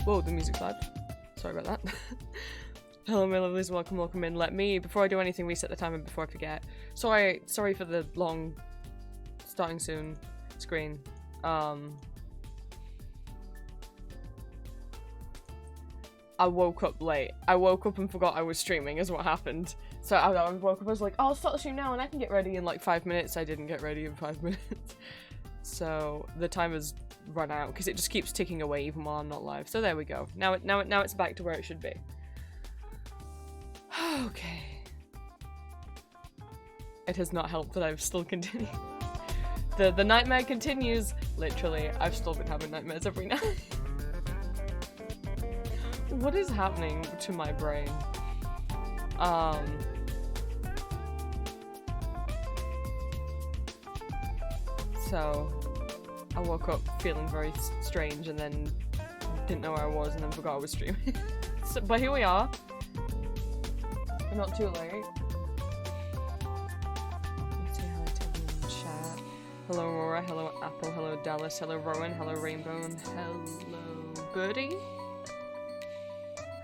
Whoa, the music's loud. Sorry about that. Hello, my lovelies, welcome in. Let me, before I do anything, reset the timer before I forget. Sorry for the long starting soon screen. I woke up late. I woke up and forgot I was streaming is what happened. So I woke up, I was like, oh, I'll start the stream now and I can get ready in like 5 minutes. I didn't get ready in 5 minutes. So the timer's run out because it just keeps ticking away even while I'm not live. So there we go. Now it's back to where it should be. Okay. It has not helped that I've still continued. The nightmare continues. Literally, I've still been having nightmares every night. What is happening to my brain? So I woke up feeling very strange and then didn't know where I was and then forgot I was streaming. But here we are. I'm not too late. Let's say hi to everyone in the chat. Hello Aurora, hello Apple, hello Dallas, hello Rowan, hello Rainbow, and hello Birdie.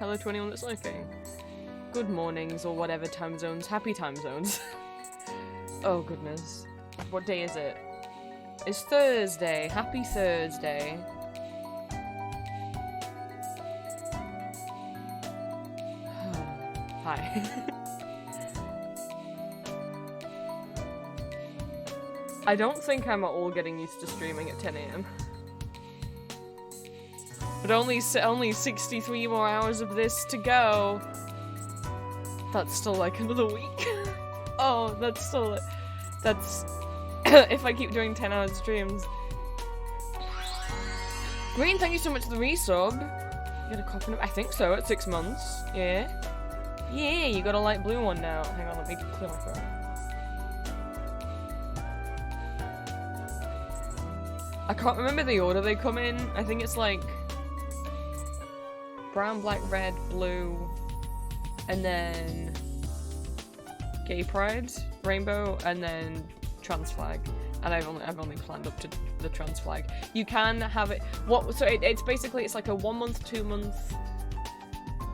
Hello to anyone that's lurking. Good mornings or whatever time zones. Happy time zones. Oh goodness. What day is it? It's Thursday. Happy Thursday. Hi. I don't think I'm at all getting used to streaming at 10 AM. But only 63 more hours of this to go. That's still like another week. Oh, that's if I keep doing 10-hour streams. Green, thank you so much for the resub. You got a copy? I think so, at 6 months. Yeah. Yeah, you got a light blue one now. Hang on, let me clear my throat. I can't remember the order they come in. I think it's like brown, black, red, blue, and then gay pride, rainbow, and then trans flag. And I've only planned up to the trans flag. You can have it. It's basically it's like a 1 month, 2 month,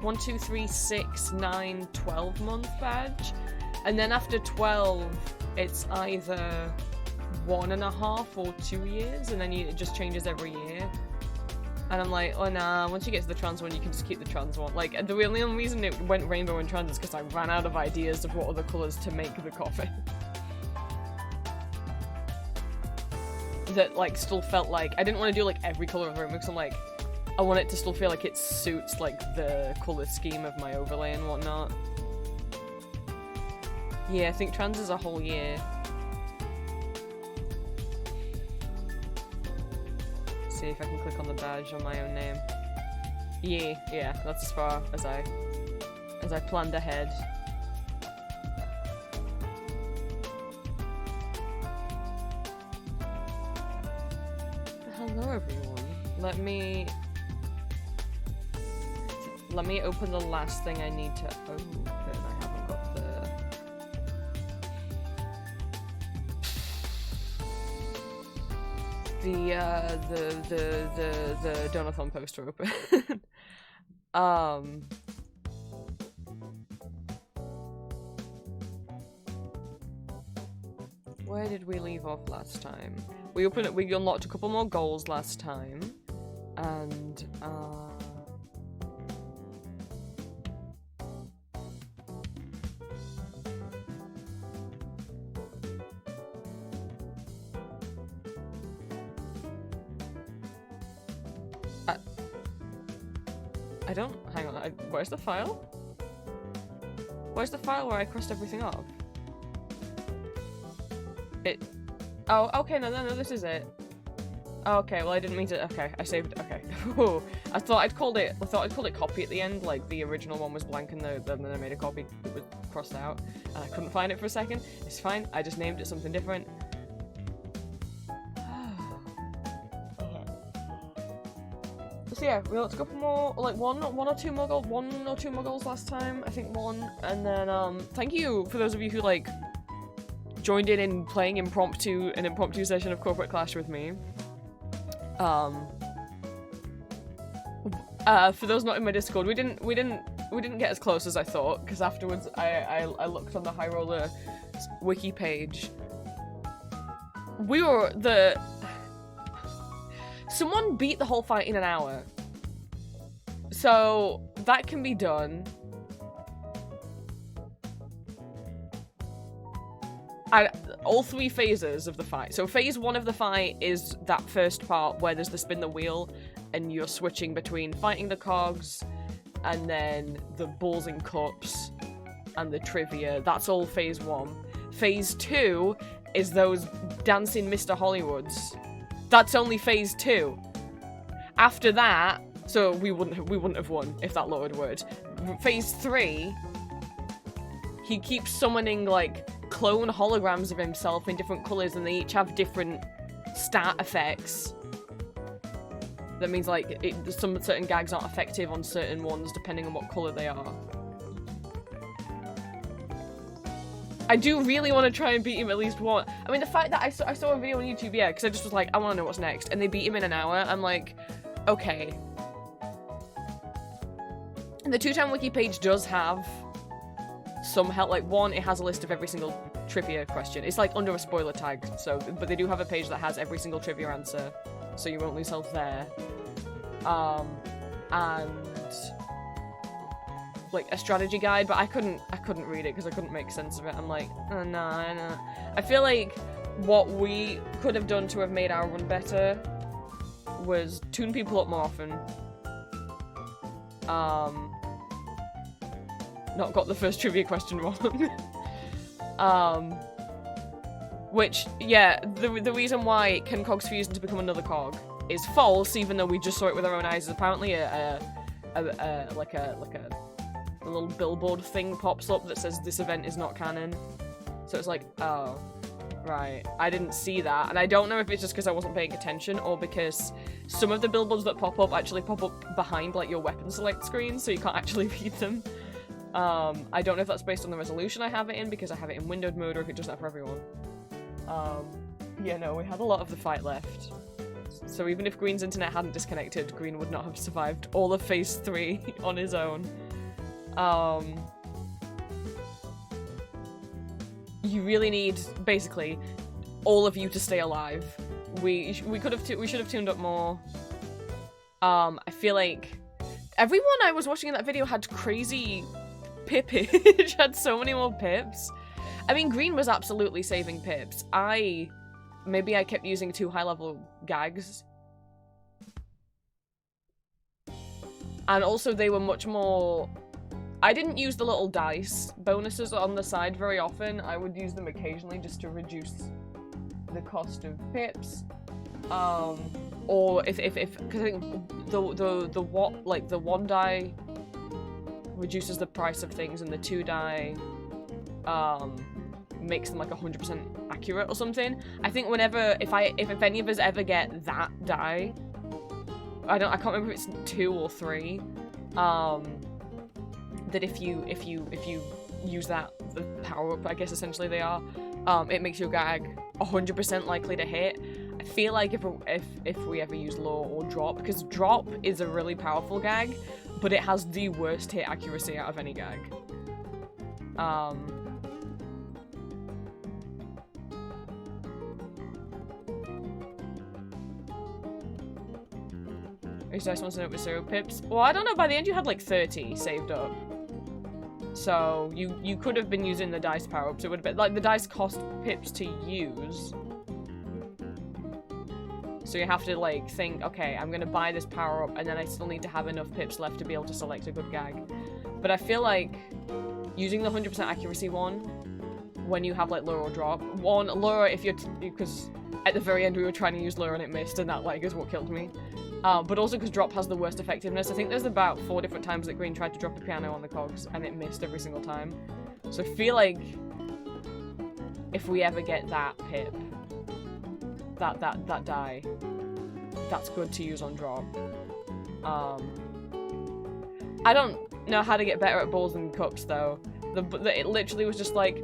1, 2, 3, 6, 9, 12 month badge, and then after 12, it's either 1.5 or 2 years, and then it just changes every year. And I'm like, oh nah, once you get to the trans one, you can just keep the trans one. Like, the only reason it went rainbow and trans is because I ran out of ideas of what other colours to make the coffee. That, like, still felt like, I didn't want to do, like, every colour of the rainbow, because I'm like, I want it to still feel like it suits, like, the colour scheme of my overlay and whatnot. Yeah, I think trans is a whole year. See if I can click on the badge on my own name. Yeah, that's as far as I planned ahead. Hello everyone. Let me open the last thing I need to open. I haven't got the Donothon poster open. Where did we leave off last time? We unlocked a couple more goals last time, and I don't, hang on, where's the file? Where's the file where I crossed everything off? Oh, okay, no, this is it. Okay, well I didn't mean to, okay, I saved, okay. I thought I'd called it copy at the end, like the original one was blank and then I made a copy that was crossed out, and I couldn't find it for a second. It's fine, I just named it something different. So yeah, we got a couple more, like one or two more goals last time. I think one, and then thank you for those of you who like joined in playing an impromptu session of Corporate Clash with me. For those not in my Discord, we didn't get as close as I thought, because afterwards I looked on the High Roller wiki page. Someone beat the whole fight in an hour. So that can be done. All 3 phases of the fight. So phase 1 of the fight is that first part where there's the spin the wheel and you're switching between fighting the cogs and then the balls and cups and the trivia. That's all phase 1. Phase 2 is those dancing Mr. Hollywoods. That's only phase 2. After that, so we wouldn't have won if that lowered word. Phase 3, he keeps summoning like clone holograms of himself in different colours, and they each have different stat effects. That means like some certain gags aren't effective on certain ones depending on what colour they are. I do really want to try and beat him at least once. I mean, the fact that I saw a video on YouTube, yeah, because I just was like, I want to know what's next, and they beat him in an hour. I'm like, okay. And the 2-Time Wiki page does have some help. Like, one, it has a list of every single trivia question. It's like under a spoiler tag, so, but they do have a page that has every single trivia answer, so you won't lose health there. And like a strategy guide, but I couldn't read it because I couldn't make sense of it. I'm like, oh, no. I feel like what we could have done to have made our run better was tune people up more often. Not got the first trivia question wrong. Which, yeah, the reason why can cogs fuse into become another cog is false, even though we just saw it with our own eyes. Is apparently a little billboard thing pops up that says this event is not canon. So it's like, oh, right. I didn't see that. And I don't know if it's just because I wasn't paying attention or because some of the billboards that pop up actually pop up behind like your weapon select screen, so you can't actually read them. I don't know if that's based on the resolution I have it in, because I have it in windowed mode, or if it does that for everyone. Yeah, no, we had a lot of the fight left. So even if Green's internet hadn't disconnected, Green would not have survived all of phase 3 on his own. You really need, basically, all of you to stay alive. We should have tuned up more. I feel like everyone I was watching in that video had crazy pippage, had so many more pips. I mean, Green was absolutely saving pips. Maybe I kept using too high-level gags. And also they were much more... I didn't use the little dice bonuses on the side very often. I would use them occasionally just to reduce the cost of pips. Or if because I think the one die reduces the price of things, and the 2 die makes them like 100% accurate or something. I think whenever if any of us ever get that die, I can't remember if it's 2 or 3. That if you use that, the power up, I guess essentially they are, it makes your gag 100% likely to hit. I feel like if we ever use lure or drop, because drop is a really powerful gag, but it has the worst hit accuracy out of any gag. Is dice wants to know with 0 pips? Well, I don't know, by the end you had like 30 saved up. So you could have been using the dice power-ups. It would have been like the dice cost pips to use. So you have to like think, okay, I'm gonna buy this power-up and then I still need to have enough pips left to be able to select a good gag. But I feel like using the 100% accuracy one when you have like lure or drop. One, lure if you're because at the very end we were trying to use lure and it missed, and that like is what killed me. But also because drop has the worst effectiveness. I think there's about 4 different times that Green tried to drop a piano on the cogs and it missed every single time. So I feel like if we ever get that pip, that die, that's good to use on drop. I don't know how to get better at balls and cups though. It literally was just like,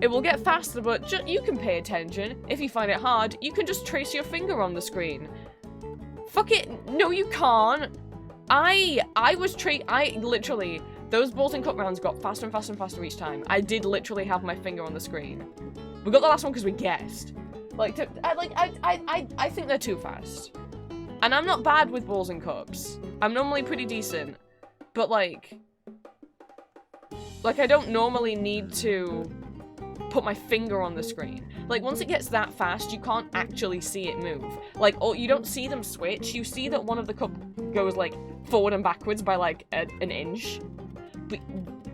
it will get faster, but you can pay attention. If you find it hard, you can just trace your finger on the screen. Fuck it, no you can't. I literally, those balls and cup rounds got faster and faster and faster each time. I did literally have my finger on the screen. We got the last one because we guessed. Like, I think they're too fast. And I'm not bad with balls and cups. I'm normally pretty decent. But like I don't normally need to put my finger on the screen. Like, once it gets that fast, you can't actually see it move. Like, oh, you don't see them switch. You see that one of the cup goes, like, forward and backwards by, like, an inch. But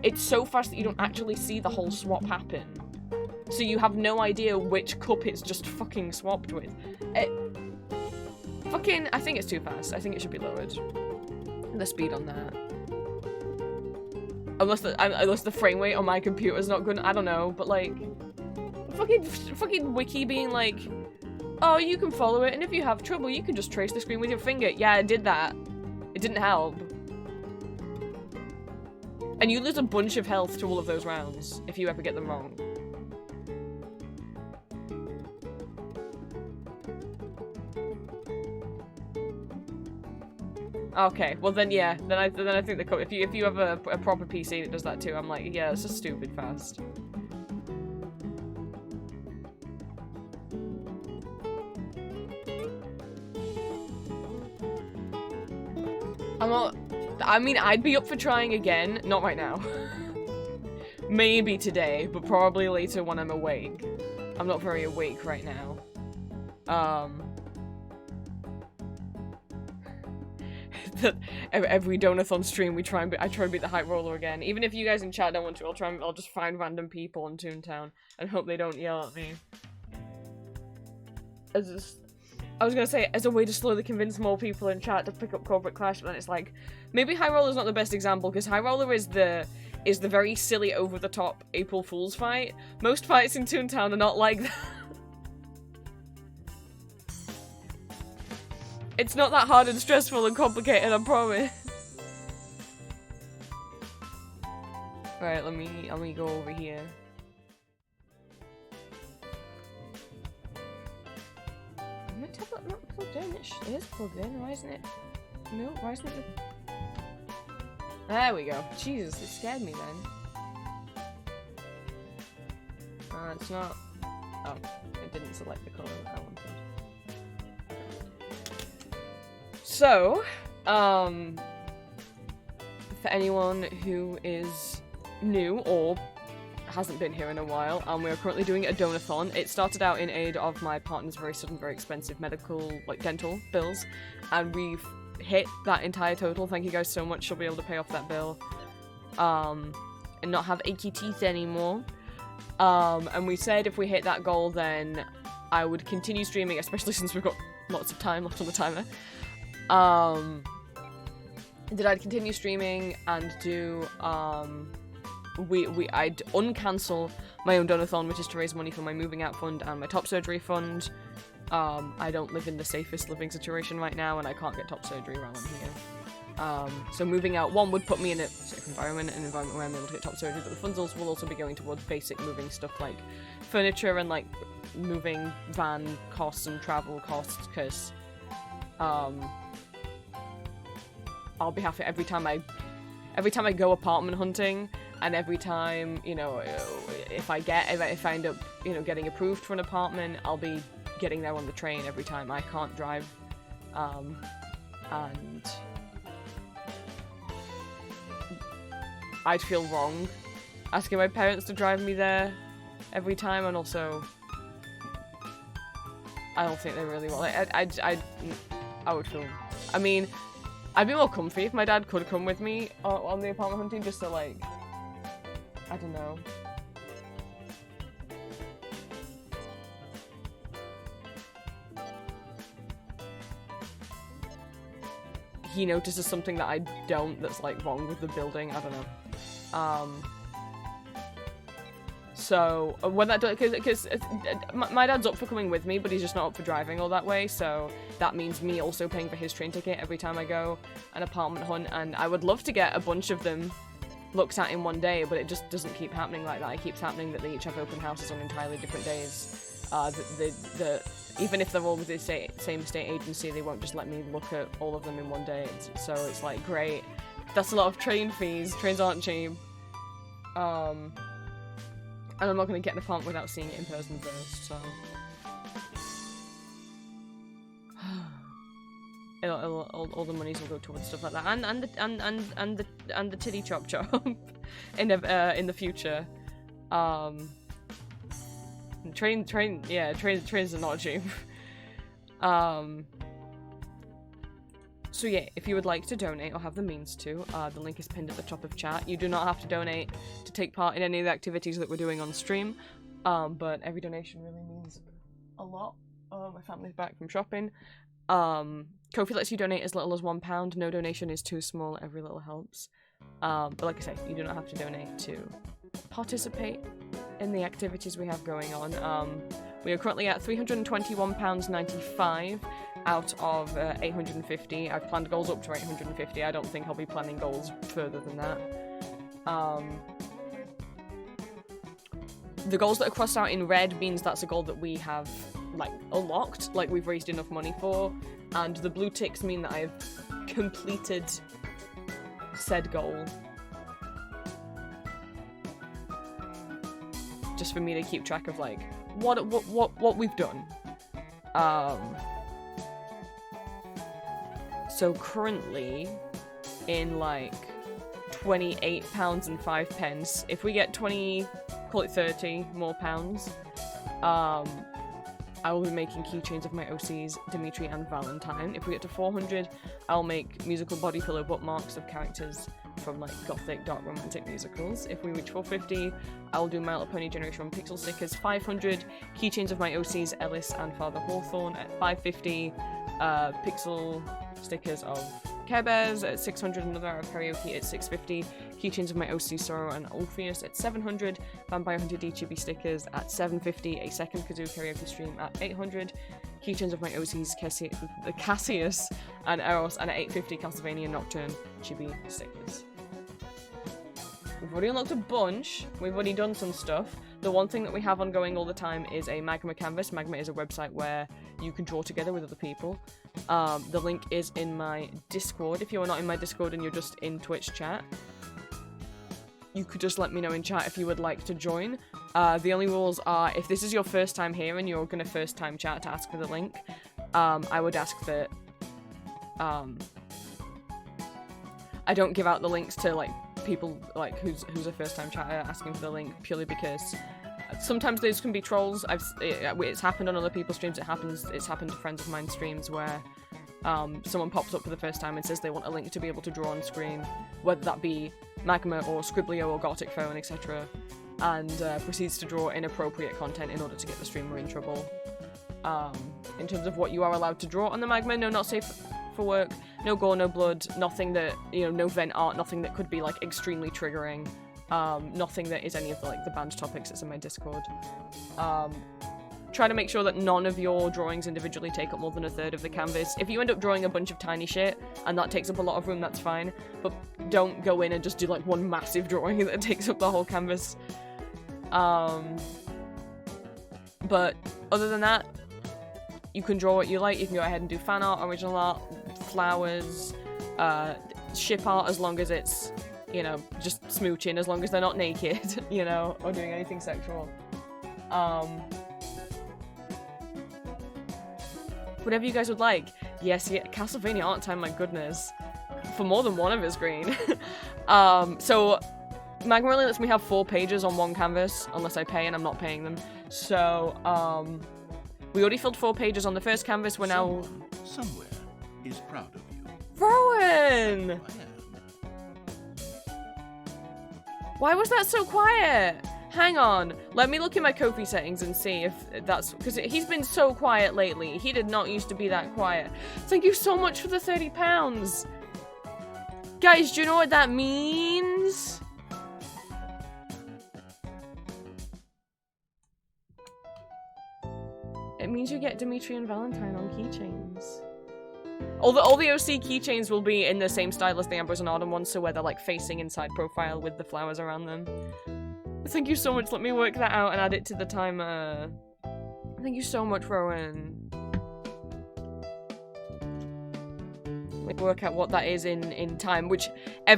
it's so fast that you don't actually see the whole swap happen. So you have no idea which cup it's just fucking swapped with. I think it's too fast. I think it should be lowered. The speed on that. Unless the frame rate on my computer is not good, I don't know, but like, fucking wiki being like, oh, you can follow it, and if you have trouble, you can just trace the screen with your finger. Yeah, I did that. It didn't help. And you lose a bunch of health to all of those rounds if you ever get them wrong. Okay, well then yeah, then I think the if you have a proper PC that does that too, I'm like, yeah, it's just stupid fast. I mean, I'd be up for trying again, not right now. Maybe today, but probably later when I'm awake. I'm not very awake right now. Every Donothon stream I try to beat the hype roller again. Even if you guys in chat don't want to, I'll just find random people in Toontown and hope they don't yell at me. I was gonna say, as a way to slowly convince more people in chat to pick up Corporate Clash, but then it's like, maybe High Roller's not the best example, because High Roller is the very silly, over-the-top April Fool's fight. Most fights in Toontown are not like that. It's not that hard and stressful and complicated, I promise. Right, let me go over here. My tablet not plugged in. It is plugged in. Why isn't it? No, why isn't it? There we go. Jesus, it scared me then. It's not. Oh, it didn't select the color that I wanted. So, for anyone who is new or hasn't been here in a while, we are currently doing a donathon. It started out in aid of my partner's very sudden, very expensive medical, like dental bills, and we've hit that entire total. Thank you guys so much. She'll be able to pay off that bill, and not have achy teeth anymore. And we said if we hit that goal, then I would continue streaming, especially since we've got lots of time left on the timer. That I'd continue streaming and do, I'd uncancel my own donathon, which is to raise money for my moving out fund and my top surgery fund. I don't live in the safest living situation right now, and I can't get top surgery while I'm here. So moving out, one, would put me in a safe environment, an environment where I'm able to get top surgery, but the funds will also be going towards basic moving stuff like furniture and like moving van costs and travel costs, because I'll be happy every time I go apartment hunting, and every time, you know, if I end up, you know, getting approved for an apartment, I'll be getting there on the train every time. I can't drive, and I'd feel wrong asking my parents to drive me there every time, and also I don't think they really want. Like, I would feel. I mean, I'd be more comfy if my dad could come with me on the apartment hunting, just to like, I don't know. He notices something that I don't, that's like wrong with the building. I don't know. So when that does, because my dad's up for coming with me, but he's just not up for driving all that way. So that means me also paying for his train ticket every time I go an apartment hunt. And I would love to get a bunch of them looked at in one day, but it just doesn't keep happening like that. It keeps happening that they each have open houses on entirely different days. even if they're all with the same state agency, they won't just let me look at all of them in one day. So it's like, great. That's a lot of train fees. Trains aren't cheap. And I'm not going to get an apartment without seeing it in person first, so... all the monies will go towards stuff like that, and the titty chop chop in the future. Trains are not cheap. So yeah, if you would like to donate or have the means to, the link is pinned at the top of chat. You do not have to donate to take part in any of the activities that we're doing on stream, but every donation really means a lot. My family's back from shopping. Ko-fi lets you donate as little as £1. No donation is too small, every little helps. But like I say, you do not have to donate to participate in the activities we have going on. We are currently at £321.95 out of 850. I've planned goals up to 850. I don't think I'll be planning goals further than that. The goals that are crossed out in red means that's a goal that we have, like, unlocked, like we've raised enough money for, and the blue ticks mean that I've completed said goal. Just for me to keep track of, like, what we've done. So currently, in, like, £28.05, if we get 20, call it 30 more pounds, I will be making keychains of my OCs, Dimitri and Valentine. If we get to 400, I'll make musical body pillow bookmarks of characters from, like, gothic, dark romantic musicals. If we reach 450, I'll do My Little Pony Generation 1 pixel stickers. 500, keychains of my OCs, Ellis and Father Hawthorne. At 550, pixel stickers of Care Bears. At 600, another hour of karaoke. At 650, keychains of my OC Sorrow and Orpheus. At 700, Vampire Hunter DTB stickers. At 750, a second Kazoo karaoke stream. At 800, keychains of my OCs, Cassius and Eros. And at 850, Castlevania Nocturne Chibi stickers. We've already unlocked a bunch. We've already done some stuff. The one thing that we have ongoing all the time is a Magma canvas. Magma is a website where you can draw together with other people. The link is in my Discord. If you are not in my Discord and you're just in Twitch chat, you could just let me know in chat if you would like to join. The only rules are, if this is your first time here and you're gonna first time chat to ask for the link, I would ask that I don't give out the links to, like, people, like, who's a first time chatter asking for the link, purely because sometimes those can be trolls. It's happened on other people's streams. It's happened to friends of mine streams where someone pops up for the first time and says they want a link to be able to draw on screen, whether that be Magma or Scribblio or Gothic Phone, etc., and proceeds to draw inappropriate content in order to get the streamer in trouble. In terms of what you are allowed to draw on the Magma, no, not safe for work, no gore, no blood, nothing that, you know, no vent art, nothing that could be, like, extremely triggering, nothing that is any of the, like, the banned topics that's in my Discord. Try to make sure that none of your drawings individually take up more than a third of the canvas. If you end up drawing a bunch of tiny shit, and that takes up a lot of room, that's fine, but don't go in and just do, like, one massive drawing that takes up the whole canvas. But other than that, you can draw what you like. You can go ahead and do fan art, original art, flowers, ship art, as long as it's, you know, just smooching, as long as they're not naked, you know, or doing anything sexual. Whatever you guys would like. Yes, yeah, Castlevania art time, my goodness. For more than one of us green. So Magma only lets me have 4 pages on one canvas, unless I pay, and I'm not paying them. So, we already filled 4 pages on the first canvas. We're now... Somewhere is proud of you. Rowan! Why was that so quiet? Hang on. Let me look in my Ko-fi settings and see if that's... Because he's been so quiet lately. He did not used to be that quiet. Thank you so much for the £30. Guys, do you know what that means? It means you get Dimitri and Valentine on keychains. All the OC keychains will be in the same style as the Ambrose and Arden ones, so where they're, like, facing inside profile with the flowers around them. Thank you so much. Let me work that out and add it to the timer. Thank you so much, Rowan. work out what that is in time, which so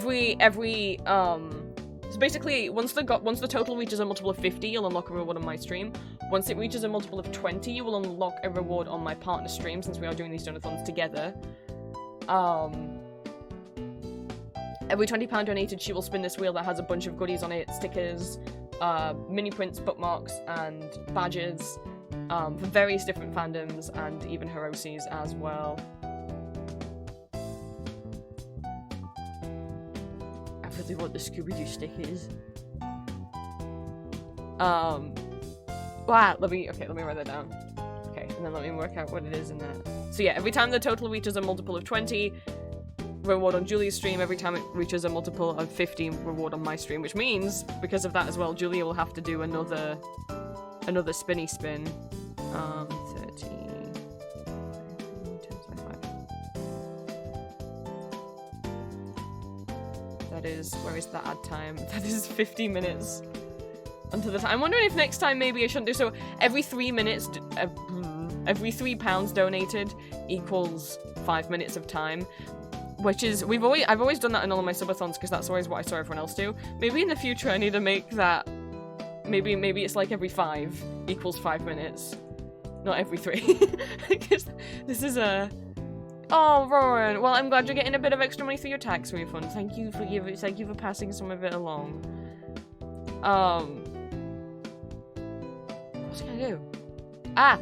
basically once the total reaches a multiple of 50, you'll unlock a reward on my stream. Once it reaches a multiple of 20, you will unlock a reward on my partner stream, since we are doing these donathons together. Every £20 donated, she will spin this wheel that has a bunch of goodies on it, stickers, mini prints, bookmarks, and badges, for various different fandoms, and even Hiroses as well. I really want the Scooby-Doo stickers. Wow, let me write that down. Okay, and then let me work out what it is in that. So yeah, every time the total reaches a multiple of 20, reward on Julia's stream. Every time it reaches a multiple of 50, reward on my stream, which means, because of that as well, Julia will have to do another spinny spin. 13 times by 5. That is, where is that add time? That is 50 minutes until the time. I'm wondering if next time maybe I shouldn't do so. Every 3 minutes, every £3 donated equals 5 minutes of time. Which is, I've always done that in all of my subathons, because that's always what I saw everyone else do. Maybe in the future I need to make that, maybe it's like every 5 equals 5 minutes. Not every 3. Because this is a... Oh, Rowan, well, I'm glad you're getting a bit of extra money through your tax refund. Thank you for passing some of it along. What was I gonna do? Ah!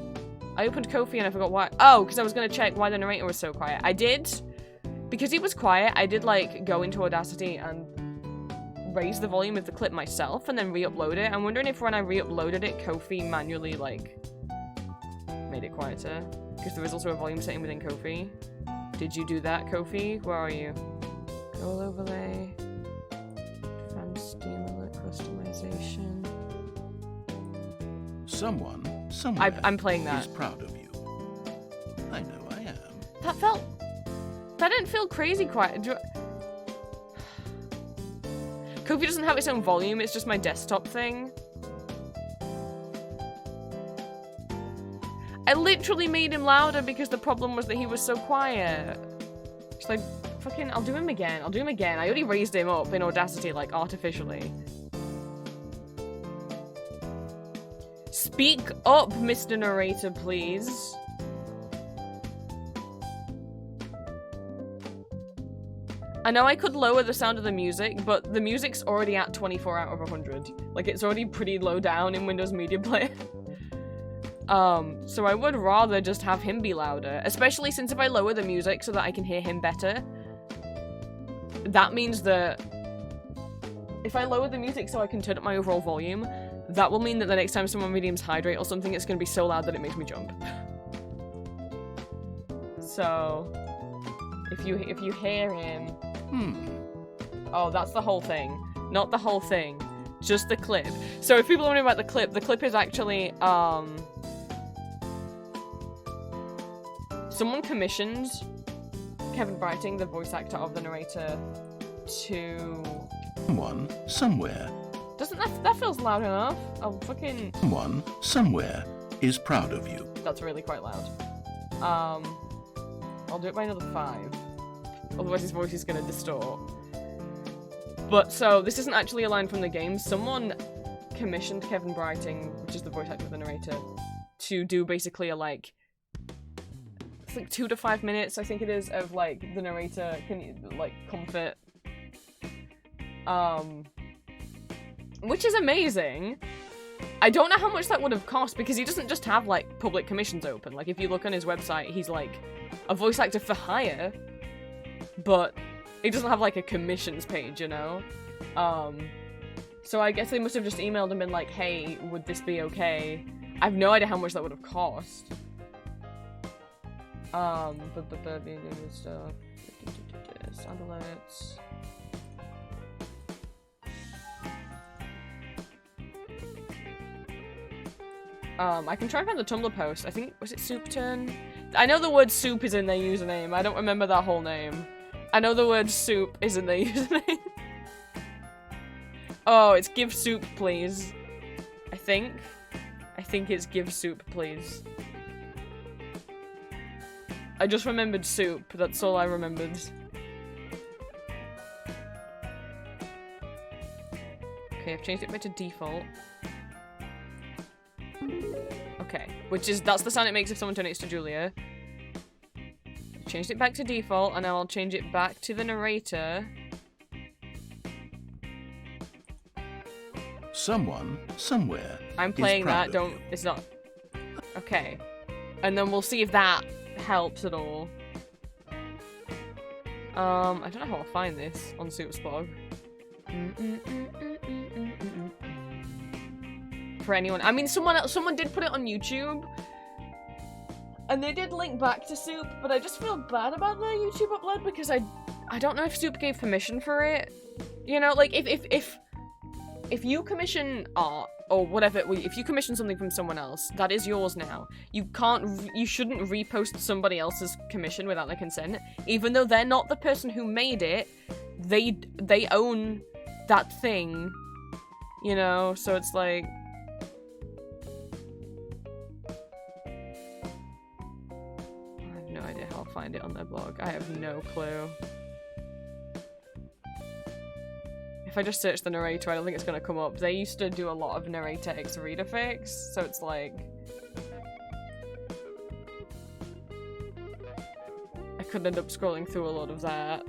I opened Ko-fi and I forgot why. Oh, because I was gonna check why the narrator was so quiet. I did... Because he was quiet, I did, like, go into Audacity and raise the volume of the clip myself and then re-upload it. I'm wondering if when I re-uploaded it, Ko-fi manually, like, made it quieter. Because there is also a volume setting within Ko-fi. Did you do that, Ko-fi? Where are you? Goal overlay. Advanced Steam alert customization. Someone, somewhere, I'm playing that. is proud of you. I know I am. That didn't feel crazy quiet. Ko-fi doesn't have its own volume, it's just my desktop thing. I literally made him louder because the problem was that he was so quiet. Just like, fucking, I'll do him again. I already raised him up in Audacity, like, artificially. Speak up, Mr. Narrator, please. I know I could lower the sound of the music, but the music's already at 24 out of 100. Like, it's already pretty low down in Windows Media Player. So I would rather just have him be louder, especially since if I lower the music so that I can hear him better, that means that if I lower the music so I can turn up my overall volume, that will mean that the next time someone mediums hydrate or something, it's going to be so loud that it makes me jump. So... If you hear him... Oh, that's the whole thing. Not the whole thing. Just the clip. So if people are wondering about the clip is actually, someone commissioned Kevin Brighting, the voice actor of the narrator, to... Someone, somewhere. Doesn't that feels loud enough? I'll fucking... Someone, somewhere, is proud of you. That's really quite loud. I'll do it by another 5. Otherwise his voice is gonna distort. But, so, this isn't actually a line from the game. Someone commissioned Kevin Brighting, which is the voice actor of the narrator, to do basically a, like... I think 2 to 5 minutes, I think it is, of, like, the narrator, comfort. Which is amazing. I don't know how much that would have cost, because he doesn't just have, like, public commissions open. Like, if you look on his website, he's, like, a voice actor for hire, but he doesn't have, like, a commissions page, you know? So I guess they must have just emailed him and been like, hey, would this be okay? I have no idea how much that would have cost. Stuff. Sound alerts. I can try and find the Tumblr post. I think, was it Soup Turn? I know the word soup is in their username. I don't remember that whole name. I know the word soup is in their username. Oh, it's give soup, please. I think it's give soup, please. I just remembered soup. That's all I remembered. Okay, I've changed it back to default. Okay, that's the sound it makes if someone donates to Julia. Changed it back to default, and now I'll change it back to the narrator. Someone, somewhere. I'm playing that, is proud of don't, you. it's not. Okay. And then we'll see if that helps at all. I don't know how I'll find this on Supersplog. For anyone, I mean, someone did put it on YouTube, and they did link back to Soup, but I just feel bad about the YouTube upload because I don't know if Soup gave permission for it. You know, like if you commission art or whatever, if you commission something from someone else, that is yours now. You shouldn't repost somebody else's commission without their consent, even though they're not the person who made it. They own that thing, you know. So it's like, I have no idea how I'll find it on their blog. I have no clue. If I just search the narrator, I don't think it's gonna come up. They used to do a lot of narrator X read effects, so it's like, I could end up scrolling through a lot of that.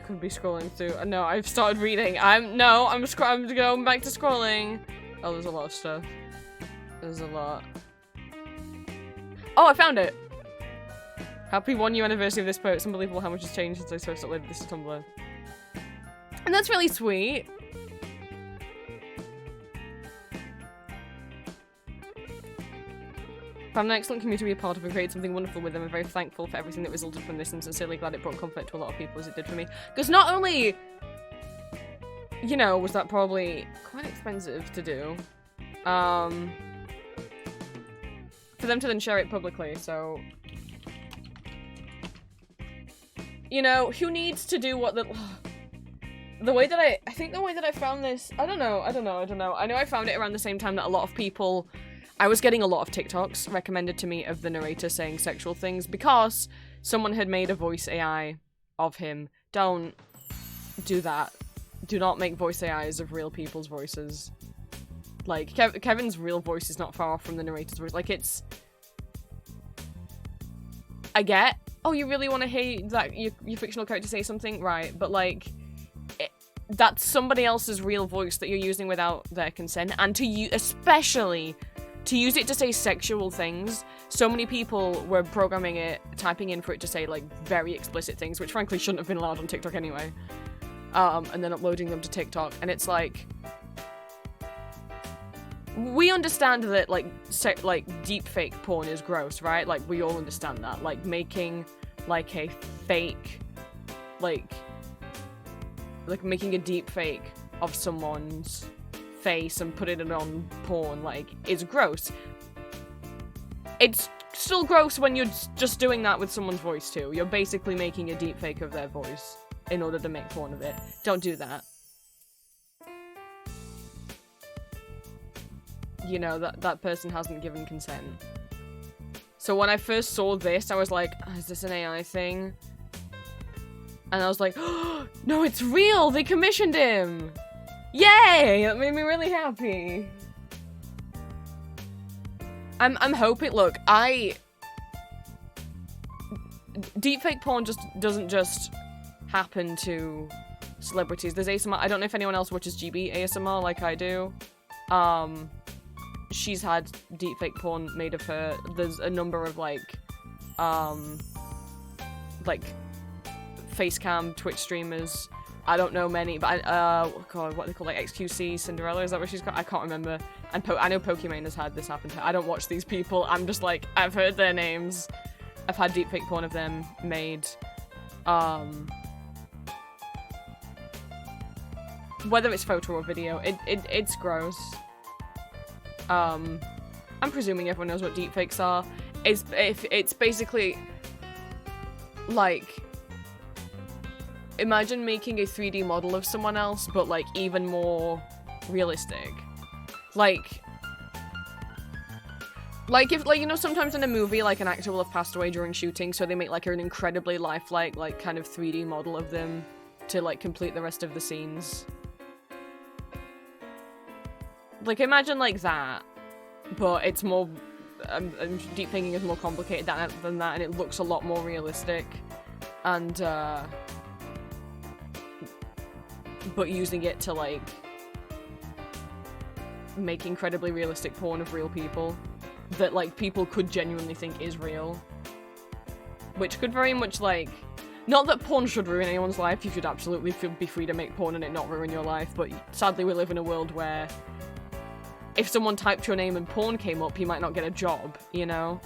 Could be scrolling through. No, I've started reading. I'm going back to scrolling. Oh, there's a lot of stuff. There's a lot. Oh, I found it! Happy 1 year anniversary of this post. It's unbelievable how much has changed since I first uploaded this to Tumblr. And that's really sweet. Found an excellent community to be a part of and create something wonderful with them. I'm very thankful for everything that resulted from this and sincerely glad it brought comfort to a lot of people as it did for me. Because not only, you know, was that probably quite expensive to do, for them to then share it publicly, so, you know, who needs to do what the way that I think the way that I found this, I don't know. I know I found it around the same time that a lot of people, I was getting a lot of TikToks recommended to me of the narrator saying sexual things because someone had made a voice AI of him. Don't do that. Do not make voice AIs of real people's voices. Like, Kevin's real voice is not far off from the narrator's voice. Like, it's... I get, oh, you really want to hear that your fictional character say something? Right, but, like, that's somebody else's real voice that you're using without their consent, and especially to use it to say sexual things. So many people were programming it, typing in for it to say, like, very explicit things, which frankly shouldn't have been allowed on TikTok anyway. And then uploading them to TikTok, and it's like... We understand that, like, deepfake porn is gross, right? Like, we all understand that. Like, making, like, a fake, like making a deepfake of someone's face and putting it on porn, like, is gross. It's still gross when you're just doing that with someone's voice too. You're basically making a deepfake of their voice in order to make porn of it. Don't do that. You know, that person hasn't given consent. So when I first saw this, I was like, oh, is this an AI thing? And I was like, oh, no, it's real! They commissioned him! Yay! That made me really happy. I'm hoping, look, deepfake porn doesn't just happen to celebrities. There's ASMR, I don't know if anyone else watches GB ASMR like I do. She's had deepfake porn made of her. There's a number of, like, like facecam Twitch streamers. I don't know many, but God, what they call, like XQC Cinderella, is that what she's called? I can't remember. And I know Pokimane has had this happen to her. I don't watch these people. I'm just like, I've heard their names. I've had deepfake porn of them made. Whether it's photo or video, it's gross. I'm presuming everyone knows what deepfakes are. It's basically like, imagine making a 3D model of someone else, but like even more realistic. Like if, like, you know, sometimes in a movie, like, an actor will have passed away during shooting, so they make like an incredibly lifelike, like, kind of 3D model of them to like complete the rest of the scenes. Like, imagine like that, but it's more, deepfaking is more complicated than that, and it looks a lot more realistic, and but using it to like make incredibly realistic porn of real people that like people could genuinely think is real, which could very much like, not that porn should ruin anyone's life, you should absolutely be free to make porn and it not ruin your life, but sadly we live in a world where if someone typed your name and porn came up, you might not get a job, you know?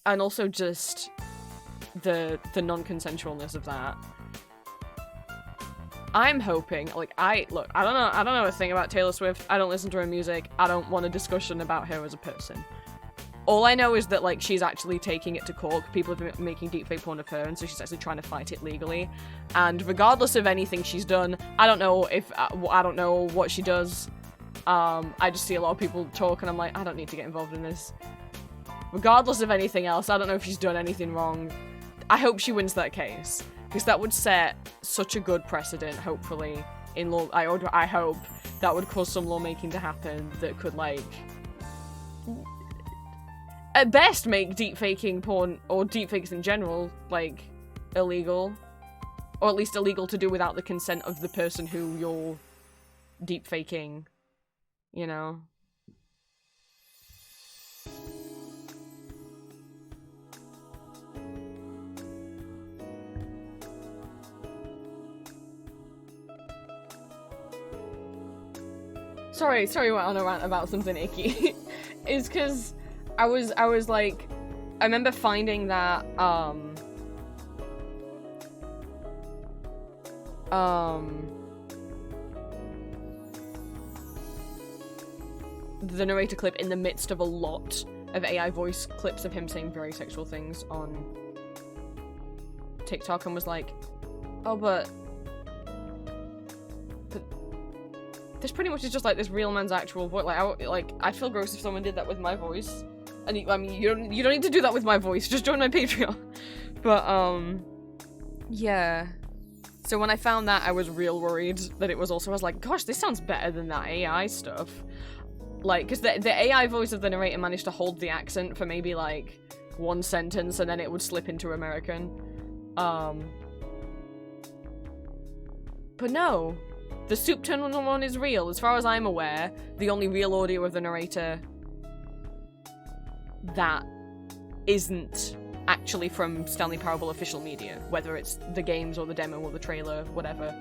And also just the non-consensualness of that. I'm hoping, like, I don't know a thing about Taylor Swift, I don't listen to her music, I don't want a discussion about her as a person. All I know is that, like, she's actually taking it to court, people have been making deepfake porn of her, and so she's actually trying to fight it legally. And regardless of anything she's done, I don't know what she does, I just see a lot of people talk, and I'm like, I don't need to get involved in this. Regardless of anything else, I don't know if she's done anything wrong. I hope she wins that case. Because that would set such a good precedent, hopefully, in law. I hope that would cause some lawmaking to happen that could, like, at best make deepfaking porn, or deepfakes in general, like, illegal. Or at least illegal to do without the consent of the person who you're deepfaking, you know? Sorry, went on a rant about something icky. Is because I was like, I remember finding that, the narrator clip in the midst of a lot of AI voice clips of him saying very sexual things on TikTok, and was like, oh, but this pretty much is just like this real man's actual voice. Like, I'd feel gross if someone did that with my voice. And I mean, you don't need to do that with my voice. Just join my Patreon. But yeah. So when I found that, I was real worried that it was also. I was like, gosh, this sounds better than that AI stuff. Like, because the AI voice of the narrator managed to hold the accent for maybe like one sentence, and then it would slip into American. But no. The soup tunnel one is real. As far as I'm aware, the only real audio of the narrator that isn't actually from Stanley Parable official media, whether it's the games or the demo or the trailer, whatever.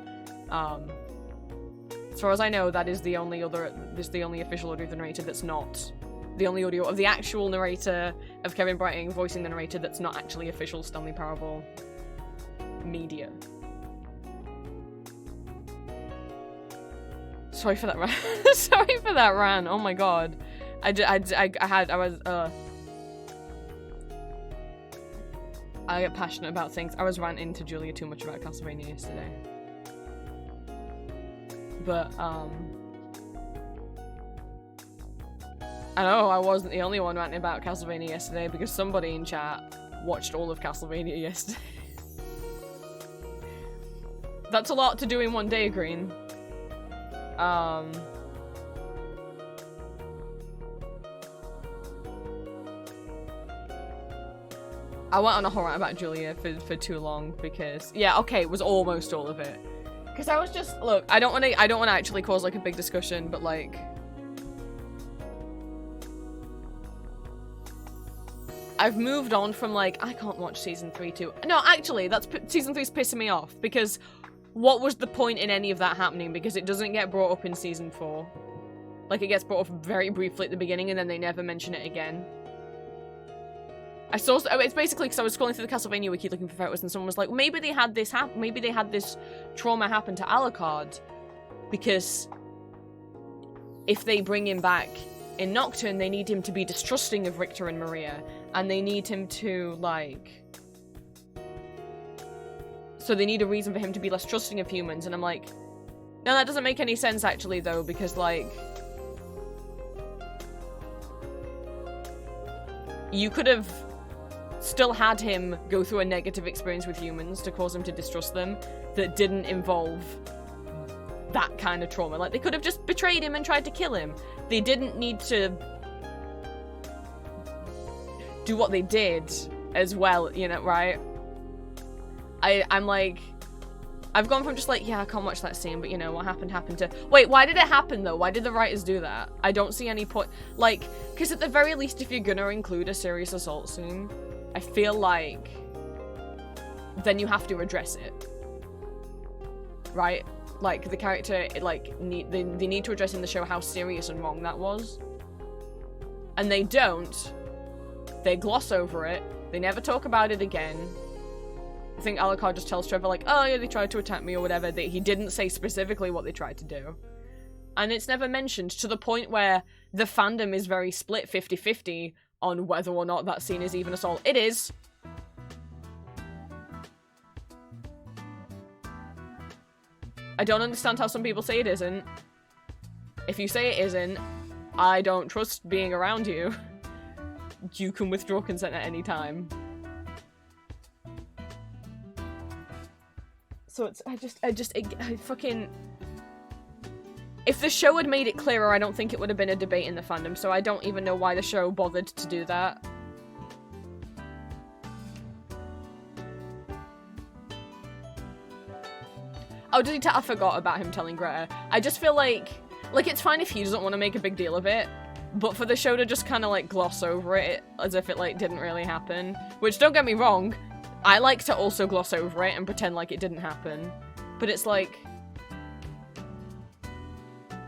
As far as I know, that is the only official audio of the narrator that's not the only audio of the actual narrator of Kevin Brighting voicing the narrator that's not actually official Stanley Parable media. Sorry for that rant. Sorry for that rant. Oh my god. I get passionate about things. I was ranting to Julia too much about Castlevania yesterday. But, I know I wasn't the only one ranting about Castlevania yesterday, because somebody in chat watched all of Castlevania yesterday. That's a lot to do in one day, Green. I went on a whole rant about Julia for too long because, yeah, okay, it was almost all of it. Because I was just, look, I don't want to actually cause like a big discussion, but like, I've moved on from, like, I can't watch season 3 too. No, actually, season 3's pissing me off, because what was the point in any of that happening? Because it doesn't get brought up in season 4. Like, it gets brought up very briefly at the beginning, and then they never mention it again. It's basically because I was scrolling through the Castlevania wiki looking for photos, and someone was like, maybe they had this maybe they had this trauma happen to Alucard, because if they bring him back in Nocturne, they need him to be distrusting of Richter and Maria, and they need him to, like... So they need a reason for him to be less trusting of humans, and I'm like... No, that doesn't make any sense, actually, though, because, like... You could have still had him go through a negative experience with humans to cause him to distrust them that didn't involve that kind of trauma. Like, they could have just betrayed him and tried to kill him. They didn't need to do what they did as well, you know, right? I'm like... I've gone from just like, yeah, I can't watch that scene, but you know, what happened to... Wait, why did it happen, though? Why did the writers do that? I don't see any point... Like, because at the very least, if you're gonna include a serious assault scene, I feel like... then you have to address it. Right? Like, the character, like, they need to address in the show how serious and wrong that was. And they don't. They gloss over it. They never talk about it again. I think Alucard just tells Trevor, like, oh yeah, they tried to attack me or whatever. He didn't say specifically what they tried to do. And it's never mentioned, to the point where the fandom is very split 50-50 on whether or not that scene is even assault. It is. I don't understand how some people say it isn't. If you say it isn't, I don't trust being around you. You can withdraw consent at any time. So it's, I fucking... If the show had made it clearer, I don't think it would have been a debate in the fandom, so I don't even know why the show bothered to do that. Oh, did he I forgot about him telling Greta. I just feel like, it's fine if he doesn't want to make a big deal of it, but for the show to just kind of, like, gloss over it as if it, like, didn't really happen. Which, don't get me wrong, I like to also gloss over it and pretend like it didn't happen. But it's like...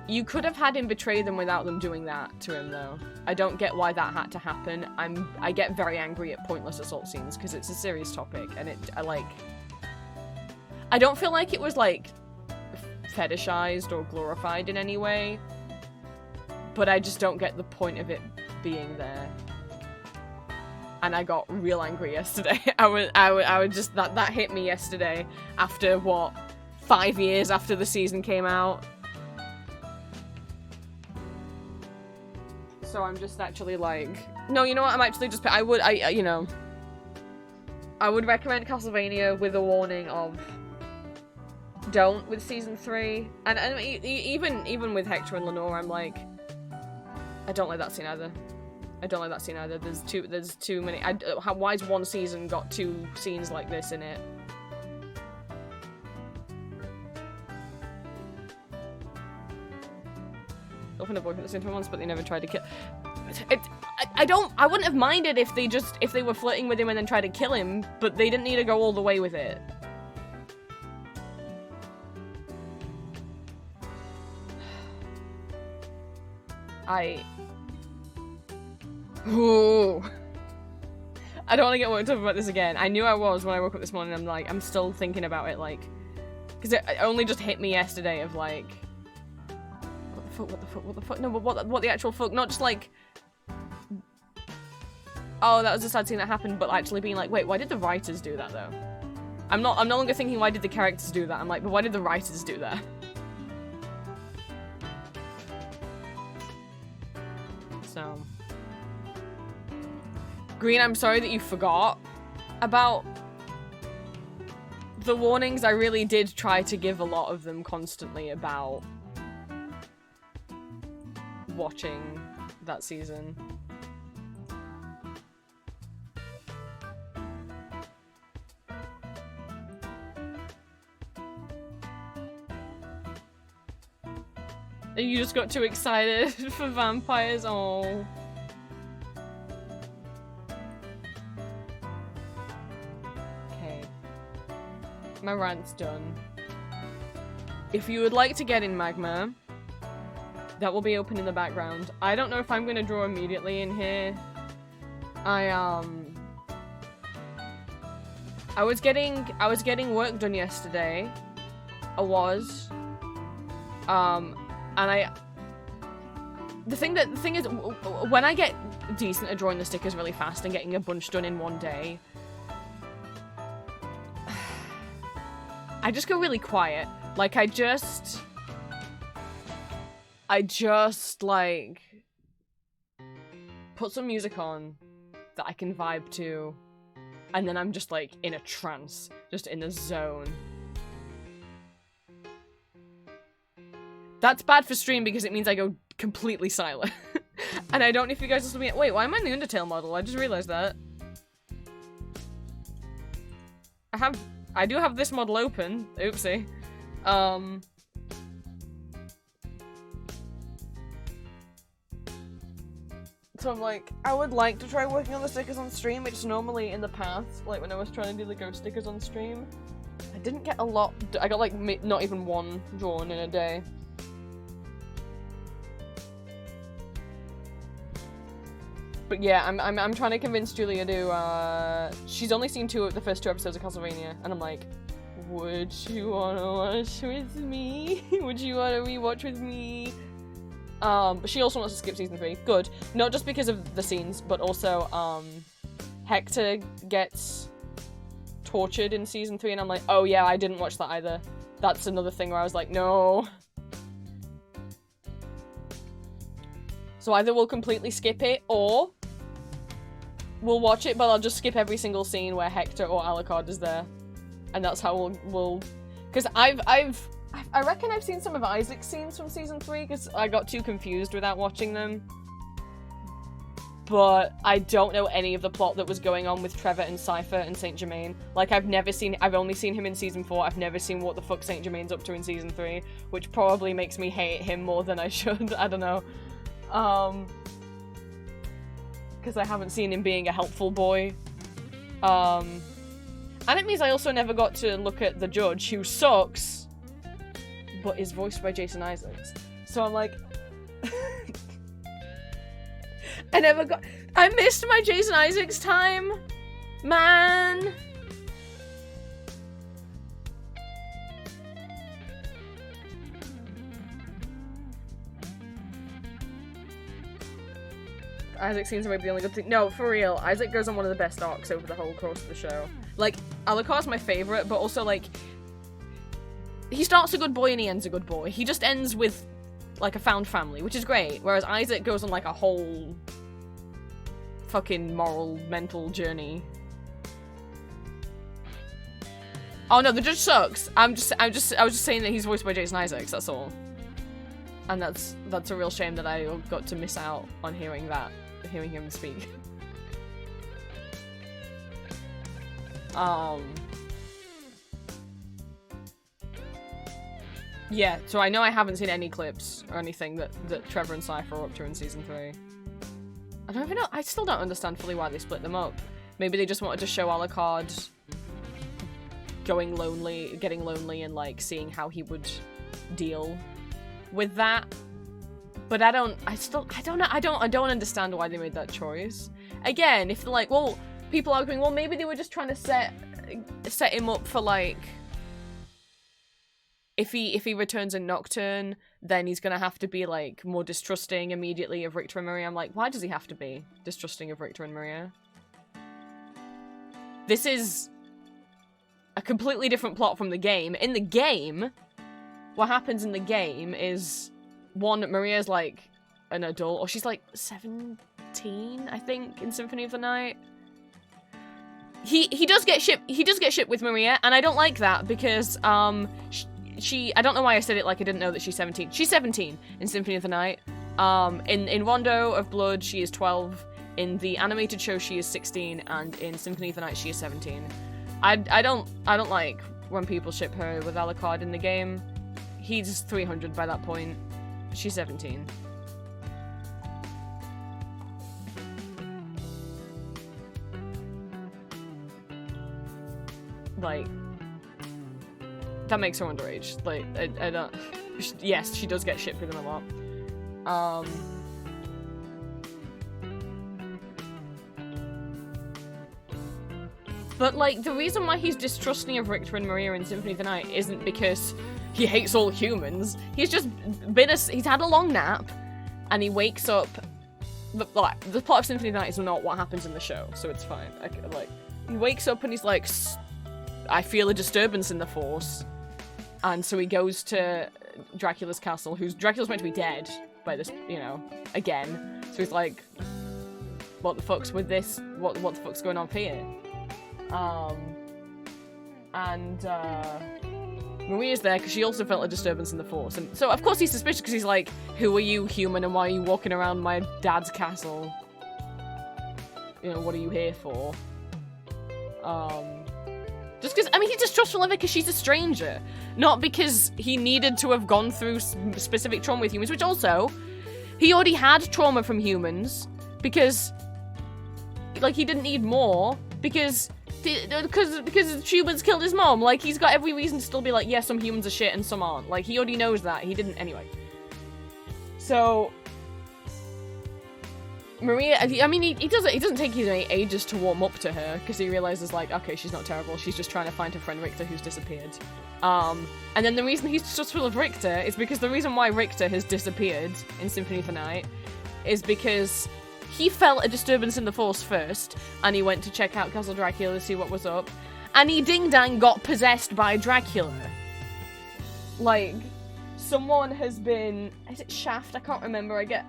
You could have had him betray them without them doing that to him, though. I don't get why that had to happen. I get very angry at pointless assault scenes, because it's a serious topic, and I don't feel like it was, like, fetishized or glorified in any way, but I just don't get the point of it being there. And I got real angry yesterday. I would just, that hit me yesterday after, what, 5 years after the season came out. So I'm just actually like, no, you know what, I'm actually just, you know, I would recommend Castlevania with a warning of don't with season 3. And even with Hector and Lenore, I'm like, I don't like that scene either. I don't like that scene either. There's too many. Why's one season got 2 scenes like this in it? Often a boyfriend at the same time once, but they never tried to kill. I wouldn't have minded if they were flirting with him and then tried to kill him, but they didn't need to go all the way with it. Ooh. I don't want to get worked up about this again. I knew I was when I woke up this morning. I'm like, I'm still thinking about it, like, because it only just hit me yesterday of like, what the fuck? No, but what the actual fuck? Not just like, oh, that was a sad scene that happened, but actually being like, wait, why did the writers do that though? I'm no longer thinking, why did the characters do that? I'm like, but why did the writers do that? So, Green, I'm sorry that you forgot about the warnings. I really did try to give a lot of them constantly about watching that season. You just got too excited for vampires. Oh. My rant's done. If you would like to get in Magma, that will be open in the background. I don't know if I'm gonna draw immediately in here. I was getting work done yesterday. I was. And the thing is, when I get decent at drawing the stickers really fast and getting a bunch done in one day, I just go really quiet. Like, I just, like, put some music on that I can vibe to, and then I'm just, like, in a trance, just in a zone. That's bad for stream because it means I go completely silent. And I don't know if you guys are looking at- wait, why am I in the Undertale model? I just realized that. I do have this model open. Oopsie. So I'm like, I would like to try working on the stickers on stream, which normally in the past, like when I was trying to do the ghost stickers on stream, I didn't get a lot. I got like not even one drawn in a day. But yeah, I'm trying to convince Julia to, she's only seen the first two episodes of Castlevania, and I'm like, would you wanna watch with me? Would you wanna rewatch with me? But she also wants to skip season 3. Good. Not just because of the scenes, but also, Hector gets tortured in season 3, and I'm like, oh yeah, I didn't watch that either. That's another thing where I was like, no. So either we'll completely skip it, or we'll watch it, but I'll just skip every single scene where Hector or Alucard is there. And that's how we'll... Because I reckon I've seen some of Isaac's scenes from season 3, because I got too confused without watching them. But I don't know any of the plot that was going on with Trevor and Cypher and Saint Germain. Like, I've only seen him in season 4, I've never seen what the fuck Saint Germain's up to in season 3, which probably makes me hate him more than I should, I don't know. Because I haven't seen him being a helpful boy. And it means I also never got to look at the judge, who sucks, but is voiced by Jason Isaacs. So I'm like... I missed my Jason Isaacs time! Man! Isaac seems to be the only good thing. No, for real, Isaac goes on one of the best arcs over the whole course of the show. Like, Alucard's my favorite, but also, like, he starts a good boy and he ends a good boy. He just ends with, like, a found family, which is great, whereas Isaac goes on, like, a whole fucking moral, mental journey. Oh no, the judge sucks. I was just saying that he's voiced by Jason Isaacs, that's all. And that's a real shame that I got to miss out on hearing him speak. Yeah, so I know I haven't seen any clips or anything that Trevor and Cypher are up to in season 3. I don't even know, I still don't understand fully why they split them up. Maybe they just wanted to show Alucard getting lonely and like seeing how he would deal with that. But I don't understand why they made that choice. Again, if they're like, well, people arguing, well, maybe they were just trying to set him up for like, if he returns in Nocturne, then he's gonna have to be like more distrusting immediately of Richter and Maria. I'm like, why does he have to be distrusting of Richter and Maria? This is a completely different plot from the game. In the game, what happens in the game is, one, Maria's like an adult, or she's like 17, I think, in Symphony of the Night. He does get shipped with Maria, and I don't like that because I don't know why I said it like I didn't know that she's 17. She's 17 in Symphony of the Night. In Rondo of Blood, she is 12. In the animated show, she is 16, and in Symphony of the Night, she is 17. I don't like when people ship her with Alucard in the game. He's 300 by that point. She's 17. Like, that makes her underage. Like, I don't... Yes, she does get shipped with him a lot. But, like, the reason why he's distrusting of Richter and Maria in Symphony of the Night isn't because he hates all humans. He's just he's had a long nap, and he wakes up... The plot of Symphony of the Night is not what happens in the show, so it's fine. Like, he wakes up and he's like, I feel a disturbance in the Force. And so he goes to Dracula's castle, Dracula's meant to be dead by this, you know, again. So he's like, what the fuck's with this? What the fuck's going on here? Maria's there because she also felt a disturbance in the Force. And so, of course, he's suspicious because he's like, who are you, human, and why are you walking around my dad's castle? You know, what are you here for? Just because, I mean, he's distrustful of her because she's a stranger. Not because he needed to have gone through specific trauma with humans, which also, he already had trauma from humans because, like, he didn't need more because humans killed his mom. Like, he's got every reason to still be like, yeah, some humans are shit and some aren't. Like, he already knows that. He didn't anyway. So, Maria, I mean, it doesn't take you ages to warm up to her, because he realizes, like, okay, she's not terrible, she's just trying to find her friend Richter who's disappeared. And then the reason he's distrustful of Richter is because the reason why Richter has disappeared in Symphony of the Night is because he felt a disturbance in the Force first, and he went to check out Castle Dracula to see what was up, and he ding-dang got possessed by Dracula. Like, someone has been... Is it Shaft? I can't remember. I get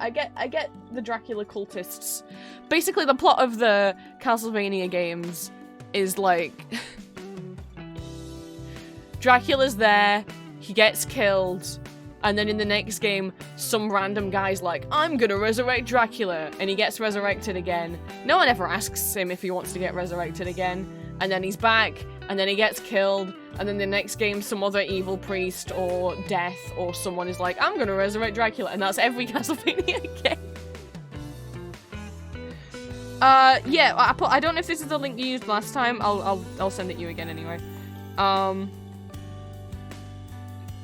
the Dracula cultists. Basically, the plot of the Castlevania games is, like... Dracula's there, he gets killed, and then in the next game, some random guy's like, I'm gonna resurrect Dracula, and he gets resurrected again. No one ever asks him if he wants to get resurrected again, and then he's back, and then he gets killed, and then the next game, some other evil priest or death or someone is like, I'm gonna resurrect Dracula, and that's every Castlevania game. Yeah, I don't know if this is the link you used last time. I'll send it you again anyway.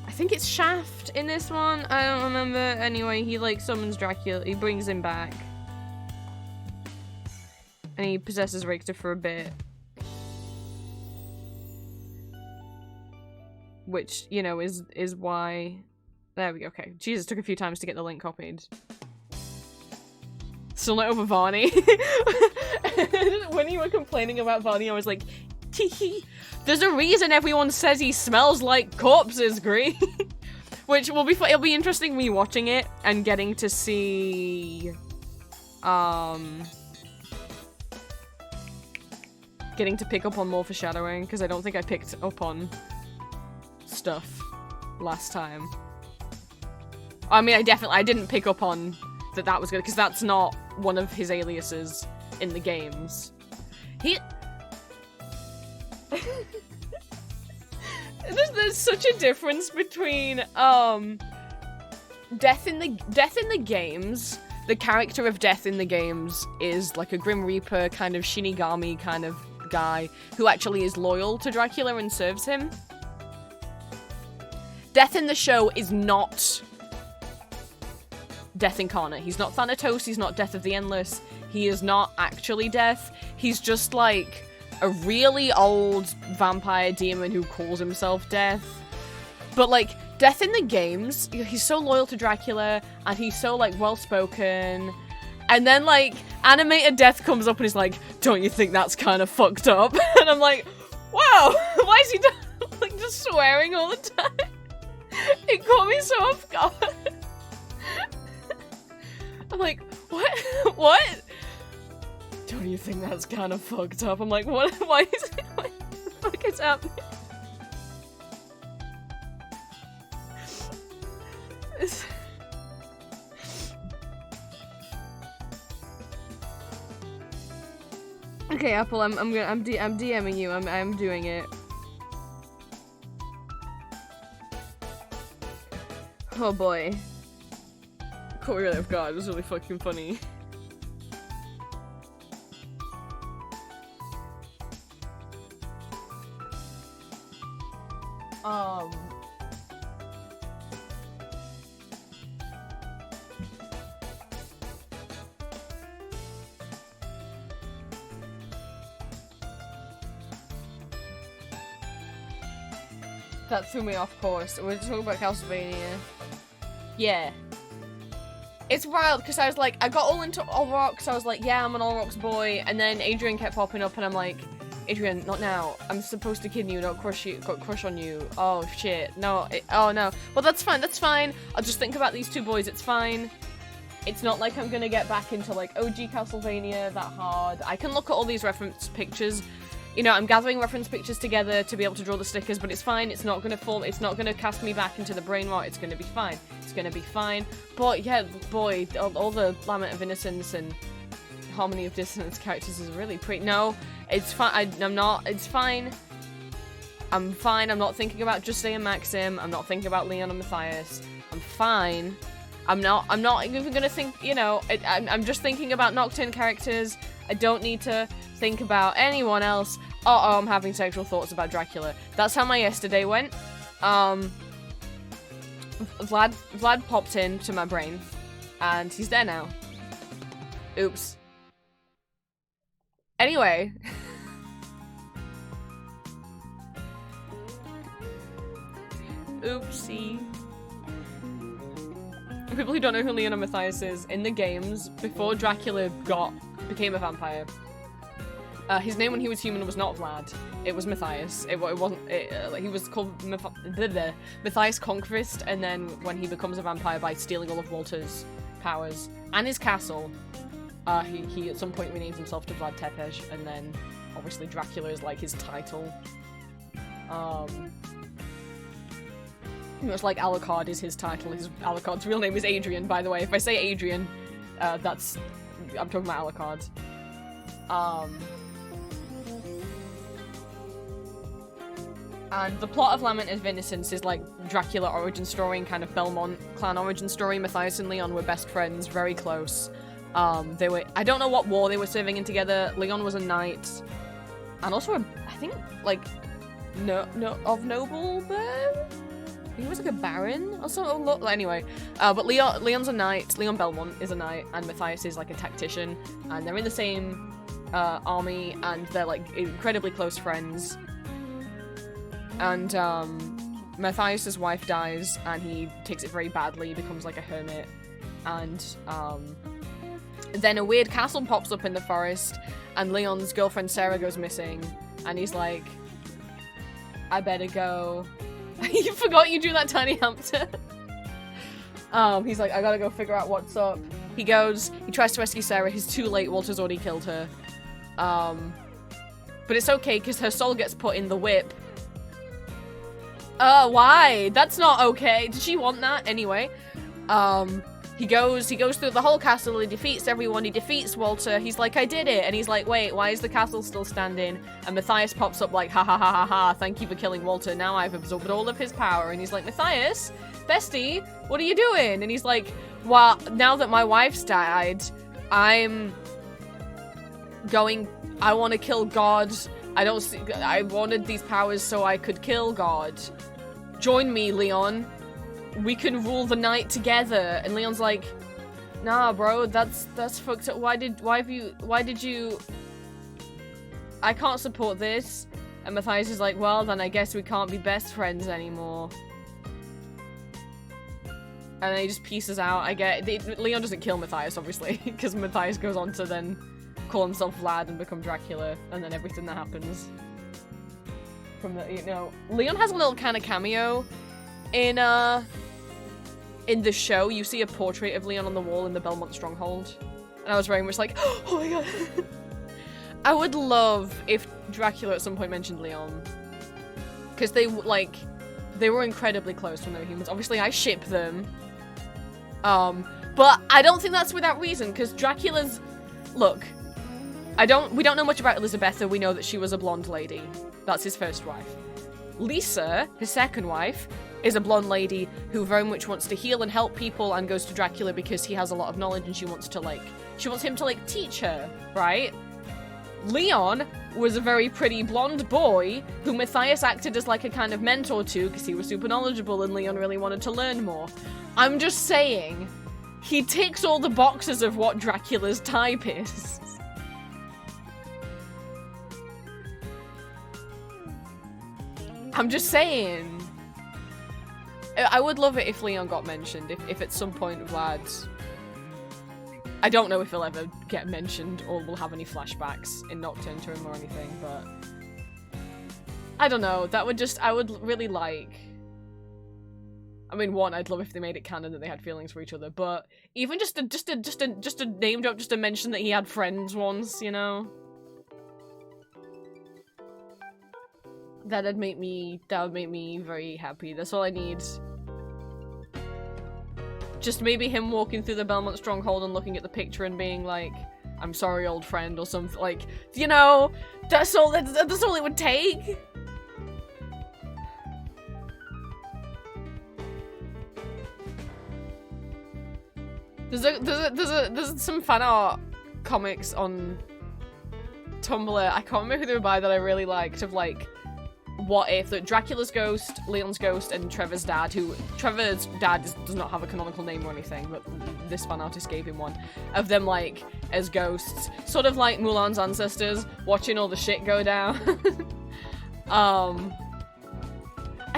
I think it's Shaft in this one. I don't remember. Anyway, he like summons Dracula. He brings him back, and he possesses Richter for a bit. Which, you know, is why... There we go, okay. Jesus, took a few times to get the link copied. Still not over Varney. When you were complaining about Varney, I was like, tee. There's a reason everyone says he smells like corpses, Green. Which will be it'll be interesting me watching it and getting to see... Getting to pick up on more foreshadowing, because I don't think I picked up on stuff last time. I mean, I didn't pick up on that was good, because that's not one of his aliases in the games. There's such a difference between Death in the games. The character of Death in the games is like a Grim Reaper kind of Shinigami kind of guy who actually is loyal to Dracula and serves him. Death in the show is not Death incarnate. He's not Thanatos, he's not Death of the Endless, he is not actually Death. He's just like a really old vampire demon who calls himself Death. But like, Death in the games, he's so loyal to Dracula, and he's so like well-spoken, and then like, animated Death comes up and is like, don't you think that's kind of fucked up? And I'm like, wow, why is he like just swearing all the time? It caught me so off guard. I'm like, what? What? Don't you think that's kind of fucked up? I'm like, what? Why is it? What the fuck is happening? Okay, Apple, I'm DMing you. I'm doing it. Oh boy. Caught me really off guard. It was really fucking funny. That threw me off course. We're talking about Castlevania. Yeah. It's wild because I was like, I got all into All Rocks. I was like, yeah, I'm an All Rocks boy. And then Adrian kept popping up and I'm like, Adrian, not now. I'm supposed to kid you, not crush you, got crush on you. Oh shit. No. Oh no. Well, that's fine. That's fine. I'll just think about these two boys. It's fine. It's not like I'm gonna get back into like OG Castlevania that hard. I can look at all these reference pictures. You know, I'm gathering reference pictures together to be able to draw the stickers, but it's fine. It's not gonna form. It's not gonna cast me back into the brain rot. It's gonna be fine. It's gonna be fine. But yeah, boy, all the Lament of Innocence and Harmony of Dissonance characters is really pretty. No, it's fine. I'm not. It's fine. I'm fine. I'm not thinking about Justin and Maxim. I'm not thinking about Leon and Matthias. I'm fine. I'm not even gonna think. You know, I'm just thinking about Nocturne characters. I don't need to think about anyone else. Oh, I'm having sexual thoughts about Dracula. That's how my yesterday went. Vlad popped into my brain, and he's there now. Oops. Anyway. Oopsie. For people who don't know who Leon and Matthias is, in the games, before Dracula became a vampire, his name when he was human was not Vlad. It was Matthias. He was called Matthias Conquest, and then when he becomes a vampire by stealing all of Walter's powers and his castle, he at some point renames himself to Vlad Tepes, and then obviously Dracula is like his title. It's like Alucard is his title. Alucard's real name is Adrian, by the way. If I say Adrian, I'm talking about Alucard. And the plot of Lament of Innocence is like Dracula origin story and kind of Belmont clan origin story. Matthias and Leon were best friends, very close. They were, I don't know what war they were serving in together. Leon was a knight, and also I think like of noble birth. He was like a baron or something. Anyway, but Leon's a knight. Leon Belmont is a knight, and Matthias is like a tactician, and they're in the same army, and they're like incredibly close friends. And Matthias's wife dies, and he takes it very badly, becomes like a hermit, and then a weird castle pops up in the forest, and Leon's girlfriend Sarah goes missing, and he's like, I better go. You forgot you drew that tiny hamster. He's like, I gotta go figure out what's up. He goes, he tries to rescue Sarah. He's too late. Walter's already killed her. But it's okay because her soul gets put in the whip. Why? That's not okay. Did she want that? Anyway, he goes through the whole castle. He defeats everyone. He defeats Walter. He's like, I did it. And he's like, wait, why is the castle still standing? And Matthias pops up like, ha ha ha ha ha. Thank you for killing Walter. Now I've absorbed all of his power. And he's like, Matthias, bestie, what are you doing? And he's like, well, now that my wife's died, I want to kill God. I wanted these powers so I could kill God. Join me, Leon. We can rule the night together. And Leon's like, nah, bro, that's fucked up. Why did you? I can't support this. And Matthias is like, well, then I guess we can't be best friends anymore. And then he just pieces out. Leon doesn't kill Matthias, obviously, because Matthias goes on to then call himself Vlad and become Dracula, and then everything that happens from the, Leon has a little kind of cameo in the show. You see a portrait of Leon on the wall in the Belmont Stronghold, and I was very much like, oh my god. I would love if Dracula at some point mentioned Leon, because they were incredibly close when they were humans. Obviously, I ship them, but I don't think that's without reason, because Dracula's, look, we don't know much about Elizabetha. We know that she was a blonde lady. That's his first wife. Lisa, his second wife, is a blonde lady who very much wants to heal and help people, and goes to Dracula because he has a lot of knowledge and she wants him to teach her, right? Leon was a very pretty blonde boy who Matthias acted as like a kind of mentor to because he was super knowledgeable and Leon really wanted to learn more. I'm just saying, he ticks all the boxes of what Dracula's type is. I'm just saying. I would love it if Leon got mentioned, if at some point Vlad... I don't know if he'll ever get mentioned or will have any flashbacks in Nocturne to him or anything, but... I don't know, that would just... I would really like... I mean, one, I'd love if they made it canon that they had feelings for each other, but even just a name drop, just to mention that he had friends once, you know? That would make me very happy. That's all I need. Just maybe him walking through the Belmont Stronghold and looking at the picture and being like, "I'm sorry, old friend," or something, like, you know? That's all it would take. There's some fan art comics on Tumblr. I can't remember who they were by that I really liked, of like, what if Dracula's ghost, Leon's ghost, and Trevor's dad, Trevor's dad does not have a canonical name or anything, but this fan artist gave him one, of them like as ghosts, sort of like Mulan's ancestors, watching all the shit go down. I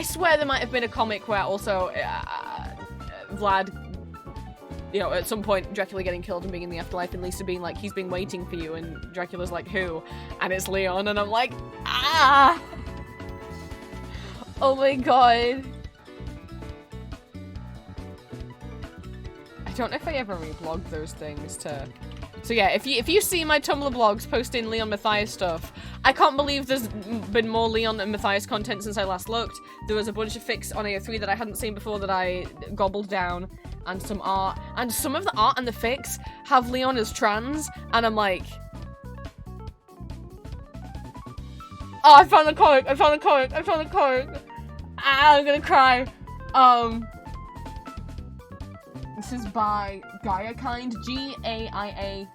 swear there might have been a comic where also Vlad, you know, at some point Dracula getting killed and being in the afterlife and Lisa being like, "He's been waiting for you," and Dracula's like, "Who?" And it's Leon, and I'm like, ah! Oh my god. I don't know if I ever reblogged those things to... So yeah, if you see my Tumblr blogs posting Leon Matthias stuff, I can't believe there's been more Leon and Matthias content since I last looked. There was a bunch of fics on AO3 that I hadn't seen before that I gobbled down, and some art. And some of the art and the fics have Leon as trans, and I'm like... Oh, I found the comic! I found the comic! I found the comic! Ah, I'm gonna cry. This is by Gaiakind, G-A-I-A-K-I-N-D.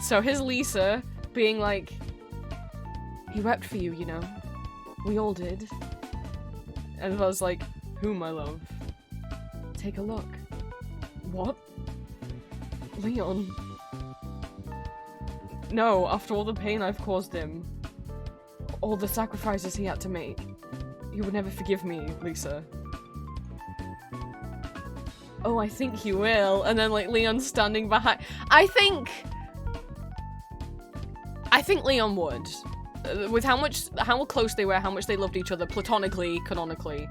So his Lisa being like, "He wept for you, you know. We all did." And I was like, "Who, my love? Take a look." What? Leon? No, after all the pain I've caused him, all the sacrifices he had to make, he would never forgive me, Lisa. Oh, I think he will. And then, like, Leon standing behind. I think Leon would. With how close they were, how much they loved each other, platonically, canonically.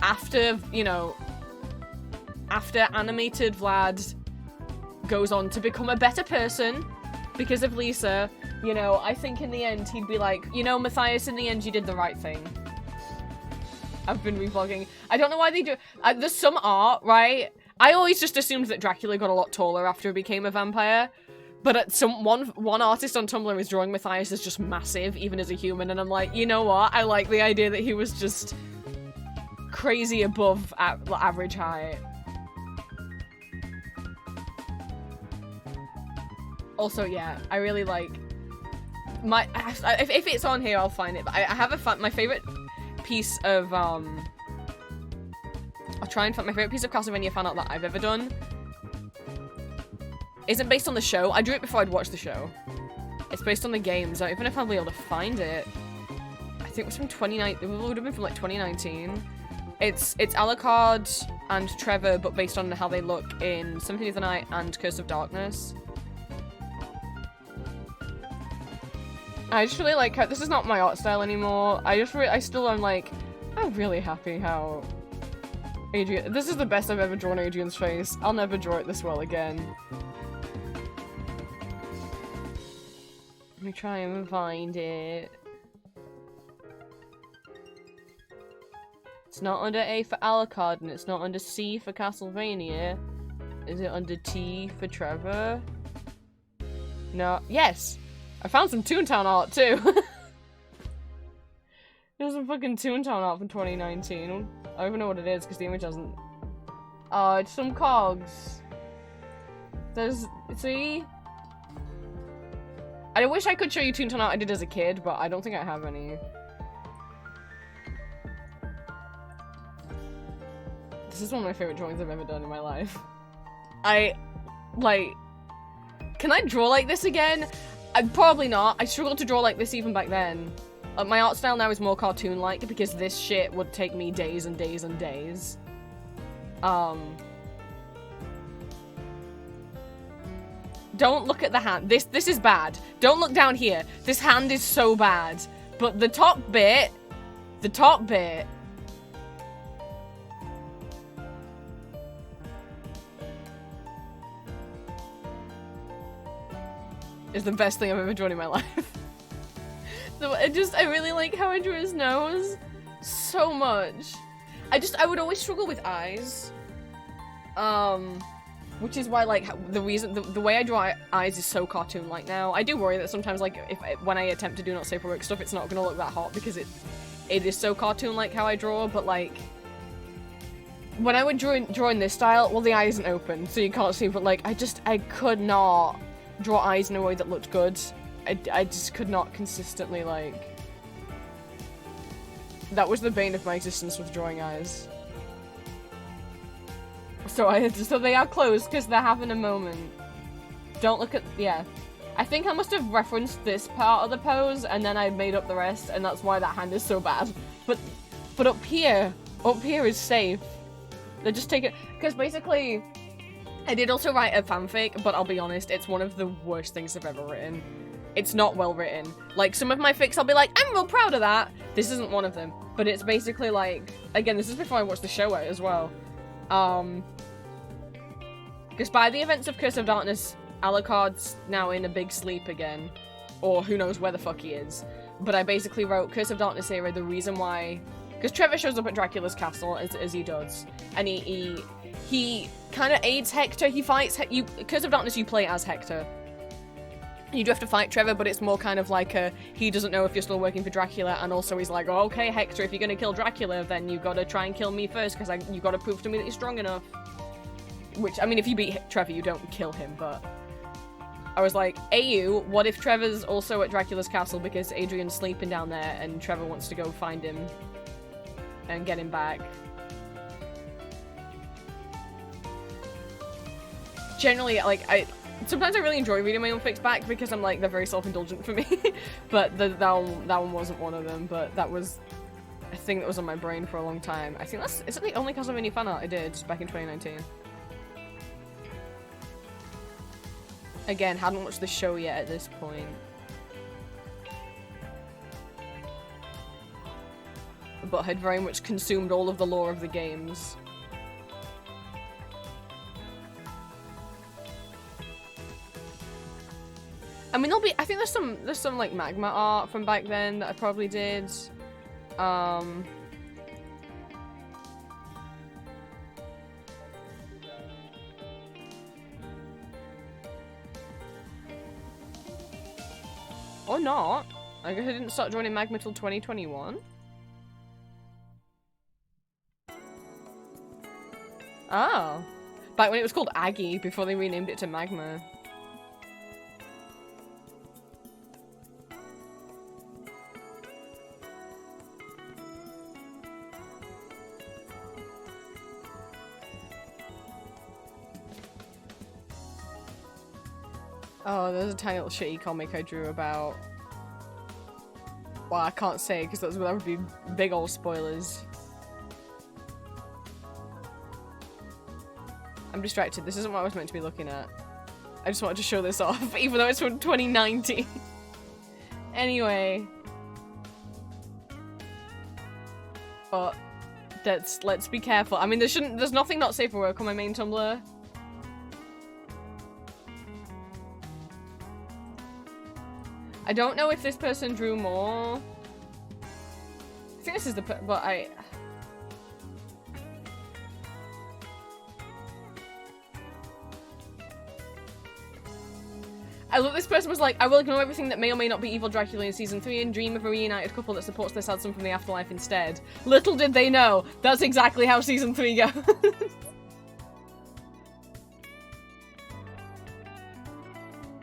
After, you know, after animated Vlad goes on to become a better person because of Lisa, you know, I think in the end he'd be like, "You know, Matthias, in the end you did the right thing." I've been reblogging. I don't know why they do. There's some art, right? I always just assumed that Dracula got a lot taller after he became a vampire. But at one artist on Tumblr is drawing Matthias as just massive, even as a human, and I'm like, you know what? I like the idea that he was just crazy above average height. Also, yeah, I really like if it's on here, I'll find it. But I have my favorite piece of I'll try and find my favorite piece of Castlevania fan art that I've ever done. Isn't based on the show. I drew it before I'd watched the show. It's based on the games. I don't even know if I'll be able to find it. I think it was from 2019. It would have been from like 2019. It's Alucard and Trevor, but based on how they look in Symphony of the Night and Curse of Darkness. I just really like how this is not my art style anymore. I still am like, I'm really happy how Adrian. This is the best I've ever drawn Adrian's face. I'll never draw it this well again. Let me try and find it. It's not under A for Alucard, and it's not under C for Castlevania. Is it under T for Trevor? No. Yes! I found some Toontown art, too! There's some fucking Toontown art from 2019. I don't even know what it is, because the image doesn't... Oh, it's some cogs. There's See? I wish I could show you Toontown art I did as a kid, but I don't think I have any. This is one of my favorite drawings I've ever done in my life. Can I draw like this again? Probably not. I struggled to draw like this even back then. My art style now is more cartoon-like because this shit would take me days and days and days. Don't look at the hand. This is bad. Don't look down here. This hand is so bad. But the top bit is the best thing I've ever drawn in my life. So I really like how I drew his nose so much. I would always struggle with eyes. Which is why, like, the way I draw eyes is so cartoon-like now. I do worry that sometimes, like, when I attempt to do not safe for work stuff, it's not gonna look that hot because it is so cartoon-like how I draw, but, like, when I would draw in this style, well, the eye isn't open, so you can't see, but, like, I could not draw eyes in a way that looked good. I just could not consistently, like... That was the bane of my existence with drawing eyes. So they are closed because they're having a moment. Don't look at... yeah. I think I must have referenced this part of the pose and then I made up the rest and that's why that hand is so bad. But up here is safe. They're just taking... because basically... I did also write a fanfic, but I'll be honest, it's one of the worst things I've ever written. It's not well written. Like, some of my fics I'll be like, I'm real proud of that! This isn't one of them. But it's basically like... again, this is before I watched the show out as well. Because by the events of Curse of Darkness, Alucard's now in a big sleep again. Or who knows where the fuck he is. But I basically wrote Curse of Darkness era, the reason why... because Trevor shows up at Dracula's castle, as he does. And he kind of aids Hector, he fights... Curse of Darkness, you play as Hector. You do have to fight Trevor, but it's more kind of like he doesn't know if you're still working for Dracula, and also he's like, oh, okay, Hector, if you're gonna kill Dracula, then you gotta try and kill me first, because you gotta prove to me that you're strong enough. Which, I mean, if you beat Trevor, you don't kill him, but... I was like, AU, what if Trevor's also at Dracula's castle because Adrian's sleeping down there, and Trevor wants to go find him and get him back? Generally, like, sometimes I really enjoy reading my own fics back because I'm like, they're very self-indulgent for me. But that one wasn't one of them, but that was a thing that was on my brain for a long time. I think is it the only Castlevania fan art I did back in 2019? Again, hadn't watched the show yet at this point. But had very much consumed all of the lore of the games. I mean, I think there's some like magma art from back then that I probably did. Or not. I guess I didn't start joining magma till 2021. Oh. Back when it was called Aggie, before they renamed it to Magma. Oh, there's a tiny little shitty comic I drew about... well, I can't say because that would be big old spoilers. I'm distracted. This isn't what I was meant to be looking at. I just wanted to show this off, even though it's from 2019. Anyway. But let's be careful. I mean, there's nothing not safe for work on my main Tumblr. I don't know if this person drew more. I think this is but I love this person was like, I will ignore everything that may or may not be evil Dracula in season 3 and dream of a reunited couple that supports their sad son from the afterlife instead. Little did they know, that's exactly how season 3 goes.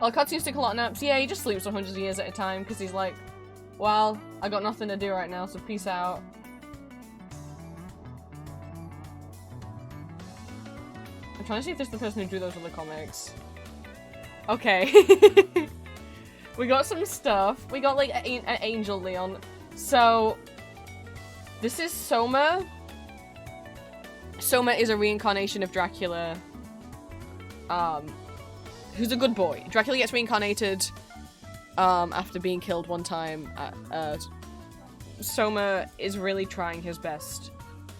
Alucard seems to take a lot of naps. Yeah, he just sleeps for hundreds of years at a time because he's like, well, I got nothing to do right now, so peace out. I'm trying to see if this is the person who drew those other comics. Okay. We got some stuff. We got, like, an Angel Leon. So, this is Soma. Soma is a reincarnation of Dracula. Who's a good boy. Dracula gets reincarnated, after being killed one time. Soma is really trying his best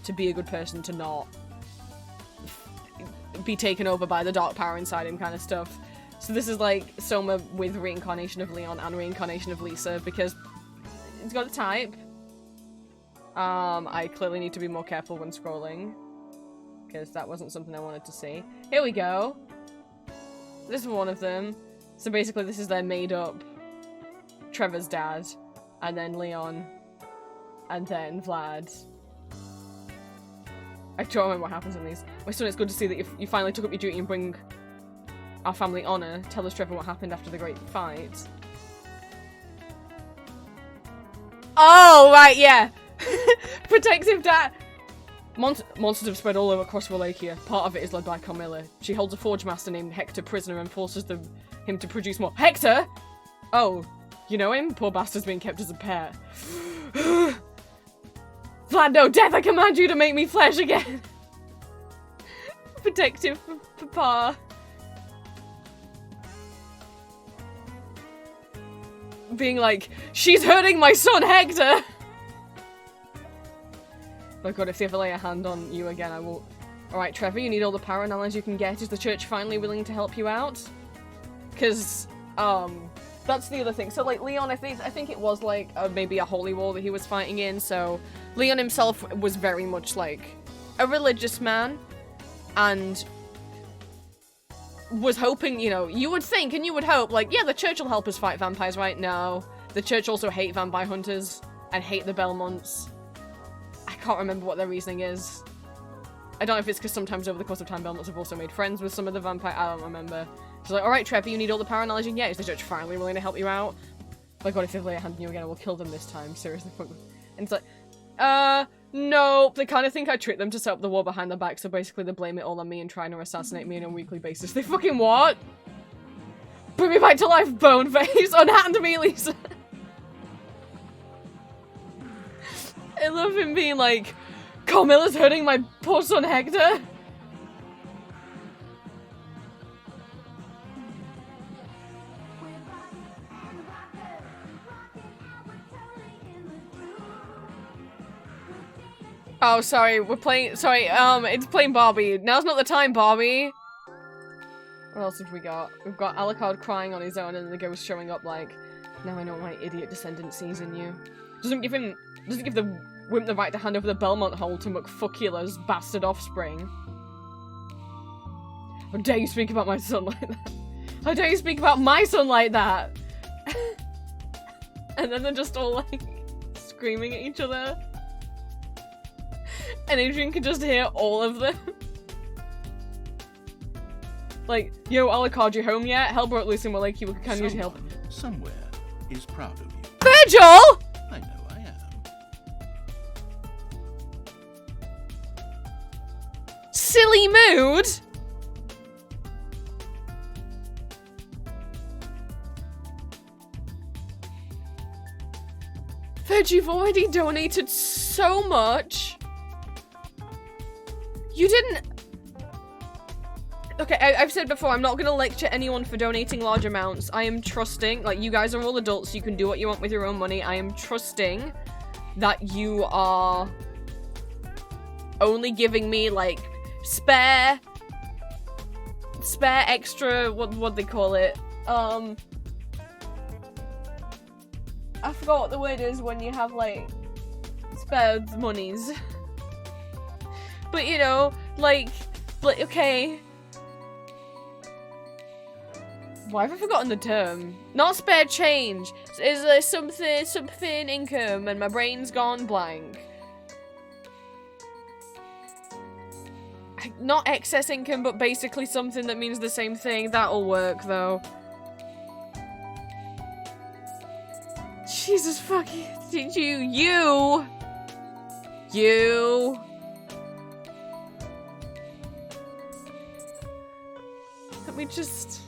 to be a good person, to not be taken over by the dark power inside him kind of stuff. So this is like Soma with reincarnation of Leon and reincarnation of Lisa, because it's got a type. I clearly need to be more careful when scrolling, because that wasn't something I wanted to see. Here we go. This is one of them. So basically this is their made up Trevor's dad, and then Leon, and then Vlad. I don't remember what happens in these. My son, it's good to see that you finally took up your duty and bring our family honor. Tell us, Trevor, what happened after the great fight. Oh, right, yeah. Protective dad. Monsters have spread all over across Wallachia. Part of it is led by Carmilla. She holds a forge master named Hector prisoner and forces him to produce more. Hector? Oh, you know him? Poor bastard's being kept as a pet. Vlad, no, death, I command you to make me flesh again. Protective papa. Being like, she's hurting my son, Hector! Oh god, if they ever lay a hand on you again, I will... Alright, Trevor, you need all the power and knowledge you can get. Is the church finally willing to help you out? Because, that's the other thing. So, like, Leon, I think it was, like, maybe a holy war that he was fighting in, so... Leon himself was very much, like, a religious man, and was hoping, you know, you would think and you would hope, like, yeah, the church will help us fight vampires, right? No. The church also hate vampire hunters, and hate the Belmonts. I can't remember what their reasoning is. I don't know if it's because sometimes over the course of time, Belmonts have also made friends with some of the vampire- I don't remember. She's like, alright, Trevor, you need all the power and knowledge you can get. Is the church finally willing to help you out? Oh my god, if they lay a hand on you again, I will kill them this time. Seriously. And it's like, no. They kind of think I tricked them to set up the war behind their back, so basically they blame it all on me and trying to assassinate me on a weekly basis. They fucking what? Bring me back to life, bone face! Unhand me, Lisa! I love him being like, Carmilla's hurting my poor son Hector! Oh, sorry, we're playing- sorry, it's playing Barbie. Now's not the time, Barbie! What else have we got? We've got Alucard crying on his own and the ghost showing up like, now I know what my idiot descendant sees in you. Doesn't give the wimp the right to hand over the Belmont hole to McFuckula's bastard offspring. How dare you speak about my son like that? How dare you speak about my son like that? And then they're just all like, screaming at each other. And Adrian can just hear all of them. Like, yo, Alucard, you home yet? Hell broke loose in Wallachia, we can use your help. Somewhere is proud of you. Virgil! I know I am. Silly mood? Virg, you've already donated so much. You didn't... Okay, I've said before, I'm not gonna lecture anyone for donating large amounts. I am trusting, like, you guys are all adults, you can do what you want with your own money. I am trusting that you are only giving me, like, spare extra, what they call it? I forgot what the word is when you have, like, spare monies. But, you know, like, okay. Why have I forgotten the term? Not spare change. Is there something income and my brain's gone blank? Not excess income, but basically something that means the same thing. That'll work, though. Jesus fucking... Did you... Let me just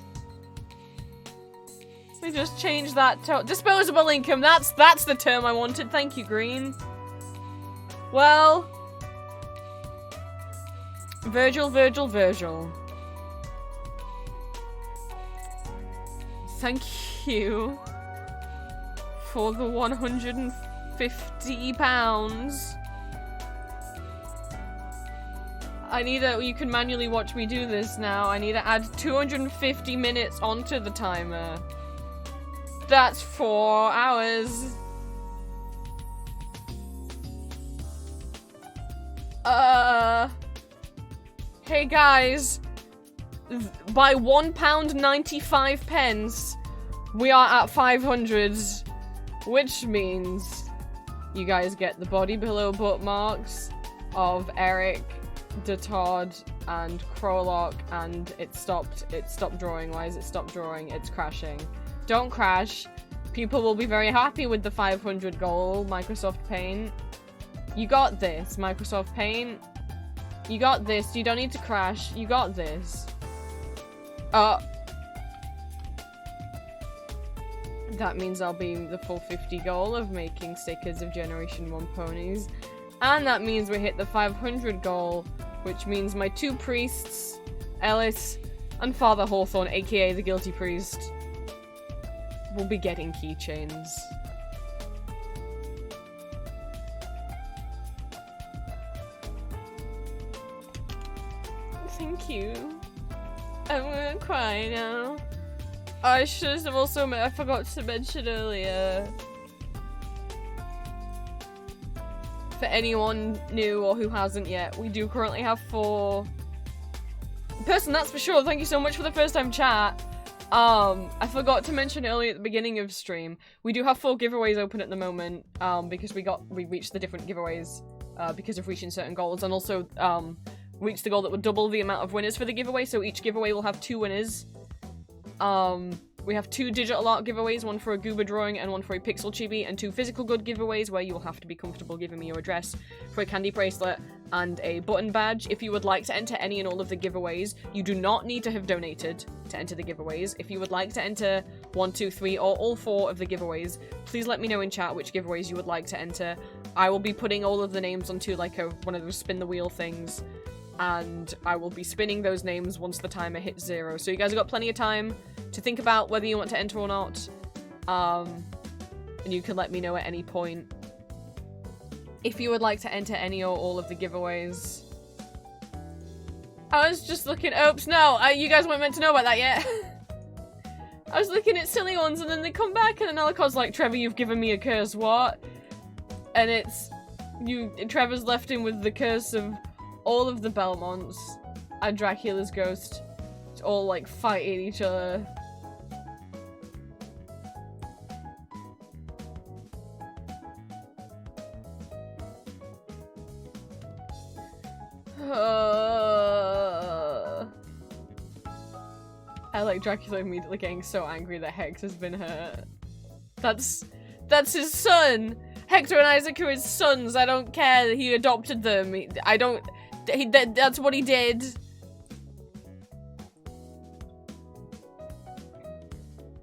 change that to disposable income. That's the term I wanted. Thank you, Green. Well, Virgil. Thank you for the £150. You can manually watch me do this now. I need to add 250 minutes onto the timer. That's 4 hours. Hey guys. By £1.95, we are at 500. Which means you guys get the body below bookmarks of Eric, Detard, and Crowlock, and it stopped drawing. Why is it stopped drawing? It's crashing. Don't crash. People will be very happy with the 500 goal, Microsoft Paint. You got this, Microsoft Paint. You got this. You don't need to crash. You got this. That means I'll be the full 50 goal of making stickers of Generation 1 ponies. And that means we hit the 500 goal, which means my 2 priests, Ellis and Father Hawthorne, aka the Guilty Priest, will be getting keychains. Thank you. I'm gonna cry now. I should have also I forgot to mention earlier. For anyone new or who hasn't yet, we do currently have 4... Person, that's for sure. Thank you so much for the first time chat. I forgot to mention earlier at the beginning of stream, we do have 4 giveaways open at the moment, because we reached the different giveaways, because of reaching certain goals, and also, reached the goal that would double the amount of winners for the giveaway, so each giveaway will have 2 winners. We have 2 digital art giveaways, one for a Goober drawing and one for a pixel chibi, and 2 physical good giveaways where you will have to be comfortable giving me your address for a candy bracelet and a button badge. If you would like to enter any and all of the giveaways, you do not need to have donated to enter the giveaways. If you would like to enter 1, 2, 3, or all 4 of the giveaways, please let me know in chat which giveaways you would like to enter. I will be putting all of the names onto like one of those spin the wheel things, and I will be spinning those names once the timer hits 0. So you guys have got plenty of time to think about whether you want to enter or not. And you can let me know at any point if you would like to enter any or all of the giveaways. I was just looking- oops, no, you guys weren't meant to know about that yet. I was looking at silly ones and then they come back and then Alicor's like, Trevor, you've given me a curse, what? And it's- Trevor's left him with the curse of all of the Belmonts and Dracula's ghost all like fighting each other. I like Dracula immediately getting so angry that Hex has been hurt. That's his son! Hector and Isaac are his sons. I don't care that he adopted them. That's what he did.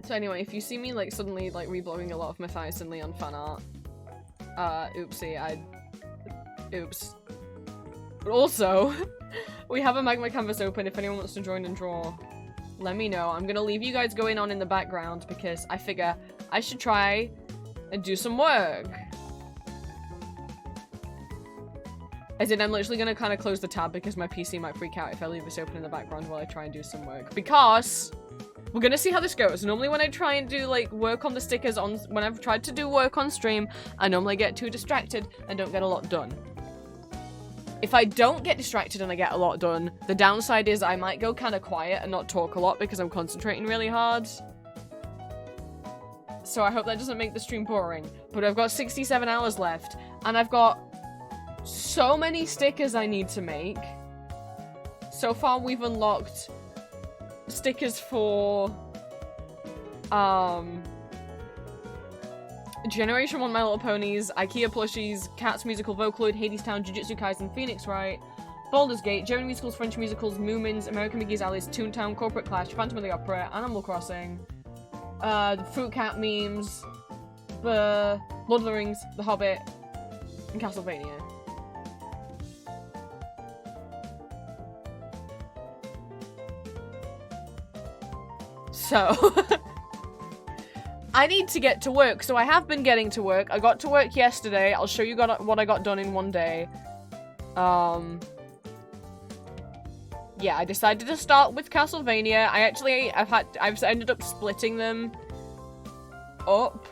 So anyway, if you see me like suddenly like reblowing a lot of Matthias and Leon fan art, oopsie, oops. But also, we have a magma canvas open if anyone wants to join and draw. Let me know. I'm gonna leave you guys going on in the background because I figure I should try and do some work. As in, I'm literally gonna kind of close the tab because my PC might freak out if I leave this open in the background while I try and do some work. Because we're gonna see how this goes. Normally when I try and do like work on the stickers when I've tried to do work on stream, I normally get too distracted and don't get a lot done. If I don't get distracted and I get a lot done, the downside is I might go kind of quiet and not talk a lot because I'm concentrating really hard. So I hope that doesn't make the stream boring. But I've got 67 hours left, and I've got so many stickers I need to make. So far we've unlocked stickers for Generation 1 My Little Ponies, IKEA plushies, Cats musical Vocaloid, Hades Town, Jujutsu Kaisen, Phoenix Wright, Baldur's Gate, German musicals, French musicals, Moomins, American McGee's Alice, Toontown, Corporate Clash, Phantom of the Opera, Animal Crossing, Fruit Cat memes, Lord of the Rings, The Hobbit, and Castlevania. So, I need to get to work, so I have been getting to work. I got to work yesterday. I'll show you what I got done in one day. Yeah, I decided to start with Castlevania. I've ended up splitting them up.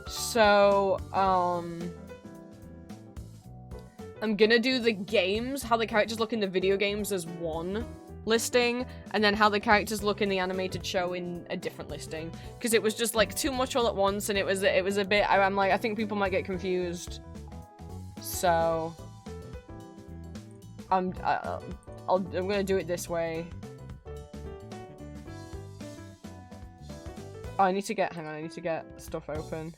So, I'm gonna do the games, how the characters look in the video games as one listing, and then how the characters look in the animated show in a different listing. Because it was just like too much all at once, and it was a bit, I'm like, I think people might get confused. So, I'm gonna do it this way. Oh, I need to get stuff open.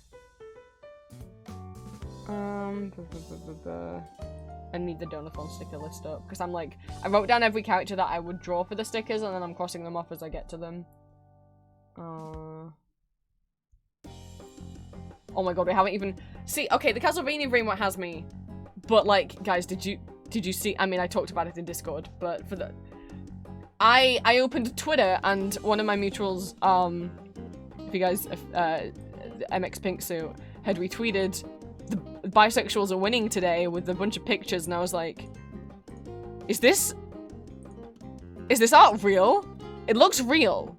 I need the Donothon sticker list up, because I'm like, I wrote down every character that I would draw for the stickers, and then I'm crossing them off as I get to them. Oh my god, we haven't even... See, okay, the Castlevania Brainwash has me, but like, guys, did you see... I mean, I talked about it in Discord, but for the... I opened Twitter, and one of my mutuals, if you guys, MX Pinksuit, had retweeted the bisexuals are winning today with a bunch of pictures, and I was like, is this art real? It looks real.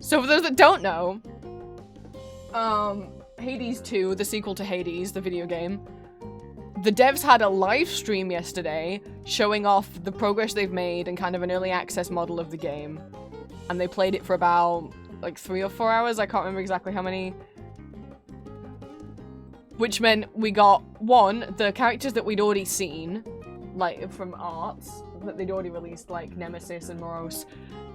So for those that don't know, Hades 2, the sequel to Hades, the video game, the devs had a live stream yesterday showing off the progress they've made and kind of an early access model of the game. And they played it for about like 3 or 4 hours, I can't remember exactly how many. Which meant we got, one, the characters that we'd already seen, like from arts, that they'd already released, like Nemesis and Moros.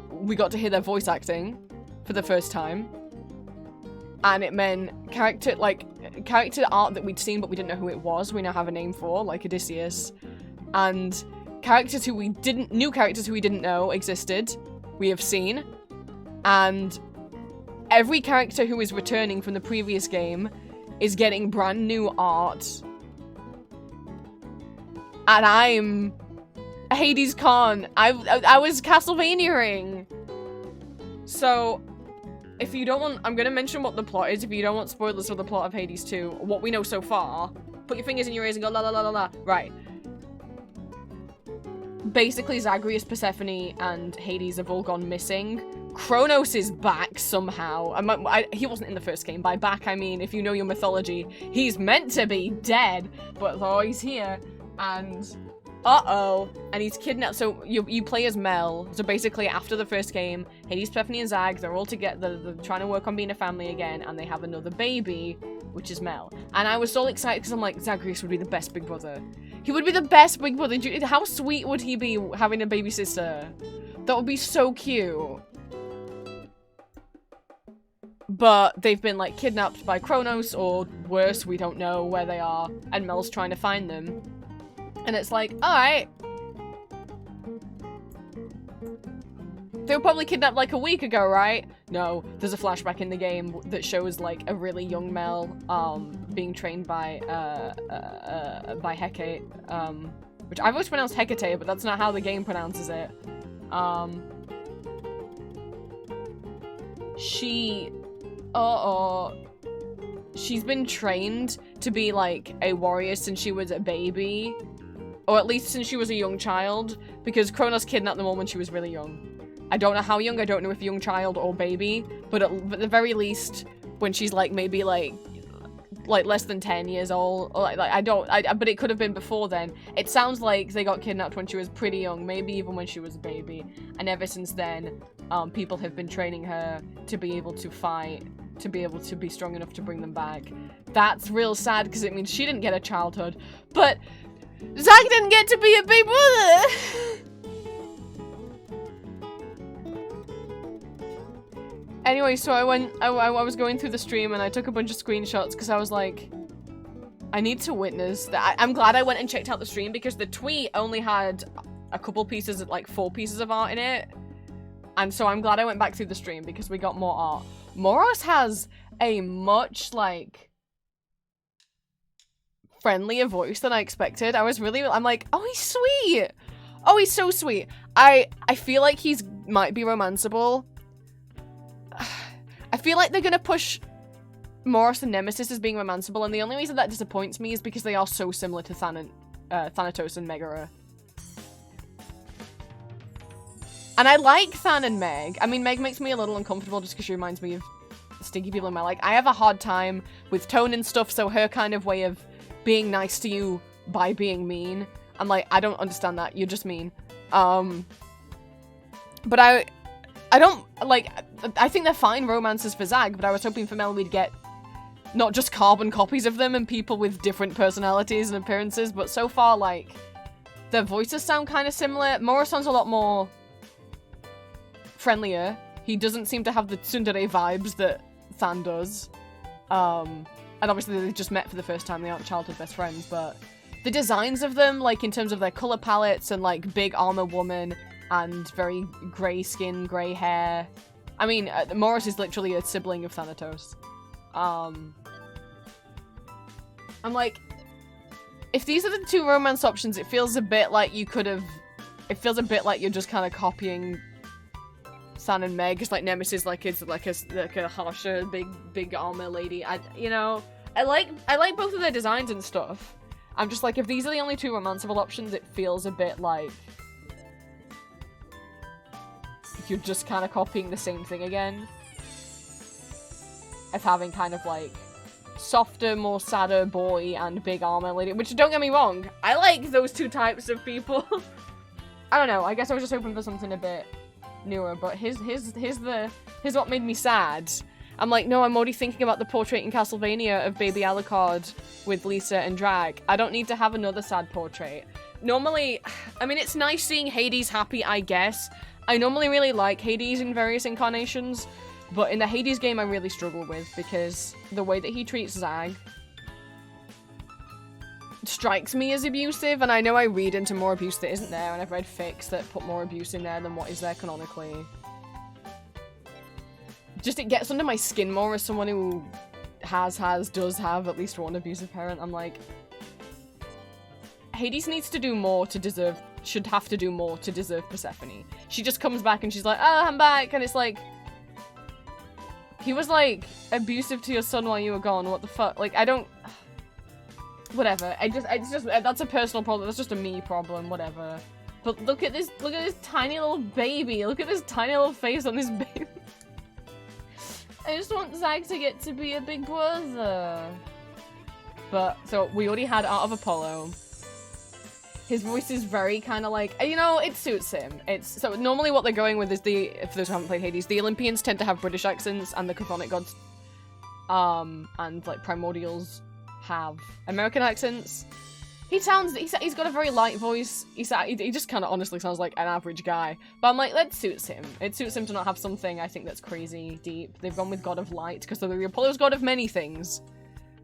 We got to hear their voice acting for the first time. And it meant character art that we'd seen but we didn't know who it was, we now have a name for, like Odysseus. And new characters who we didn't know existed, we have seen. And every character who is returning from the previous game is getting brand new art. And I'm Hades Khan. I was Castlevania-ing. So, if you don't want... I'm gonna mention what the plot is. If you don't want spoilers for the plot of Hades 2, what we know so far, put your fingers in your ears and go la la la la la. Right. Basically, Zagreus, Persephone, and Hades have all gone missing. Kronos is back somehow. He wasn't in the first game. By back, I mean, if you know your mythology, he's meant to be dead, but oh, he's here, and uh-oh, and he's kidnapped. So you play as Mel. So basically, after the first game, Hades, Persephone, and Zag, they're all together, they're trying to work on being a family again, and they have another baby, which is Mel. And I was so excited, because I'm like, Zagreus would be the best big brother. He would be the best big brother. How sweet would he be having a baby sister? That would be so cute. But they've been, like, kidnapped by Kronos, or worse, we don't know where they are, and Mel's trying to find them. And it's like, alright. They were probably kidnapped, like, a week ago, right? No, there's a flashback in the game that shows, like, a really young Mel, being trained by Hecate, which I've always pronounced Hecate, but that's not how the game pronounces it. She's been trained to be, like, a warrior since she was a baby. Or at least since she was a young child. Because Kronos kidnapped them all when she was really young. I don't know how young, I don't know if young child or baby. But at the very least, when she's, like, maybe, like less than 10 years old. Or, but it could have been before then. It sounds like they got kidnapped when she was pretty young. Maybe even when she was a baby. And ever since then, people have been training her to be able to fight, to be able to be strong enough to bring them back. That's real sad because it means she didn't get a childhood, but Zag didn't get to be a big brother. Anyway, so I was going through the stream and I took a bunch of screenshots because I was like, I need to witness that. I'm glad I went and checked out the stream because the tweet only had a couple pieces, like 4 pieces of art in it. And so I'm glad I went back through the stream because we got more art. Moros has a much, like, friendlier voice than I expected. I'm like, oh, he's sweet. Oh, he's so sweet. I feel like he's might be romanceable. I feel like they're gonna push Moros and Nemesis as being romanceable, and the only reason that disappoints me is because they are so similar to Thanatos and Megara. And I like Than and Meg. I mean, Meg makes me a little uncomfortable just because she reminds me of stinky people in my life. I have a hard time with tone and stuff, so her kind of way of being nice to you by being mean, I'm like, I don't understand that. You're just mean. But I don't, like, I think they're fine romances for Zag, but I was hoping for Mel we'd get not just carbon copies of them and people with different personalities and appearances, but so far, like, their voices sound kind of similar. Moros sounds a lot more friendlier. He doesn't seem to have the tsundere vibes that Than does. And obviously they just met for the first time, they aren't childhood best friends, but the designs of them, like in terms of their color palettes and like big armor woman and very grey skin, grey hair. I mean, Moros is literally a sibling of Thanatos. I'm like, if these are the 2 romance options, it feels a bit like you could have, it feels a bit like you're just kind of copying Than and Meg. It's like Nemesis, like it's like a harsher, big armor lady. I like both of their designs and stuff. I'm just like, if these are the only 2 romanceable options, it feels a bit like you're just kind of copying the same thing again. Of having kind of like softer, more sadder boy and big armor lady, which don't get me wrong, I like those 2 types of people. I don't know, I guess I was just hoping for something a bit newer, but here's what made me sad. I'm like, no, I'm already thinking about the portrait in Castlevania of baby Alucard with Lisa and Drag. I don't need to have another sad portrait. Normally, I mean, it's nice seeing Hades happy, I guess. I normally really like Hades in various incarnations, but in the Hades game I really struggle with because the way that he treats Zag strikes me as abusive, and I know I read into more abuse that isn't there, and I've read fics that put more abuse in there than what is there canonically. Just, it gets under my skin more as someone who does have at least one abusive parent. I'm like, Hades needs to do more to deserve, should have to do more to deserve Persephone. She just comes back and she's like, oh, I'm back, and it's like, he was like abusive to your son while you were gone, what the fuck? Like, I don't, whatever. It's just, that's a personal problem, that's just a me problem, whatever. But look at this tiny little baby, look at this tiny little face on this baby. I just want Zag to get to be a big brother. But, so, we already had Art of Apollo. His voice is very kind of like, you know, it suits him. So normally what they're going with is for those who haven't played Hades, the Olympians tend to have British accents, and the Chthonic gods, and, like, Primordials have American accents. He's got a very light voice. He just kind of honestly sounds like an average guy. But I'm like, that suits him. It suits him to not have something, I think, that's crazy deep. They've gone with God of Light, because the Apollo's God of many things.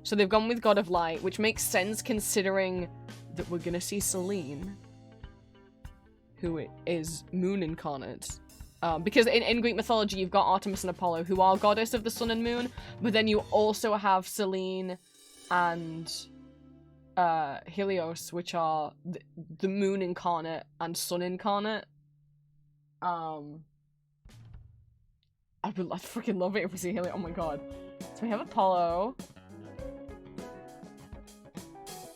So they've gone with God of Light, which makes sense considering that we're gonna see Selene, who is Moon incarnate. Because in Greek mythology, you've got Artemis and Apollo, who are goddess of the sun and moon, but then you also have Selene and Helios, which are the moon incarnate and sun incarnate. I'd freaking love it if we see Helios. Oh my god. So we have Apollo.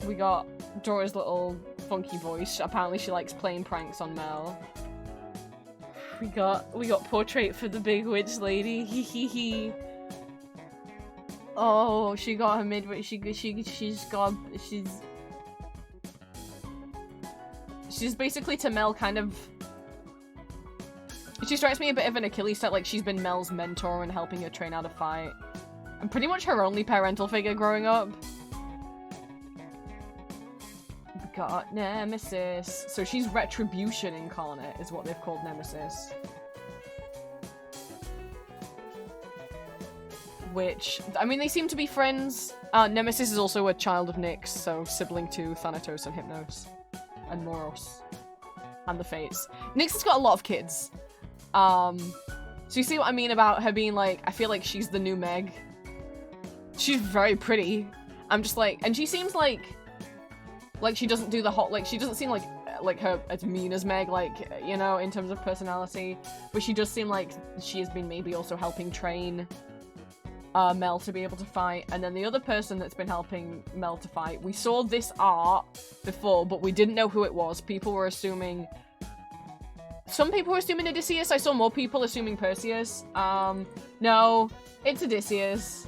We got Dora's little funky voice. Apparently she likes playing pranks on Mel. We got portrait for the big witch lady. Hee hee hee. Oh, she got her midway. She's basically to Mel kind of. She strikes me a bit of an Achilles set, like she's been Mel's mentor and helping her train how to fight. And pretty much her only parental figure growing up. We got Nemesis. So she's Retribution incarnate, is what they've called Nemesis. which, I mean, they seem to be friends. Nemesis is also a child of Nyx, so sibling to Thanatos and Hypnos. And Moros. And the Fates. Nyx has got a lot of kids. So you see what I mean about her being like, I feel like she's the new Meg. She's very pretty. I'm just like, and she seems like she doesn't do the hot, like, she doesn't seem like her as mean as Meg, like, you know, in terms of personality. But she does seem like she has been maybe also helping train Mel to be able to fight. And then the other person that's been helping Mel to fight, we saw this art before, but we didn't know who it was. People were assuming... Some people were assuming Odysseus. I saw more people assuming Perseus. No, it's Odysseus.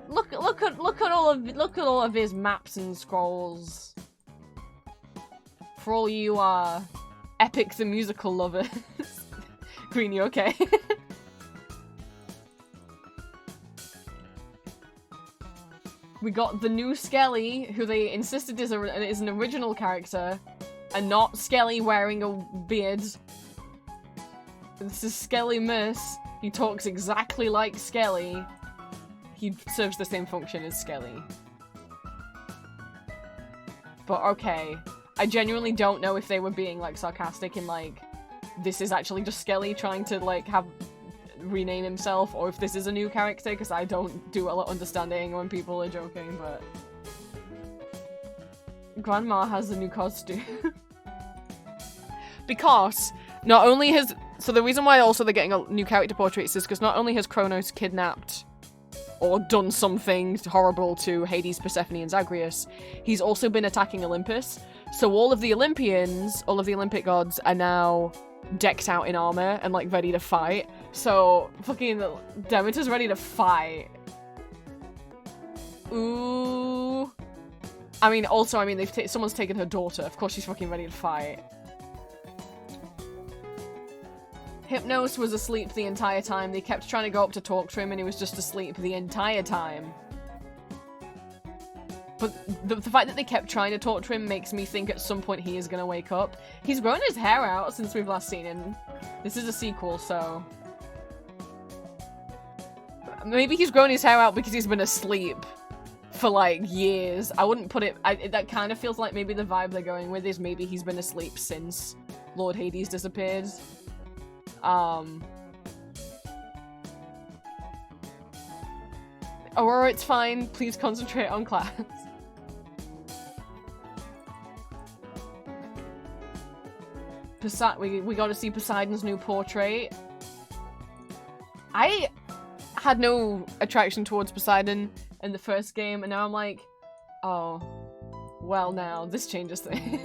Look at all of his maps and scrolls. For all you Epic the Musical lovers. Green, you okay? We got the new Skelly, who they insisted is an original character, and not Skelly wearing a beard. This is Skelly Miss. He talks exactly like Skelly. He serves the same function as Skelly. But okay. I genuinely don't know if they were being, like, sarcastic in, like, this is actually just Skelly trying to, like, rename himself, or if this is a new character, because I don't do a lot of understanding when people are joking, but... Grandma has a new costume. Because, not only has... So the reason why also they're getting a new character portraits is because not only has Kronos kidnapped or done something horrible to Hades, Persephone, and Zagreus, he's also been attacking Olympus. So all of the Olympians, all of the Olympic gods, are now decked out in armor and, like, ready to fight. So, fucking Demeter's ready to fight. Ooh. I mean, also, I mean, someone's taken her daughter. Of course she's fucking ready to fight. Hypnos was asleep the entire time. They kept trying to go up to talk to him and he was just asleep the entire time. But the fact that they kept trying to talk to him makes me think at some point he is going to wake up. He's grown his hair out since we've last seen him. This is a sequel, so... Maybe he's grown his hair out because he's been asleep for, like, years. I wouldn't put it... that kind of feels like maybe the vibe they're going with is maybe he's been asleep since Lord Hades disappeared. Aurora, it's fine. Please concentrate on class. We got to see Poseidon's new portrait. I had no attraction towards Poseidon in the first game, and now I'm like, oh, well now, this changes things.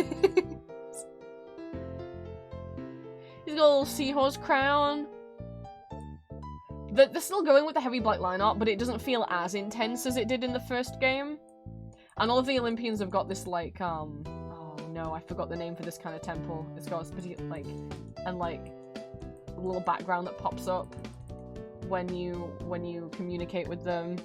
He's got a little seahorse crown. They're still going with the heavy black line art, but it doesn't feel as intense as it did in the first game. And all of the Olympians have got this, like, oh no, I forgot the name for this kind of temple. It's got a particular, like, and, like, a little background that pops up when you communicate with them.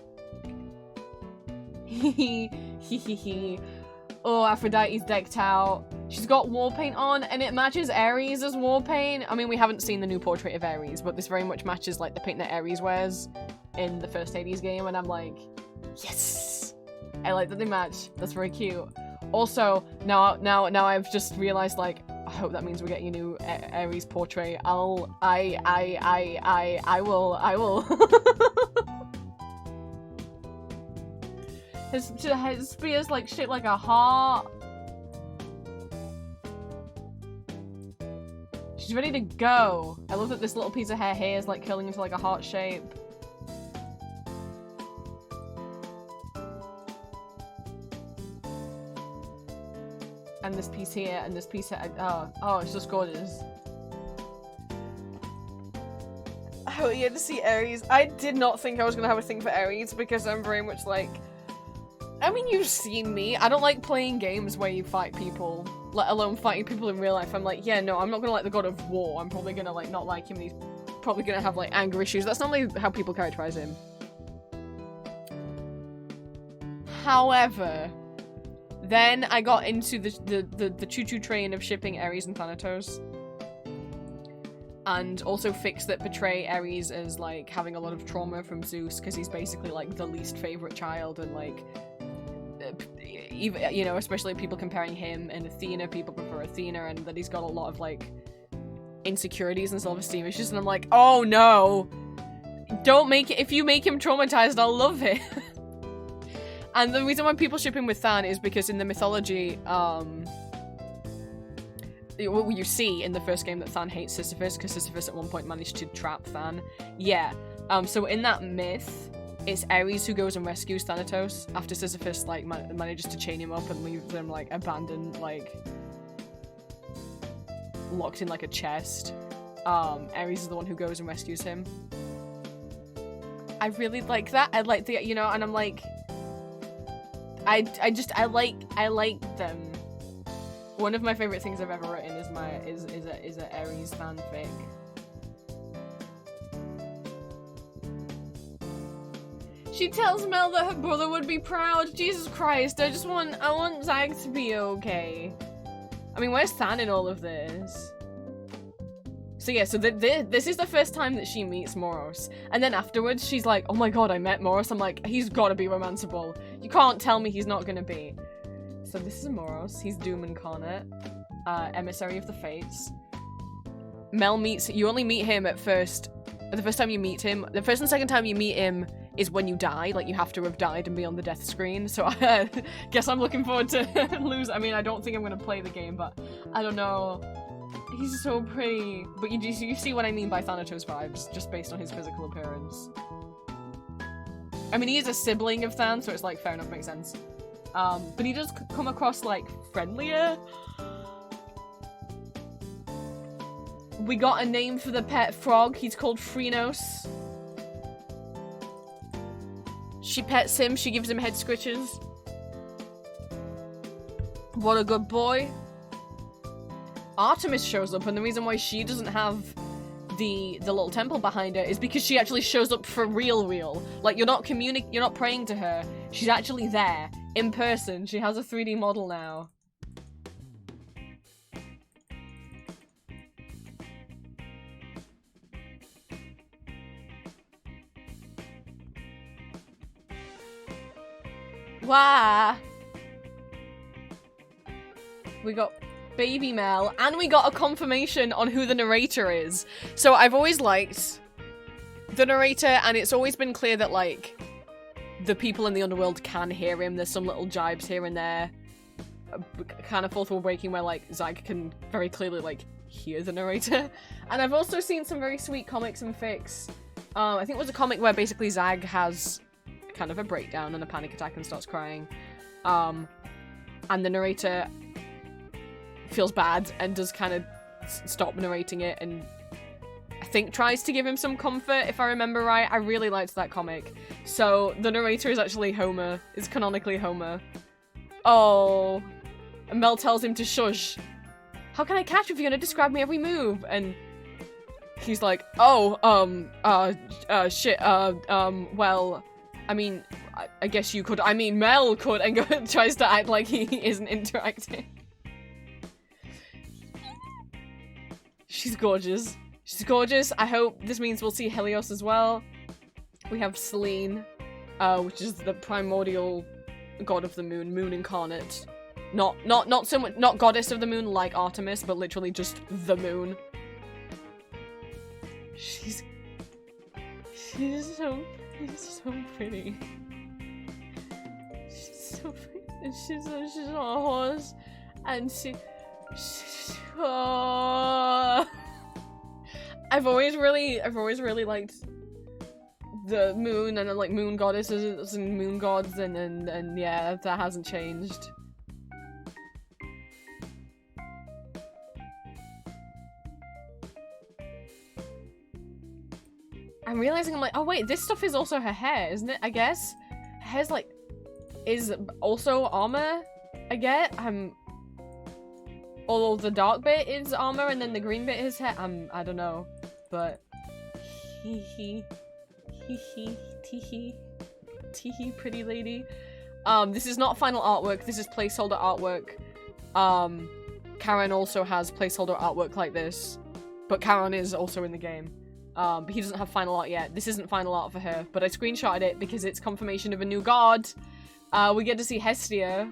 Oh, Aphrodite's decked out. She's got war paint on, and it matches Ares' as war paint. I mean, we haven't seen the new portrait of Ares, but this very much matches, like, the paint that Ares wears in the first Hades game, and I'm like, yes! I like that they match. That's very cute. Also, now I've just realized, like, I hope that means we're getting a new Ares portrait. I will. His spear's, like, shaped like a heart. She's ready to go. I love that this little piece of hair here is, like, curling into, like, a heart shape. And this piece here, and this piece here. Oh, it's just gorgeous. Oh, yeah, to see Ares. I did not think I was gonna have a thing for Ares because I'm very much like... I mean, you've seen me. I don't like playing games where you fight people, let alone fighting people in real life. I'm like, yeah, no, I'm not gonna like the god of war. I'm probably gonna, like, not like him, and he's probably gonna have, like, anger issues. That's normally how people characterize him. However, then I got into the choo-choo train of shipping Ares and Thanatos. and also fics that portray Ares as like having a lot of trauma from Zeus because he's basically like the least favorite child, and like even, you know, especially people comparing him and Athena, people prefer Athena, and that he's got a lot of like insecurities and self-esteem issues, and I'm like, oh no, don't make it. If you make him traumatized, I'll love it. And the reason why people ship him with Than is because in the mythology, what you see in the first game that Than hates Sisyphus because Sisyphus at one point managed to trap Than. Yeah. So in that myth, it's Ares who goes and rescues Thanatos after Sisyphus like manages to chain him up and leave them like abandoned, like locked in like a chest. Ares is the one who goes and rescues him. I really like that. I like the, you know, and I'm like, I like them. One of my favorite things I've ever written is a Ares fanfic. She tells Mel that her brother would be proud. Jesus Christ, I want Zag to be okay. I mean, where's Than in all of this? So yeah, so this is the first time that she meets Moros. And then afterwards, she's like, oh my god, I met Moros. I'm like, he's gotta be romanceable. You can't tell me he's not gonna be. So this is Moros. He's Doom Incarnate. Emissary of the Fates. Mel meets... You only meet him at first... The first time you meet him... The first and second time you meet him is when you die. Like, you have to have died and be on the death screen. So I guess I'm looking forward to lose... I mean, I don't think I'm gonna play the game, but... I don't know. He's so pretty. But you see what I mean by Thanatos vibes, just based on his physical appearance. I mean, he is a sibling of Than, so it's like, fair enough, makes sense. But he does come across, like, friendlier. We got a name for the pet frog. He's called Phrenos. She pets him. She gives him head scritches. What a good boy. Artemis shows up, and the reason why she doesn't have the little temple behind her is because she actually shows up for real. Like, you're not praying to her. She's actually there. In person. She has a 3D model now. Wow. We got Baby Mel, and we got a confirmation on who the narrator is. So I've always liked the narrator, and it's always been clear that, like, the people in the underworld can hear him. There's some little jibes here and there. Kind of fourth wall breaking where, like, Zag can very clearly, like, hear the narrator. And I've also seen some very sweet comics and fics. I think it was a comic where basically Zag has kind of a breakdown and a panic attack and starts crying. And the narrator feels bad and does kind of stop narrating it and I think tries to give him some comfort, if I remember right. I really liked that comic. So the narrator is actually Homer. Is canonically Homer. Oh. And Mel tells him to shush. How can I catch you if you're gonna describe me every move? And he's like, oh, shit, well, I mean, I guess you could, I mean, Mel could, and tries to act like he isn't interacting. She's gorgeous. She's gorgeous. I hope this means we'll see Helios as well. We have Selene, which is the primordial god of the moon, moon incarnate. Not so much, not goddess of the moon like Artemis, but literally just the moon. She's so pretty. She's so pretty. And she's on a horse, and oh. I've always really liked the moon and like moon goddesses and moon gods, and yeah, that hasn't changed. I'm realizing I'm like, oh wait, this stuff is also her hair, isn't it? I guess her hair's like is also armor. I get. Although the dark bit is armor and then the green bit is hair. I don't know, but tee pretty lady. This is not final artwork. This is placeholder artwork. Karen also has placeholder artwork like this. But Charon is also in the game. But he doesn't have final art yet. This isn't final art for her, but I screenshotted it because it's confirmation of a new god. We get to see Hestia.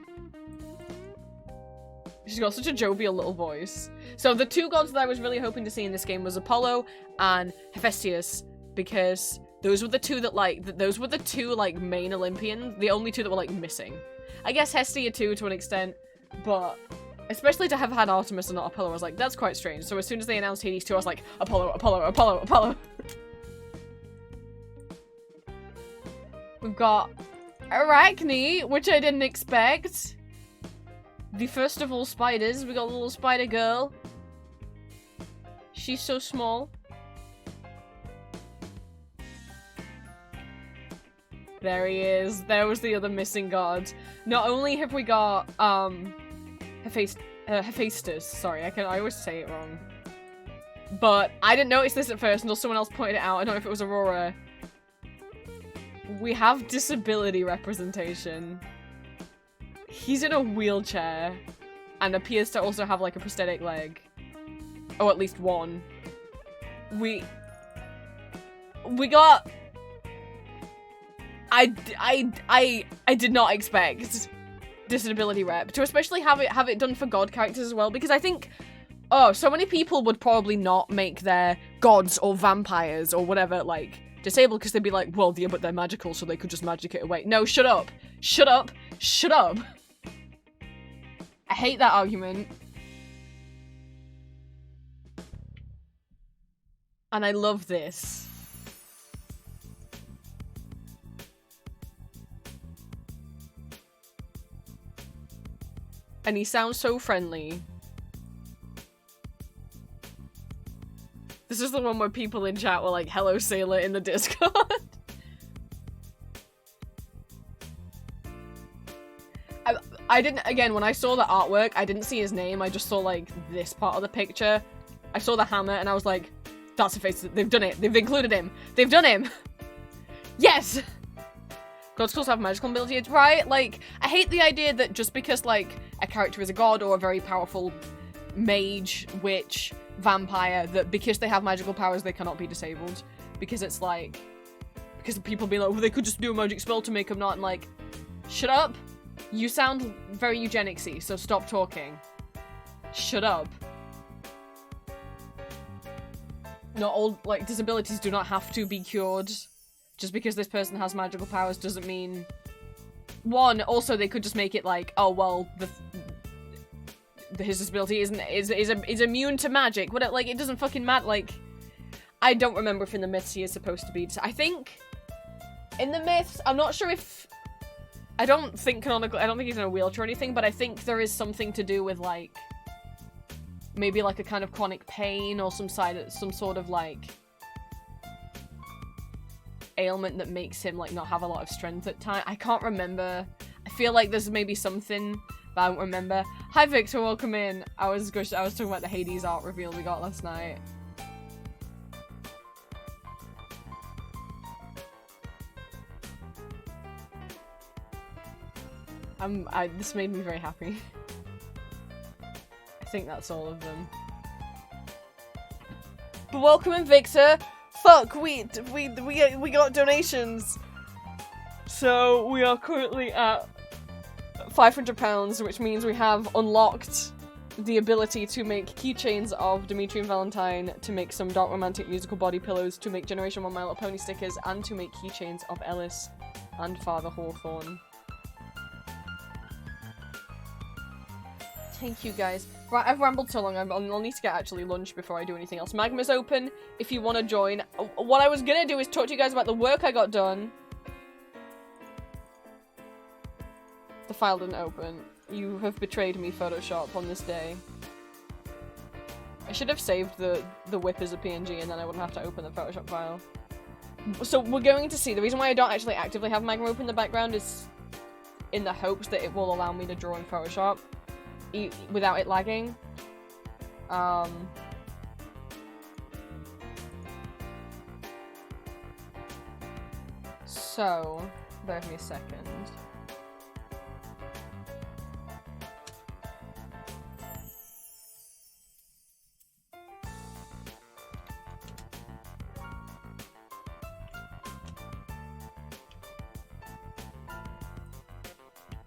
She's got such a jovial little voice. So the two gods that I was really hoping to see in this game was Apollo and Hephaestus, because those were the two that those were the two main Olympians, the only two that were missing. I guess Hestia too to an extent, but especially to have had Artemis and not Apollo, I was like, that's quite strange. So as soon as they announced Hades 2, I was like, Apollo, Apollo, Apollo, Apollo. We've got Arachne, which I didn't expect. The first of all spiders. We got a little spider girl. She's so small. There he is. There was the other missing god. Not only have we got Hephaestus. Sorry, I always say it wrong. But I didn't notice this at first until someone else pointed it out. I don't know if it was Aurora. We have disability representation. He's in a wheelchair and appears to also have a prosthetic leg. Oh, at least one. We got... I did not expect disability rep to especially have it done for god characters as well, because I think so many people would probably not make their gods or vampires or whatever disabled, because they'd be like, well, yeah, but they're magical, so they could just magic it away. No, shut up. Shut up. Shut up. I hate that argument. And I love this. And he sounds so friendly. This is the one where people in chat were like, hello sailor in the Discord. I didn't, again, when I saw the artwork, I didn't see his name, I just saw this part of the picture. I saw the hammer and I was like, that's a face, they've done it, they've included him, they've done him! Yes! Gods can also have magical abilities, right? I hate the idea that just because, a character is a god or a very powerful mage, witch, vampire, that because they have magical powers, they cannot be disabled. Because it's because people be like, well, they could just do a magic spell to make them not, and shut up! You sound very eugenicsy, so stop talking. Shut up. Not all, disabilities do not have to be cured. Just because this person has magical powers doesn't mean... One, also they could just make it oh, well, his disability is immune to magic. What, it doesn't fucking matter, I don't remember if in the myths he is supposed to be... I think... In the myths, I'm not sure if... I don't think he's in a wheelchair or anything, but I think there is something to do with, maybe, a kind of chronic pain or some sort of, ailment that makes him, not have a lot of strength at times. I can't remember. I feel like there's maybe something, but I don't remember. Hi, Victor, welcome in. I was talking about the Hades art reveal we got last night. This made me very happy. I think that's all of them. But welcome in, Victor. Fuck, we got donations. So we are currently at £500, which means we have unlocked the ability to make keychains of Dimitri and Valentine, to make some dark romantic musical body pillows, to make Generation 1 My Little Pony stickers, and to make keychains of Ellis and Father Hawthorne. Thank you, guys. Right, I've rambled so long, I'll need to get actually lunch before I do anything else. Magma's open if you want to join. What I was gonna do is talk to you guys about the work I got done. The file didn't open. You have betrayed me, Photoshop, on this day. I should have saved the whip as a PNG and then I wouldn't have to open the Photoshop file. So we're going to see. The reason why I don't actually actively have Magma open in the background is in the hopes that it will allow me to draw in Photoshop without it lagging. So, bear with me a second.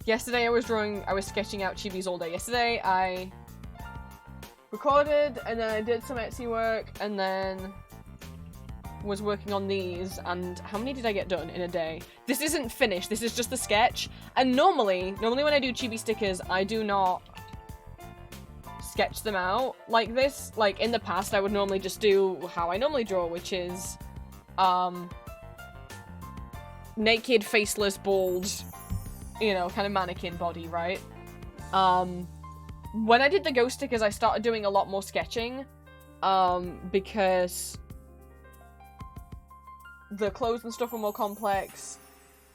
Yesterday I was sketching out chibis all day. Yesterday I recorded, and then I did some Etsy work, and then was working on these, and how many did I get done in a day? This isn't finished, this is just the sketch, and normally when I do chibi stickers, I do not sketch them out like this. Like, in the past, I would normally just do how I normally draw, which is, naked, faceless, bald, you know, kind of mannequin body, right? When I did the ghost stickers, I started doing a lot more sketching, because the clothes and stuff were more complex,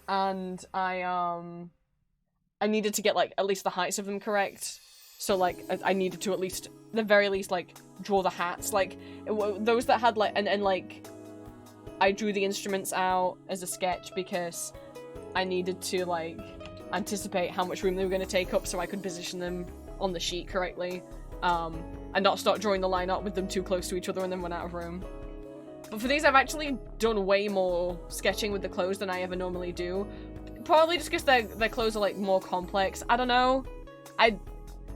and I needed to get, like, at least the heights of them correct. So, like, I needed to at least, the very least, like, draw the hats. Like, those that had, like, and like, I drew the instruments out as a sketch because I needed to, like, anticipate how much room they were going to take up so I could position them on the sheet correctly, and not start drawing the line up with them too close to each other and then run out of room. But for these, I've actually done way more sketching with the clothes than I ever normally do. Probably just because their clothes are, like, more complex. I don't know.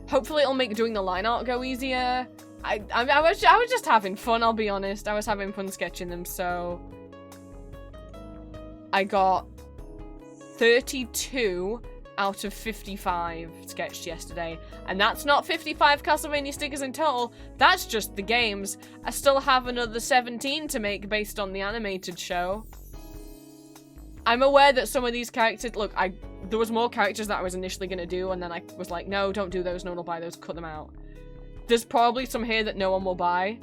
Hopefully it'll make doing the line art go easier. I was just having fun, I'll be honest. I was having fun sketching them, so I got 32 out of 55 sketched yesterday, and that's not 55 Castlevania stickers in total, that's just the games. I still have another 17 to make based on the animated show. I'm aware that some of these characters, look, there was more characters that I was initially gonna do, and then I was like, no, don't do those, no one will buy those, cut them out. There's probably some here that no one will buy,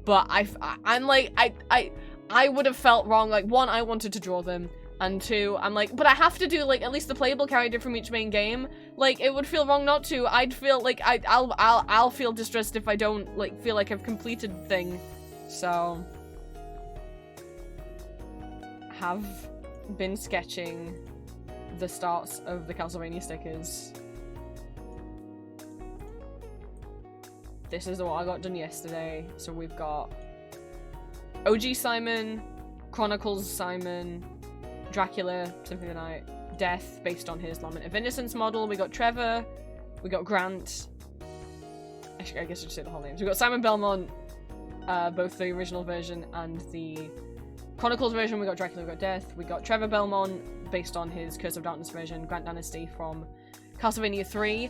but I'm like, I would have felt wrong. Like, one, I wanted to draw them, and two, I'm like, but I have to do, like, at least the playable character from each main game. Like, it would feel wrong not to. I'd feel like I'll feel distressed if I don't, like, feel like I've completed the thing. So, have been sketching the starts of the Castlevania stickers. This is what I got done yesterday. So we've got OG Simon, Chronicles Simon, Dracula, Symphony of the Night, Death, based on his Lament of Innocence model. We got Trevor, we got Grant. Actually, I guess I should say the whole names. We got Simon Belmont, both the original version and the Chronicles version. We got Dracula, we got Death. We got Trevor Belmont, based on his Curse of Darkness version. Grant Dynasty from Castlevania 3.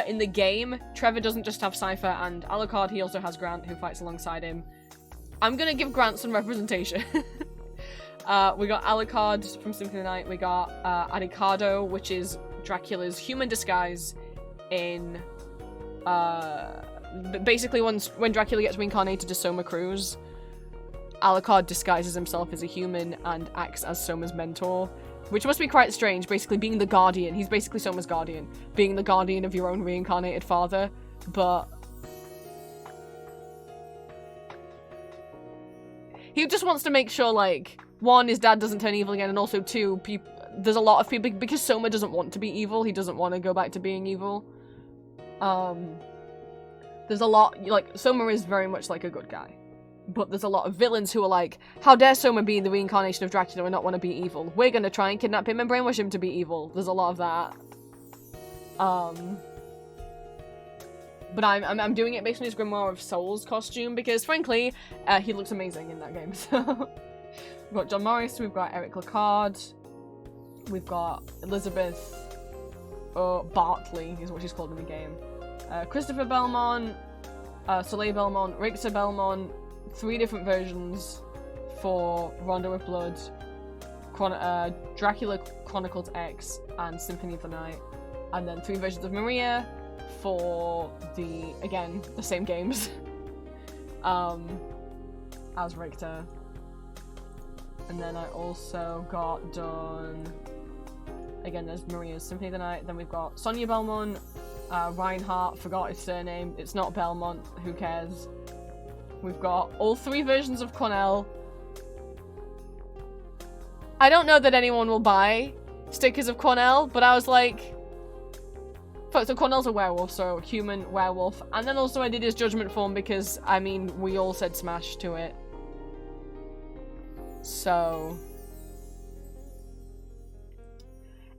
In the game, Trevor doesn't just have Cypher and Alucard, he also has Grant, who fights alongside him. I'm gonna give Grant some representation. We got Alucard from Symphony of the Night. We got Anikado, which is Dracula's human disguise in... basically, when Dracula gets reincarnated to Soma Cruz, Alucard disguises himself as a human and acts as Soma's mentor, which must be quite strange, basically being the guardian. He's basically Soma's guardian, being the guardian of your own reincarnated father, but he just wants to make sure, like, one, his dad doesn't turn evil again, and also two, there's a lot of people, because Soma doesn't want to be evil, he doesn't want to go back to being evil. There's a lot, like, Soma is very much like a good guy. But there's a lot of villains who are like, how dare Soma be the reincarnation of Dracula and not want to be evil? We're gonna try and kidnap him and brainwash him to be evil. There's a lot of that. But I'm doing it based on his Grimoire of Souls costume because, frankly, he looks amazing in that game. So we've got John Morris, we've got Eric Lacard, we've got Elizabeth Bartley is what she's called in the game. Christopher Belmont, Soleil Belmont, Richter Belmont. 3 different versions for Rondo of Blood, Dracula Chronicles X, and Symphony of the Night. And then 3 versions of Maria for the, again, the same games, as Richter. And then I also got done, again, there's Maria's Symphony of the Night. Then we've got Sonia Belmont, Reinhardt, forgot his surname. It's not Belmont, who cares? We've got all 3 versions of Cornell. I don't know that anyone will buy stickers of Cornell, but I was like... So Cornell's a werewolf, so human werewolf. And then also I did his judgment form because, I mean, we all said smash to it. So...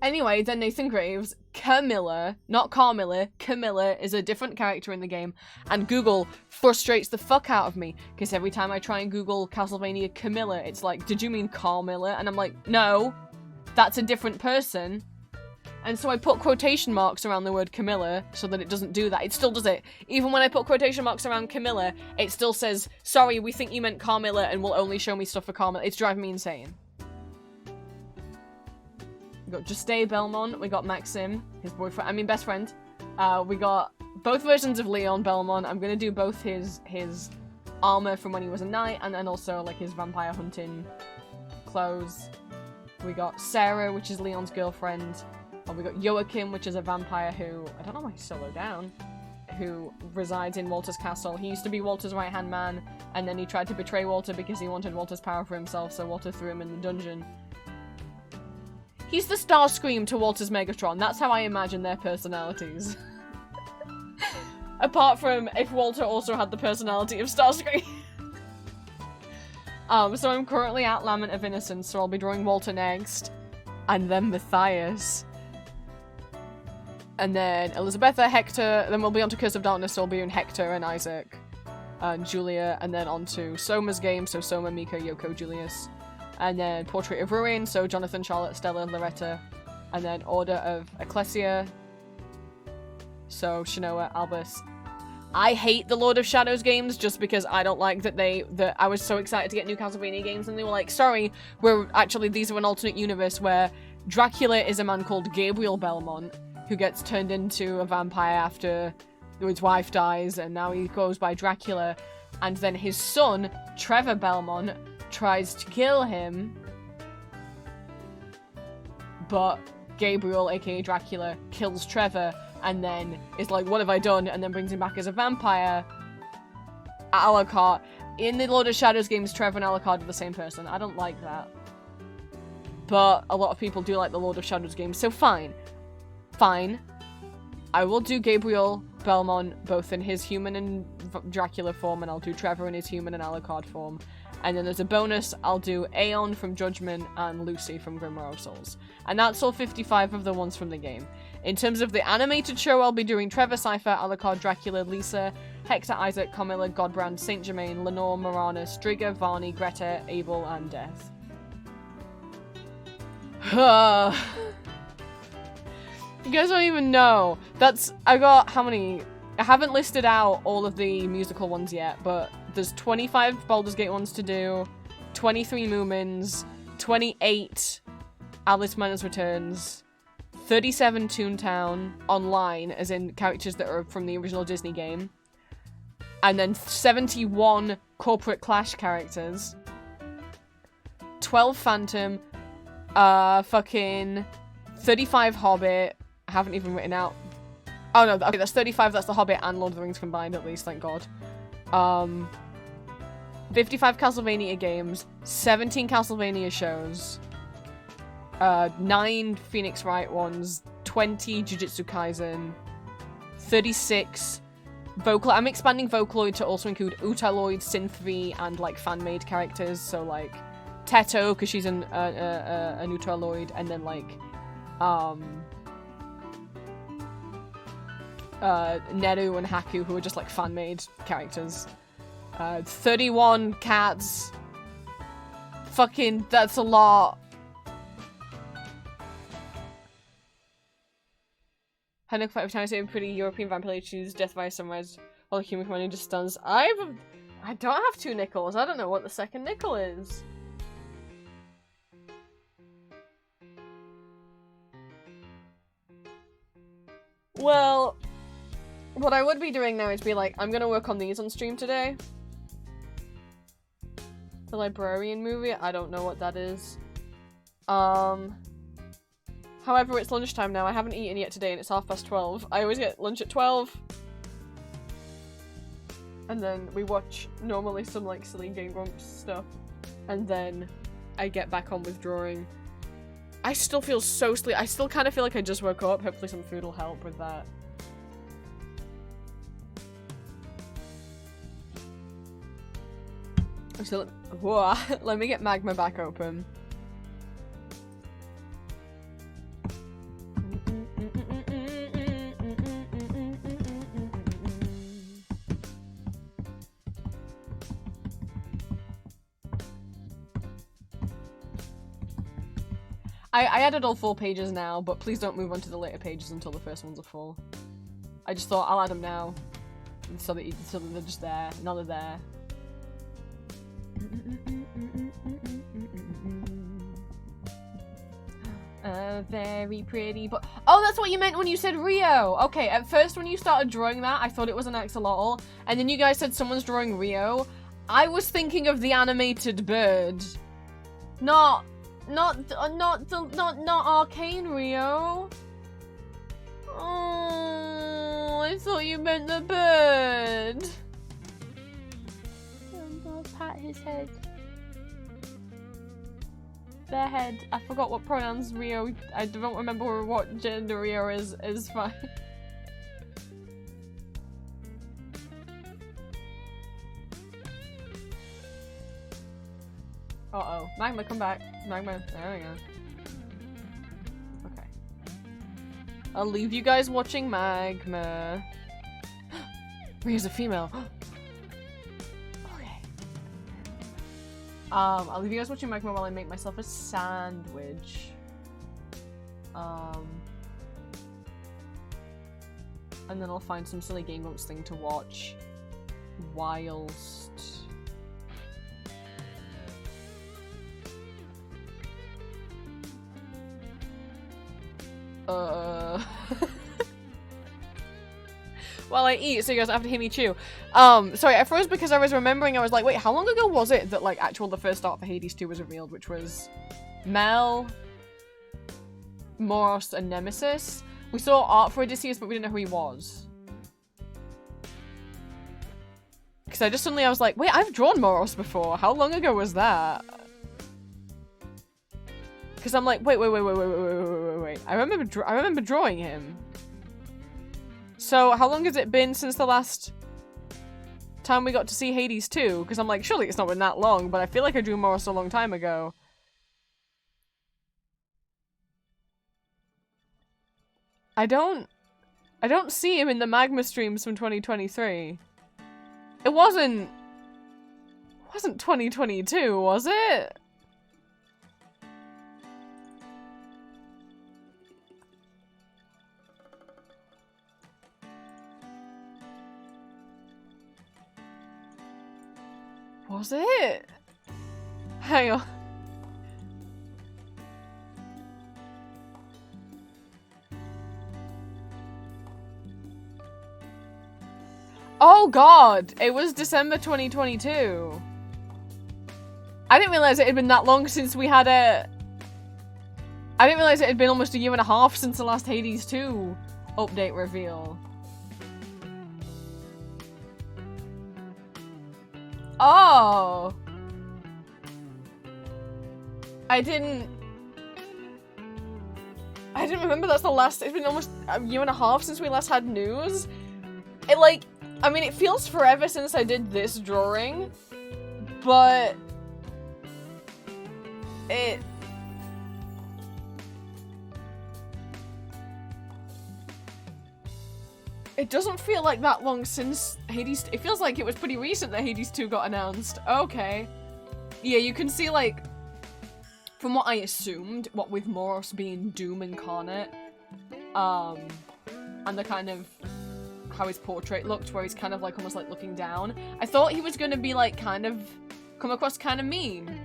Anyway, then Nathan Graves, Camilla, not Carmilla, Camilla is a different character in the game, and Google frustrates the fuck out of me, because every time I try and Google Castlevania Camilla, it's like, did you mean Carmilla? And I'm like, no, that's a different person. And so I put quotation marks around the word Camilla so that it doesn't do that. It still does it. Even when I put quotation marks around Camilla, it still says, sorry, we think you meant Carmilla and will only show me stuff for Carmilla. It's driving me insane. We got Juste Belmont, we got Maxim, his boyfriend, I mean best friend. We got both versions of Leon Belmont. I'm gonna do both his armor from when he was a knight, and then also like his vampire hunting clothes. We got Sarah, which is Leon's girlfriend. And we got Joachim, which is a vampire who, I don't know why he's so low down, who resides in Walter's castle. He used to be Walter's right-hand man, and then he tried to betray Walter because he wanted Walter's power for himself, so Walter threw him in the dungeon. He's the Starscream to Walter's Megatron. That's how I imagine their personalities. Apart from if Walter also had the personality of Starscream. So I'm currently at Lament of Innocence, so I'll be drawing Walter next. And then Matthias. And then Elizabetha, Hector, then we'll be on to Curse of Darkness, so I'll be doing Hector and Isaac. And Julia, and then on to Soma's game, so Soma, Mika, Yoko, Julius. And then Portrait of Ruin, so Jonathan, Charlotte, Stella, Loretta. And then Order of Ecclesia, so Shanoa, Albus. I hate the Lord of Shadows games just because I don't like that I was so excited to get new Castlevania games and they were like, sorry, these are an alternate universe where Dracula is a man called Gabriel Belmont who gets turned into a vampire after his wife dies and now he goes by Dracula, and then his son, Trevor Belmont, tries to kill him, but Gabriel, aka Dracula, kills Trevor and then is like, what have I done? And then brings him back as a vampire. Alucard. In the Lord of Shadows games, Trevor and Alucard are the same person. I don't like that. But a lot of people do like the Lord of Shadows games, so fine. Fine. I will do Gabriel Belmont both in his human and Dracula form, and I'll do Trevor in his human and Alucard form. And then as a bonus, I'll do Aeon from Judgment and Lucy from Grimoire of Souls. And that's all 55 of the ones from the game. In terms of the animated show, I'll be doing Trevor, Cypher, Alucard, Dracula, Lisa, Hector, Isaac, Camilla, Godbrand, Saint Germain, Lenore, Morana, Striga, Varney, Greta, Abel, and Death. You guys don't even know. I got how many? I haven't listed out all of the musical ones yet, but there's 25 Baldur's Gate ones to do, 23 Moomins, 28 Alice Miner's Returns, 37 Toontown online, as in characters that are from the original Disney game, and then 71 Corporate Clash characters, 12 Phantom, fucking 35 Hobbit. I haven't even written out. Oh no, okay, that's 35, that's the Hobbit and Lord of the Rings combined at least, thank God. 55 Castlevania games, 17 Castlevania shows, 9 Phoenix Wright ones, 20 Jujutsu Kaisen, 36 Vocaloid. I'm expanding Vocaloid to also include Utaloid, Synthvi, and like fan-made characters, so like Teto, because she's an Utaloid, and then like Neru and Haku, who are just like fan-made characters. 31 cats. Fucking, that's a lot. I know every time I say a pretty European vampire choose Death by Sunrise while the human commander just stuns. I don't have 2 nickels. I don't know what the second nickel is. Well, what I would be doing now is be like, I'm gonna work on these on stream today. The Librarian movie, I don't know what that is. However, it's lunchtime now. I haven't eaten yet today and it's 12:30. I always get lunch at 12. And then we watch normally some like silly Game Grumps stuff. And then I get back on with drawing. I still feel so sleepy. I still kind of feel like I just woke up. Hopefully some food will help with that. So, whoa, let me get Magma back open. I added all 4 pages now, but please don't move on to the later pages until the first ones are full. I just thought I'll add them now, so that they're just there. Now they're there. Very pretty, but oh, that's what you meant when you said Rio. Okay, at first when you started drawing that, I thought it was an axolotl, and then you guys said someone's drawing Rio. I was thinking of the animated bird, not Arcane Rio. Oh, I thought you meant the bird. I'll pat his head. Their head. I forgot what pronouns Rio. I don't remember what gender Rio is. Is fine. Uh-oh. Magma, come back. Magma. There we go. Okay. I'll leave you guys watching Magma. Rio's a female. Okay. I'll leave you guys watching Magma while I make myself a sandwich. And then I'll find some silly Game Grumps thing to watch whilst... while I eat, so you guys don't have to hear me chew. Sorry, I froze because I was remembering, I was like, wait, how long ago was it that, like, the first art for Hades 2 was revealed, which was Mel, Moros, and Nemesis? We saw art for Odysseus, but we didn't know who he was. Because I was like, wait, I've drawn Moros before. How long ago was that? Because I'm like, wait. I remember drawing him. So how long has it been since the last time we got to see Hades 2? Because I'm like, surely it's not been that long, but I feel like I drew Moros a long time ago. I don't see him in the Magma streams from 2023. It wasn't 2022, was it? Was it? Hang on. Oh god! It was December 2022. I didn't realize it had been that long since we had a... I didn't realize it had been almost a year and a half since the last Hades 2 update reveal. Oh! I didn't remember that's the last... It's been almost a year and a half since we last had news. It, like... I mean, it feels forever since I did this drawing, but... It doesn't feel like that long since Hades... It feels like it was pretty recent that Hades 2 got announced. Okay. Yeah, you can see, like, from what I assumed, what with Moros being Doom incarnate, and the kind of how his portrait looked, where he's kind of, like, almost, like, looking down. I thought he was gonna be, like, kind of, come across kind of mean.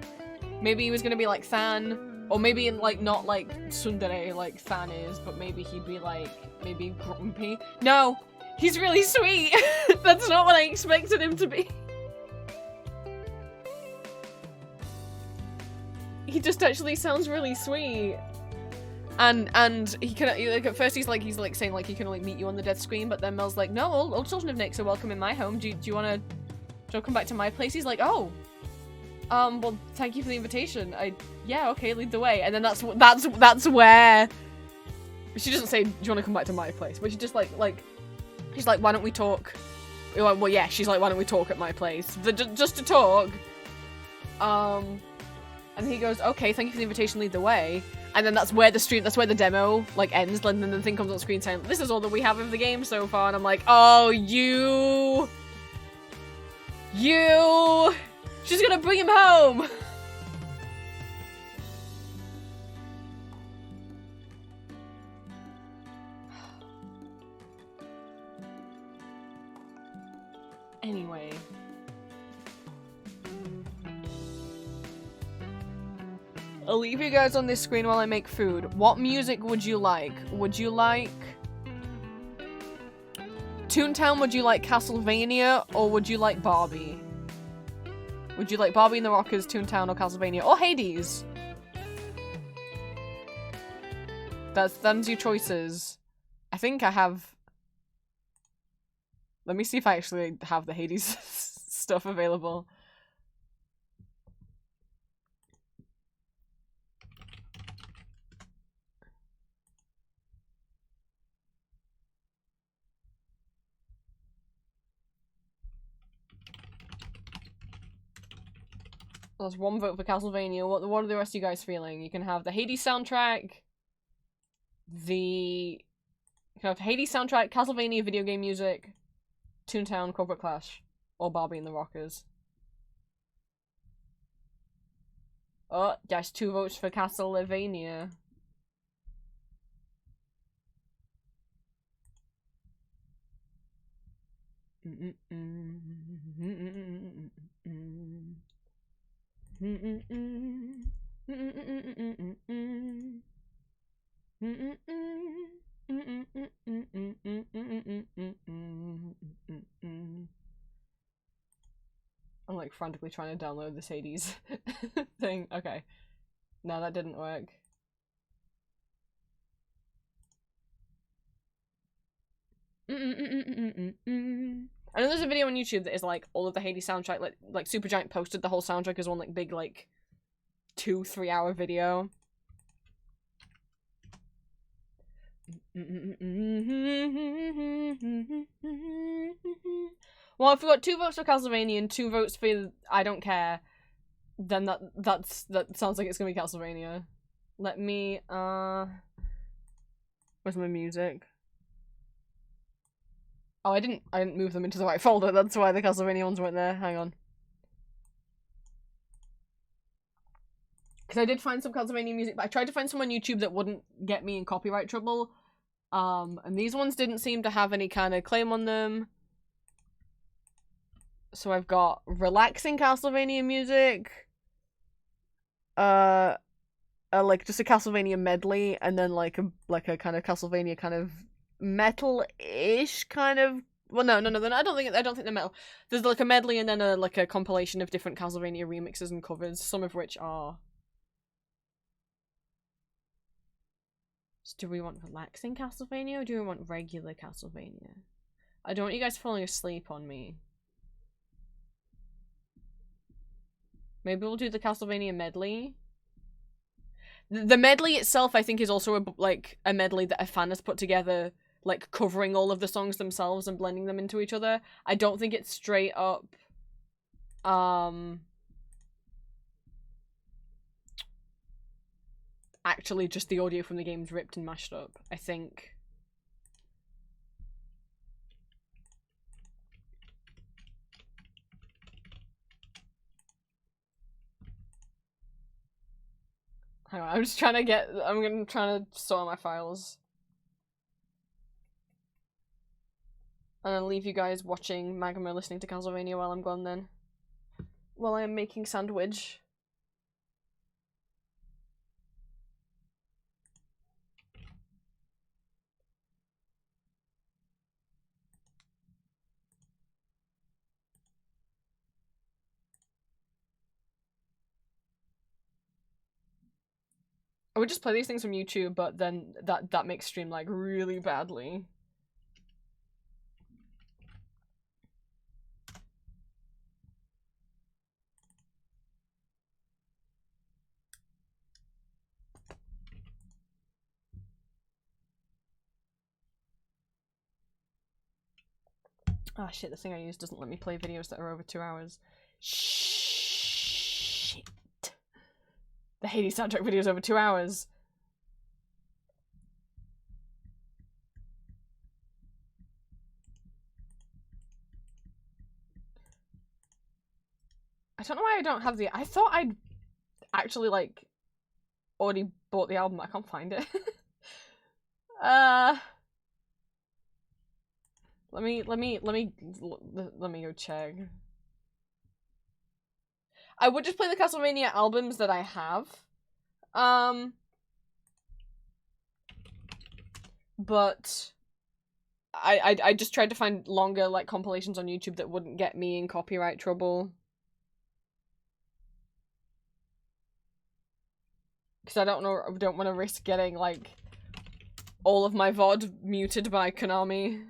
Maybe he was gonna be, like, Than, or maybe, like, not, like, tsundere, like Than is, but maybe he'd be, like, maybe grumpy. No! He's really sweet! That's not what I expected him to be. He just actually sounds really sweet. And he can, like, at first he's like saying, like, he can only meet you on the death screen, but then Mel's like, no, all children of Nyx are welcome in my home. Do you wanna come back to my place? He's like, oh. Well, thank you for the invitation. Yeah, okay, lead the way. And then that's where... She doesn't say, do you wanna come back to my place? But she just, she's like, why don't we talk? Well, yeah, she's like, why don't we talk at my place? Just to talk. And he goes, okay, thank you for the invitation, lead the way. And then that's where the demo, like, ends, and then the thing comes on screen saying, this is all that we have of the game so far, and I'm like, oh, you... She's gonna bring him home! Anyway. I'll leave you guys on this screen while I make food. What music would you like? Would you like Toontown? Would you like Castlevania? Or would you like Barbie? Would you like Barbie and the Rockers, Toontown, or Castlevania? Or Hades? Them's your choices. I think I have... Let me see if I actually have the Hades stuff available. That's one vote for Castlevania. What are the rest of you guys feeling? You can have the Hades soundtrack, you can have Hades soundtrack, Castlevania video game music, Toontown, Corporate Clash, or Barbie and the Rockers. Oh, that's 2 votes for Castlevania. I'm like frantically trying to download this Hades thing. Okay. No, that didn't work. I know there's a video on YouTube that is like all of the Hades soundtrack, like Supergiant posted the whole soundtrack as one like big like 2-3 hour video. Well, if we got 2 votes for Castlevania and 2 votes for I don't care, then that sounds like it's gonna be Castlevania. Let me where's my music? Oh, I didn't move them into the right folder. That's why the Castlevania ones weren't there. Hang on. Because I did find some Castlevania music, but I tried to find some on YouTube that wouldn't get me in copyright trouble. And these ones didn't seem to have any kind of claim on them. So I've got relaxing Castlevania music. Like just a Castlevania medley, and then like a kind of Castlevania kind of metal-ish kind of. Well, no, I don't think they're metal. There's like a medley and then like a compilation of different Castlevania remixes and covers, some of which are. So do we want relaxing Castlevania or do we want regular Castlevania? I don't want you guys falling asleep on me. Maybe we'll do the Castlevania medley. The medley itself, I think, is also a medley that a fan has put together, like covering all of the songs themselves and blending them into each other. I don't think it's straight up actually just the audio from the game's ripped and mashed up. I think hang on, I'm trying to sort my files. And I'll leave you guys watching Magma listening to Castlevania while I'm gone then. While I am making sandwich. I would just play these things from YouTube, but then that makes stream lag really badly. Ah, shit, the thing I use doesn't let me play videos that are over 2 hours. Shit. The Hades soundtrack video is over 2 hours. I don't know why I don't have the... I thought I'd actually, like, already bought the album. I can't find it. Let me go check. I would just play the Castlevania albums that I have. But I just tried to find longer, like, compilations on YouTube that wouldn't get me in copyright trouble. Because I don't want to risk getting, like, all of my VOD muted by Konami.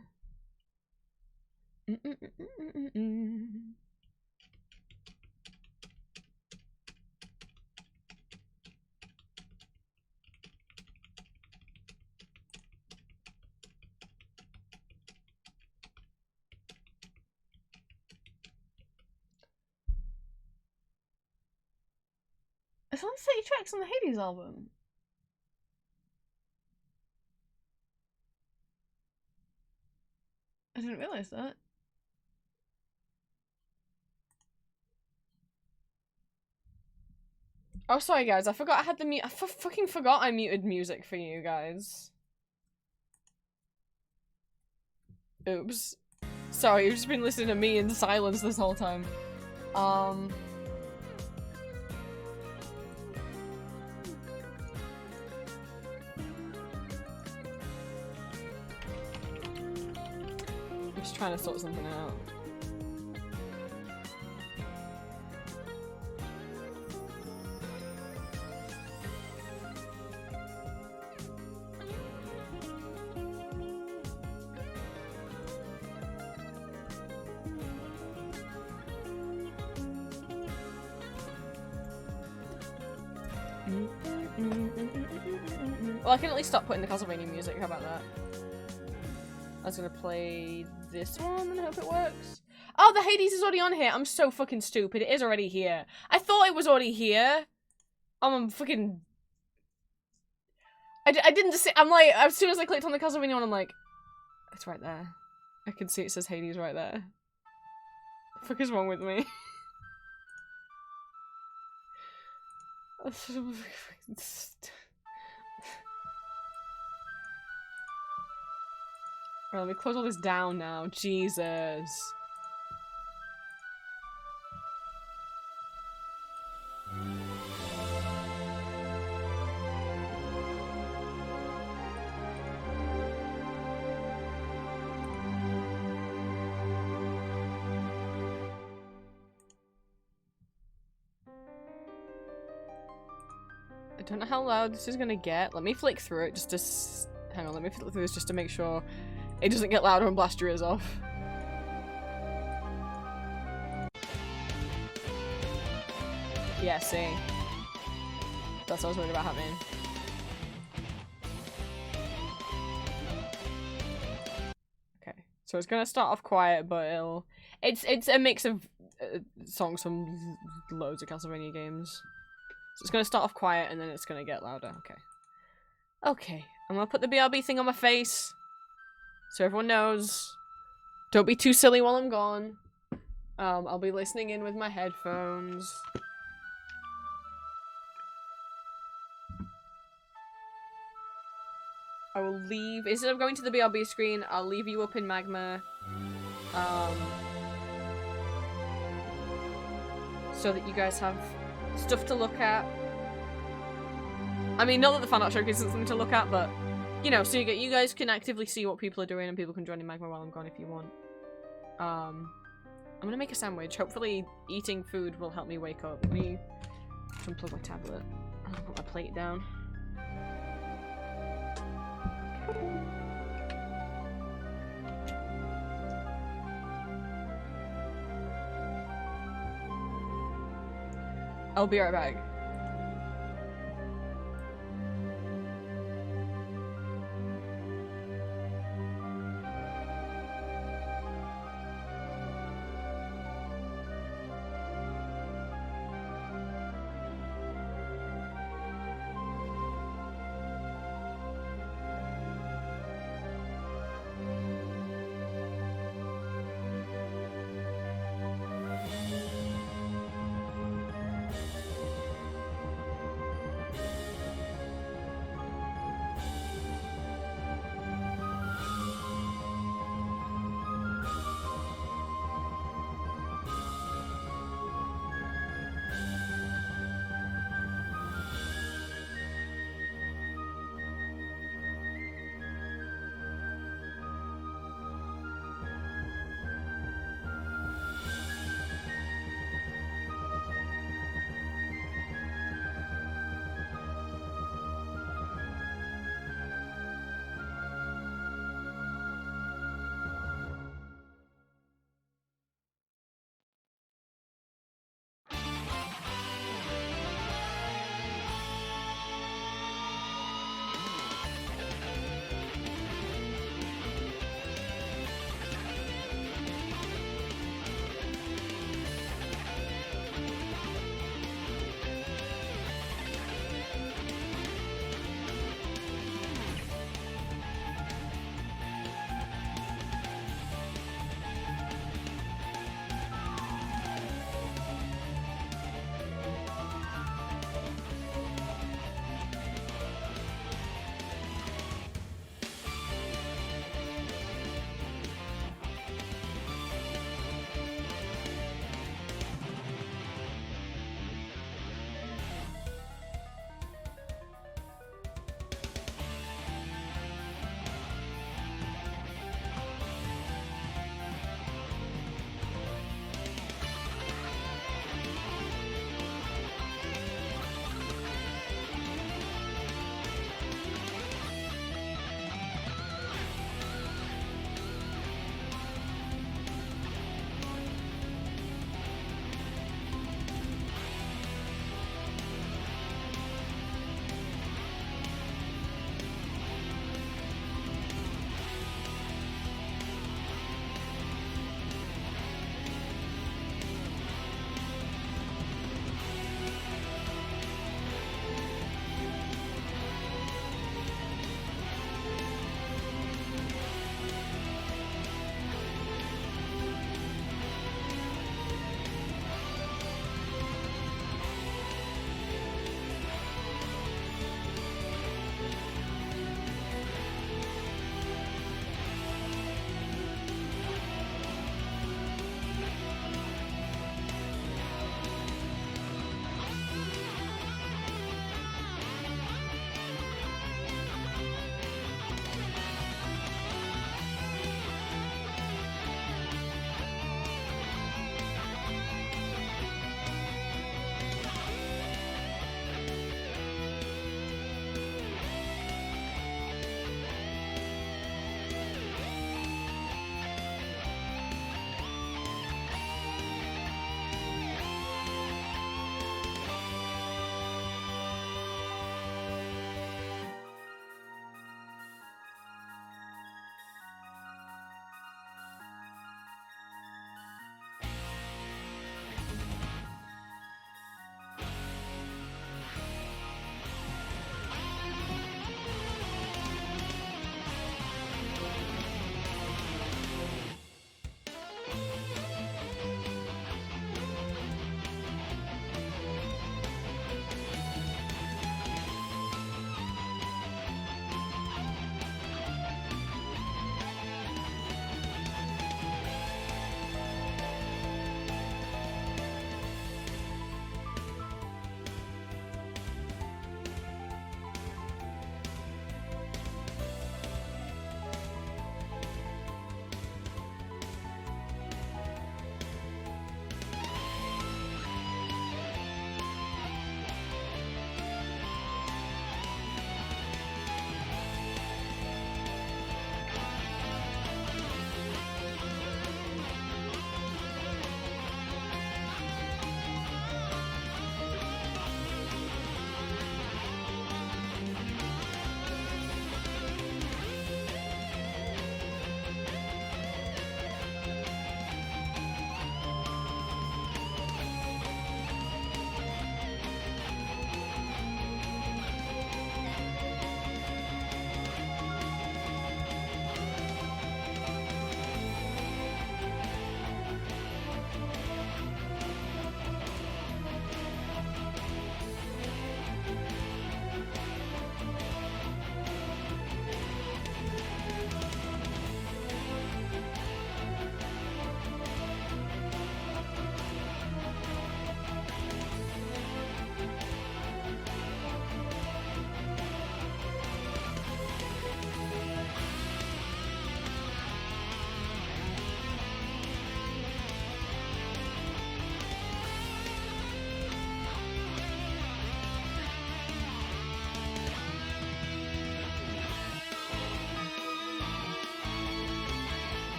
There's only 30 tracks on the Hades album. I didn't realize that. Oh, sorry guys, I forgot I had the mute. I fucking forgot I muted music for you guys. Oops. Sorry, you've just been listening to me in silence this whole time. I'm just trying to sort something out. Well, I can at least stop putting the Castlevania music, how about that? I was gonna play this one and hope it works. Oh, the Hades is already on here! I'm so fucking stupid, it is already here. I thought it was already here! I'm fucking... I didn't see- I'm like, as soon as I clicked on the Castlevania one, I'm like... It's right there. I can see it says Hades right there. The fuck is wrong with me? Right, let me close all this down now. Jesus. I don't know how loud this is gonna get. Let me flick through it just to hang on, let me flick through this just to make sure it doesn't get louder and blast your ears off. Yeah, see. That's what I was worried about happening. Okay, so it's gonna start off quiet, but it's a mix of songs from loads of Castlevania games. So it's gonna start off quiet and then it's gonna get louder. Okay. Okay, I'm gonna put the BRB thing on my face. So everyone knows. Don't be too silly while I'm gone. I'll be listening in with my headphones. I will leave, instead of going to the BRB screen, I'll leave you up in magma. So that you guys have stuff to look at. I mean, not that the fan art showcase isn't something to look at, but you know, so you guys can actively see what people are doing and people can join in magma while I'm gone if you want. I'm gonna make a sandwich. Hopefully eating food will help me wake up. Let me unplug my tablet. I'm gonna put my plate down. I'll be right back.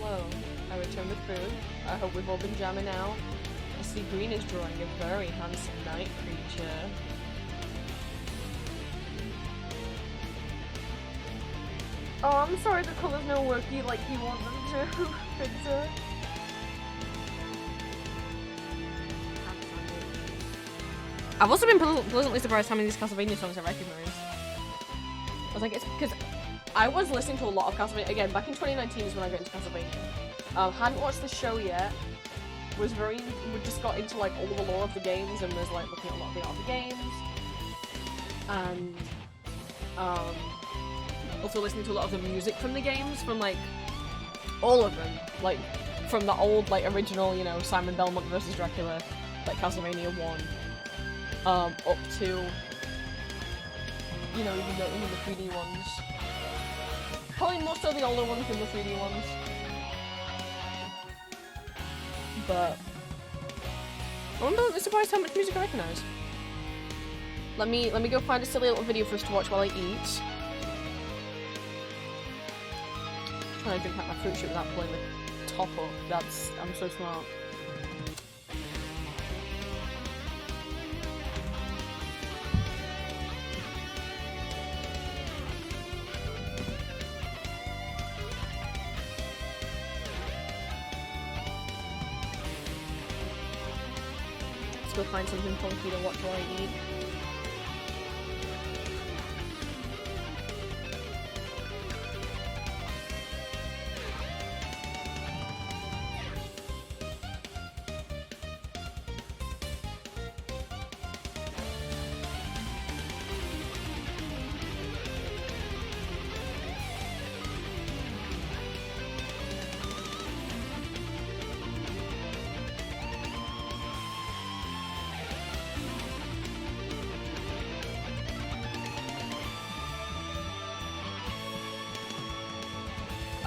hello. I returned with food. I hope we've all been jamming out. I see Green is drawing a very handsome night creature. Oh, I'm sorry the colours don't work like you want them to, Victor. I've also been pleasantly surprised how many of these Castlevania songs I recognise. I was like, it's because I was listening to a lot of Castlevania. Again, back in 2019 is when I got into Castlevania. Hadn't watched the show yet. We just got into like all the lore of the games and was like looking at a lot of the art of the games. And also listening to a lot of the music from the games, from like all of them. Like from the old like original, you know, Simon Belmont versus Dracula, like Castlevania 1. Up to, you know, even the 3D ones. Probably more so the older ones than the 3D ones. But I'm really surprised how much music I recognise. Let me go find a silly little video for us to watch while I eat. Trying to drink out my fruit shoot without pulling the top up. I'm so smart. Go find something funky to watch while I eat.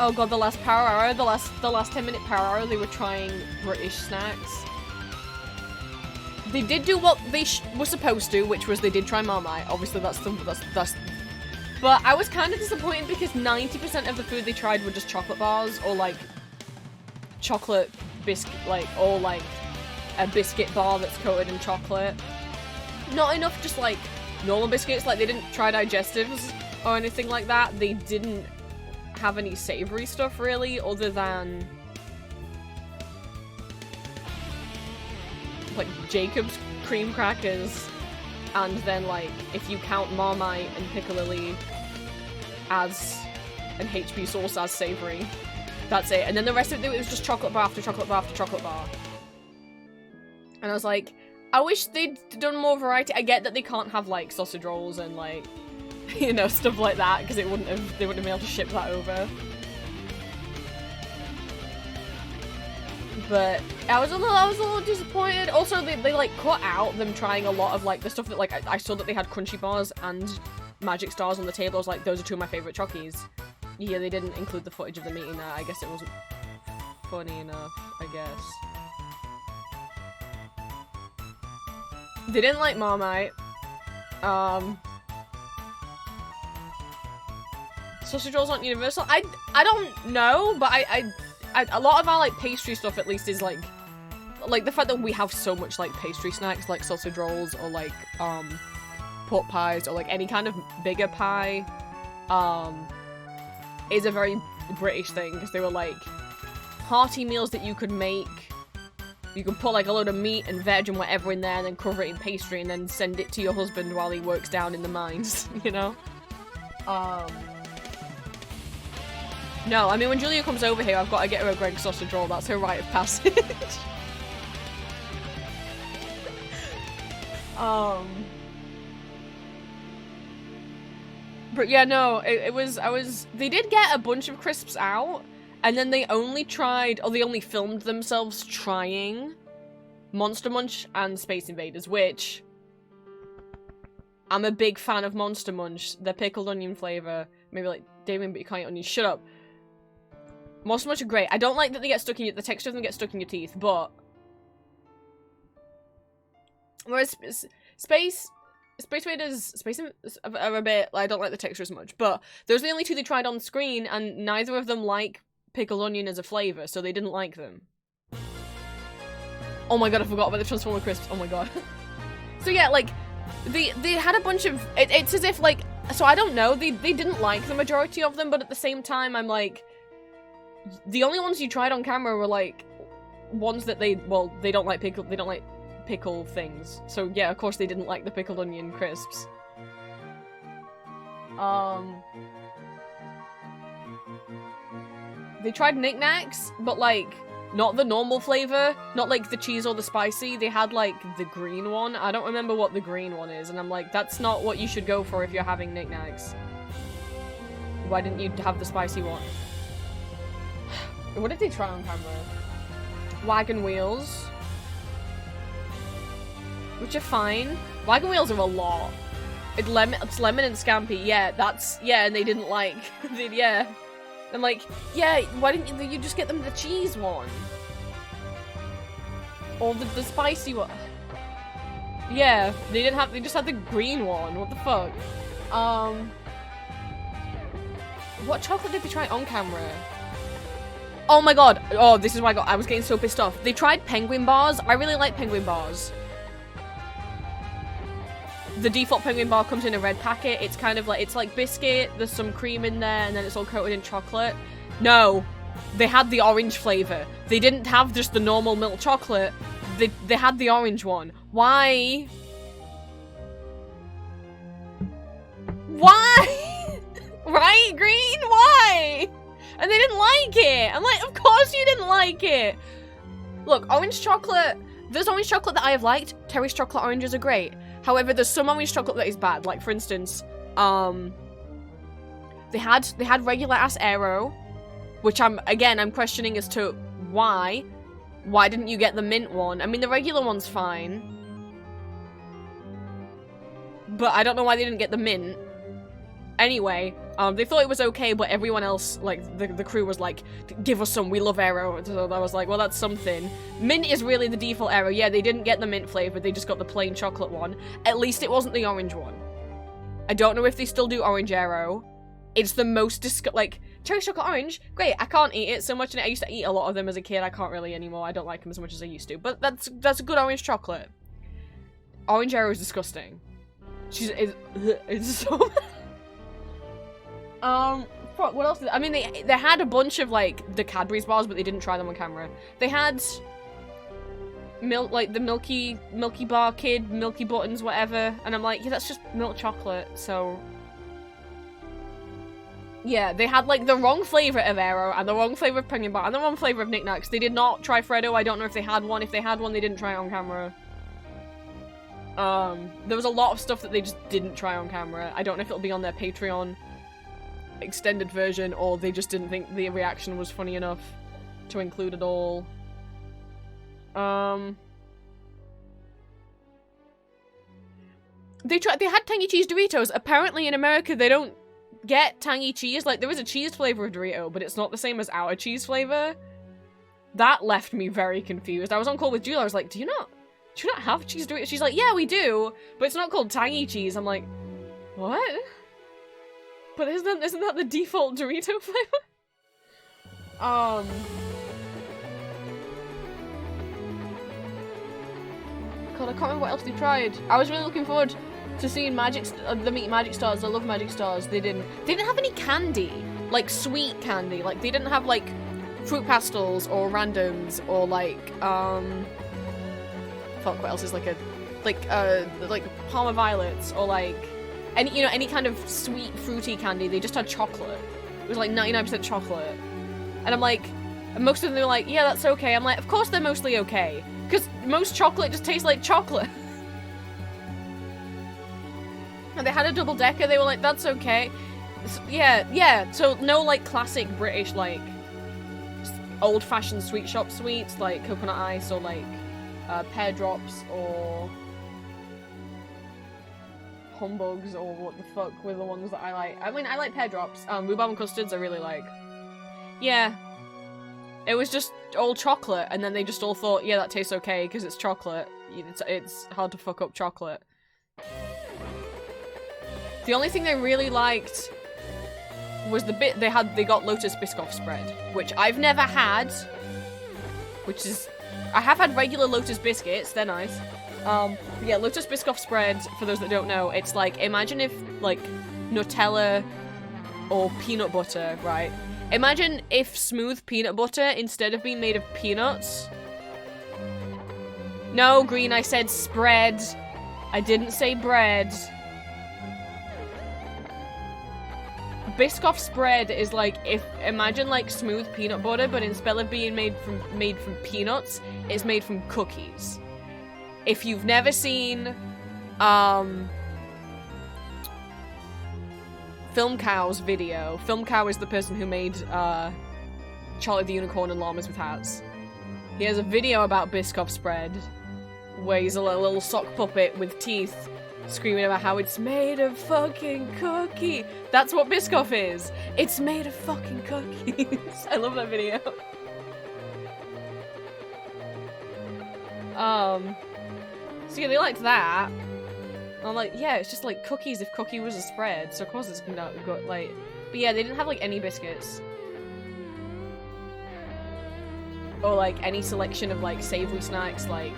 Oh god, the last power hour, the last 10-minute power hour, they were trying British snacks. They did do what they were supposed to, which was they did try Marmite. Obviously, that's. But I was kind of disappointed because 90% of the food they tried were just chocolate bars or like chocolate biscuit, or like a biscuit bar that's coated in chocolate. Not enough, just like normal biscuits. Like they didn't try digestives or anything like that. They didn't have any savory stuff really, other than like Jacob's cream crackers, and then like if you count Marmite and Piccalilli as an HP sauce as savory, that's it. And then the rest of it was just chocolate bar after chocolate bar after chocolate bar. And I was like, I wish they'd done more variety. I get that they can't have like sausage rolls and like, you know, stuff like that, because they wouldn't have been able to ship that over. But I was a little disappointed. Also, they like cut out them trying a lot of like the stuff that like I saw that they had crunchy bars and magic stars on the table. I was like, those are two of my favorite chockies. Yeah, they didn't include the footage of them eating that. I guess it wasn't funny enough, I guess. They didn't like Marmite. Sausage rolls aren't universal. I don't know, but I a lot of our like pastry stuff at least is like the fact that we have so much like pastry snacks like sausage rolls or like pork pies or like any kind of bigger pie is a very British thing, because they were like hearty meals that you could make. You could put like a load of meat and veg and whatever in there and then cover it in pastry and then send it to your husband while he works down in the mines, you know? No, I mean, when Julia comes over here, I've got to get her a Greg's sausage roll. That's her rite of passage. But yeah, no, they did get a bunch of crisps out, and then they only filmed themselves trying Monster Munch and Space Invaders, which I'm a big fan of Monster Munch. The pickled onion flavor. Maybe like, Damien, but you can't eat onions. Shut up. Monster Munch are great. I don't like that they get stuck in the texture of them get stuck in your teeth, but whereas Space Invaders are a bit, I don't like the texture as much, but those are the only two they tried on screen, and neither of them like pickled onion as a flavor, so they didn't like them. Oh my god, I forgot about the Transformer crisps. Oh my god. So yeah, like, they had a bunch of... It's as if, like... So I don't know, they didn't like the majority of them, but at the same time, I'm like... The only ones you tried on camera were, like, ones that they don't like pickle things. So yeah, of course they didn't like the pickled onion crisps. They tried knickknacks, but like, not the normal flavor, not like the cheese or the spicy. They had like the green one. I don't remember what the green one is, and I'm like, that's not what you should go for if you're having knickknacks. Why didn't you have the spicy one? What did they try on camera? Wagon wheels. Which are fine. Wagon wheels are a lot. It's lemon and scampi, yeah, and they didn't like, yeah. I'm like, yeah, why didn't you just get them the cheese one? Or the spicy one. Yeah, they just had the green one, what the fuck? What chocolate did they try on camera? Oh my god, oh, this is why I was getting so pissed off. They tried penguin bars. I really like penguin bars. The default penguin bar comes in a red packet. It's kind of like, it's like biscuit, there's some cream in there, and then it's all coated in chocolate. No, they had the orange flavor. They didn't have just the normal milk chocolate. They had the orange one. Why? Why? Right, Green? Why? And they didn't like it. I'm like, of course you didn't like it. Look, orange chocolate, there's orange chocolate that I have liked. Terry's chocolate oranges are great. However, there's some orange chocolate that is bad. Like, for instance, they had regular ass Aero, which I'm questioning as to why. Why didn't you get the mint one? I mean, the regular one's fine. But I don't know why they didn't get the mint. Anyway, they thought it was okay, but everyone else, like, the crew was like, give us some, we love Aero. So I was like, well, that's something. Mint is really the default Aero. Yeah, they didn't get the mint flavor, they just got the plain chocolate one. At least it wasn't the orange one. I don't know if they still do orange Aero. It's the most like, cherry chocolate orange, great, I can't eat it so much, and I used to eat a lot of them as a kid. I can't really anymore, I don't like them as much as I used to. But that's a good orange chocolate. Orange Aero is disgusting. It's so fuck, what else? I mean, they had a bunch of, like, the Cadbury's bars, but they didn't try them on camera. They had like, the Milky Bar Kid, Milky Buttons, whatever, and I'm like, yeah, that's just milk chocolate, so... Yeah, they had, like, the wrong flavor of Aero, and the wrong flavor of Penguin Bar, and the wrong flavor of Knick Knacks. They did not try Freddo. I don't know if they had one. If they had one, they didn't try it on camera. There was a lot of stuff that they just didn't try on camera. I don't know if it'll be on their Patreon extended version, or they just didn't think the reaction was funny enough to include it all. They had tangy cheese Doritos. Apparently in America they don't get tangy cheese. Like, there is a cheese flavor of Dorito, but it's not the same as our cheese flavor. That left me very confused. I was on call with Julia. I was like, do you not have cheese Doritos? She's like, yeah, we do, but it's not called tangy cheese. I'm like, what? But isn't that the default Dorito flavor? God, I can't remember what else they tried. I was really looking forward to seeing the meat Magic Stars. I love Magic Stars. They didn't have any candy, like sweet candy. Like, they didn't have like fruit pastels or randoms or like fuck, what else is like Parma Violets or like any kind of sweet fruity candy. They just had chocolate. It was like 99% chocolate. And I'm like, and most of them were like, yeah, that's okay. I'm like, of course they're mostly okay, because most chocolate just tastes like chocolate. And they had a double decker. They were like, that's okay. So, yeah. So no like classic British like old-fashioned sweet shop sweets like coconut ice or like pear drops or humbugs or what the fuck were the ones that I like. I mean, I like pear drops. Rhubarb and custards I really like. Yeah. It was just all chocolate, and then they just all thought, yeah, that tastes okay because it's chocolate. It's hard to fuck up chocolate. The only thing they really liked was the bit they got Lotus Biscoff spread, which I've never had, which is, I have had regular Lotus biscuits, they're nice. Yeah, Lotus Biscoff spread, for those that don't know, it's like, imagine if, like, Nutella or peanut butter, right? Imagine if smooth peanut butter, instead of being made of peanuts... No, Green, I said spread. I didn't say bread. Biscoff spread is like, imagine like smooth peanut butter, but instead of being made from peanuts, it's made from cookies. If you've never seen, Film Cow's video, Film Cow is the person who made, Charlie the Unicorn and Llamas with Hats. He has a video about Biscoff spread, where he's a little sock puppet with teeth, screaming about how it's made of fucking cookie. That's what Biscoff is. It's made of fucking cookies. I love that video. So yeah, they liked that. I'm like, yeah, it's just like cookies if cookie was a spread, so of course it's not good, like... But yeah, they didn't have like any biscuits. Or like any selection of like savory snacks, like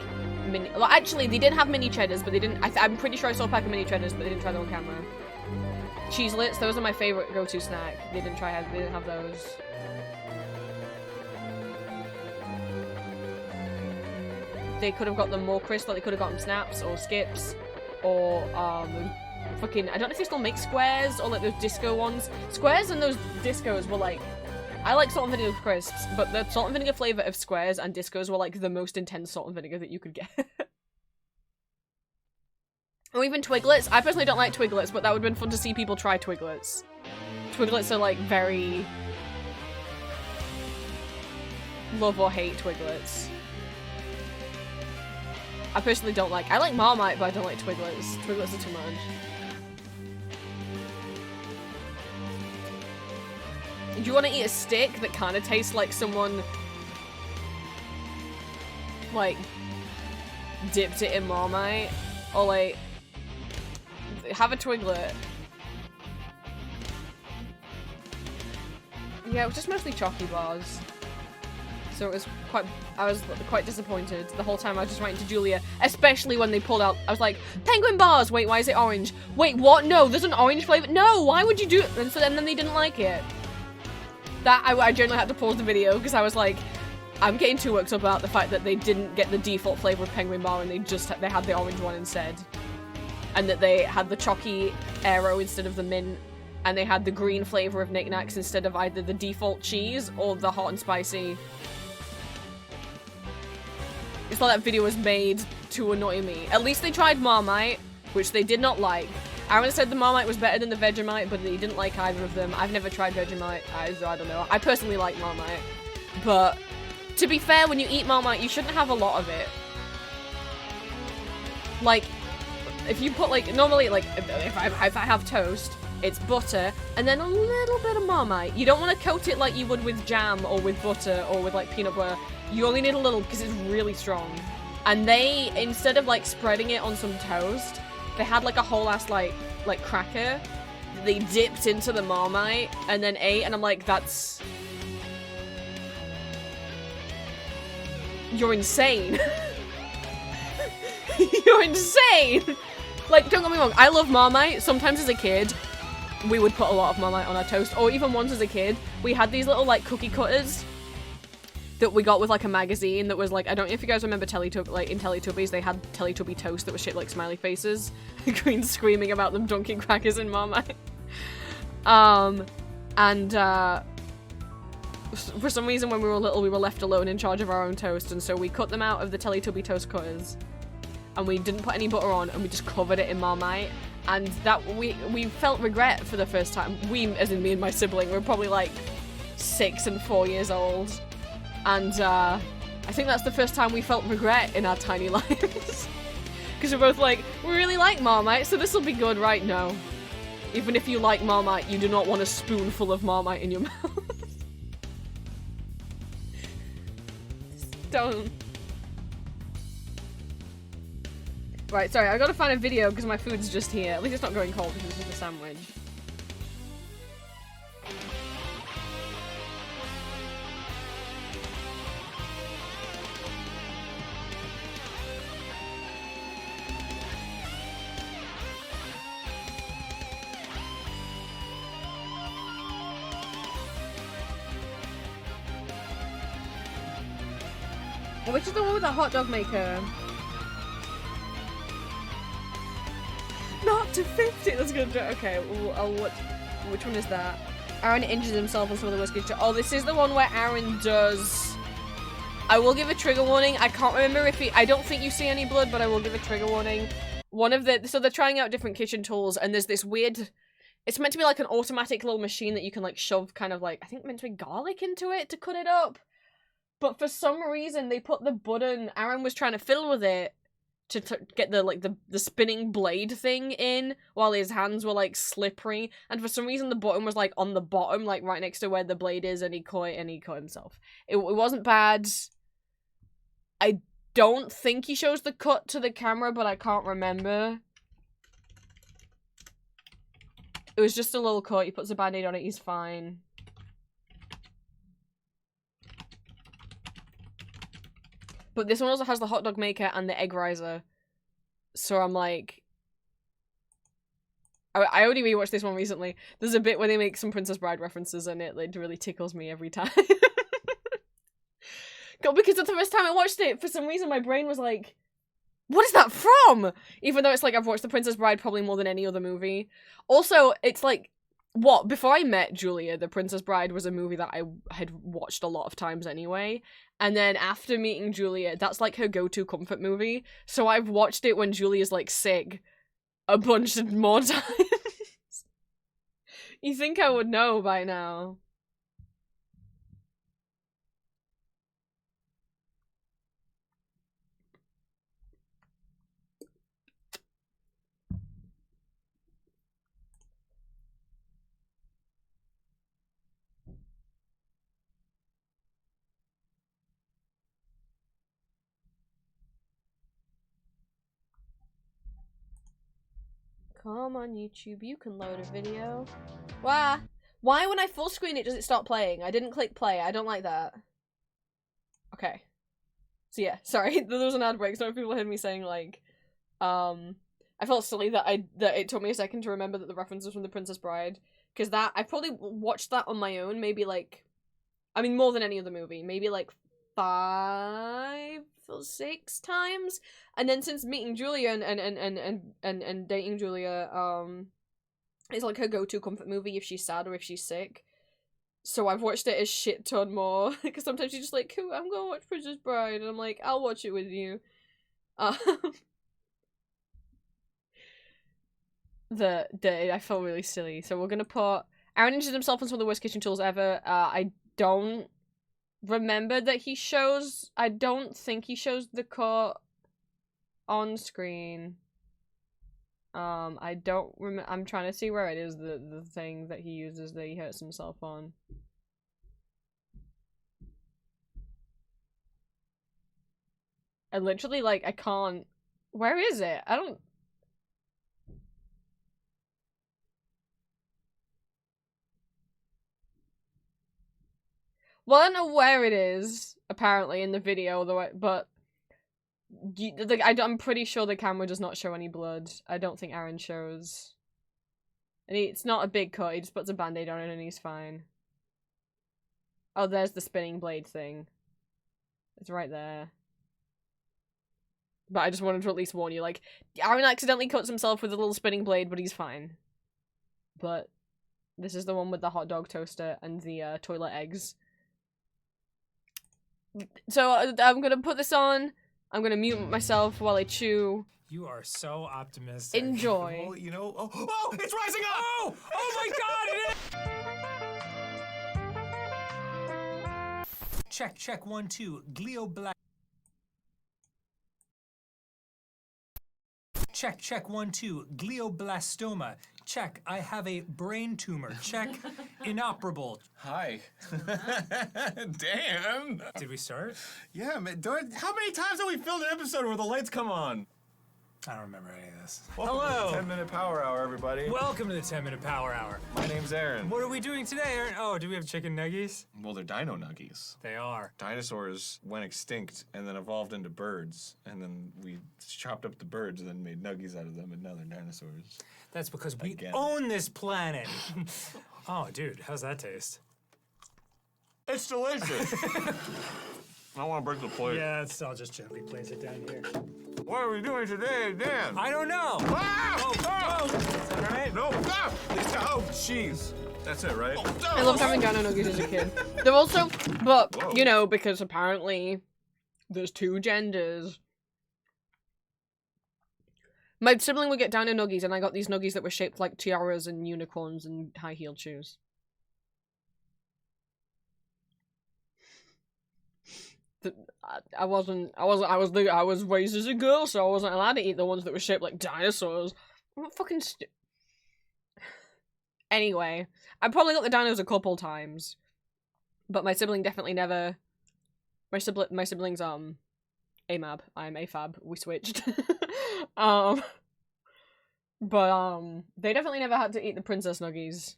mini. Well, actually, they did have mini cheddars, but they didn't. I'm pretty sure I saw a pack of mini cheddars, but they didn't try them on camera. Cheeselets, those are my favorite go-to snack. They didn't have those. They could have got them more crisp, or they could have gotten snaps or skips, or fucking. I don't know if they still make squares or like those disco ones. Squares and those discos were like. I like salt and vinegar crisps, but the salt and vinegar flavor of squares and discos were like the most intense salt and vinegar that you could get. Or even Twiglets. I personally don't like Twiglets, but that would have been fun to see people try Twiglets. Twiglets are like very... love or hate Twiglets. I personally don't like... I like Marmite, but I don't like Twiglets. Twiglets are too much. Do you want to eat a stick that kind of tastes like someone, like, dipped it in Marmite? Or, like, have a Twiglet. Yeah, it was just mostly chalky bars. So it was I was quite disappointed the whole time. I was just writing to Julia, especially when they pulled out, I was like, penguin bars! Wait, why is it orange? Wait, what? No, there's an orange flavor? No, why would you do it? And so then they didn't like it. That, I generally had to pause the video because I was like, I'm getting too worked up about the fact that they didn't get the default flavor of penguin bar and they had the orange one instead. And that they had the chalky Aero instead of the mint, and they had the green flavor of Knick Knacks instead of either the default cheese or the hot and spicy. It's like that video was made to annoy me. At least they tried Marmite, which they did not like. Aaron said the Marmite was better than the Vegemite, but he didn't like either of them. I've never tried Vegemite, I don't know. I personally like Marmite. But, to be fair, when you eat Marmite, you shouldn't have a lot of it. Like, if you put, like, normally, like, if I have toast, it's butter, and then a little bit of Marmite. You don't want to coat it like you would with jam, or with butter, or with, like, peanut butter. You only need a little, because it's really strong. And they, instead of, like, spreading it on some toast, they had like a whole ass like cracker that they dipped into the Marmite and then ate, and I'm like, that's... You're insane. You're insane! Like, don't get me wrong, I love Marmite. Sometimes as a kid, we would put a lot of Marmite on our toast, or even once as a kid, we had these little like cookie cutters that we got with like a magazine that was like, I don't know if you guys remember like in Teletubbies, they had Teletubby toast that was shaped like smiley faces. Green screaming about them dunking crackers in Marmite. For some reason when we were little, we were left alone in charge of our own toast, and so we cut them out of the Teletubby toast cutters, and we didn't put any butter on, and we just covered it in Marmite, and that we felt regret for the first time. We, as in me and my sibling, were probably like 6 and 4 years old. And, I think that's the first time we felt regret in our tiny lives. Because we're both like, we really like Marmite, so this will be good, right? No. Even if you like Marmite, you do not want a spoonful of Marmite in your mouth. Don't. Right, sorry, I gotta find a video because my food's just here. At least it's not going cold because it's just a sandwich. Which is the one with the hot dog maker? Not to 50. That's good. Okay, I'll watch. Which one is that? Aaron injures himself on some of the whiskey. Oh, this is the one where Aaron does. I will give a trigger warning. I can't remember if he. I don't think you see any blood, but I will give a trigger warning. One of the. So they're trying out different kitchen tools, and there's this weird. It's meant to be like an automatic little machine that you can like shove kind of like. I think meant to be garlic into it to cut it up. But for some reason, they put the button. Aaron was trying to fiddle with it to get the like the spinning blade thing in while his hands were like slippery, and for some reason the button was like on the bottom, like right next to where the blade is, and he cut himself. It wasn't bad. I don't think he shows the cut to the camera, but I can't remember. It was just a little cut. He puts a band-aid on it. He's fine. But this one also has the hot dog maker and the egg riser. So I'm like... I only rewatched this one recently. There's a bit where they make some Princess Bride references and it like, really tickles me every time. God, because the first time I watched it, for some reason my brain was like, what is that from? Even though it's like I've watched The Princess Bride probably more than any other movie. Also, it's like... What? Before I met Julia, The Princess Bride was a movie that I had watched a lot of times anyway. And then after meeting Julia, that's like her go-to comfort movie. So I've watched it when Julia's like sick a bunch of more times. You think I would know by now. Come on, YouTube, you can load a video. Why when I full screen it does it stop playing? I didn't click play. I don't like that. Okay. So yeah, sorry, there was an ad break, so people heard me saying like, I felt silly that it took me a second to remember that the reference was from The Princess Bride. Because I probably watched that on my own, maybe like, I mean more than any other movie, maybe like 5 or 6 times, and then since meeting Julia and dating Julia, it's like her go-to comfort movie if she's sad or if she's sick. So I've watched it a shit ton more because sometimes she's just like, cool, I'm gonna watch Princess Bride, and I'm like, I'll watch it with you. I felt really silly. So we're gonna put Aaron injured himself on some of the worst kitchen tools ever. I don't remember that he shows. I don't think he shows the cut on screen. I don't remember. I'm trying to see where it is, the thing that he uses that he hurts himself on. I literally, like, I can't. Where is it? I don't. Well, I don't know where it is, apparently, in the video, but I'm pretty sure the camera does not show any blood. I don't think Aaron shows. And it's not a big cut, he just puts a band-aid on it and he's fine. Oh, there's the spinning blade thing. It's right there. But I just wanted to at least warn you, like, Aaron accidentally cuts himself with a little spinning blade, but he's fine. But this is the one with the hot dog toaster and the toilet eggs. So I'm gonna put this on. I'm gonna mute myself while I chew. You are so optimistic. Enjoy. Well, you know, oh, it's rising up! Oh! Oh my god, it is! Check, 1, 2. Glioblastoma. Check, 1, 2. Glioblastoma. Check, I have a brain tumor. Check, inoperable. Hi. Damn. Did we start? Yeah, man. How many times have we filmed an episode where the lights come on? I don't remember any of this. Hello. 10-minute power hour, everybody. Welcome to the 10-minute power hour. My name's Aaron. What are we doing today, Aaron? Oh, do we have chicken nuggies? Well, they're dino nuggies. They are. Dinosaurs went extinct and then evolved into birds. And then we chopped up the birds and then made nuggies out of them, and now they're dinosaurs. That's because we Again. own this planet. Oh, dude, how's that taste? It's delicious. I want to break the plate. Yeah, I'll just gently place it down here. What are we doing today, Dan? I don't know. Ah! Oh, Ah! Is that right? No! Ah! Oh, jeez. That's it, right? I loved having dino nuggies as a kid. They're also, but, Whoa. you know, because apparently there's 2 genders. My sibling would get dino nuggies, and I got these nuggies that were shaped like tiaras and unicorns and high-heeled shoes. I was raised as a girl, so I wasn't allowed to eat the ones that were shaped like dinosaurs. I'm not fucking Anyway, I probably got the dinos a couple times, but my sibling definitely never. My siblings AMAB. I'm AFAB. We switched. But they definitely never had to eat the princess nuggies.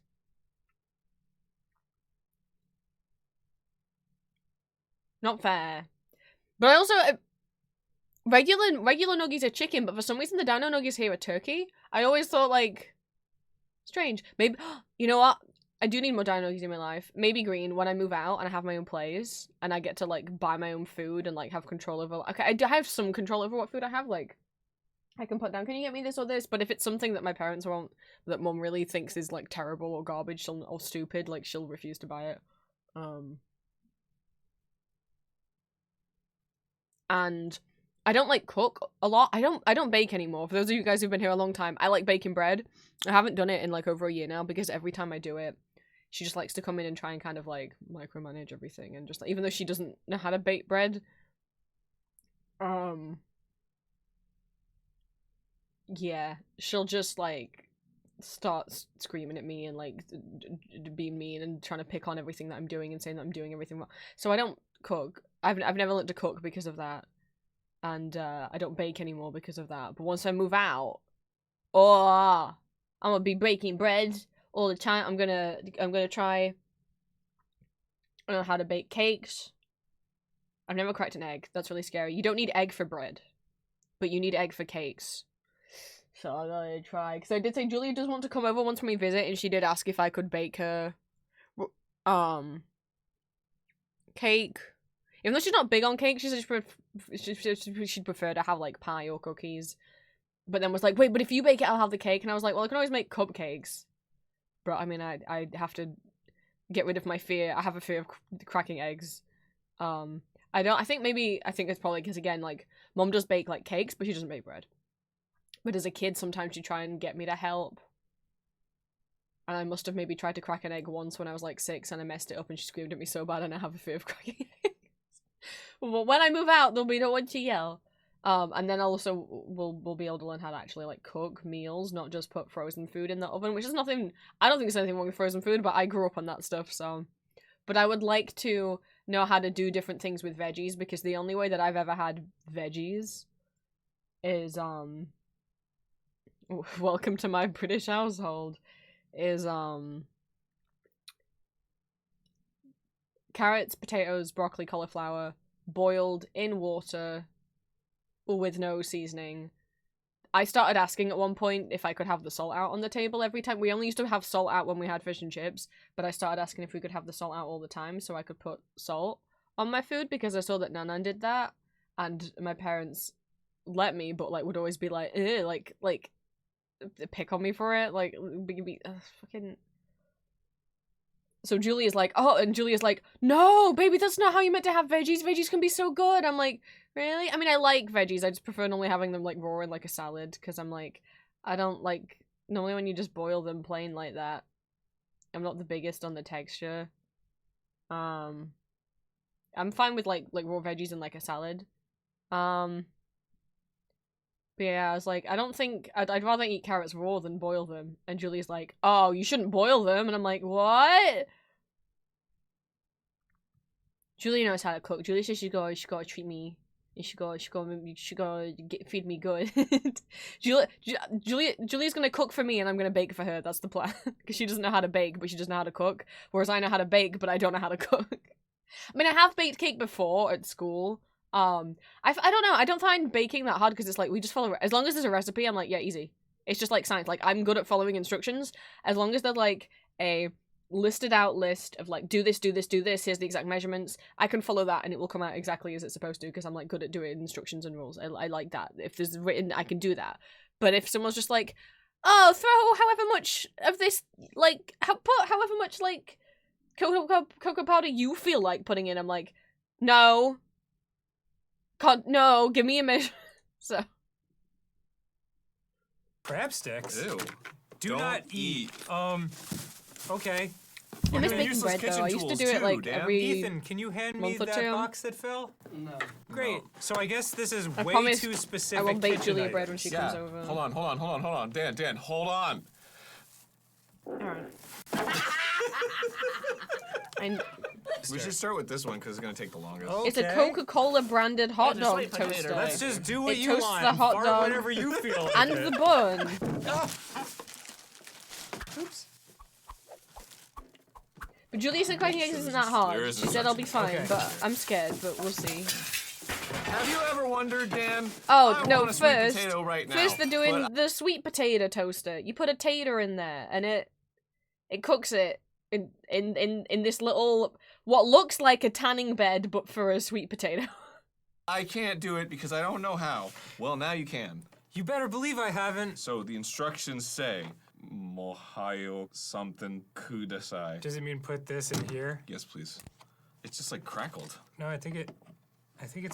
Not fair. But I also regular nuggies are chicken, but for some reason the dino nuggies here are turkey. I always thought like strange. Maybe you know what? I do need more dino nuggies in my life. Maybe green when I move out and I have my own place and I get to like buy my own food and like have control over. Okay, I do have some control over what food I have. Like I can put down, can you get me this or this? But if it's something that my parents won't, that mum really thinks is like terrible or garbage, or stupid, like she'll refuse to buy it. And I don't like cook a lot. I don't bake anymore. For those of you guys who've been here a long time, I like baking bread. I haven't done it in like over a year now because every time I do it, she just likes to come in and try and kind of like micromanage everything and just like, even though she doesn't know how to bake bread, yeah, she'll just like start screaming at me and like being mean and trying to pick on everything that I'm doing and saying that I'm doing everything wrong. So I don't cook. I've never learned to cook because of that, and I don't bake anymore because of that. But once I move out, I'm gonna be baking bread all the time. I'm gonna try. I don't know how to bake cakes. I've never cracked an egg. That's really scary. You don't need egg for bread, but you need egg for cakes. So I'm gonna try, because I did say Julia does want to come over once when we visit, and she did ask if I could bake her cake. Even though she's not big on cake, she said she'd prefer to have like pie or cookies. But then was like, wait, but if you bake it, I'll have the cake. And I was like, well, I can always make cupcakes. But I mean, I have to get rid of my fear. I have a fear of cracking eggs. I think it's probably because, again, like, mom does bake like cakes, but she doesn't bake bread. But as a kid, sometimes she'd try and get me to help. And I must have maybe tried to crack an egg once when I was like 6 and I messed it up and she screamed at me so bad and I have a fear of cracking eggs. But when I move out, there'll be no one to yell. And then also we'll be able to learn how to actually like cook meals, not just put frozen food in the oven, which is nothing. I don't think there's anything wrong with frozen food, but I grew up on that stuff, so. But I would like to know how to do different things with veggies, because the only way that I've ever had veggies is welcome to my British household, is carrots, potatoes, broccoli, cauliflower, boiled in water with no seasoning. I started asking at one point if I could have the salt out on the table every time. We only used to have salt out when we had fish and chips, but I started asking if we could have the salt out all the time so I could put salt on my food, because I saw that Nanan did that, and my parents let me, but like would always be like, like pick on me for it, like fucking. So Julia's like, oh, and Julia's like, no, baby, that's not how you meant to have veggies. Veggies can be so good. I'm like, really? I mean, I like veggies. I just prefer normally having them like raw in like a salad, because I'm like, I don't like, normally when you just boil them plain like that, I'm not the biggest on the texture. I'm fine with like raw veggies in like a salad. But yeah, I was like, I don't think, I'd rather eat carrots raw than boil them. And Julia's like, oh, you shouldn't boil them. And I'm like, what? Julia knows how to cook. Julia says she gotta treat me. You should go feed me good. Julia's gonna cook for me and I'm gonna bake for her. That's the plan. Because she doesn't know how to bake, but she does know how to cook. Whereas I know how to bake, but I don't know how to cook. I mean, I have baked cake before at school. I don't know. I don't find baking that hard, because it's like, we just follow, as long as there's a recipe, I'm like, yeah, easy. It's just like science. Like, I'm good at following instructions. As long as there's like a listed out list of like, do this, do this, do this, here's the exact measurements, I can follow that and it will come out exactly as it's supposed to because I'm like good at doing instructions and rules. I like that. If there's written, I can do that. But if someone's just like, oh, throw however much of this, like, put however much, like, cocoa powder you feel like putting in, I'm like, no. Can't, no, give me a measure. So. Crab sticks? Ew. Do Don't not eat. Okay. I miss gonna making use those bread though. kitchen I used to tools do it too, like Dan. every Ethan, can you hand me month or that two. box that fell? No. Great. So I guess this is I way promise too specific. I will bake kitchen Julia bread when items. she Yeah. comes over. Hold on. Dan, hold on. Alright. And We should start with this one because it's gonna take the longest. it's a Okay. Coca-Cola branded hot a dog sweet potato. toaster. Let's just do what It you toasts want. the hot Fart dog whenever you feel like and it. the bun. Oops. But Julia said cooking eggs isn't that hard. There is She said I'll be fine, Okay. but I'm scared, but we'll see. Have you ever wondered, Dan? Oh, I no, want a sweet first potato right now, they're doing but the sweet potato toaster. You put a tater in there and it cooks it in this little, what looks like a tanning bed, but for a sweet potato. I can't do it because I don't know how. Well, now you can. You better believe I haven't. So the instructions say, Mohayo something kudasai. Does it mean put this in here? Yes, please. It's just like crackled. No, I think it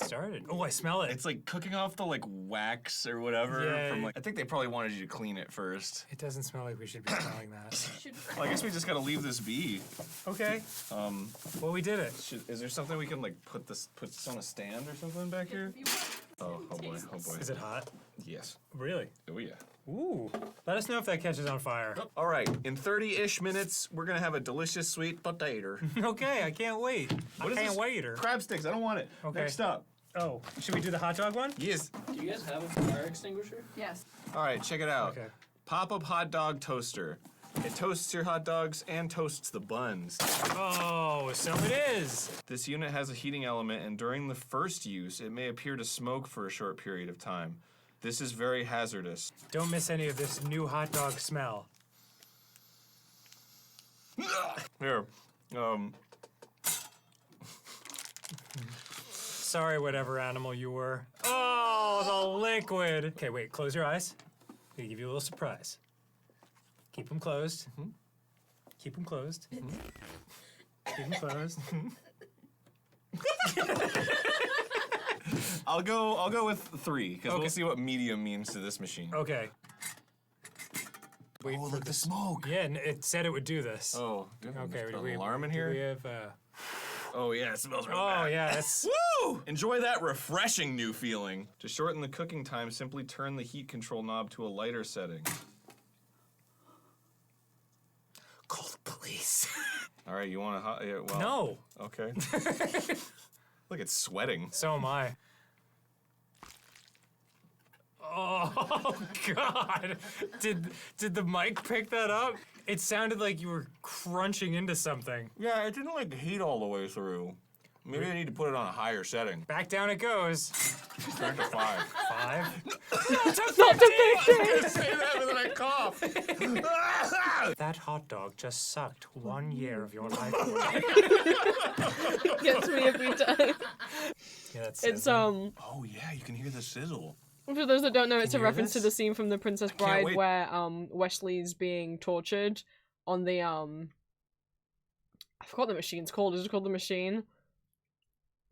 started. Oh, I smell it. It's like cooking off the like wax or whatever. Yeah. From like, I think they probably wanted you to clean it first. It doesn't smell like we should be smelling that. Well, I guess we just gotta leave this be. Okay. Well, we did it. Is there something we can like put this on a stand or something back here? Oh boy. Is it hot? Yes. Really? Oh yeah. Ooh. Let us know if that catches on fire. All right. In 30-ish minutes, we're gonna have a delicious sweet potato. Okay, I can't wait. What I is can't this? wait. Or Crab sticks. I don't want it. Okay. Next up. oh, should we do the hot dog one? Yes. Do you guys have a fire extinguisher? Yes. All right. Check it out. Okay. Pop-up hot dog toaster. It toasts your hot dogs and toasts the buns. Oh, so it is. This unit has a heating element, and during the first use, it may appear to smoke for a short period of time. This is very hazardous. Don't miss any of this new hot dog smell. Here. Sorry, whatever animal you were. Oh, the liquid. Okay, wait, close your eyes. I'm gonna give you a little surprise. Keep them closed. Keep them closed. Keep them closed. I'll go with 3, because Okay. we'll see what medium means to this machine. Okay. Wait Oh, for look, the smoke. Yeah, it said it would do this. Oh, do we have Okay, an alarm in here? Do we have, Oh, yeah, it smells real oh, bad. yeah, that's... Woo! Enjoy that refreshing new feeling. To shorten the cooking time, simply turn the heat control knob to a lighter setting. Call the police. All right, you want a hot... Yeah, well, No. Okay. Look, it's sweating. So am I. Oh, God. Did the mic pick that up? It sounded like you were crunching into something. Yeah, it didn't like heat all the way through. Maybe I need to put it on a higher setting. Back down it goes. Back to 5. 5. Not to I say that, but then I cough. That hot dog just sucked 1 year of your life. Gets me every time. Yeah, that's It's Oh yeah, you can hear the sizzle. For those that don't know, it's a you hear reference to this? the scene from The Princess Bride wait. where Wesley's being tortured on the I forgot what the machine's called. Is it called the machine?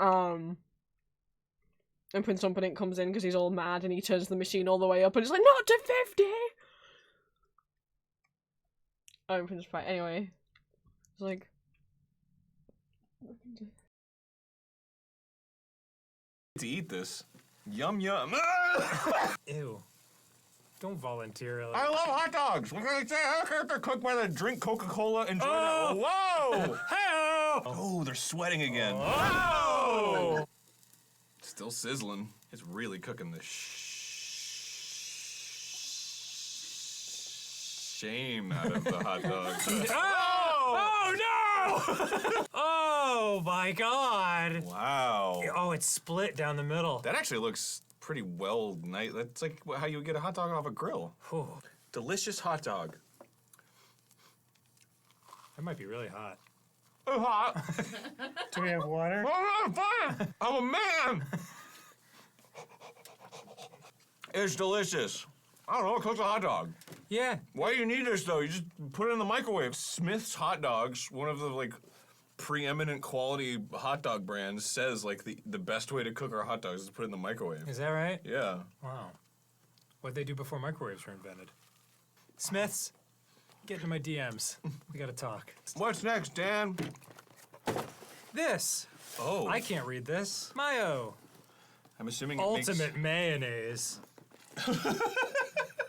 And Prince Humperdinck comes in because he's all mad and he turns the machine all the way up and it's like, not to 50! Oh, Princess Bride. Anyway. It's like... To eat this. Yum yum. Ew. Don't volunteer. I love hot dogs. What can I say? I don't care if they're cooked by the drink Coca-Cola. Enjoy Oh. that. Whoa! Hey-oh! Oh, they're sweating again. Oh! Still sizzling. It's really cooking the shame out of the hot dogs. Oh no! Oh my God! Wow. Oh, it's split down the middle. That actually looks pretty well nice. That's like how you would get a hot dog off a grill. Whew. Delicious hot dog. That might be really hot. It's hot. Do we have water? I'm fine. I'm a man. It's delicious. I don't know, cook a hot dog. Yeah. Why do you need this though? You just put it in the microwave. Smith's Hot Dogs, one of the like preeminent quality hot dog brands, says like the best way to cook our hot dogs is to put it in the microwave. Is that right? Yeah. Wow. What'd they do before microwaves were invented? Smiths, get into my DMs. We gotta talk. What's next, Dan? This. Oh. I can't read this. Mayo. I'm assuming it Ultimate makes... mayonnaise.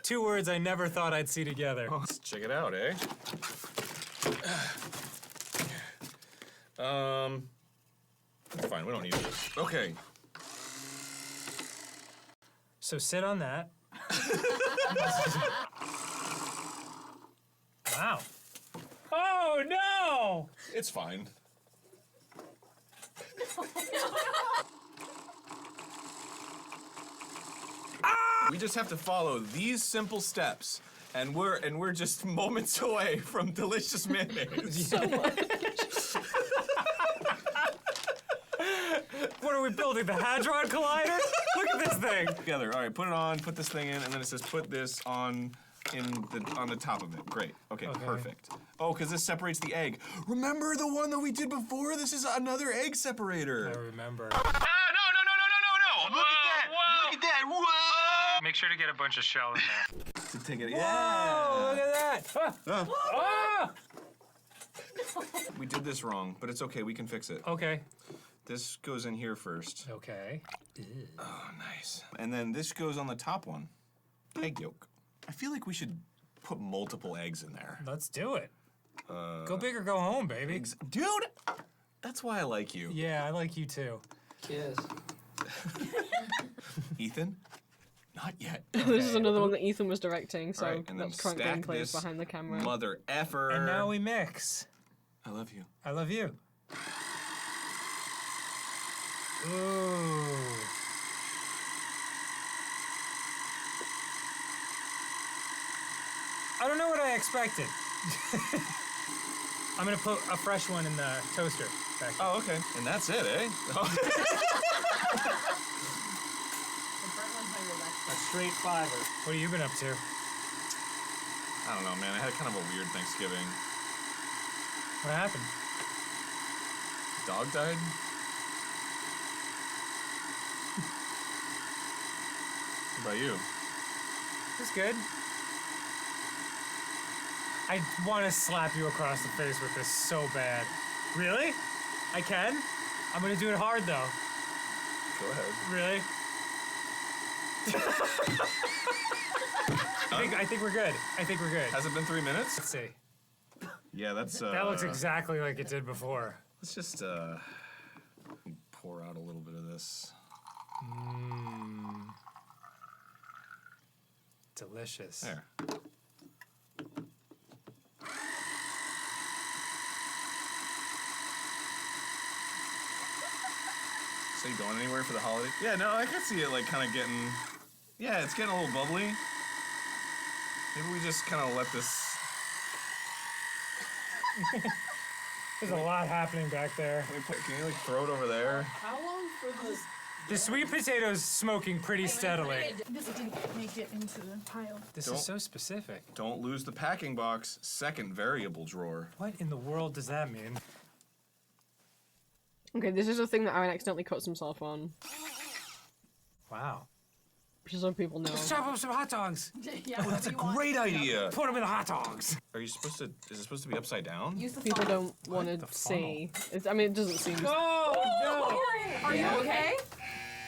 2 words I never thought I'd see together. Let's check it out, eh? Fine, we don't need this. Okay. So sit on that. Wow. Oh no! It's fine. We just have to follow these simple steps, and we're just moments away from delicious mayonnaise. What are we building? The Hadron Collider? Look at this thing. Together. All right, put it on. Put this thing in, and then it says put this on the top of it. Great. Okay, Okay. perfect. Oh, because this separates the egg. Remember the one that we did before? This is another egg separator. I remember. No! Look at that! Look at that! Whoa! Make sure to get a bunch of shell in there. To take it. Oh, Yeah. look at that! Ah! We did this wrong, but it's okay. We can fix it. Okay. This goes in here first. Okay. Oh, nice. And then this goes on the top one. Egg yolk. I feel like we should put multiple eggs in there. Let's do it. Go big or go home, baby. Dude, that's why I like you. Yeah, I like you too. Kiss. Ethan? Not yet. This is another one that Ethan was directing, so All right, and then that's current stack gameplay this behind the camera. mother effer. And now we mix. I love you. I love you. Ooh. I don't know what I expected. I'm gonna put a fresh one in the toaster back here. Oh, okay. And that's it, eh? A straight fiver. What have you been up to? I don't know, man. I had kind of a weird Thanksgiving. What happened? Dog died? What about you? It was good. I want to slap you across the face with this so bad. Really? I can? I'm gonna do it hard though. Go ahead. Really? I think we're good. I think we're good. Has it been 3 minutes? Let's see. Yeah, that's That looks exactly like it did before. Let's just pour out a little bit of this. Delicious. There. So you going anywhere for the holiday? Yeah, no, I can see it like kind of getting. Yeah, it's getting a little bubbly. Maybe we just kind of let this. There's a lot happening back there. Can you like throw it over there? How long for this? The sweet potato's smoking pretty steadily. Because it didn't make it into the pile. This Don't- is so specific. Don't lose the packing box. Second variable drawer. What in the world does that mean? Okay, this is a thing that Aaron accidentally cuts himself on, Wow. just so people know. Chop up some hot dogs. Yeah, That's a great idea. Put them in the hot dogs. Are you supposed to? Is it supposed to be upside down? Use the People funnel. don't want The to see. I mean, it doesn't seem. Oh no! Are you okay?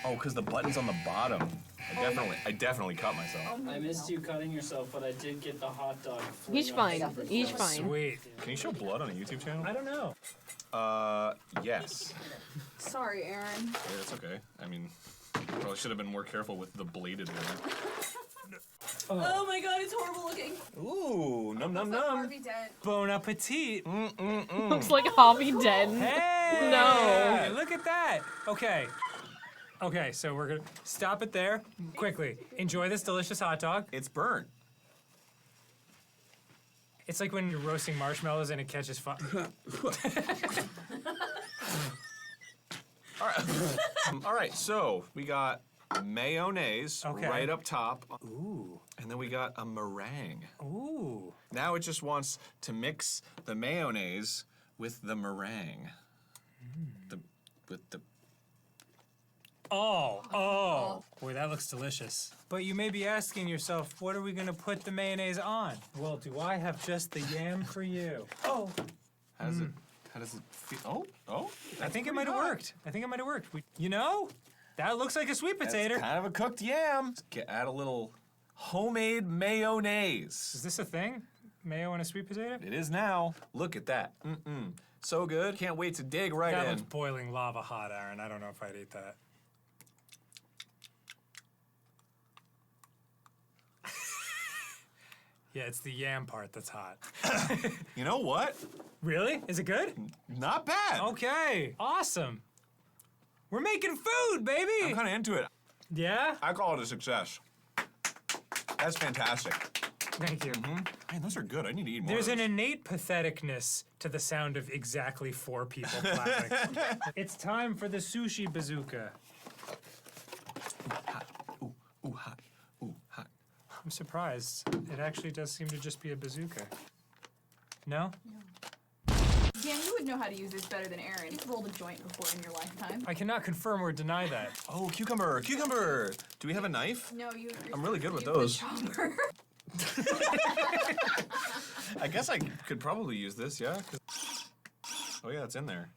Oh, because the button's on the bottom. I definitely cut myself. I missed you cutting yourself, but I did get the hot dog. He's fling fine. on top of He's it. fine. Sweet. Can you show blood on a YouTube channel? I don't know. Yes. Sorry, Aaron. Yeah, that's okay. I mean, probably should have been more careful with the bladed one. Oh my god, it's horrible looking. Ooh, num num Like num. Harvey Dent. Bon appetit. Looks like Harvey Dent. Hey! No. Look at that. Okay. Okay, so we're gonna stop it there quickly. Enjoy this delicious hot dog. It's burnt. It's like when you're roasting marshmallows and it catches fire. All right, so we got mayonnaise Okay. right up top, Ooh. and then we got a meringue. Ooh. Now it just wants to mix the mayonnaise with the meringue. With the Oh. Boy, that looks delicious. But you may be asking yourself, what are we gonna put the mayonnaise on? Well, do I have just the yam for you? Oh. how does it feel? Oh, I think it might have worked. You know, that looks like a sweet potato. It's kind of a cooked yam. Add a little homemade mayonnaise. Is this a thing? Mayo and a sweet potato? It is now. Look at that. So good. Can't wait to dig right That in. looks boiling lava hot, Aaron. I don't know if I'd eat that. Yeah, it's the yam part that's hot. You know what? Really? Is it good? Not bad. Okay, awesome. We're making food, baby! I'm kind of into it. Yeah? I call it a success. That's fantastic. Thank you. Man, those are good. I need to eat more. There's of an those. innate patheticness to the sound of exactly 4 people clapping. It's time for the sushi bazooka. Ooh, hot. Ooh, hot. I'm surprised. It actually does seem to just be a bazooka. No? Dan, you would know how to use this better than Aaron. You've rolled a joint before in your lifetime. I cannot confirm or deny that. Oh, cucumber. Do we have a knife? No, you're I'm really good with you have a those. chopper. I guess I could probably use this, yeah? Oh yeah, it's in there.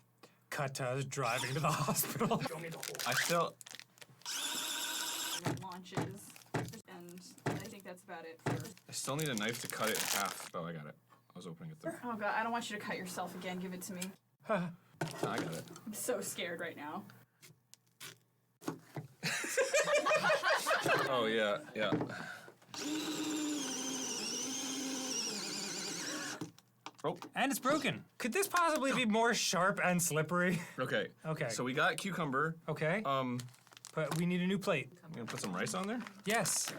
Cut to us driving to the hospital. I still... Launches. And I think that's about it for... I still need a knife to cut it in half. Oh, I got it. I was opening it there. Oh god, I don't want you to cut yourself again. Give it to me. I got it. I'm so scared right now. Oh yeah. Oh, And it's broken. Could this possibly be more sharp and slippery? okay. Okay. So we got cucumber. Okay. But we need a new plate. You gonna put some rice on there? Yes.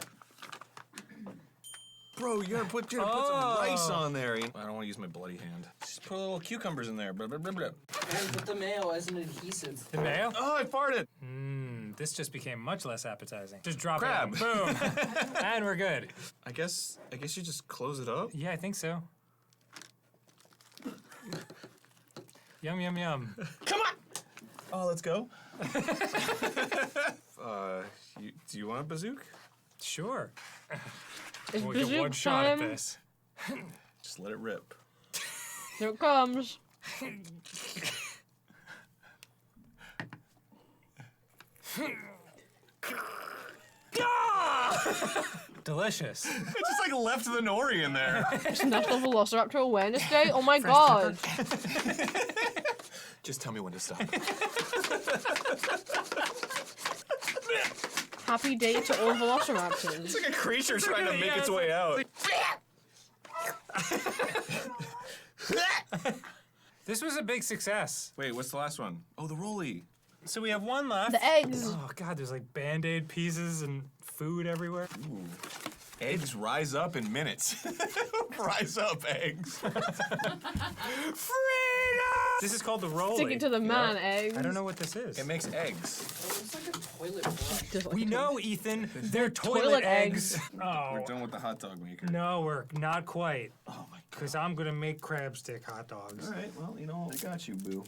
Bro, you gotta put some rice on there. I don't want to use my bloody hand. Just put little cucumbers in there. Blah, blah, blah, blah. And put the mayo as an adhesive. The mayo? Oh, I farted. This just became much less appetizing. Just drop Crab. it in. Boom. And we're good. I guess you just close it up. Yeah, I think so. Yum, yum, yum. Come on. Oh, let's go. Do you want a bazooka? Sure. It's We'll get one bazooka shot at time. this. Just let it rip. Here it comes. Delicious. I just like left the nori in there. It's National Velociraptor Awareness Day. Oh my god. Just tell me when to stop. Happy day to all velociraptors. It's like a creature trying to make its way out. This was a big success. Wait, what's the last one? Oh, the rolly. So we have one left. The eggs. Oh god, there's like Band-Aid pieces and food everywhere. Ooh. Eggs rise up in minutes. Rise up, eggs. Freedom! This is called the rolly. Stick it to the man, eggs. I don't know what this is. It makes eggs. It looks like a toilet brush. Just like We a- know, Ethan. They're toilet, Toilet eggs. eggs. Oh. We're done with the hot dog maker. No, we're not quite. Oh my god. Because I'm going to make crab stick hot dogs. All right, well, you know, I got you, boo.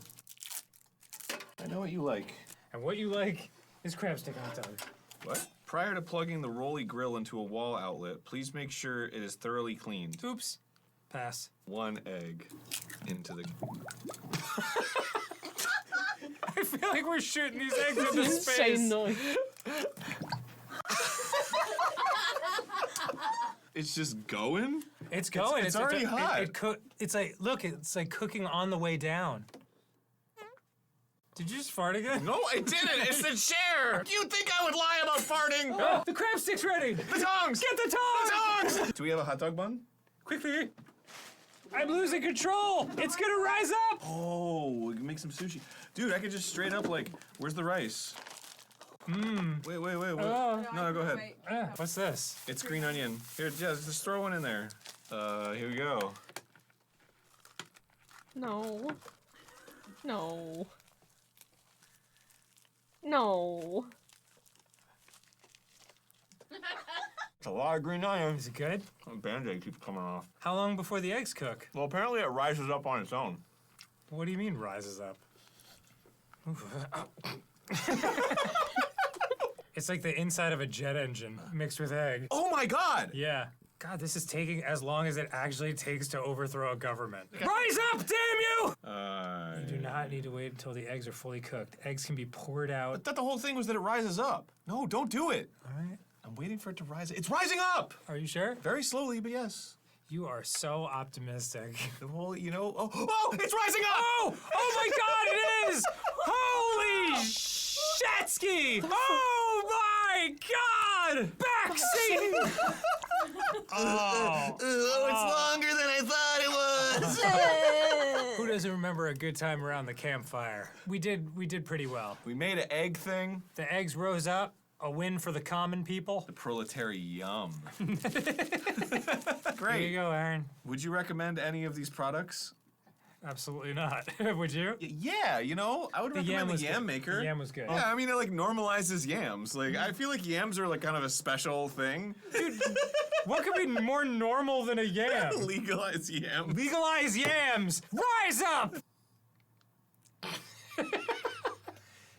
I know what you like. And what you like is crab stick hot dogs. What? Prior to plugging the rolly grill into a wall outlet, please make sure it is thoroughly cleaned. Oops. Pass. 1 egg into the... I feel like we're shooting these eggs into Insane space. noise. It's just going? It's going. It's already hot. It's like, look, it's like cooking on the way down. Did you just fart again? No, I didn't. It's the chair. You think I would lie about farting? Oh, the crab stick's ready. The tongs. Get the tongs! Do we have a hot dog bun? Quickly. I'm losing control. It's gonna rise up. Oh, we can make some sushi. Dude, I could just straight up like, where's the rice? Wait. Oh. No, go ahead. What's this? It's green onion. Here, yeah, just throw one in there. Here we go. No. No. No. It's a lot of green onions. Is it good? Band-aid keeps coming off. How long before the eggs cook? Well, apparently it rises up on its own. What do you mean rises up? Oof. It's like the inside of a jet engine mixed with egg. Oh my god! Yeah. God, this is taking as long as it actually takes to overthrow a government. Rise up, damn you! You do not need to wait until the eggs are fully cooked. Eggs can be poured out. But that the whole thing was that it rises up. No, don't do it. All right. I'm waiting for it to rise. It's rising up! Are you sure? Very slowly, but yes. You are so optimistic. Well, you know, oh, it's rising up! Oh! Oh my god, it is! Holy Shatsky! Oh my god! Back, Satan! Oh. It's longer than I thought it was! Who doesn't remember a good time around the campfire? We did pretty well. We made an egg thing. The eggs rose up, a win for the common people. The proletariat yum. There Great. you go, Aaron. Would you recommend any of these products? Absolutely not. Would you? Yeah, you know, I would recommend the Yam good. Maker. The yam was good. Yeah, I mean, it like normalizes yams. Like, I feel like yams are like kind of a special thing. Dude, what could be more normal than a yam? Legalize yams. Legalize yams! Rise up!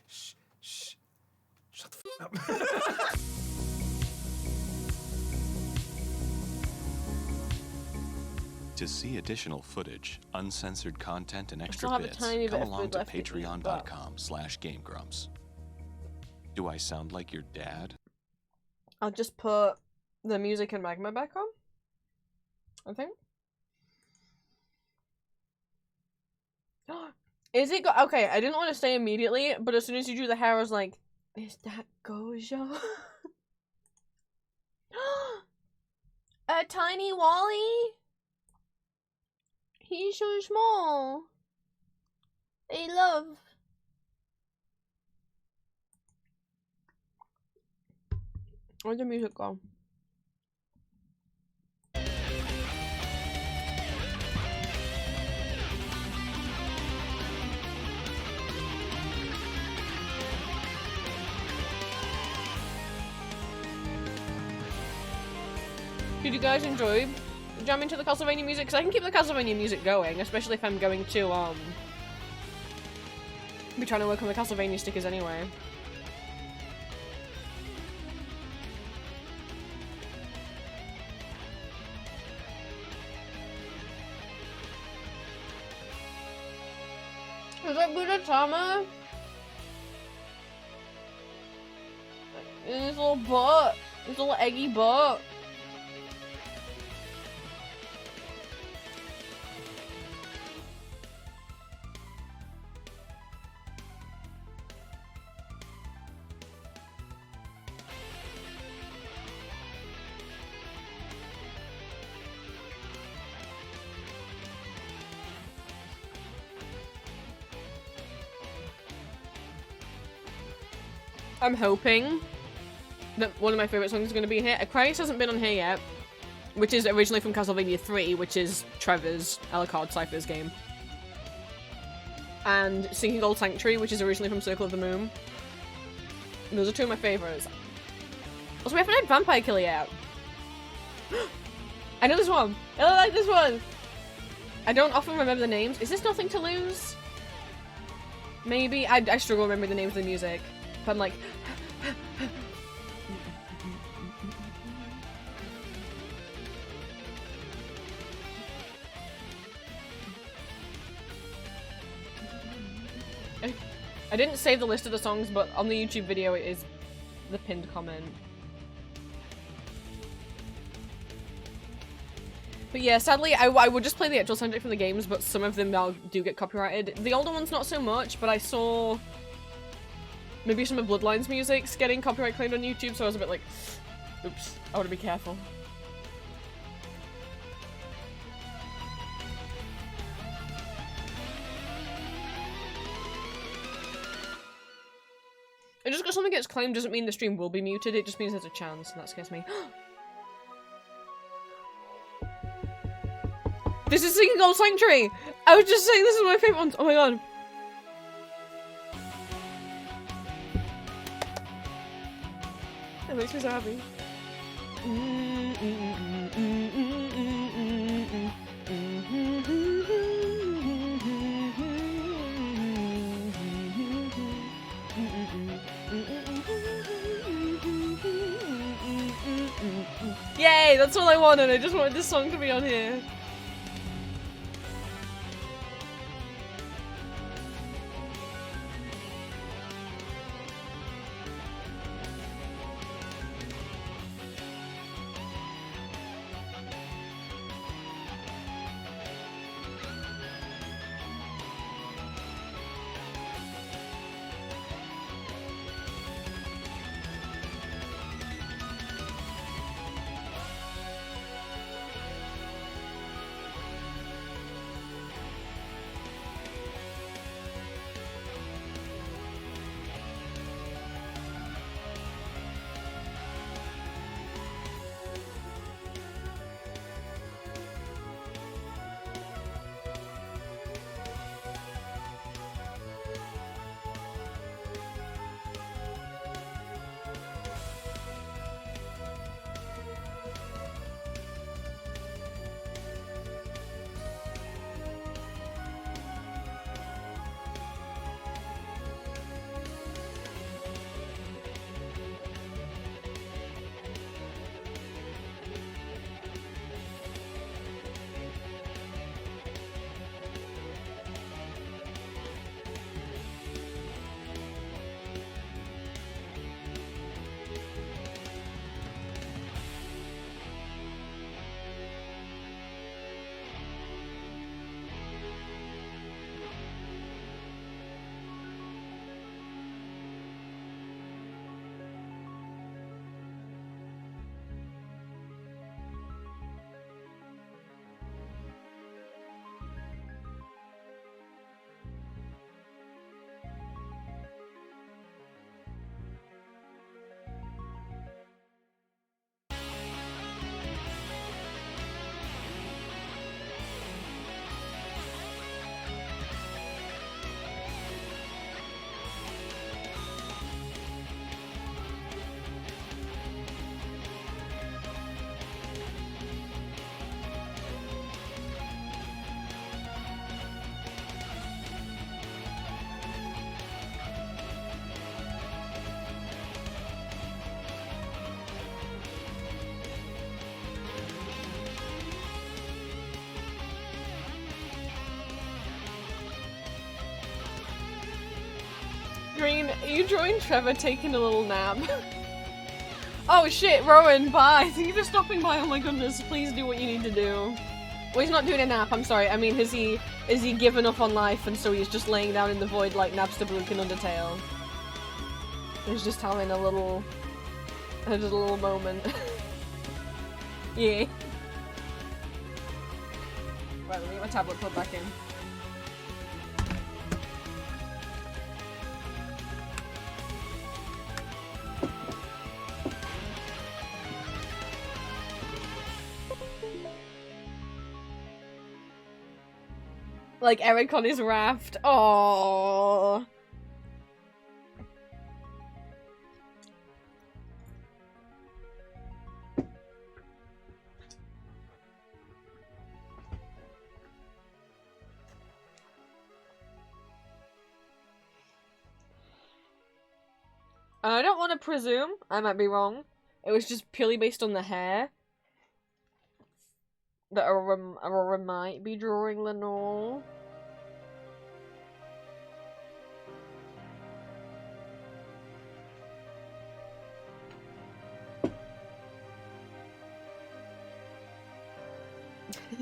Shh, shh. Shut the f up. To see additional footage, uncensored content, and still extra have a bits, tiny bit come of along food to left to eat, but- patreon.com/GameGrumps. Do I sound like your dad? I'll just put the music and magma back on. I think. Is it okay, I didn't want to say immediately, but as soon as you drew the hair, I was like, is that Gojo? A tiny Wally? He's so small. They love. Where'd the music go? Did you guys enjoy jamming to the Castlevania music? Because I can keep the Castlevania music going, especially if I'm going to, be trying to work on the Castlevania stickers anyway. Is that Buddha-tama? His little butt. His little eggy butt. I'm hoping that one of my favourite songs is going to be here. Aquarius hasn't been on here yet, which is originally from Castlevania 3, which is Trevor's Alucard Cypher's game. And Sinking Gold Sanctuary, which is originally from Circle of the Moon. Those are two of my favourites. Also, we haven't had Vampire Killer yet. I know this one! I like this one! I don't often remember the names. Is this Nothing to Lose? Maybe? I struggle remembering the names of the music. But I'm like... I didn't save the list of the songs, but on the YouTube video it is the pinned comment. But yeah, sadly, I would just play the actual soundtrack from the games, but some of them now do get copyrighted. The older ones not so much, but I saw maybe some of Bloodline's music's getting copyright claimed on YouTube, so I was a bit like, oops, I want to be careful. And just because something gets claimed doesn't mean the stream will be muted, it just means there's a chance, and that scares me. This is Singing Gold Sanctuary! I was just saying this is my favorite one. Oh my god. That makes me so happy. Yay, that's all I wanted. I just wanted this song to be on here. Green, you joined Trevor taking a little nap. Oh shit, Rowan, bye. Thank you for stopping by. Oh my goodness, please do what you need to do. Well, he's not doing a nap, I'm sorry. I mean, is he given up on life and so he's just laying down in the void like Napster Brook in Undertale? He's just having a little moment. Yeah. Right, let me get my tablet put back in. Like Eric on his raft. Aww. I don't want to presume, I might be wrong. It was just purely based on the hair. That Aurora might be drawing Lenore.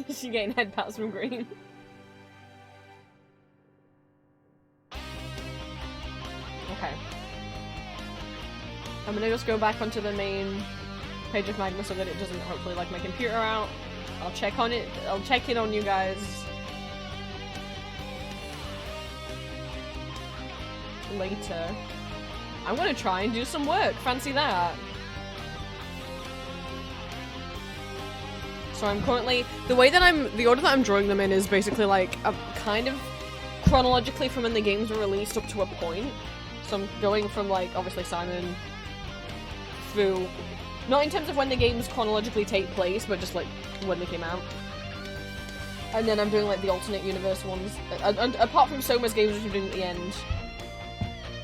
She getting head pats from Green. Okay. I'm gonna just go back onto the main page of Magma so that it doesn't hopefully like my computer out. I'll check on it. I'll check in on you guys later. I'm gonna try and do some work. Fancy that. So I'm currently the order that I'm drawing them in is basically like a kind of chronologically from when the games were released up to a point. So I'm going from like obviously Simon through, not in terms of when the games chronologically take place, but just like when they came out. And then I'm doing like the alternate universe ones, and apart from Soma's games, which I'm doing at the end,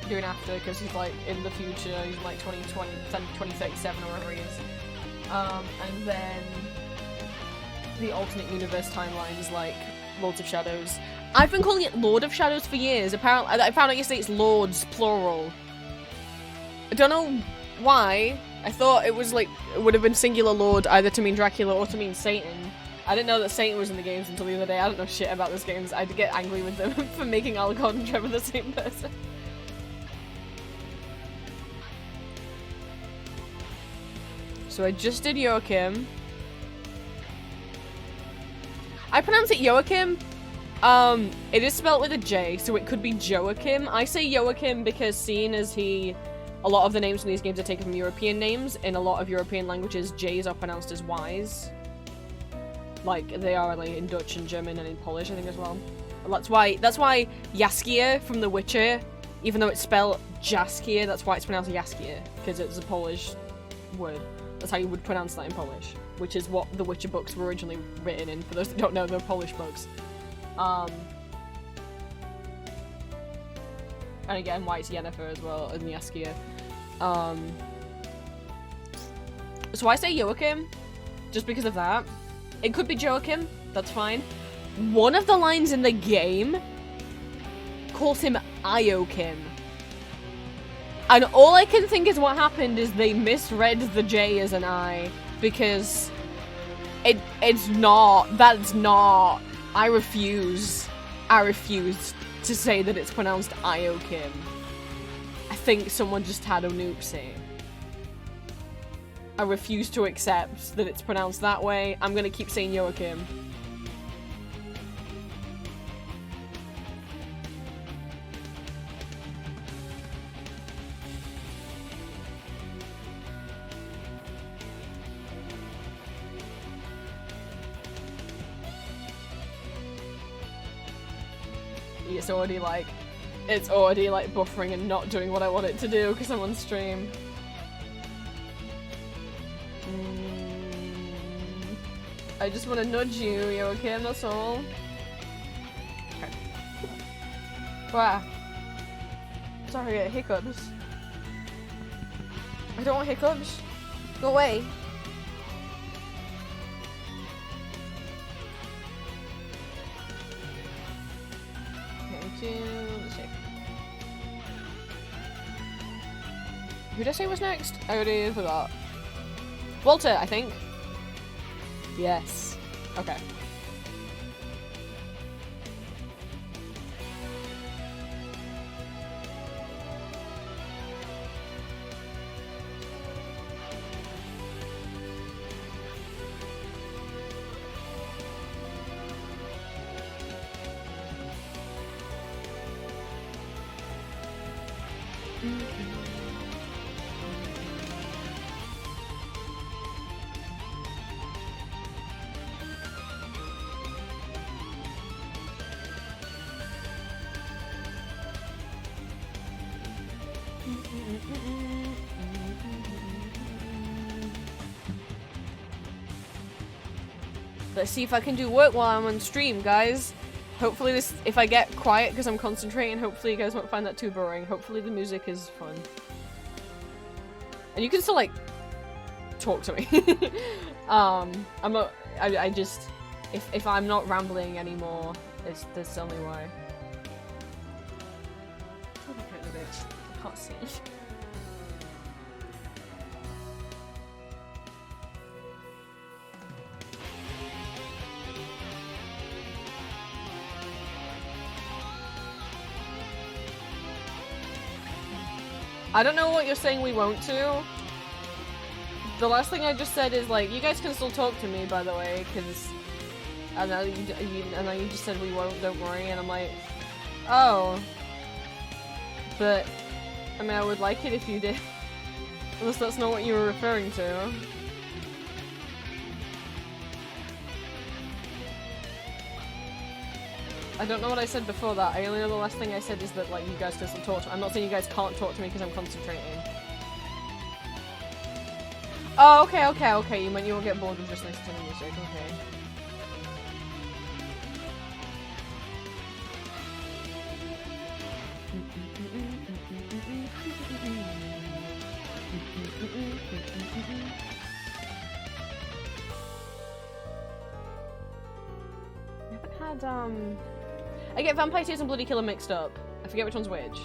doing after, because he's like in the future, he's like 2037 or whatever he is. And then the alternate universe timeline is like Lords of Shadows. I've been calling it Lord of Shadows for years. Apparently, I found out yesterday it's Lords, plural. I don't know why. I thought it was like, it would have been singular Lord either to mean Dracula or to mean Satan. I didn't know that Satan was in the games until the other day. I don't know shit about those games. I'd get angry with them for making Alucard and Trevor the same person. So I just did Joachim. I pronounce it Joachim. It is spelled with a J, so it could be Joachim. I say Joachim because seeing as a lot of the names in these games are taken from European names, in a lot of European languages, J's are pronounced as Y's. Like, they are like in Dutch and German and in Polish, I think, as well. That's why Jaskier from The Witcher, even though it's spelled Jaskier, that's why it's pronounced Jaskier, because it's a Polish word. That's how you would pronounce that in Polish, which is what The Witcher books were originally written in. For those that don't know, they're Polish books. And again, why it's Yennefer as well, and Jaskier. So I say Joachim, just because of that. It could be Joachim, that's fine. One of the lines in the game calls him Iokim. And all I can think is what happened is they misread the J as an I, because it's not, that's not, I refuse to say that it's pronounced Iokim. I think someone just had a noopsie. I refuse to accept that it's pronounced that way. I'm gonna keep saying Joachim. It's already like buffering and not doing what I want it to do because I'm on stream. I just want to nudge you, Joachim, that's all. Okay. Wow. Sorry, I get hiccups. I don't want hiccups. Go away. Thank you. Let's see. Who did I say was next? I already forgot. Walter, I think. Yes. Okay. Let's see if I can do work while I'm on stream, guys. Hopefully this, if I get quiet because I'm concentrating, hopefully you guys won't find that too boring. Hopefully the music is fun. And you can still, like, talk to me. I just, if I'm not rambling anymore, that's only why. I can't see. I don't know what you're saying we won't do. The last thing I just said is, like, you guys can still talk to me, by the way, because I know you just said we won't, don't worry, and I'm like, oh. But, I mean, I would like it if you did. Unless that's not what you were referring to. I don't know what I said before that. I only know the last thing I said is that, like, you guys can still talk to me. I'm not saying you guys can't talk to me because I'm concentrating. Oh, okay. You meant you won't get bored with just listening to the music, okay. I get Vampire Tears and Bloody Killer mixed up. I forget which one's which.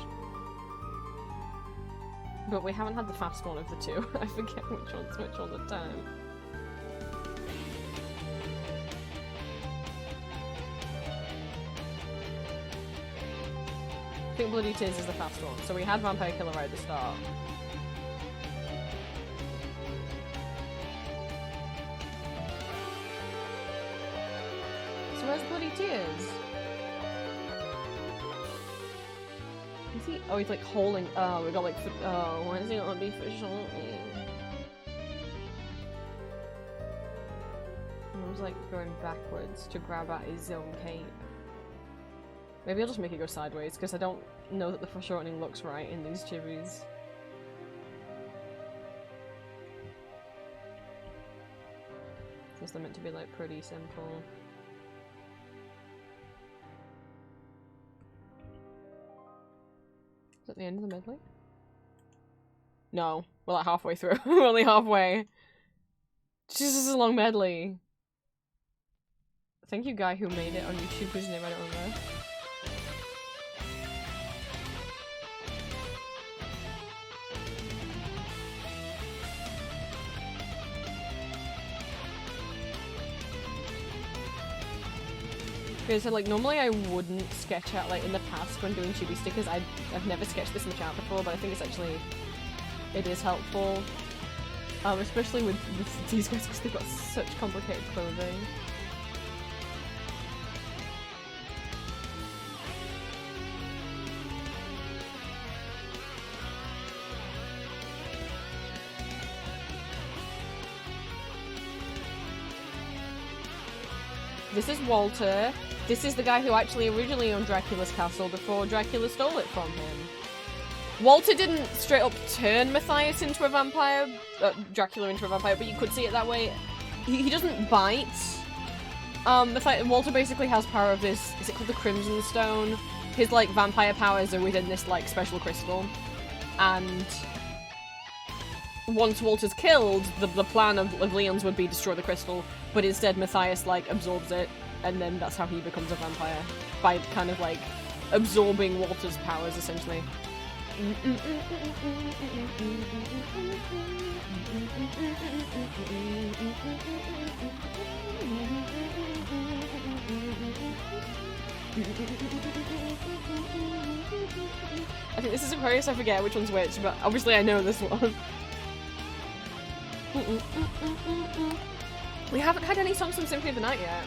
But we haven't had the fast one of the two. I forget which one's which all the time. I think Bloody Tears is the fast one. So we had Vampire Killer right at the start. Where's Bloody Tears? Is he? Oh, he's like holding. Oh, we got like. Oh, why does he not be for sure? I was like going backwards to grab at his own cape. Maybe I'll just make it go sideways because I don't know that the foreshortening looks right in these chibis. Guess they're meant to be like pretty simple. Is that the end of the medley? No. We're like halfway through. We're only halfway. Jesus, this is a long medley. Thank you, guy who made it on YouTube, whose name I don't remember. Okay, so like normally I wouldn't sketch out like in the past when doing chibi stickers. I've never sketched this in the chat before, but I think it's actually it is helpful, especially with these guys because they've got such complicated clothing. This is Walter. This is the guy who actually originally owned Dracula's castle before Dracula stole it from him. Walter didn't straight up turn Matthias into a vampire, Dracula into a vampire, but you could see it that way. He doesn't bite. Walter basically has power of this, is it called the Crimson Stone? His like vampire powers are within this like special crystal. And once Walter's killed, the plan of Leon's would be destroy the crystal, but instead Matthias like absorbs it, and then that's how he becomes a vampire. By kind of like absorbing Walter's powers essentially. I think this is Aquarius, I forget which one's which, but obviously I know this one. We haven't had any songs from Symphony of the Night yet.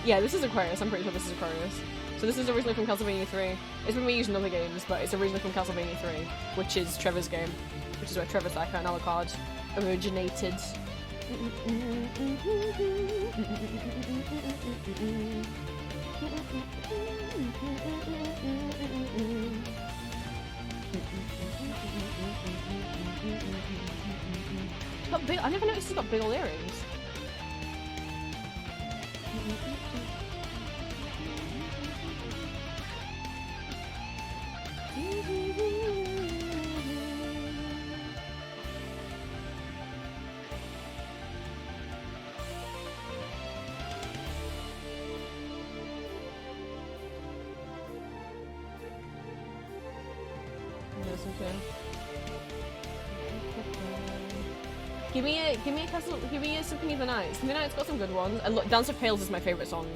Yeah, this is Aquarius, I'm pretty sure this is Aquarius. So this is originally from Castlevania 3. It's been reused in other games, but it's originally from Castlevania 3, which is Trevor's game, which is where Trevor Thacker and Alucard originated. He's got big, I never noticed he's got big old earrings. Give me a Symphony of the Night. Symphony of the Night's got some good ones. And look, Dance of Pails is my favourite song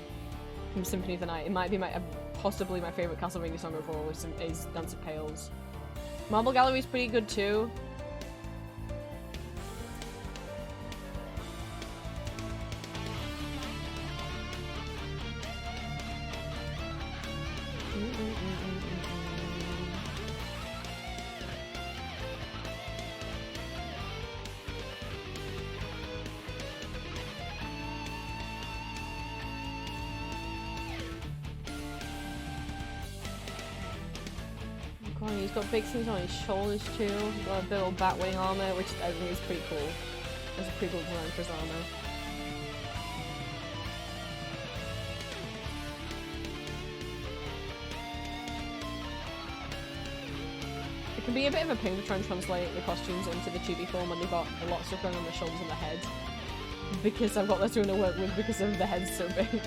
from Symphony of the Night. It might be possibly my favourite Castlevania song of all is Dance of Pails. Marble Gallery's pretty good too. God, he's got big things on his shoulders too. He's got a bit of batwing armor, which I think is pretty cool. That's a pretty cool design for his armor. It can be a bit of a pain to try and translate the costumes into the chibi form when they've got a lot of stuff going on their shoulders and their heads. Because I've got less room to work with because of the head's so big.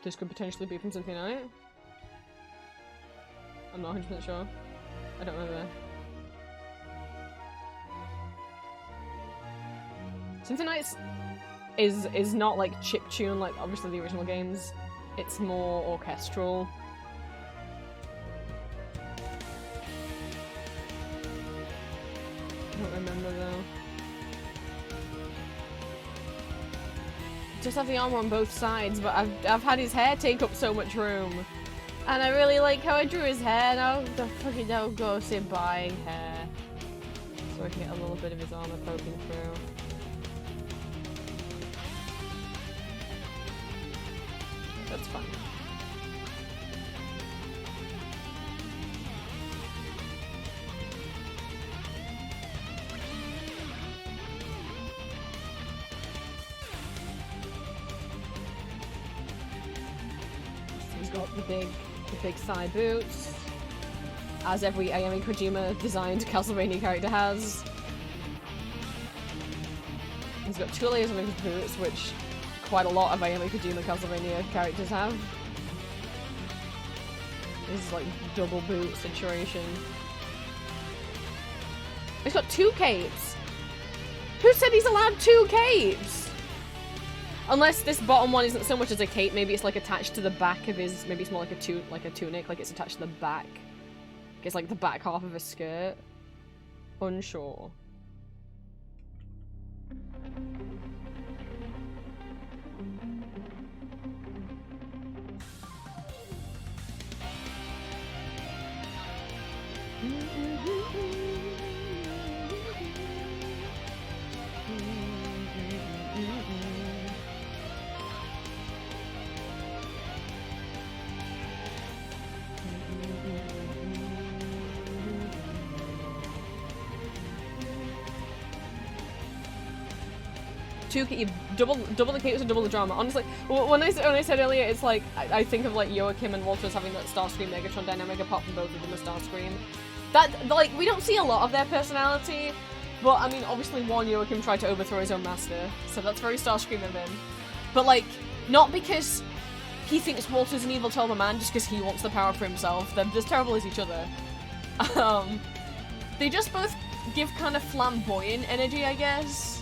This could potentially be from Symphony Night. I'm not 100% sure. I don't remember. Symphony Night is not like chiptune like obviously the original games. It's more orchestral. I don't remember though. Just have the armor on both sides, but I've had his hair take up so much room. And I really like how I drew his hair. Now the fucking don't go sit by hair. So I can get a little bit of his armor poking through. That's fine. He's got the big side boots, as every Ayami Kojima designed Castlevania character has. He's got 2 layers on his boots, which quite a lot of Ayami Kojima Castlevania characters have. This is like double boot situation. He's got 2 capes! Who said he's allowed 2 capes? Unless this bottom one isn't so much as a cape, maybe it's like attached to the back of his, maybe it's more like a tunic, like it's attached to the back. It's like the back half of a skirt. Unsure. Double the capes and double the drama. Honestly, when I said earlier, it's like I think of like Joachim and Walter as having that Starscream Megatron dynamic. Apart from both of them as Starscream, that like we don't see a lot of their personality. But I mean, obviously, Joachim tried to overthrow his own master, so that's very Starscream of him. But like, not because he thinks Walter's an evil terrible man, just because he wants the power for himself. They're as terrible as each other. They just both give kind of flamboyant energy, I guess.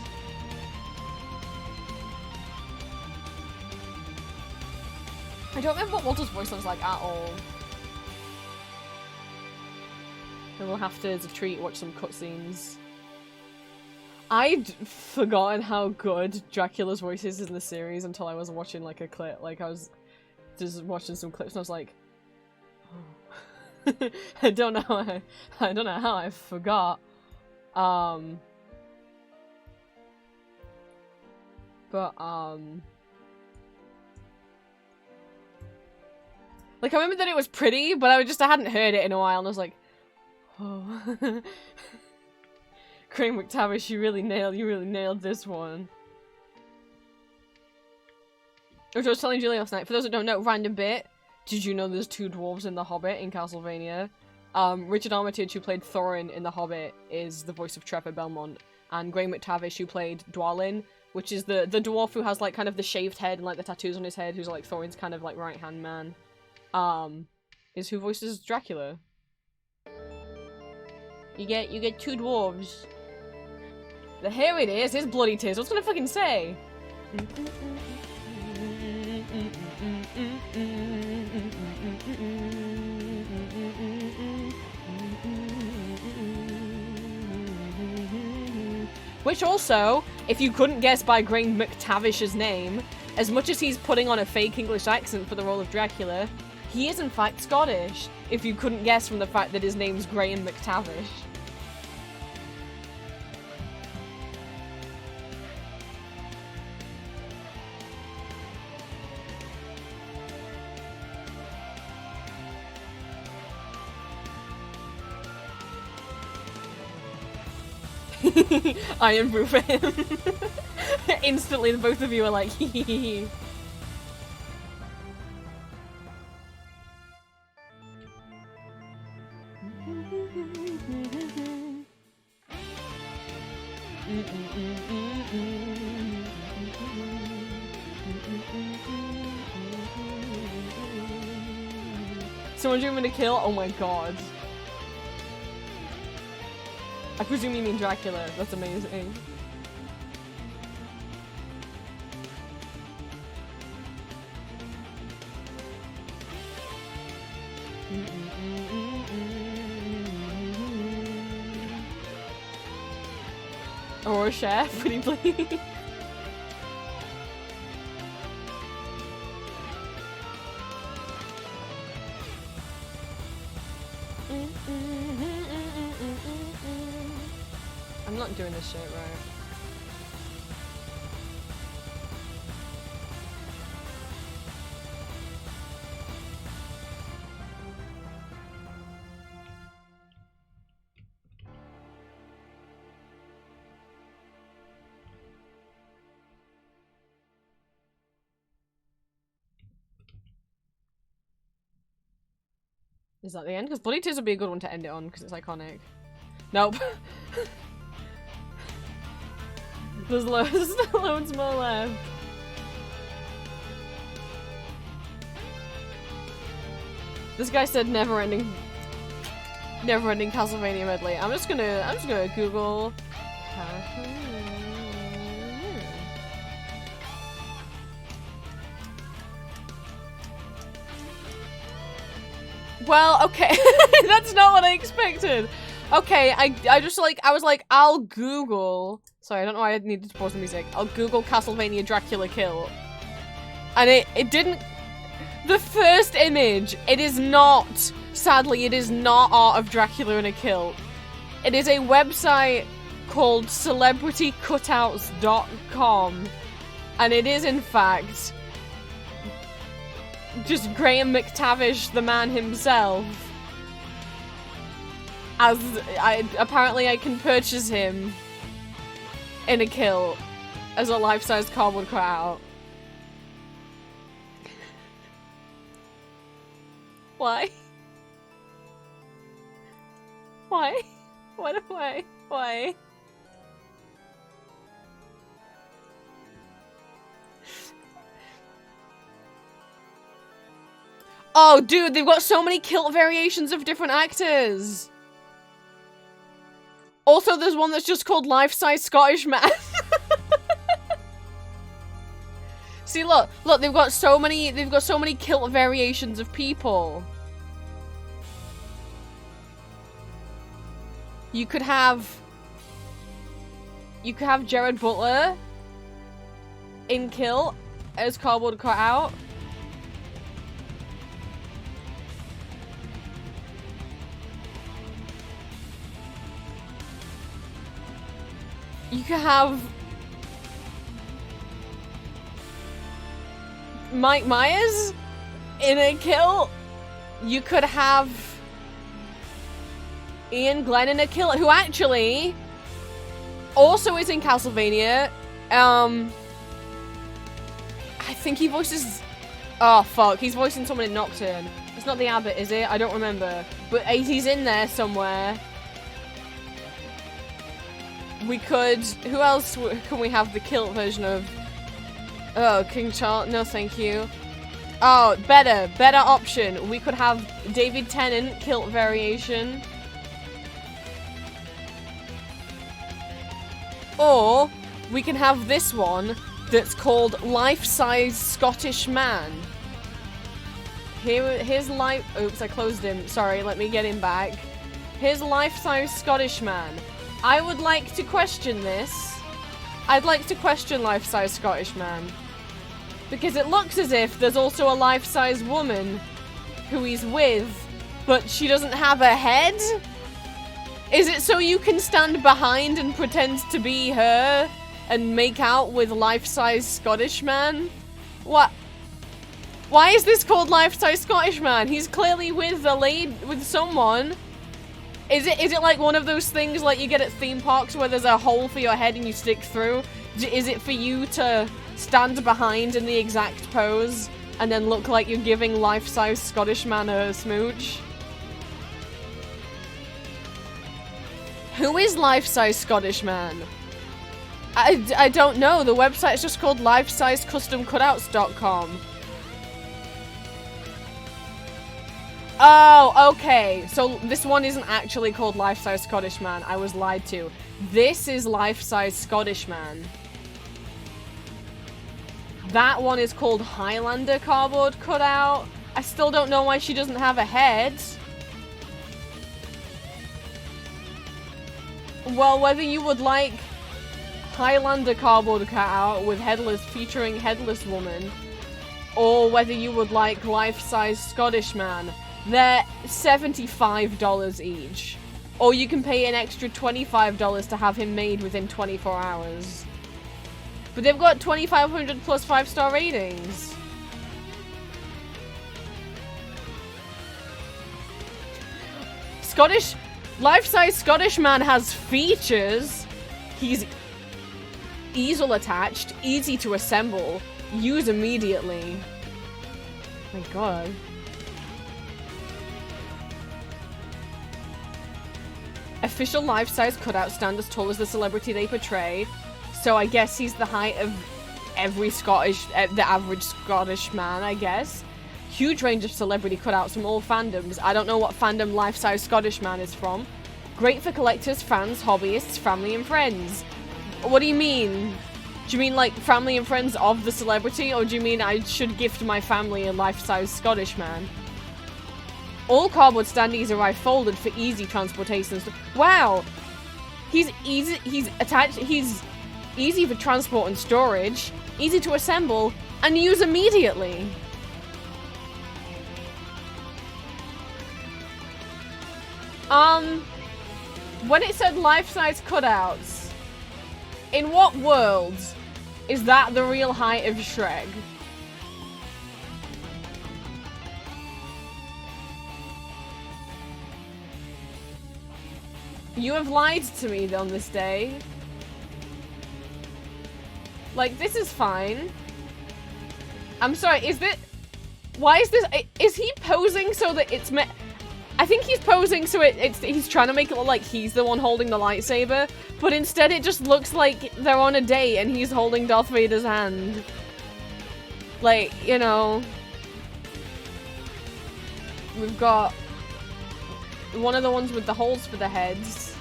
I don't remember what Walter's voice sounds like at all. And we'll have to, as a treat, watch some cutscenes. I'd forgotten how good Dracula's voice is in the series until I was watching like a clip. Like I was just watching some clips and I was like, oh. I don't know how I forgot. Like, I remember that it was pretty, but I hadn't heard it in a while, and I was like, oh. Craig McTavish, you really nailed this one. Which I was telling Julie last night, for those that don't know, random bit, did you know there's 2 dwarves in The Hobbit in Castlevania? Richard Armitage, who played Thorin in The Hobbit, is the voice of Trevor Belmont, and Greg McTavish, who played Dwalin, which is the dwarf who has, like, kind of the shaved head and, like, the tattoos on his head, who's, like, Thorin's kind of, like, right-hand man. Is who voices Dracula. You get 2 dwarves. Here it is, it's bloody tears. What's gonna fucking say? Which also, if you couldn't guess by Greg McTavish's name, as much as he's putting on a fake English accent for the role of Dracula, he is in fact Scottish, if you couldn't guess from the fact that his name's Graham McTavish. Iron brew for him. Instantly, the both of you are like, hee hee hee. Someone dreaming to kill? Oh my god. I presume you mean Dracula. That's amazing. Or a chef, pretty please. I'm not doing this shit right. Is that the end? Because Bloody Tears would be a good one to end it on because it's iconic. Nope. There's loads more left. This guy said never-ending Castlevania medley. I'm just gonna Google. Well, okay, that's not what I expected. Okay, I was like, I'll Google. Sorry, I don't know why I needed to pause the music. I'll Google Castlevania Dracula kill. And it didn't... The first image, it is not, sadly, it is not Art of Dracula in a Kilt. It is a website called celebritycutouts.com. And it is, in fact, just Graham McTavish, the man himself. As apparently I can purchase him in a kilt as a life-size cardboard cutout. Why? Why? Why? Oh, dude, they've got so many kilt variations of different actors. Also, there's one that's just called Life-Size Scottish Man. See, look, they've got so many kilt variations of people. You could have Jared Butler in kilt as cardboard cutout. You could have Mike Myers in a kilt. You could have Ian Glenn in a kilt, who actually also is in Castlevania. I think he voices... Oh, fuck. He's voicing someone in Nocturne. It's not the Abbot, is it? I don't remember. But he's in there somewhere. We could... Who else can we have the kilt version of? Oh, King Charles. No, thank you. Oh, better option. We could have David Tennant kilt variation. Or we can have this one that's called Life-Size Scottish Man. Here's life... Oops, I closed him. Sorry, let me get him back. Here's Life-Size Scottish Man. I would like to question this. I'd like to question Life-Size Scottish Man. Because it looks as if there's also a life-size woman who he's with, but she doesn't have a head? Is it so you can stand behind and pretend to be her and make out with life-size Scottish man? What? Why is this called life-size Scottish man? He's clearly with with someone. Is it like one of those things like you get at theme parks where there's a hole for your head and you stick through? Is it for you to stand behind in the exact pose and then look like you're giving life-size Scottish man a smooch? Who is life-size Scottish man? I don't know. The website's just called lifesizecustomcutouts.com. Oh, okay. So this one isn't actually called Life-Size Scottish Man. I was lied to. This is Life-Size Scottish Man. That one is called Highlander Cardboard Cutout. I still don't know why she doesn't have a head. Well, whether you would like Highlander Cardboard Cutout with headless, featuring Headless Woman, or whether you would like Life-Size Scottish Man, they're $75 each. Or you can pay an extra $25 to have him made within 24 hours. But they've got 2,500 plus 5-star ratings. Life-size Scottish man has features. He's easel attached, easy to assemble, use immediately. My god. Official life-size cutout stand as tall as the celebrity they portray. So I guess he's the height of every the average Scottish man, I guess. Huge range of celebrity cutouts from all fandoms. I don't know what fandom life-size Scottish man is from. Great for collectors, fans, hobbyists, family and friends. What do you mean? Do you mean like family and friends of the celebrity? Or do you mean I should gift my family a life-size Scottish man? All cardboard standees arrive folded for easy transportation. Wow! He's easy for transport and storage, easy to assemble, and use immediately. When it said life-size cutouts, in what world is that the real height of Shrek? You have lied to me on this day. Like, this is fine. I'm sorry, why is this, is he posing so that it's I think he's posing so he's trying to make it look like he's the one holding the lightsaber, but instead it just looks like they're on a date and he's holding Darth Vader's hand. Like, you know. We've got one of the ones with the holes for the heads.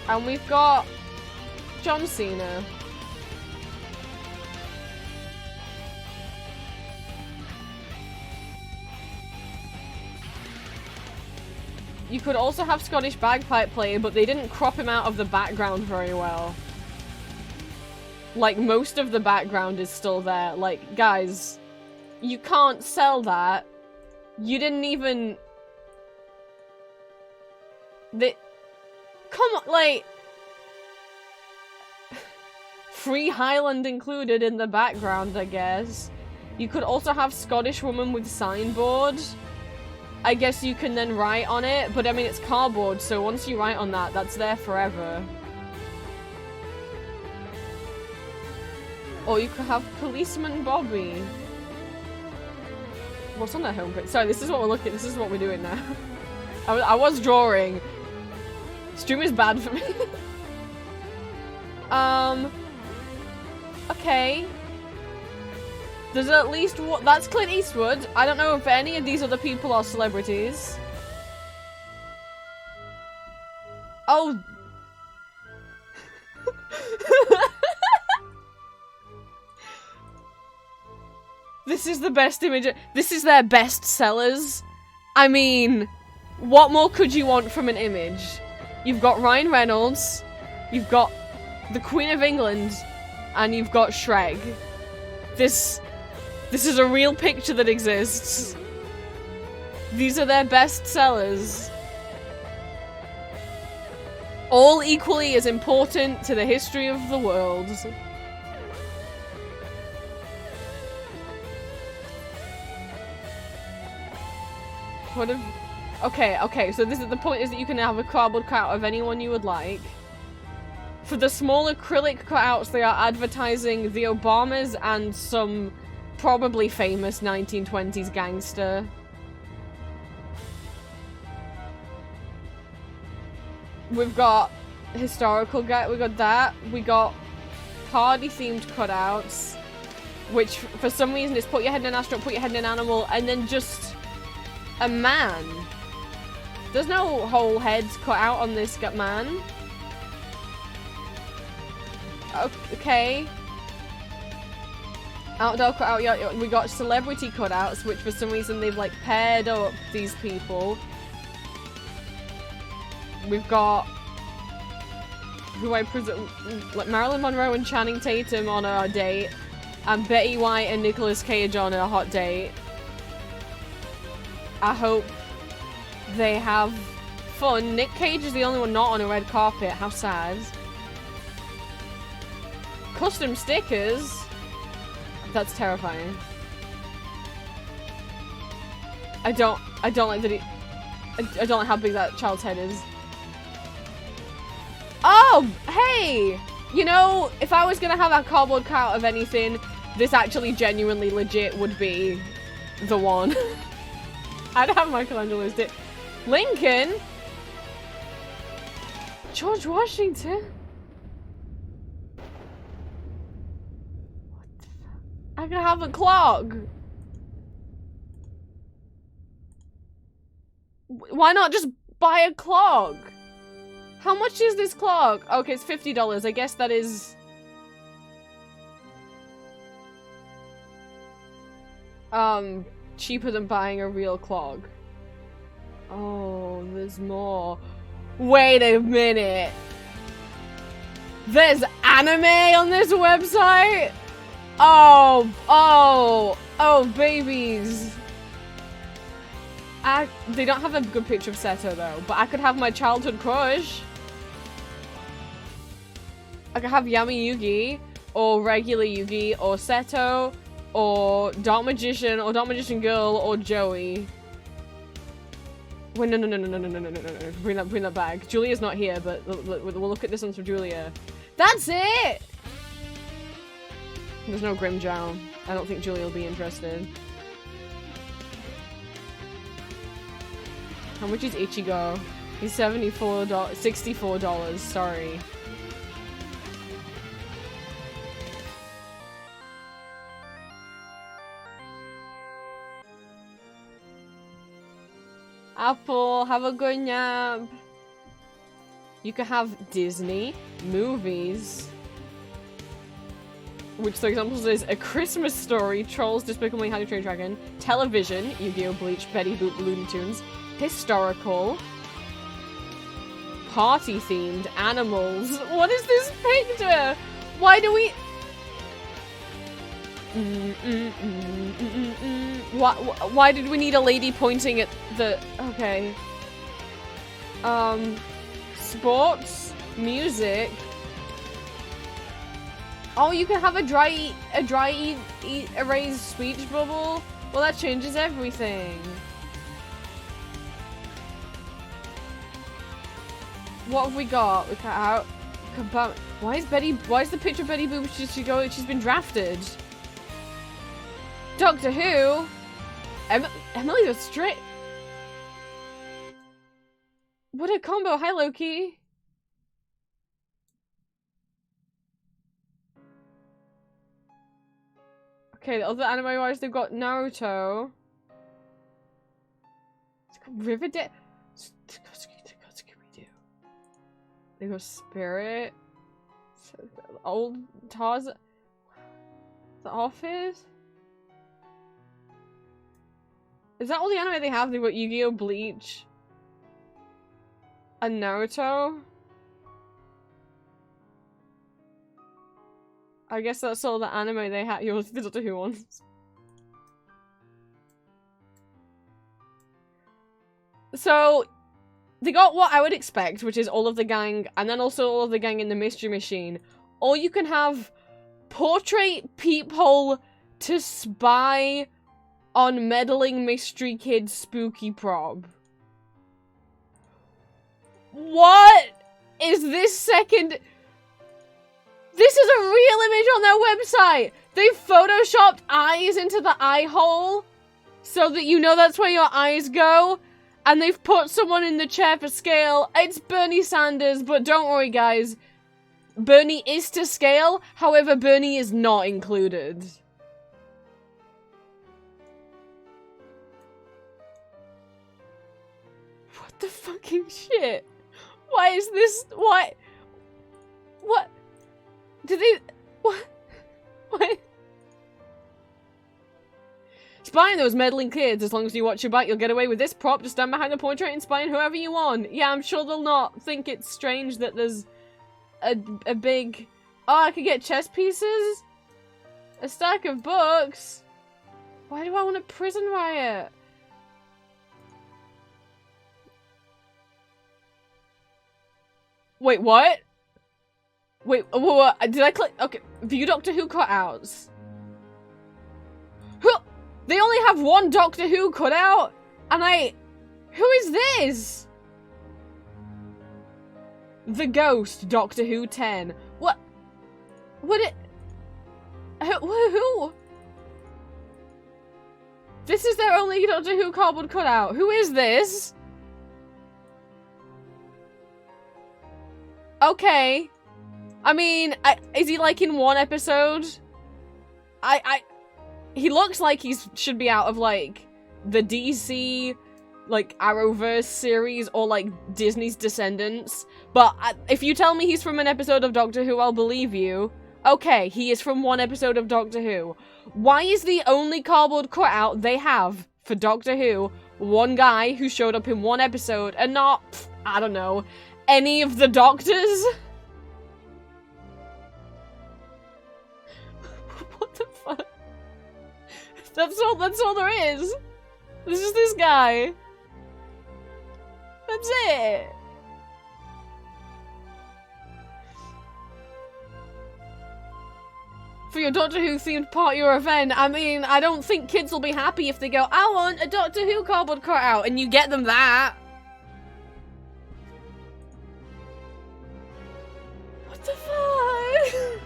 And we've got John Cena. You could also have Scottish bagpipe player, but they didn't crop him out of the background very well. Like, most of the background is still there. Like, guys, you can't sell that. You didn't even... Come on, like... Free Highland included in the background, I guess. You could also have Scottish woman with signboard. I guess you can then write on it, but I mean it's cardboard, so once you write on that, that's there forever. Or you could have Policeman Bobby. What's on that homepage? Sorry, this is what we're looking at. This is what we're doing now. I was drawing. Stream is bad for me. Okay. There's at least one. That's Clint Eastwood. I don't know if any of these other people are celebrities. Oh. This is the best image. This is their best sellers. I mean, what more could you want from an image? You've got Ryan Reynolds, you've got the Queen of England, and you've got Shrek. This is a real picture that exists. These are their best sellers. All equally as important to the history of the world. What if... Okay, so this is the point is that you can have a cardboard cutout of anyone you would like. For the small acrylic cutouts, they are advertising the Obamas and some probably famous 1920s gangster. We've got historical guy, we got that. We got party-themed cutouts, which for some reason is put your head in an astronaut, put your head in an animal, and then just a man. There's no whole heads cut out on this man. Okay. Outdoor cutout, yeah, we got celebrity cutouts, which for some reason they've like paired up these people. We've got who I presume like Marilyn Monroe and Channing Tatum on a date, and Betty White and Nicolas Cage on a hot date. I hope they have fun. Nick Cage is the only one not on a red carpet. How sad. Custom stickers. That's terrifying. I don't like that I don't like how big that child's head is. Oh, hey! You know, if I was gonna have a cardboard cutout of anything, this actually genuinely legit would be the one. I'd have Michelangelo's dick. Lincoln? George Washington? What the fuck? I could have a clock. Why not just buy a clock? How much is this clock? Okay, it's $50. I guess that is... cheaper than buying a real clock. Oh, there's more. Wait a minute. There's anime on this website? Oh, babies. They don't have a good picture of Seto though, but I could have my childhood crush. I could have Yami Yugi, or regular Yugi, or Seto, or Dark Magician, or Dark Magician Girl, or Joey. Wait, no. Bring that back. Julia's not here, but we'll look at this one for Julia. That's it! There's no Grimjow. I don't think Julia will be interested. How much is Ichigo? He's $64, sorry. Apple, have a good nap. You can have Disney, movies, which for example is A Christmas Story, Trolls, Despicable Me, How to Train Your Dragon, television, Yu-Gi-Oh! Bleach, Betty Boop, Looney Tunes, historical, party-themed, animals. What is this picture? Why do we... Why did we need a lady pointing at the... Okay. Sports, music. Oh, you can have a dry erase speech bubble? Well, that changes everything. What have we got? We cut out. Why is the picture of Betty Boop she's been drafted? Doctor Who? Emily the Straight. What a combo. Hi, Loki. Okay, the other anime-wise, they've got Naruto. It's got Riverdale. They go Spirit. Old Tarzan. The Office. Is that all the anime they have? They've got Yu-Gi-Oh! Bleach. And Naruto. I guess that's all the anime they have. You're the Doctor Who ones. So, they got what I would expect, which is all of the gang, and then also all of the gang in the mystery machine. Or you can have portrait peephole to spy on meddling mystery kid spooky prob. What is this second? This is a real image on their website. They photoshopped eyes into the eye hole so that you know that's where your eyes go. And they've put someone in the chair for scale. It's Bernie Sanders, but don't worry, guys. Bernie is to scale. However, Bernie is not included. What the fucking shit? Why is this? Why? What? Did they? What? What? Spying those meddling kids. As long as you watch your back, you'll get away with this prop. Just stand behind the portrait and spying whoever you want. Yeah, I'm sure they'll not think it's strange that there's a big... Oh, I could get chess pieces? A stack of books? Why do I want a prison riot? Wait, what? Wait, what? Did I click? Okay, view Doctor Who cutouts. Who? They only have one Doctor Who cutout, and who is this? The Ghost, Doctor Who 10. What? Would it? Who? This is their only Doctor Who cardboard cutout. Who is this? Okay. I mean, is he like in one episode? He looks like he should be out of like the DC, like Arrowverse series or like Disney's Descendants. But if you tell me he's from an episode of Doctor Who, I'll believe you. Okay, he is from one episode of Doctor Who. Why is the only cardboard cutout they have for Doctor Who one guy who showed up in one episode and not, I don't know, any of the Doctors? What the fuck? That's all there is. This is this guy. That's it. For your Doctor Who themed part of your event, I mean, I don't think kids will be happy if they go, I want a Doctor Who cardboard cutout, and you get them that. What the fuck?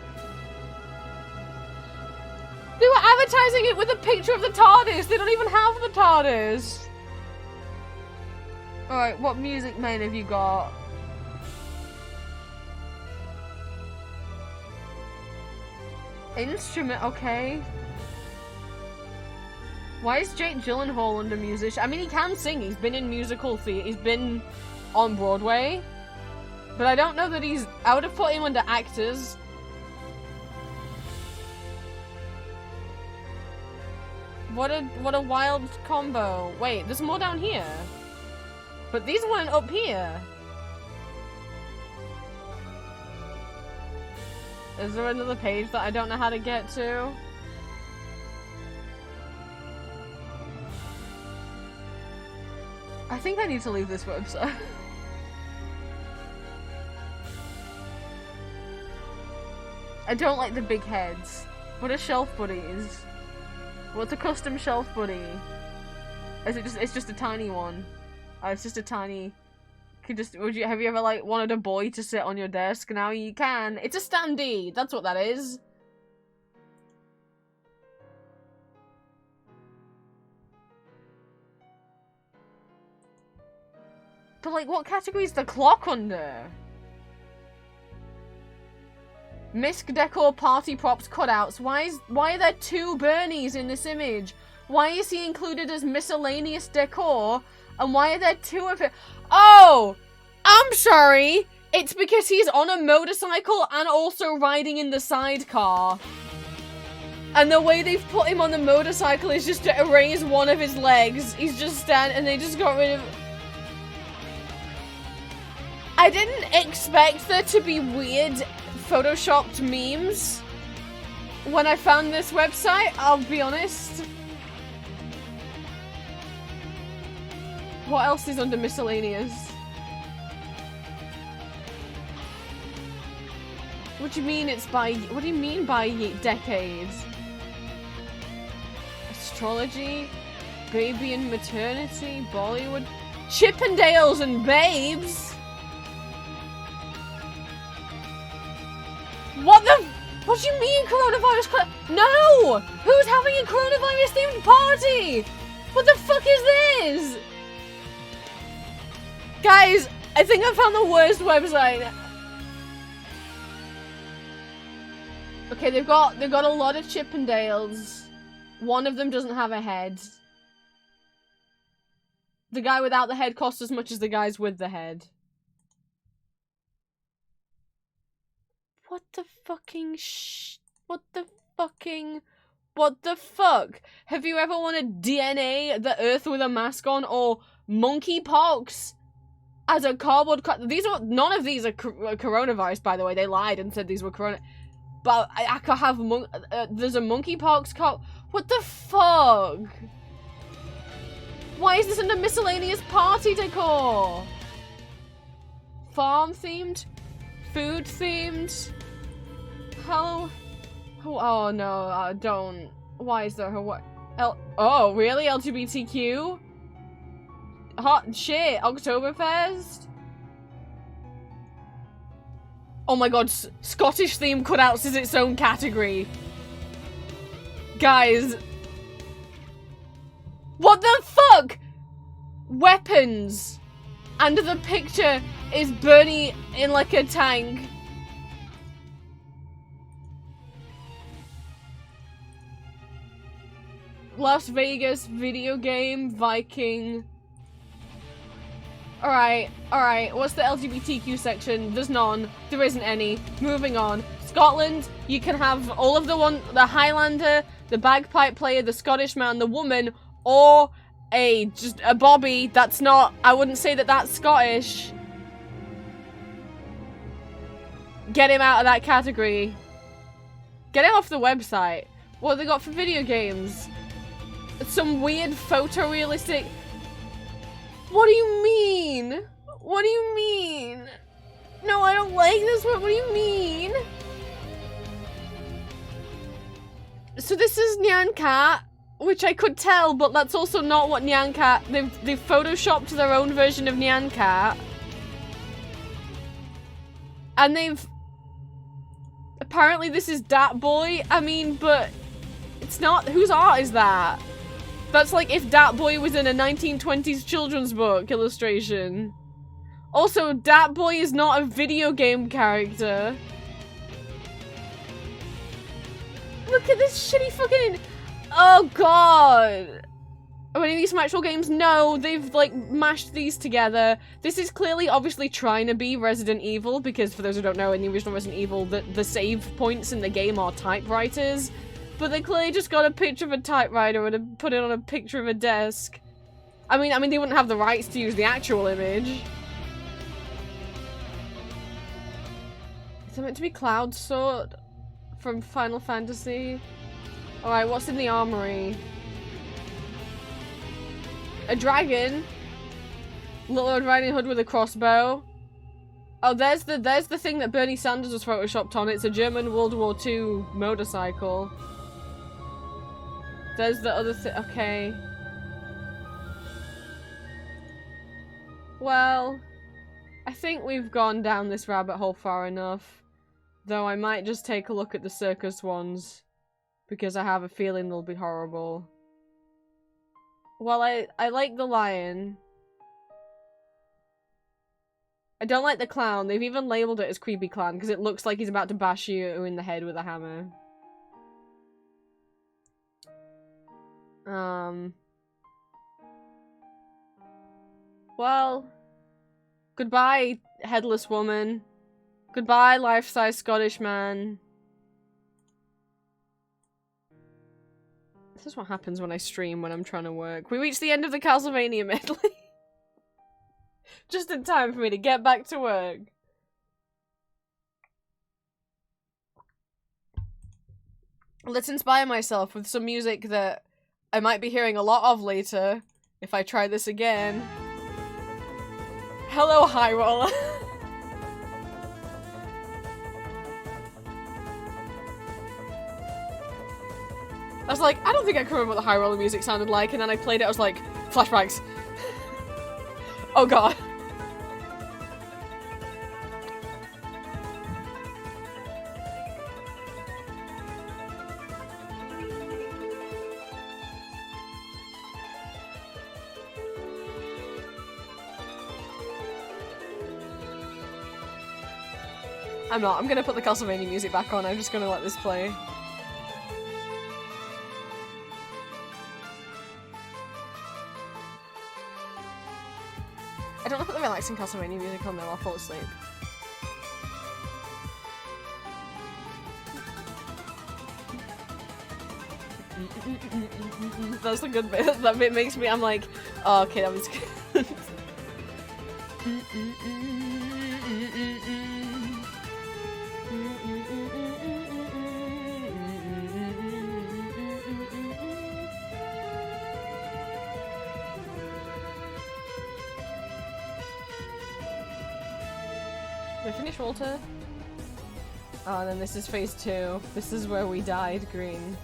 They were advertising it with a picture of the TARDIS. They don't even have the TARDIS. Alright, what music main have you got? Instrument, okay. Why is Jake Gyllenhaal under musician? I mean, he can sing. He's been in musical theatre. He's been on Broadway. But I don't know that he's... I would have put him under actors. What a wild combo. Wait, there's more down here. But these weren't up here. Is there another page that I don't know how to get to? I think I need to leave this website. I don't like the big heads. What are shelf buddies? What's a custom shelf buddy? Is it just? It's just a tiny one. Oh, it's just a tiny. Have you ever like wanted a boy to sit on your desk? Now you can. It's a standee. That's what that is. But like, what category is the clock under? Misc decor party props cutouts. Why are there two Bernies in this image? Why is he included as miscellaneous decor? And why are there two of it? Oh! I'm sorry! It's because he's on a motorcycle and also riding in the sidecar. And the way they've put him on the motorcycle is just to erase one of his legs. He's just standing and they just got rid of... I didn't expect there to be weird photoshopped memes when I found this website, I'll be honest. What else is under miscellaneous? What do you mean it's by... What do you mean by decades? Astrology? Baby and maternity? Bollywood? Chippendales and babes? What the... What do you mean coronavirus? No! Who's having a coronavirus themed party? What the fuck is this? Guys, I think I found the worst website. Okay, they've got a lot of Chippendales. One of them doesn't have a head. The guy without the head costs as much as the guys with the head. What the fucking what the fuck? Have you ever wanted DNA the Earth with a mask on, or monkeypox as a cardboard none of these are coronavirus, by the way. They lied and said these were corona. But I could have there's a monkeypox what the fuck? Why is this under miscellaneous party decor? Farm themed? Food themed? How? Oh no, don't. Why is there a what? Oh, really? LGBTQ? Hot shit, Oktoberfest? Oh my god, Scottish themed cutouts is its own category. Guys. What the fuck? Weapons. And the picture is Bernie in like a tank. Las Vegas video game Viking. Alright. What's the LGBTQ section? There's none. There isn't any. Moving on. Scotland, you can have all of the Highlander, the bagpipe player, the Scottish man, the woman, or just a Bobby. That's not, I wouldn't say that that's Scottish. Get him out of that category. Get it off the website. What have they got for video games? Some weird photorealistic... What do you mean? What do you mean? No, I don't like this one. What do you mean? So this is Nyan Cat, which I could tell, but that's also not what Nyan Cat... They've photoshopped their own version of Nyan Cat. And they've... Apparently this is Dat Boy. I mean, but... It's not... Whose art is that? That's like if Dat Boy was in a 1920s children's book illustration. Also, Dat Boy is not a video game character. Look at this shitty fucking... Oh god! Are any of these some actual games? No, they've like mashed these together. This is clearly obviously trying to be Resident Evil, because for those who don't know, in the original Resident Evil, the save points in the game are typewriters. But they clearly just got a picture of a typewriter and put it on a picture of a desk. I mean, they wouldn't have the rights to use the actual image. Is it meant to be Cloud Sword from Final Fantasy? Alright, what's in the armory? A dragon? Little Red Riding Hood with a crossbow? Oh, there's the thing that Bernie Sanders was photoshopped on. It's a German World War II motorcycle. There's the other thing. Okay. Well, I think we've gone down this rabbit hole far enough. Though I might just take a look at the circus ones, because I have a feeling they'll be horrible. Well, I like the lion. I don't like the clown. They've even labeled it as Creepy Clown, because it looks like he's about to bash you in the head with a hammer. Well, goodbye, headless woman. Goodbye, life-size Scottish man. This is what happens when I stream when I'm trying to work. We reached the end of the Castlevania medley. Just in time for me to get back to work. Let's inspire myself with some music that I might be hearing a lot of later if I try this again. Hello, High Roller. I was like, I don't think I can remember what the High Roller music sounded like, and then I played it, I was like, flashbacks. Oh god. I'm not. I'm gonna put the Castlevania music back on. I'm just gonna let this play. I don't want to put the relaxing Castlevania music on though, I'll fall asleep. That's the good bit. That bit makes me, I'm like, oh, okay, that was good. Did I finish Walter? Oh, and then this is phase 2. This is where we died green.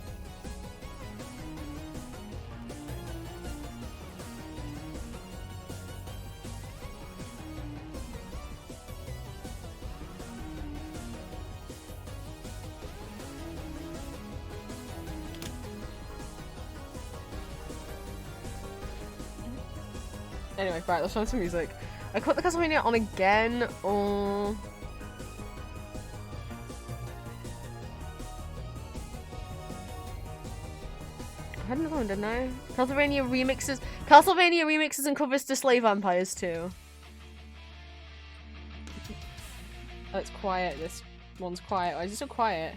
Anyway, right, let's find some music. I put the Castlevania on again, or... I had another one, didn't I? Castlevania remixes and covers to Slay Vampires too. Oh, it's quiet. This one's quiet. Why is it so quiet?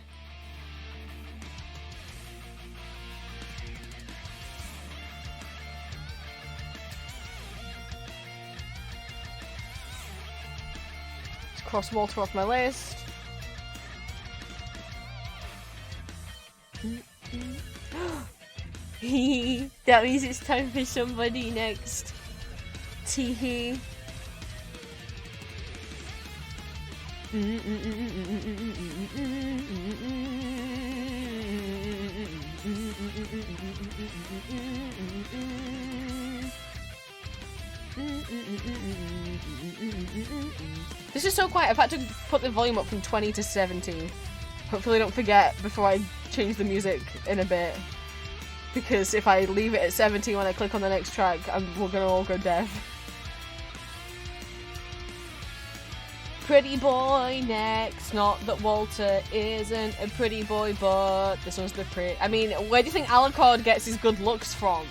Cross Walter off my list. That means it's time for somebody next. Teehee. This is so quiet. I've had to put the volume up from 20 to 70. Hopefully I don't forget before I change the music in a bit. Because if I leave it at 70 when I click on the next track, we're gonna all go deaf. Pretty boy next. Not that Walter isn't a pretty boy, but this one's the pretty... I mean, where do you think Alucard gets his good looks from?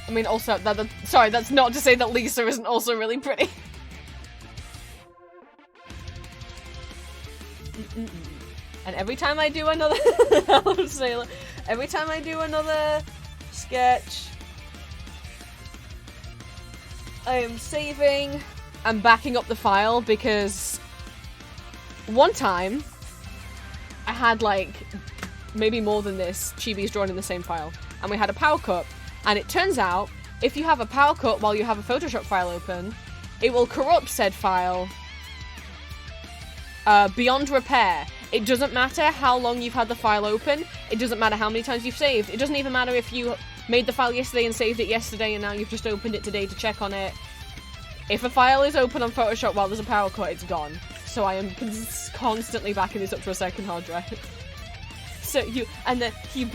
I mean, also, sorry, that's not to say that Lisa isn't also really pretty. And every time I do another... every time I do another sketch, I am saving and backing up the file because one time I had like maybe more than this chibis drawn in the same file, and we had a power cut. And it turns out, if you have a power cut while you have a Photoshop file open, it will corrupt said file beyond repair. It doesn't matter how long you've had the file open, it doesn't matter how many times you've saved, it doesn't even matter if you made the file yesterday and saved it yesterday and now you've just opened it today to check on it. If a file is open on Photoshop while there's a power cut, it's gone. So I am constantly backing this up to a second hard drive. So you, and then you.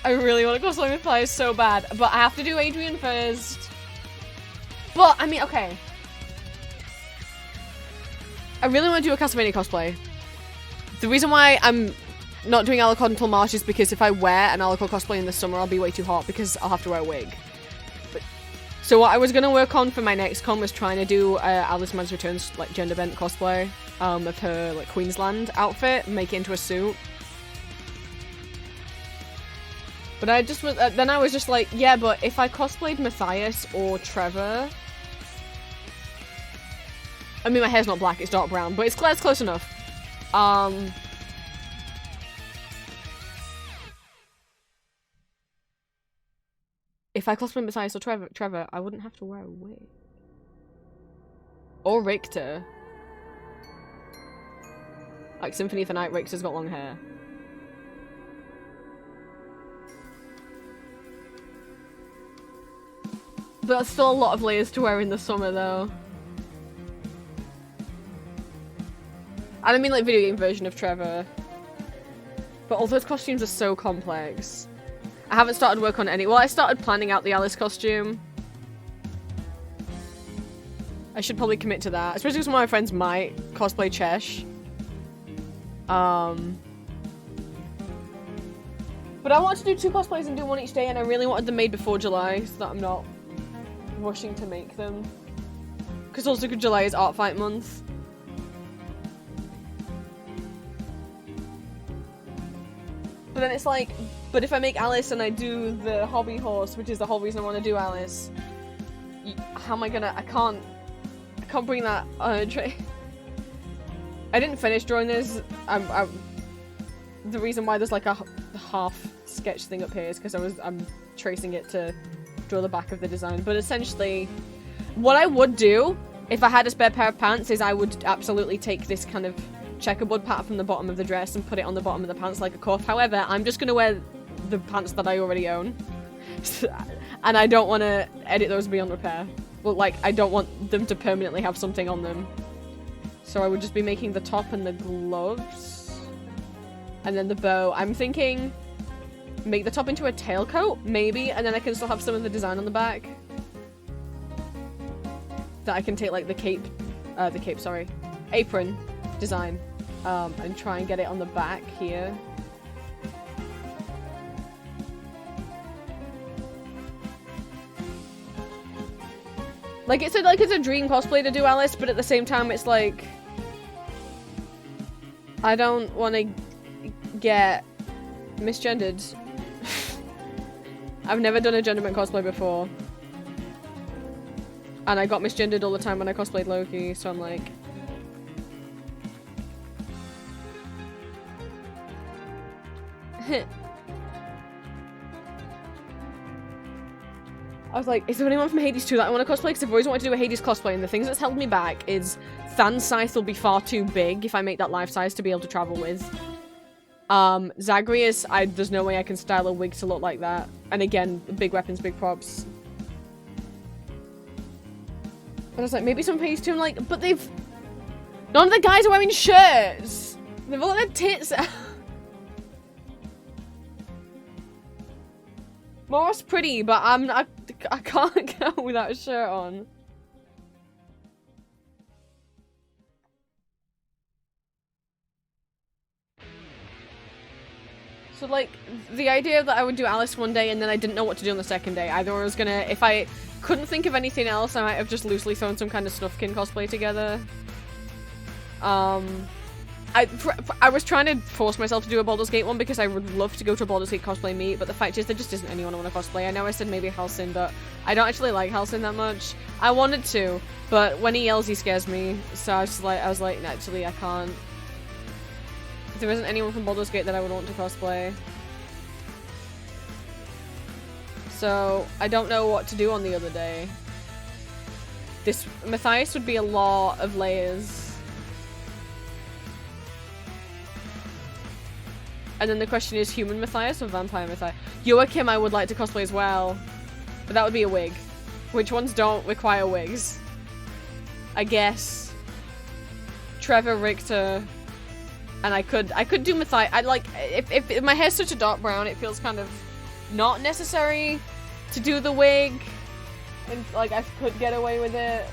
I really want to go Slime with Pliers so bad, but I have to do Adrian first. But, I mean, okay. I really want to do a Castlevania cosplay. The reason why I'm not doing Alucard until March is because if I wear an Alucard cosplay in the summer, I'll be way too hot because I'll have to wear a wig. So what I was going to work on for my next con was trying to do Alice Mans Returns like gender bent cosplay of her like Queensland outfit, make it into a suit. But I just was then I was just like, yeah, but if I cosplayed Matthias or Trevor, I mean my hair's not black, it's dark brown, but it's close enough. If I cosplay Matthias or Trevor, I wouldn't have to wear a wig. Or Richter. Like Symphony of the Night, Richter's got long hair. But that's still a lot of layers to wear in the summer, though. I don't mean like video game version of Trevor. But all those costumes are so complex. I haven't started work on any. Well, I started planning out the Alice costume. I should probably commit to that. Especially because one of my friends might cosplay Chesh. But I wanted to do 2 cosplays and do 1 each day, and I really wanted them made before July, so that I'm not rushing to make them. Because also July is Art Fight month. But then it's like, but if I make Alice and I do the hobby horse, which is the whole reason I want to do Alice, how am I gonna, I can't bring that I didn't finish drawing this. The reason why there's like a half sketch thing up here is because I'm tracing it to draw the back of the design. But essentially, what I would do if I had a spare pair of pants is I would absolutely take this kind of checkerboard pattern from the bottom of the dress and put it on the bottom of the pants like a cuff. However, I'm just gonna wear the pants that I already own, and I don't want to edit those beyond repair. Well, like I don't want them to permanently have something on them. So I would just be making the top and the gloves. And then the bow. I'm thinking make the top into a tailcoat, maybe, and then I can still have some of the design on the back. That I can take like the apron design, and try and get it on the back here. Like it's a dream cosplay to do Alice, but at the same time it's like I don't want to get misgendered. I've never done a genderbent cosplay before. And I got misgendered all the time when I cosplayed Loki, so I'm like... I was like, is there anyone from Hades 2 that I want to cosplay? Because I've always wanted to do a Hades cosplay, and the things that's held me back is Than's scythe will be far too big if I make that life size to be able to travel with. Zagreus, there's no way I can style a wig to look like that. And again, big weapons, big props. And I was like, maybe some Hades 2, I'm like, but they've... None of the guys are wearing shirts! They've all got their tits out. Mora's pretty, but I can't go without a shirt on. So like, the idea that I would do Alice one day and then I didn't know what to do on the second day. Either I was gonna, if I couldn't think of anything else, I might have just loosely thrown some kind of Snufkin cosplay together. I was trying to force myself to do a Baldur's Gate one because I would love to go to a Baldur's Gate cosplay meet, but the fact is there just isn't anyone I want to cosplay. I know I said maybe Halcyon, but I don't actually like Halcyon that much. I wanted to, but when he yells, he scares me. So I was like, no, actually, I can't. There isn't anyone from Baldur's Gate that I would want to cosplay. So I don't know what to do on the other day. This Matthias would be a lot of layers. And then the question is human Matthias or vampire Matthias? Joachim I would like to cosplay as well. But that would be a wig. Which ones don't require wigs? I guess. Trevor, Richter. And I could do Matthias. I like if my hair's such a dark brown, it feels kind of not necessary to do the wig. And like I could get away with it.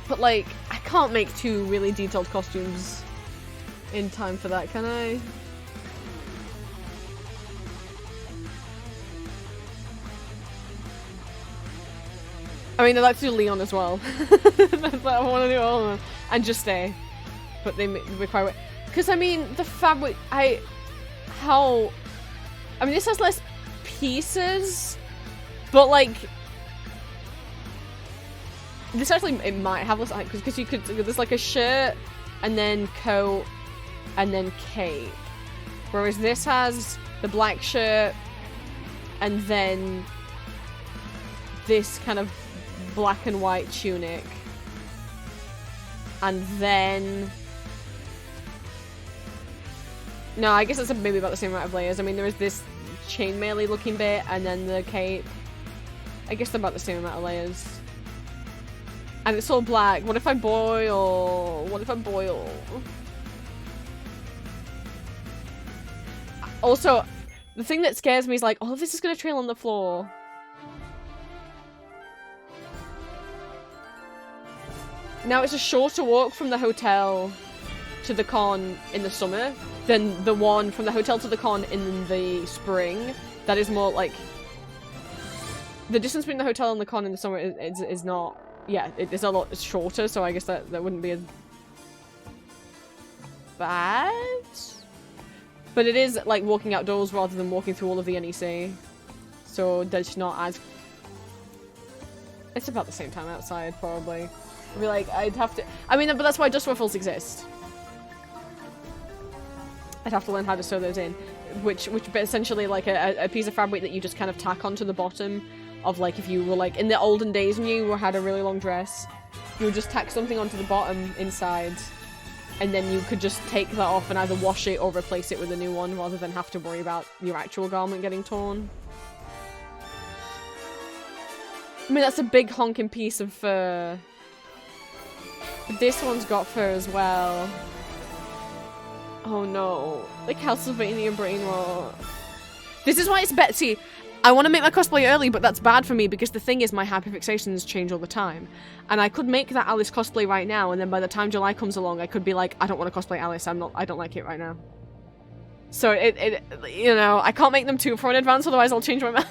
But like, I can't make 2 really detailed costumes in time for that, can I? I mean, I'd like to do Leon as well. That's what I want to do all of them. And just stay. But they require it. Because, I mean, the fabric, I mean, this has less pieces, but like, this actually, it might have less, because there's like a shirt, and then coat, and then cape. Whereas this has the black shirt and then this kind of black and white tunic. And then... No, I guess it's maybe about the same amount of layers. I mean, there is this chainmail-y looking bit and then the cape. I guess they're about the same amount of layers. And it's all black. What if I boil? What if I boil? Also, the thing that scares me is like, all of this is gonna trail on the floor. Now it's a shorter walk from the hotel to the con in the summer than the one from the hotel to the con in the spring. That is more like... The distance between the hotel and the con in the summer is not... Yeah, it's a lot shorter, so I guess that wouldn't be as bad. But it is like walking outdoors rather than walking through all of the NEC. So that's not as... It's about the same time outside, probably. I'd be like, I'd have to... I mean, but that's why dust ruffles exist. I'd have to learn how to sew those in. Which essentially like a piece of fabric that you just kind of tack onto the bottom of like if you were like in the olden days when you had a really long dress, you would just tack something onto the bottom inside and then you could just take that off and either wash it or replace it with a new one rather than have to worry about your actual garment getting torn. I mean, that's a big honking piece of fur. But this one's got fur as well. Oh no. The Castlevania brain rot. This is why it's Betsy. I want to make my cosplay early, but that's bad for me because the thing is my hyperfixations change all the time. And I could make that Alice cosplay right now, and then by the time July comes along, I could be like, I don't want to cosplay Alice, I don't like it right now. So you know, I can't make them too far in advance, otherwise I'll change my mind.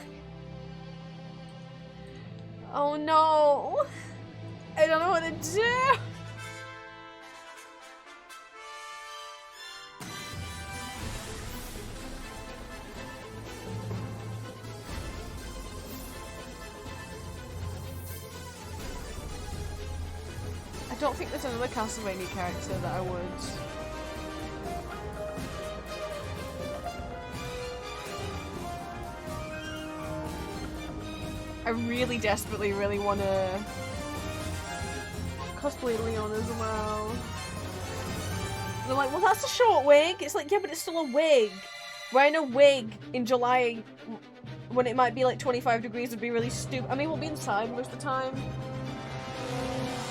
Oh no! I don't know what to do! I don't think there's another Castlevania character that I would. I really desperately really want to cosplay Leon as well. And I'm like, well that's a short wig. It's like, yeah, but it's still a wig. Wearing a wig in July when it might be like 25 degrees would be really stupid. I mean, we'll be inside most of the time.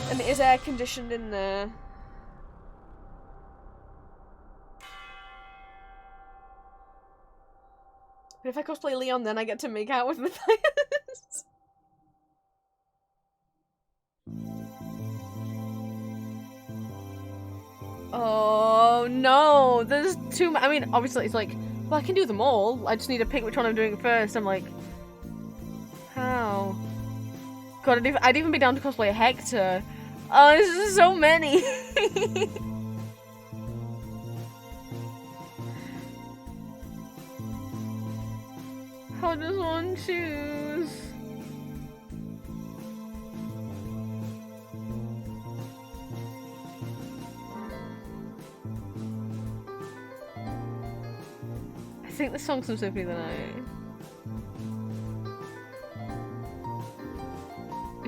And it is air conditioned in there. But if I cosplay Leon, then I get to make out with Matthias. Oh no, there's too I mean, obviously it's like, well, I can do them all. I just need to pick which one I'm doing first. I'm like, how? God, I'd even be down to cosplay Hector. Oh, this is so many. How does one choose? I think the song's from Symphony of the Night.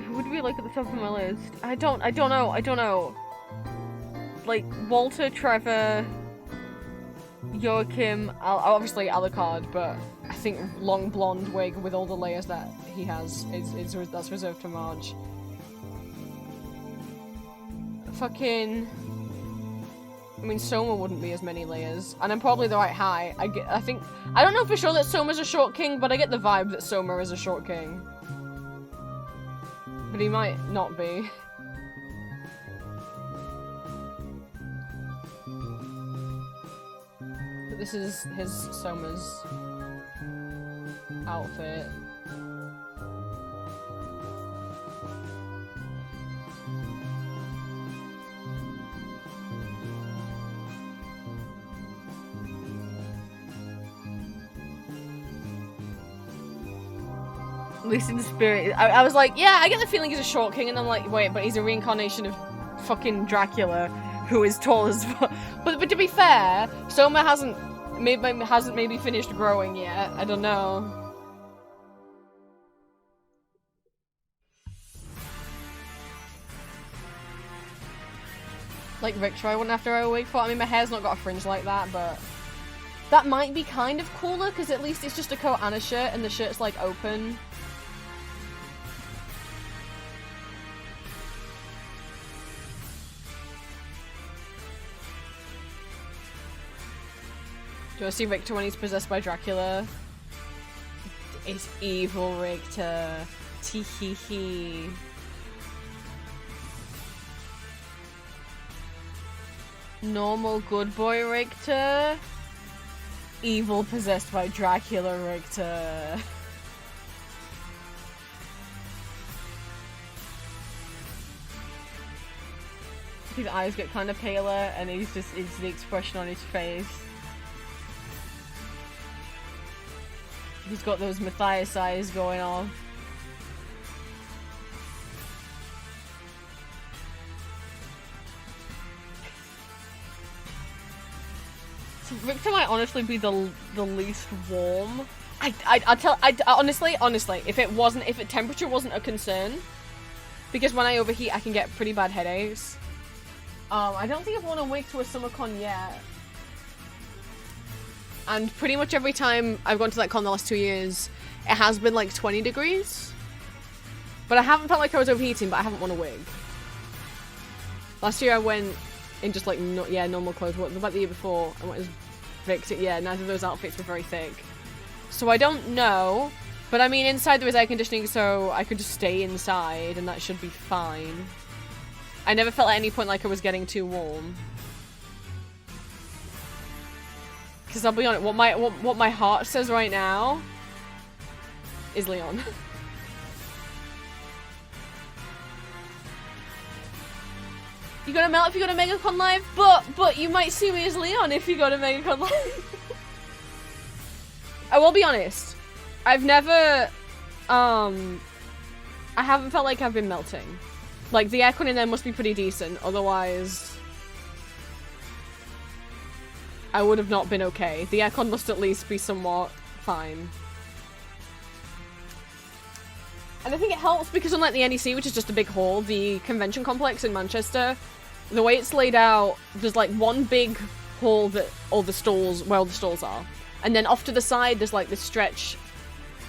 Who would be like at the top of my list? I don't know. Like Walter, Trevor, Joachim, obviously Alucard, but I think long blonde wig with all the layers that he has that's reserved for Marge. Fucking, I mean, Soma wouldn't be as many layers, and I'm probably the right height. I don't know for sure that Soma's a short king, but I get the vibe that Soma is a short king. But he might not be. But this is his Soma's outfit. At least in spirit. I was like, yeah, I get the feeling he's a short king, and I'm like, wait, but he's a reincarnation of fucking Dracula, who is tall as fuck. But to be fair, Soma hasn't maybe hasn't maybe finished growing yet. I don't know. Like Victor, I wouldn't have to wear a wig for. I mean, my hair's not got a fringe like that, but that might be kind of cooler because at least it's just a coat and a shirt, and the shirt's like open. Do you want to see Richter when he's possessed by Dracula? It's evil Richter. Tee-hee-hee. Normal good boy Richter. Evil possessed by Dracula Richter. His eyes get kind of paler and it's the expression on his face. He's got those Matthias eyes going on. So Victor might honestly be the least warm. Honestly, if temperature wasn't a concern, because when I overheat I can get pretty bad headaches. I don't think I've worn a wig to a summer con yet. And pretty much every time I've gone to that con the last 2 years, it has been like 20 degrees. But I haven't felt like I was overheating, but I haven't worn a wig. Last year I went in just like, normal clothes. What about the year before? I went as Victor. Yeah, neither of those outfits were very thick. So I don't know. But I mean, inside there was air conditioning, so I could just stay inside and that should be fine. I never felt at any point like I was getting too warm. Because I'll be honest, what my heart says right now is Leon. You gotta melt if you go to MegaCon Live, but you might see me as Leon if you go to MegaCon Live. I will be honest, I've never, I haven't felt like I've been melting. Like, the aircon in there must be pretty decent, otherwise I would have not been okay. The aircon must at least be somewhat fine. And I think it helps because unlike the NEC, which is just a big hall, the convention complex in Manchester, the way it's laid out, there's like one big hall that all the stalls, where all the stalls are. And then off to the side, there's like this stretch,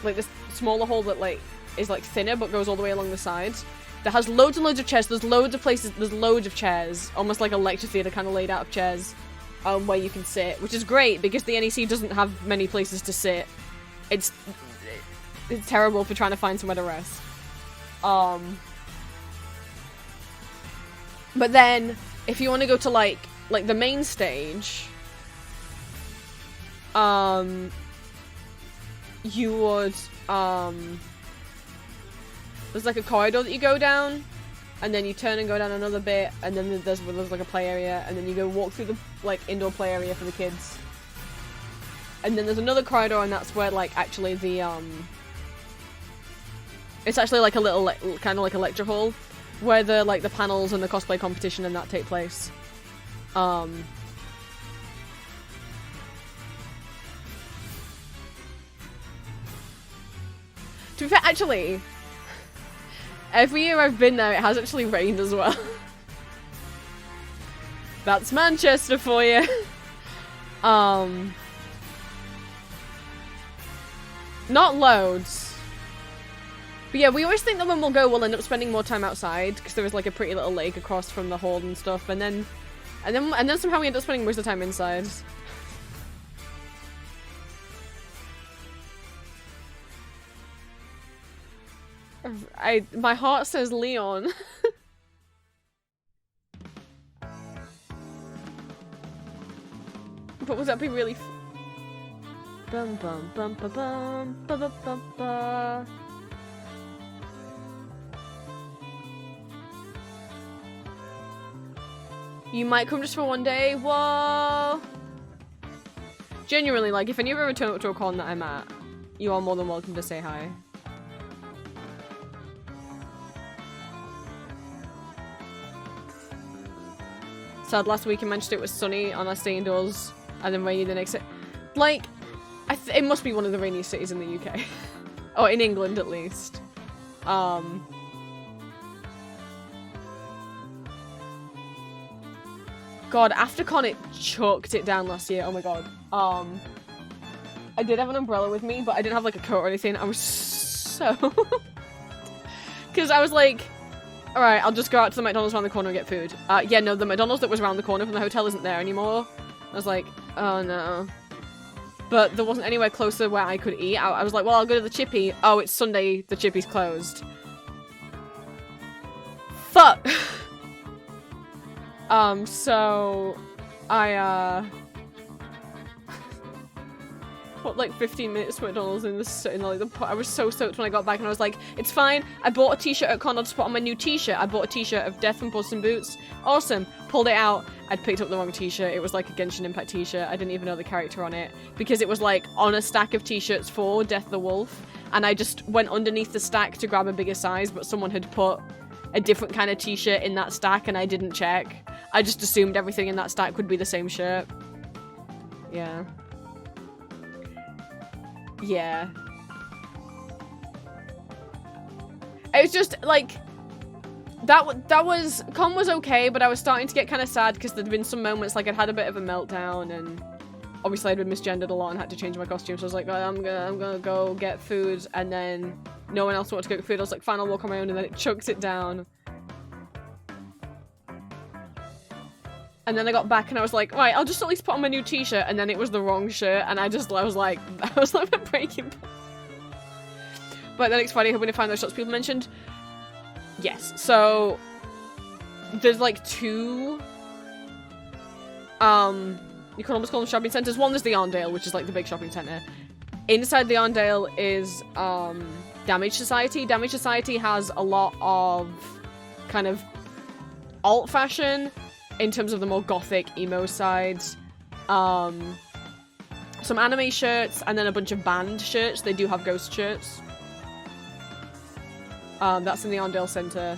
like this smaller hall that like is like thinner but goes all the way along the sides. That has loads and loads of chairs. There's loads of places, there's loads of chairs, almost like a lecture theatre kind of laid out of chairs. Where you can sit, which is great because the NEC doesn't have many places to sit. It's terrible for trying to find somewhere to rest. But then if you want to go to like the main stage, you would there's like a corridor that you go down. And then you turn and go down another bit, and then there's like a play area, and then you go walk through the like indoor play area for the kids. And then there's another corridor, and that's where like actually the it's actually like a little kind of like a lecture hall, where the like the panels and the cosplay competition and that take place. To be fair, actually. Every year I've been there, it has actually rained as well. That's Manchester for you. Not loads. But yeah, we always think that when we'll go, we'll end up spending more time outside because there is like a pretty little lake across from the hall and stuff, and then somehow we end up spending most of the time inside. My heart says Leon. But would that be really bum bum bum bum bum bum bum bum bum. You might come just for one day. Whoa. Genuinely, like, if any of you ever turn up to a con that I'm at, you are more than welcome to say hi. Sad last week in Manchester it was sunny and I stayed indoors and then rainy the next day. Like, it must be one of the rainiest cities in the UK. Or in England, at least. God, after Con, it chucked it down last year. Oh my god. I did have an umbrella with me, but I didn't have, like, a coat or anything. I was so... Because I was like, alright, I'll just go out to the McDonald's around the corner and get food. Yeah, no, the McDonald's that was around the corner from the hotel isn't there anymore. I was like, oh no. But there wasn't anywhere closer where I could eat. I was like, well, I'll go to the Chippy. Oh, it's Sunday, the Chippy's closed. Fuck! So... I, what, like 15 minutes to McDonald's I was so stoked when I got back and I was like, it's fine. I bought a t-shirt at Con, I'll just put on my new t-shirt. I bought a t-shirt of Death from Puss in Boots. Awesome. Pulled it out. I'd picked up the wrong t-shirt. It was like a Genshin Impact t-shirt. I didn't even know the character on it because it was like on a stack of t-shirts for Death the Wolf. And I just went underneath the stack to grab a bigger size, but someone had put a different kind of t-shirt in that stack and I didn't check. I just assumed everything in that stack would be the same shirt. Yeah. Yeah. It was just, like, Con was okay, but I was starting to get kind of sad because there'd been some moments, like, I'd had a bit of a meltdown, and obviously I'd been misgendered a lot and had to change my costume, so I was like, I'm gonna go get food, and then no one else wanted to go get food. I was like, fine, I'll walk on my own, and then it chucked it down. And then I got back and I was like, right, I'll just at least put on my new t-shirt, and then it was the wrong shirt, and I was like breaking point. But then it's Friday, hoping to find those shops people mentioned. Yes, so there's like two you can almost call them shopping centers. One is the Arndale, which is like the big shopping center. Inside the Arndale is Damage Society. Damage Society has a lot of kind of alt fashion in terms of the more gothic emo sides. Some anime shirts, and then a bunch of band shirts. They do have ghost shirts. That's in the Arndale Center.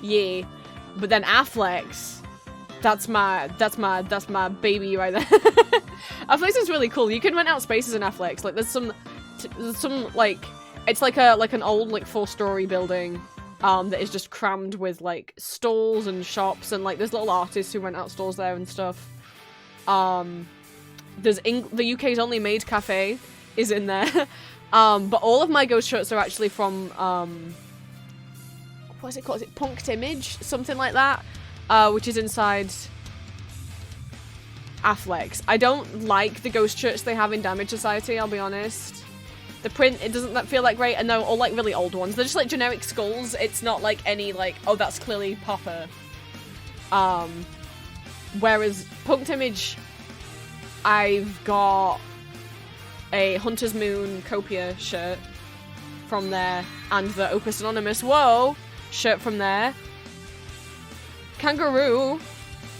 Yeah. But then Affleck's, that's my baby right there. Affleck's is really cool. You can rent out spaces in Affleck's. Like there's some like, it's like an old like 4-story building that is just crammed with like stalls and shops, and like there's little artists who rent out stalls there and stuff. There's the UK's only maid cafe is in there. But all of my ghost shirts are actually from what is it called? Is it Punked Image? Something like that. Which is inside Affleck's. I don't like the ghost shirts they have in Damage Society, I'll be honest. The print, it doesn't feel like great, and they're all like really old ones. They're just like generic skulls. It's not like any like, oh, that's clearly Popper. Whereas Punked Image, I've got a Hunter's Moon Copia shirt from there, and the Opus Anonymous Whoa shirt from there. Kangaroo,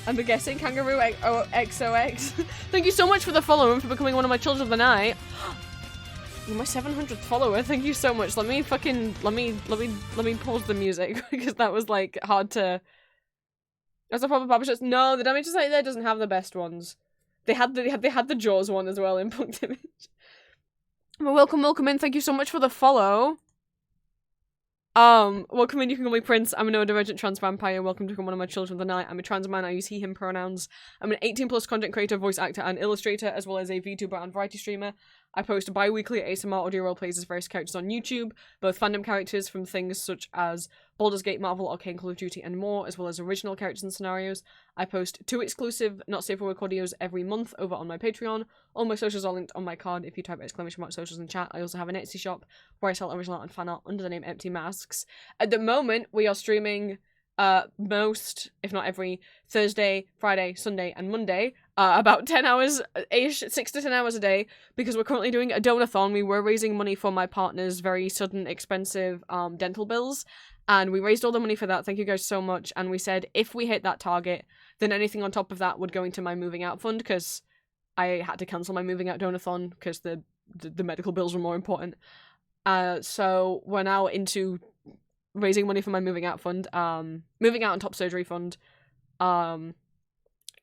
I'm guessing Kangaroo XOX. Thank you so much for the follow and for becoming one of my children of the night. You're my 700th follower. Thank you so much. Let me pause the music because that was like hard to. As a proper publisher, no, the Damage Society there doesn't have the best ones. They had the Jaws one as well in Punked Image. Well, welcome in. Thank you so much for the follow. Welcome in, you can call me Prince. I'm a neurodivergent trans vampire. Welcome to become one of my children of the night. I'm a trans man. I use he, him pronouns. I'm an 18+ content creator, voice actor, and illustrator, as well as a VTuber and variety streamer. I post bi-weekly ASMR audio roleplays as various characters on YouTube, both fandom characters from things such as Baldur's Gate, Marvel, Arcane, Call of Duty, and more, as well as original characters and scenarios. I post 2 exclusive Not Safe for Work audios every month over on my Patreon. All my socials are linked on my card if you type !socials in chat. I also have an Etsy shop where I sell original art and fan art under the name Empty Masks. At the moment, we are streaming most, if not every, Thursday, Friday, Sunday, and Monday, about 10 hours-ish, 6 to 10 hours a day, because we're currently doing a donathon. We were raising money for my partner's very sudden, expensive dental bills, and we raised all the money for that. Thank you guys so much. And we said if we hit that target, then anything on top of that would go into my moving out fund, because I had to cancel my moving out donathon because the medical bills were more important. So we're now into raising money for my moving out fund, moving out and top surgery fund.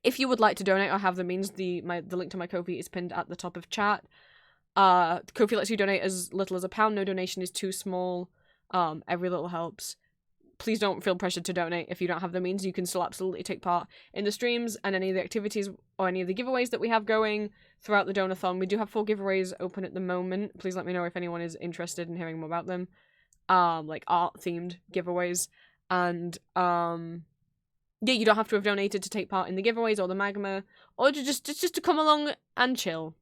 If you would like to donate or have the means, the link to my Ko-fi is pinned at the top of chat. Ko-fi lets you donate as little as £1. No donation is too small. Every little helps. Please don't feel pressured to donate if you don't have the means. You can still absolutely take part in the streams and any of the activities or any of the giveaways that we have going throughout the Donathon. We do have 4 giveaways open at the moment. Please let me know if anyone is interested in hearing more about them. Like art-themed giveaways. And, yeah, you don't have to have donated to take part in the giveaways or the magma, or to just to come along and chill.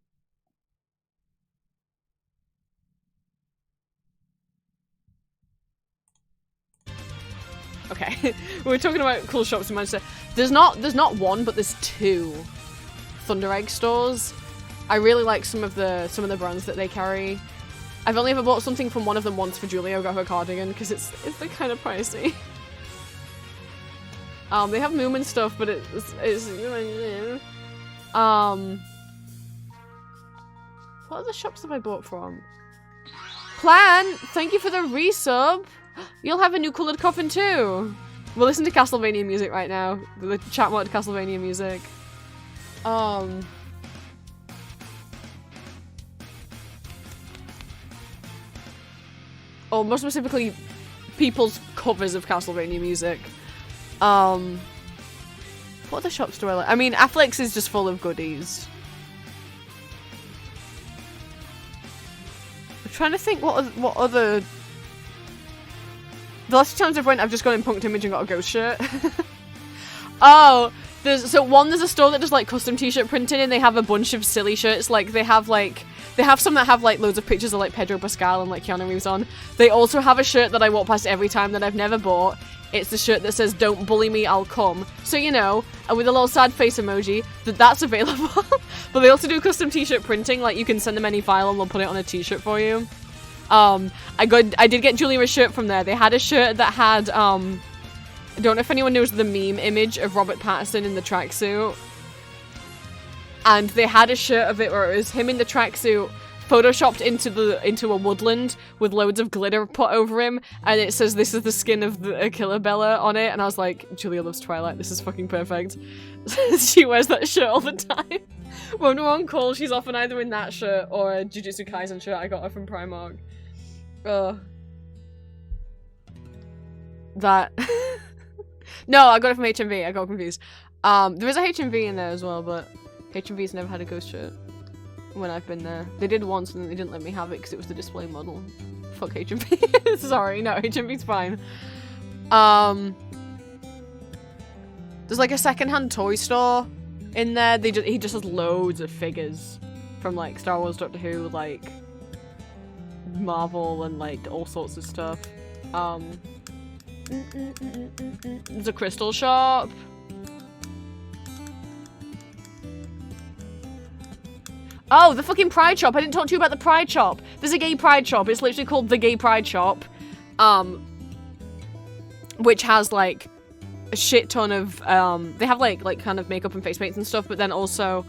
Okay, we were talking about cool shops in Manchester. There's not one, but there's 2 Thunder Egg stores. I really like some of the brands that they carry. I've only ever bought something from one of them once for Julia. I got her cardigan because it's like kind of pricey. They have Moomin stuff, but it's what other shops have I bought from? Plan, thank you for the resub. You'll have a new coloured coffin too. We'll listen to Castlevania music right now. The chat wanted Castlevania music. Oh, more specifically, people's covers of Castlevania music. What other shops do I like? I mean, Affleck's is just full of goodies. I'm trying to think what other... The last 2 times I've went, I've just gone in Punked Image and got a ghost shirt. Oh, there's a store that does like custom t-shirt printing, and they have a bunch of silly shirts. Like they have some that have like loads of pictures of like Pedro Pascal and like Keanu Reeves on. They also have a shirt that I walk past every time that I've never bought. It's the shirt that says "Don't bully me, I'll come." So you know, and with a little sad face emoji, that's available. But they also do custom t-shirt printing. Like you can send them any file and they'll put it on a t-shirt for you. I did get Julia a shirt from there. They had a shirt that had I don't know if anyone knows the meme image of Robert Pattinson in the tracksuit. And they had a shirt of it where it was him in the tracksuit photoshopped into a woodland with loads of glitter put over him, and it says "This is the skin of the Killer Bella" on it, and I was like, Julia loves Twilight, this is fucking perfect. She wears that shirt all the time. When we're on call, she's often either in that shirt or a Jujutsu Kaisen shirt I got her from Primark. That. No, I got it from HMV, I got confused. There is a HMV in there as well, but HMV's never had a ghost shirt when I've been there. They did once and they didn't let me have it because it was the display model. Fuck HMV. Sorry, no, HMV's fine. There's like a secondhand toy store in there. He just has loads of figures from like Star Wars, Doctor Who, like Marvel, and like all sorts of stuff. There's a crystal shop. Oh, the fucking Pride Shop. I didn't talk to you about the Pride Shop. There's a gay Pride Shop. It's literally called the Gay Pride Shop. Which has like a shit ton of they have like kind of makeup and face paints and stuff, but then also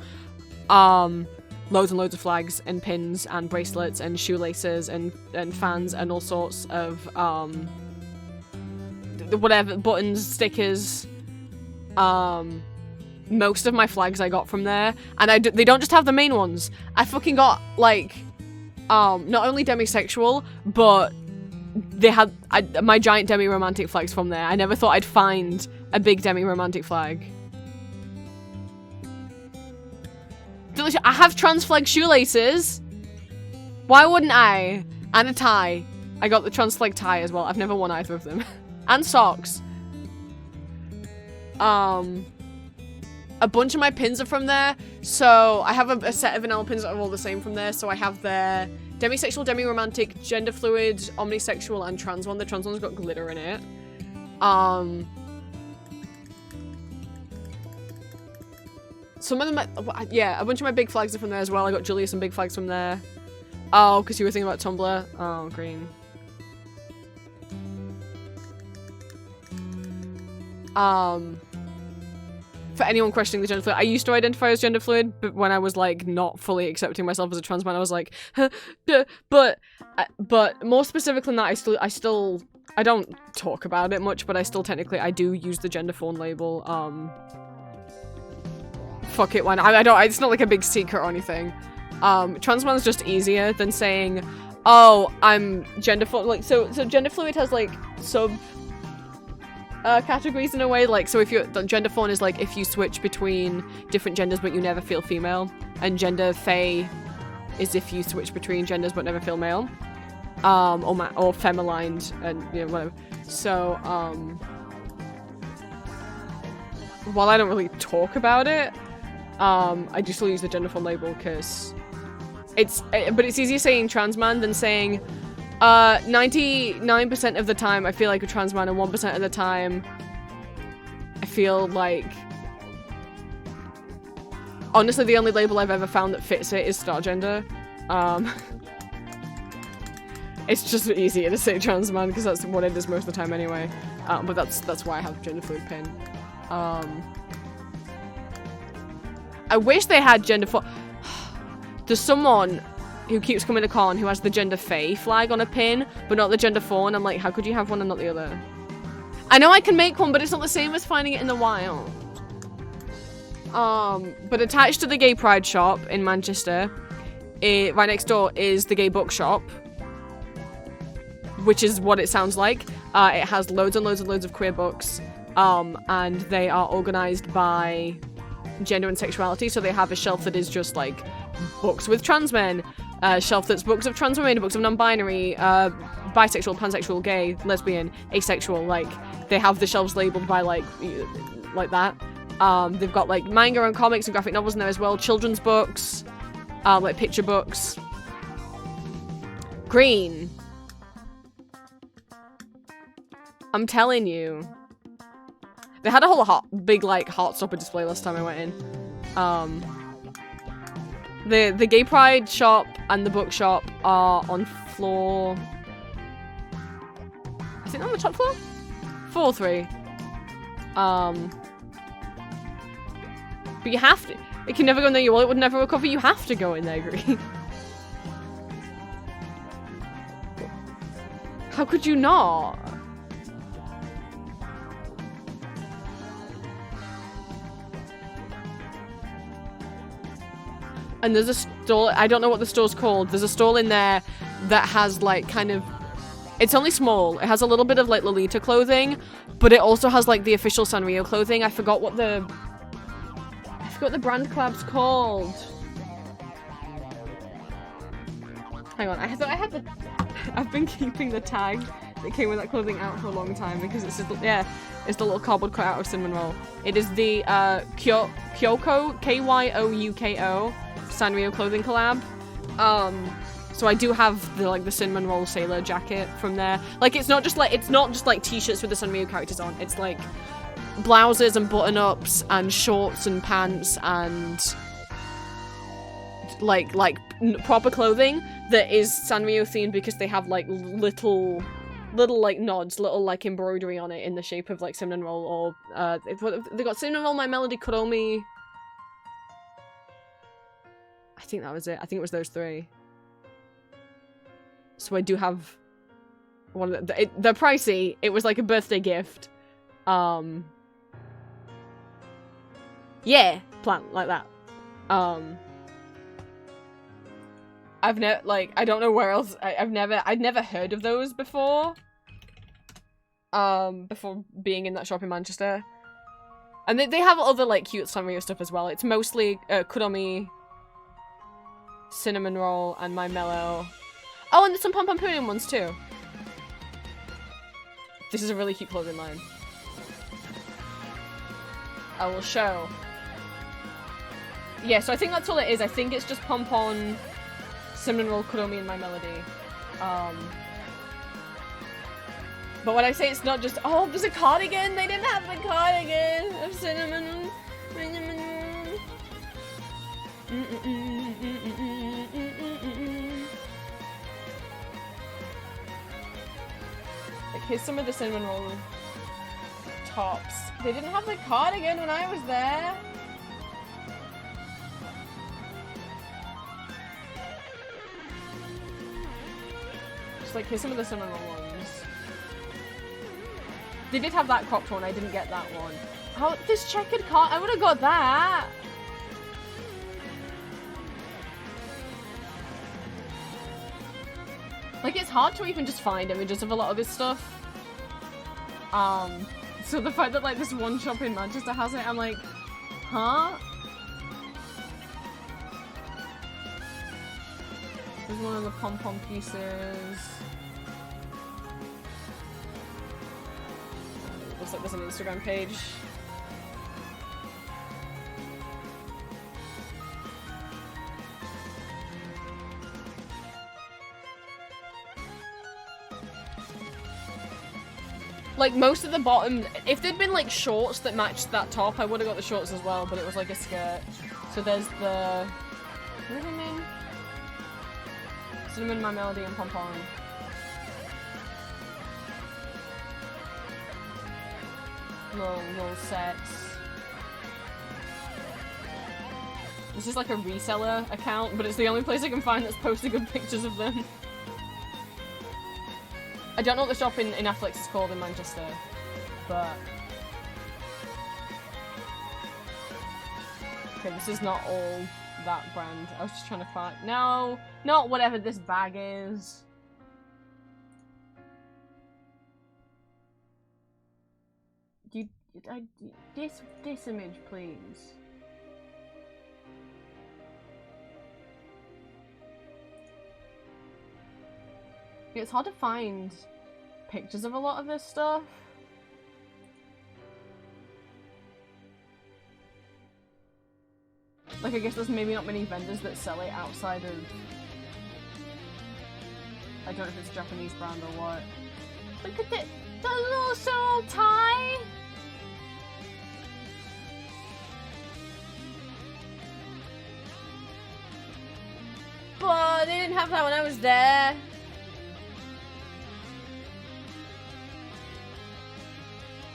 loads and loads of flags and pins and bracelets and shoelaces and fans and all sorts of whatever, buttons, stickers. Most of my flags I got from there, and they don't just have the main ones. I fucking got like not only demisexual, but they had my giant demi-romantic flags from there. I never thought I'd find a big demi-romantic flag. Delicious. I have trans flag shoelaces. Why wouldn't I? And a tie. I got the trans flag tie as well. I've never worn either of them. And socks. A bunch of my pins are from there. So I have a set of vanilla pins that are all the same from there. So I have their demisexual, demi-romantic, gender fluid, omnisexual, and trans one. The trans one's got glitter in it. Some of them, yeah, a bunch of my big flags are from there as well. I got Julia some big flags from there. Oh, because you were thinking about Tumblr. Oh, green. For anyone questioning the gender fluid, I used to identify as gender fluid, but when I was like not fully accepting myself as a trans man, I was like, but more specifically than that, I don't talk about it much, but I still technically, I do use the gender fawn label, fuck it, why not? I don't, it's not like a big secret or anything. Trans man's just easier than saying, oh, I'm gender fluid. Like, so gender fluid has like sub categories in a way. Like, so if you're gender fluid is like if you switch between different genders but you never feel female, and gender fey is if you switch between genders but never feel male, or femme-aligned, and you know, whatever. So while I don't really talk about it, I just still use the gender fluid label because but it's easier saying trans man than saying 99% of the time I feel like a trans man, and 1% of the time I feel like, honestly, the only label I've ever found that fits it is star gender. It's just easier to say trans man because that's what it is most of the time anyway. But that's why I have gender fluid pin. I wish they had gender fluid. There's someone who keeps coming to con who has the gender fey flag on a pin, but not the gender fawn. I'm like, how could you have one and not the other? I know I can make one, but it's not the same as finding it in the wild. But attached to the gay pride shop in Manchester, right next door is the gay bookshop, which is what it sounds like. It has loads and loads and loads of queer books, and they are organized by gender and sexuality. So they have a shelf that is just like books with trans men, a shelf that's books of trans women, books of non-binary, bisexual, pansexual, gay, lesbian, asexual. Like, they have the shelves labeled by like that. They've got like manga and comics and graphic novels in there as well, children's books, like picture books. Green. I'm telling you. They had a whole big like Heartstopper display last time I went in. The gay pride shop and the bookshop are on floor, I think on the top floor? 4-3. But you have to. It can never go in there. Your wallet would never recover. You have to go in there, Green. How could you not? And there's a stall, I don't know what the store's called. There's a stall in there that has like kind of, it's only small. It has a little bit of like Lolita clothing, but it also has like the official Sanrio clothing. I forgot what the brand collab's called. Hang on, I thought I had the, I've been keeping the tag that came with that clothing out for a long time because it's just, yeah, it's the little cardboard cutout of cinnamon roll. It is the Kyoko, Kyouko Sanrio clothing collab. So I do have the like the cinnamon roll sailor jacket from there. Like, it's not just like t-shirts with the Sanrio characters on. It's like blouses and button-ups and shorts and pants and like proper clothing that is Sanrio themed because they have like little like nods, little like embroidery on it in the shape of like cinnamon roll, or they got cinnamon roll, my melody, Kuromi. I think that was it. I think it was those three. So I do have one of they're pricey. It was like a birthday gift. Yeah, plant like that. I've never, like, I don't know where else, I'd never heard of those before. Before being in that shop in Manchester. And they have other, like, cute Sanrio stuff as well. It's mostly, Kuromi, cinnamon roll, and my mellow. Oh, and there's some Pom Pom Pudding ones, too. This is a really cute clothing line. I will show. Yeah, so I think that's all it is. I think it's just Pom Pom, cinnamon roll, Kuromi, and my melody. But when I say it's not just, oh, there's a cardigan. They didn't have the cardigan of cinnamon. Like, here's some of the cinnamon roll tops. They didn't have the cardigan when I was there. Just like, here's some of the cinnamon roll ones. They did have that cropped one, I didn't get that one. Oh, this checkered card, I would have got that. Like, it's hard to even just find images of a lot of his stuff. So the fact that, like, this one shop in Manchester has it, I'm like, huh? There's one of the pom-pom pieces. Looks like there's an Instagram page. Like, most of the bottom, if there'd been, like, shorts that matched that top, I would have got the shorts as well, but it was, like, a skirt. So there's the... What are they named? Cinnamon, My Melody, and Pom Pom. Little sets. This is, like, a reseller account, but it's the only place I can find that's posting good pictures of them. I don't know what the shop in Netflix is called in Manchester, but... Okay, this is not all that brand. I was just trying to find... No! Not whatever this bag is. This image, please. It's hard to find pictures of a lot of this stuff. Like, I guess there's maybe not many vendors that sell it outside of... I don't know if it's a Japanese brand or what. Look at this! The little soul tie! But they didn't have that when I was there.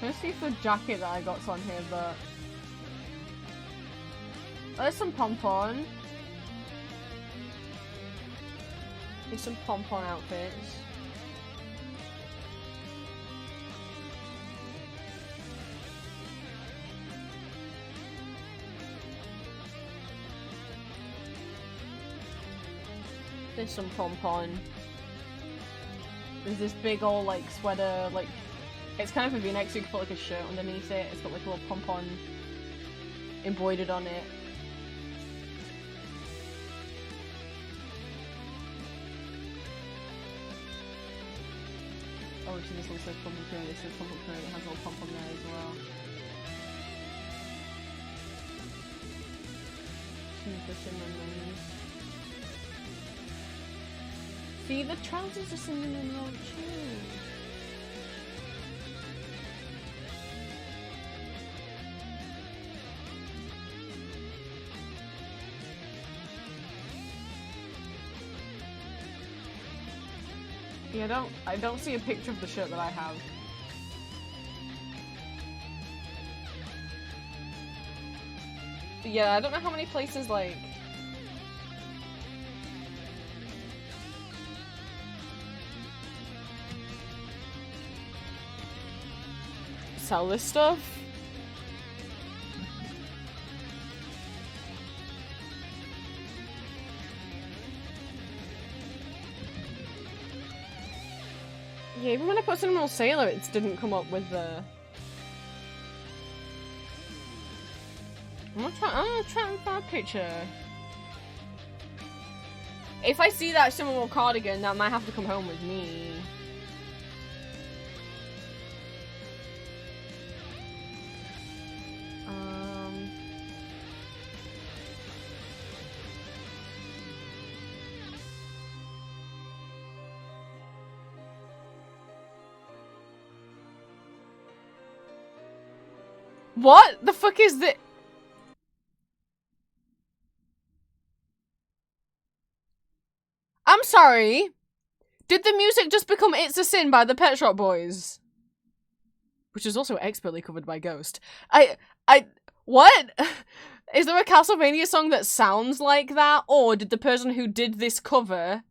Let's see if the jacket that I got's on here, but... Oh, there's some pom-pom. There's some pom-pom outfits. There's some pom-pom. There's this big old, like, sweater, like... It's kind of a v-neck, so you can put like a shirt underneath it. It's got like a little pom-pom embroidered on it. Oh, actually this one says pom-pom period. It says pom-pom period. It has a little pom-pom there as well. See, the trousers are cinnamon roll too. Yeah, I don't see a picture of the shirt that I have. But yeah, I don't know how many places, like... sell this stuff. Yeah, even when I put Cinnamon Sailor, it didn't come up with the... I'm gonna try and find a picture. If I see that Cinnamon cardigan, that might have to come home with me. What the fuck is this? I'm sorry. Did the music just become It's a Sin by the Pet Shop Boys? Which is also expertly covered by Ghost. What? Is there a Castlevania song that sounds like that? Or did the person who did this cover...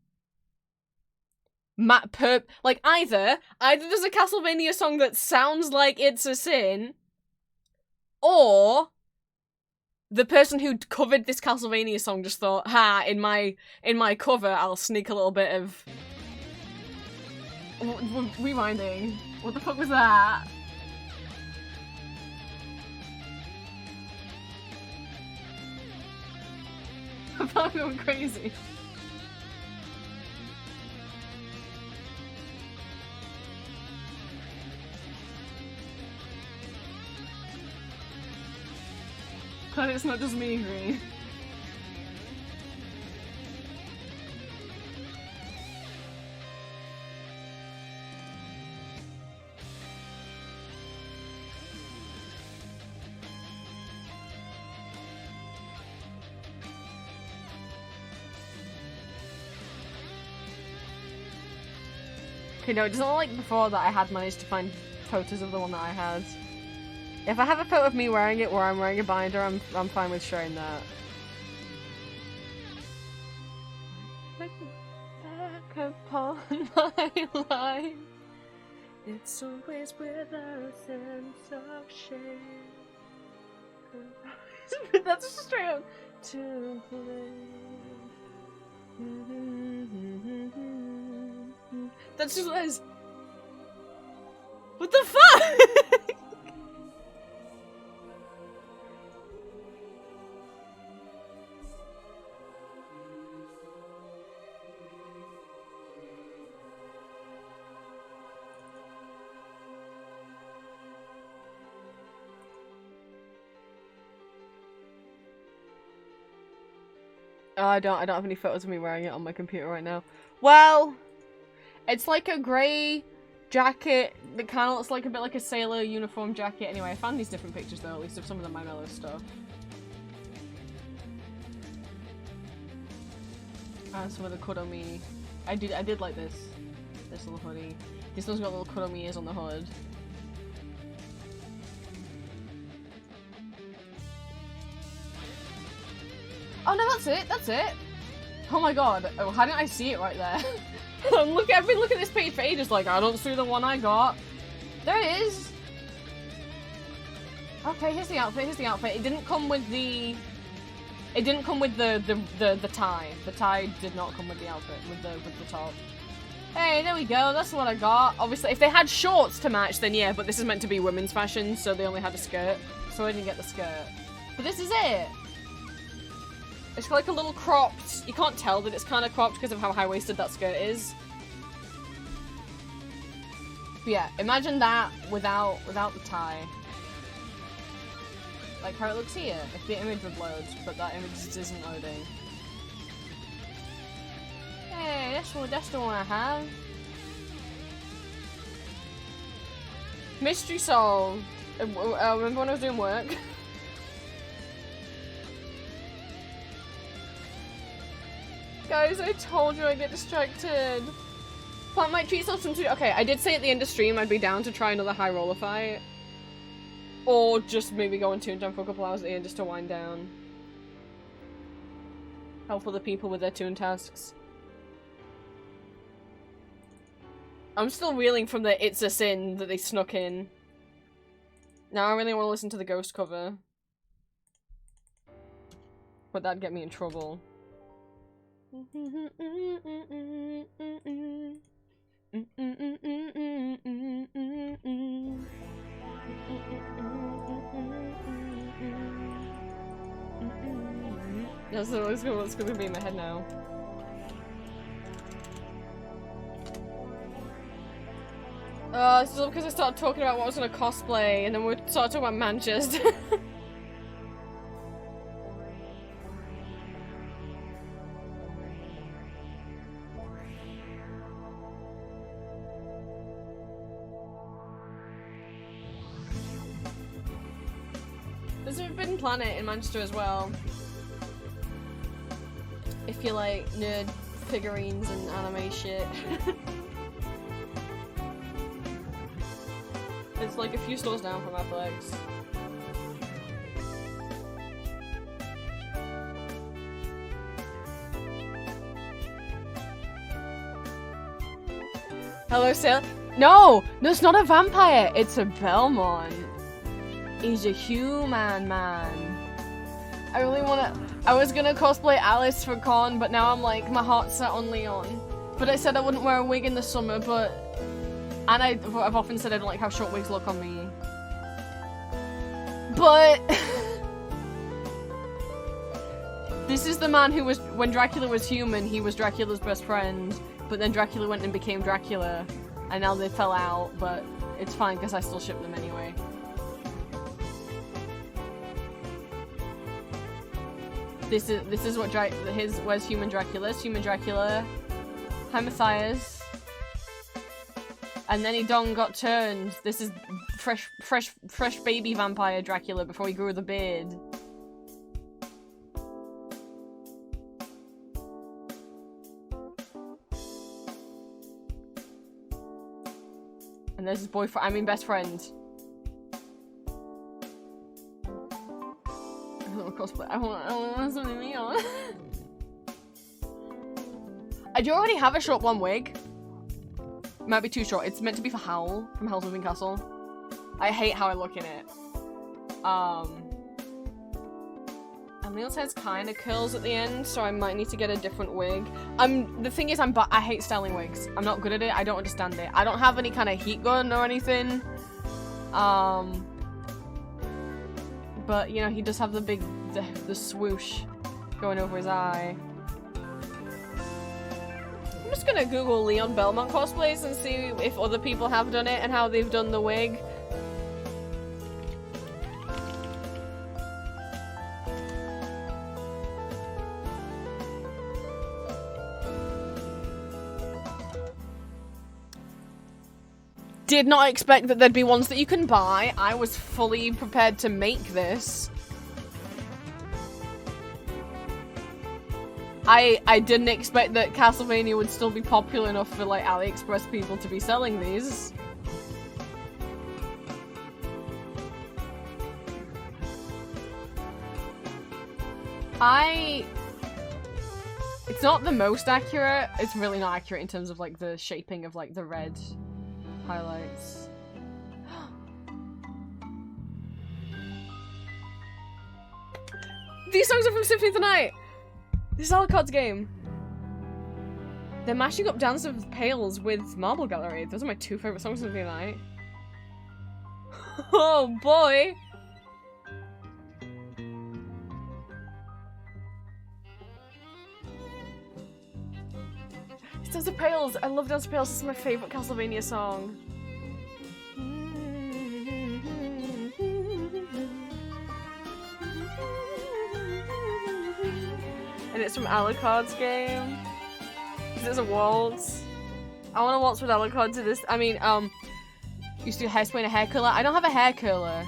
like, either there's a Castlevania song that sounds like It's a Sin... Or the person who covered this Castlevania song just thought, ha, in my cover, I'll sneak a little bit of Rewinding. What the fuck was that? I'm going crazy. Glad it's not just me, Green. Okay, no, it doesn't look like before that I had managed to find photos of the one that I had. If I have a photo of me wearing it where I'm wearing a binder, I'm fine with showing that. Look back upon my life. It's always with a sense of shame. That's just straight up to blame. That's just Liz. What the fuck? Oh, I don't have any photos of me wearing it on my computer right now. Well, it's like a grey jacket that kind of looks like a bit like a sailor uniform jacket. Anyway, I found these different pictures though, at least of some of the My Mellow stuff. And some of the Kuromi. I did like this little hoodie. This one's got little Kuromi ears on the hood. Oh no, that's it! Oh my god, oh, how didn't I see it right there? I've been looking at this page for ages, like, I don't see the one I got. There it is! Okay, here's the outfit. It didn't come with the... It didn't come with the tie. The tie did not come with the outfit, with the top. Hey, there we go, that's what I got. Obviously, if they had shorts to match, then yeah, but this is meant to be women's fashion, so they only had a skirt. So I didn't get the skirt. But this is it! It's like a little cropped... You can't tell that it's kind of cropped because of how high-waisted that skirt is. But yeah, imagine that without the tie. Like how it looks here, if the image would load, but that image just isn't loading. Hey, that's the one I have. Mystery solved. Remember when I was doing work? Guys, I told you I get distracted. Plant might treat yourself to... Okay, I did say at the end of stream I'd be down to try another high roller fight. Or just maybe go on Toon Time for a couple hours at the end just to wind down. Help other people with their Toon tasks. I'm still reeling from the It's a Sin that they snuck in. Now I really want to listen to the Ghost cover. But that'd get me in trouble. That's what's gonna be in my head now. It's just because I started talking about what I was gonna cosplay, and then we started talking about Manchester. There's a Forbidden Planet in Manchester as well. If you like nerd figurines and anime shit. It's like a few stores down from Athletics. Hello, Sailor. No! No, it's not a vampire! It's a Belmont. He's a human man. I really wanna... I was gonna cosplay Alice for con, but now I'm like, my heart's set on Leon. But I said I wouldn't wear a wig in the summer, but And I've often said I don't like how short wigs look on me. But this is the man who was, when Dracula was human, he was Dracula's best friend. But then Dracula went and became Dracula, and now they fell out. But it's fine because I still ship them anyway. This is what where's human Dracula? Human Dracula. Hi Matthias. And then he got turned. This is fresh baby vampire Dracula before he grew the beard. And there's his boyfriend, I mean best friend. I don't cosplay. I want something me on. I do already have a short blonde wig. Might be too short. It's meant to be for Howl from Howl's Moving Castle. I hate how I look in it. And Leon's hair's kind of curls at the end, so I might need to get a different wig. The thing is, I hate styling wigs. I'm not good at it. I don't understand it. I don't have any kind of heat gun or anything. But you know, he does have the swoosh going over his eye. I'm just gonna Google Leon Belmont cosplays and see if other people have done it and how they've done the wig. Did not expect that there'd be ones that you can buy. I was fully prepared to make this. I didn't expect that Castlevania would still be popular enough for like AliExpress people to be selling these. It's not the most accurate. It's really not accurate in terms of like the shaping of like the red highlights. These songs are from Symphony of the Night! This is Alucard's game. They're mashing up Dance of Pails with Marble Gallery. Those are my two favorite songs of the night. Oh boy! Dance of Pails! I love Dance of Pails. This is my favorite Castlevania song. And it's from Alucard's game. There's a waltz. I want to waltz with Alucard to this. I mean, used to do hairspray and a hair curler. I don't have a hair curler.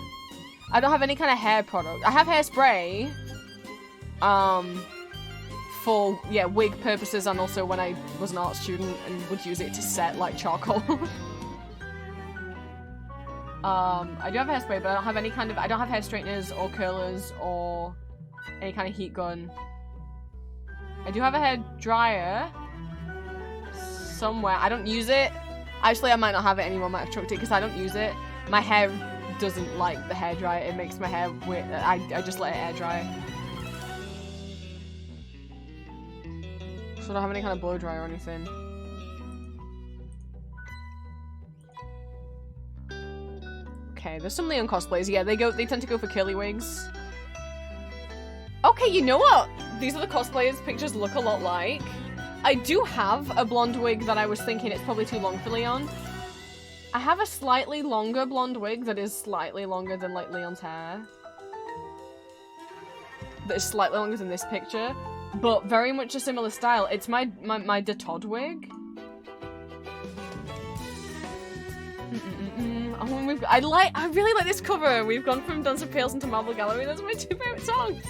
I don't have any kind of hair product. I have hairspray. For, yeah, wig purposes and also when I was an art student and would use it to set, like, charcoal. I do have hairspray, but I don't have any kind of, I don't have hair straighteners or curlers or any kind of heat gun. I do have a hair dryer somewhere. I don't use it. Actually, I might not have it anymore. I might have chucked it because I don't use it. My hair doesn't like the hair dryer. It makes my hair weird. I just let it air dry. So I don't have any kind of blow dryer or anything. Okay, there's some Leon cosplays. Yeah, they tend to go for curly wigs. Okay, you know what? These are the cosplayers pictures look a lot like. I do have a blonde wig that I was thinking it's probably too long for Leon. I have a slightly longer blonde wig that is slightly longer than like Leon's hair. That is slightly longer than this picture, but very much a similar style. It's my Donothon wig. Oh, I really like this cover. We've gone from Dance of Pails into Marble Gallery. Those are my two favorite songs.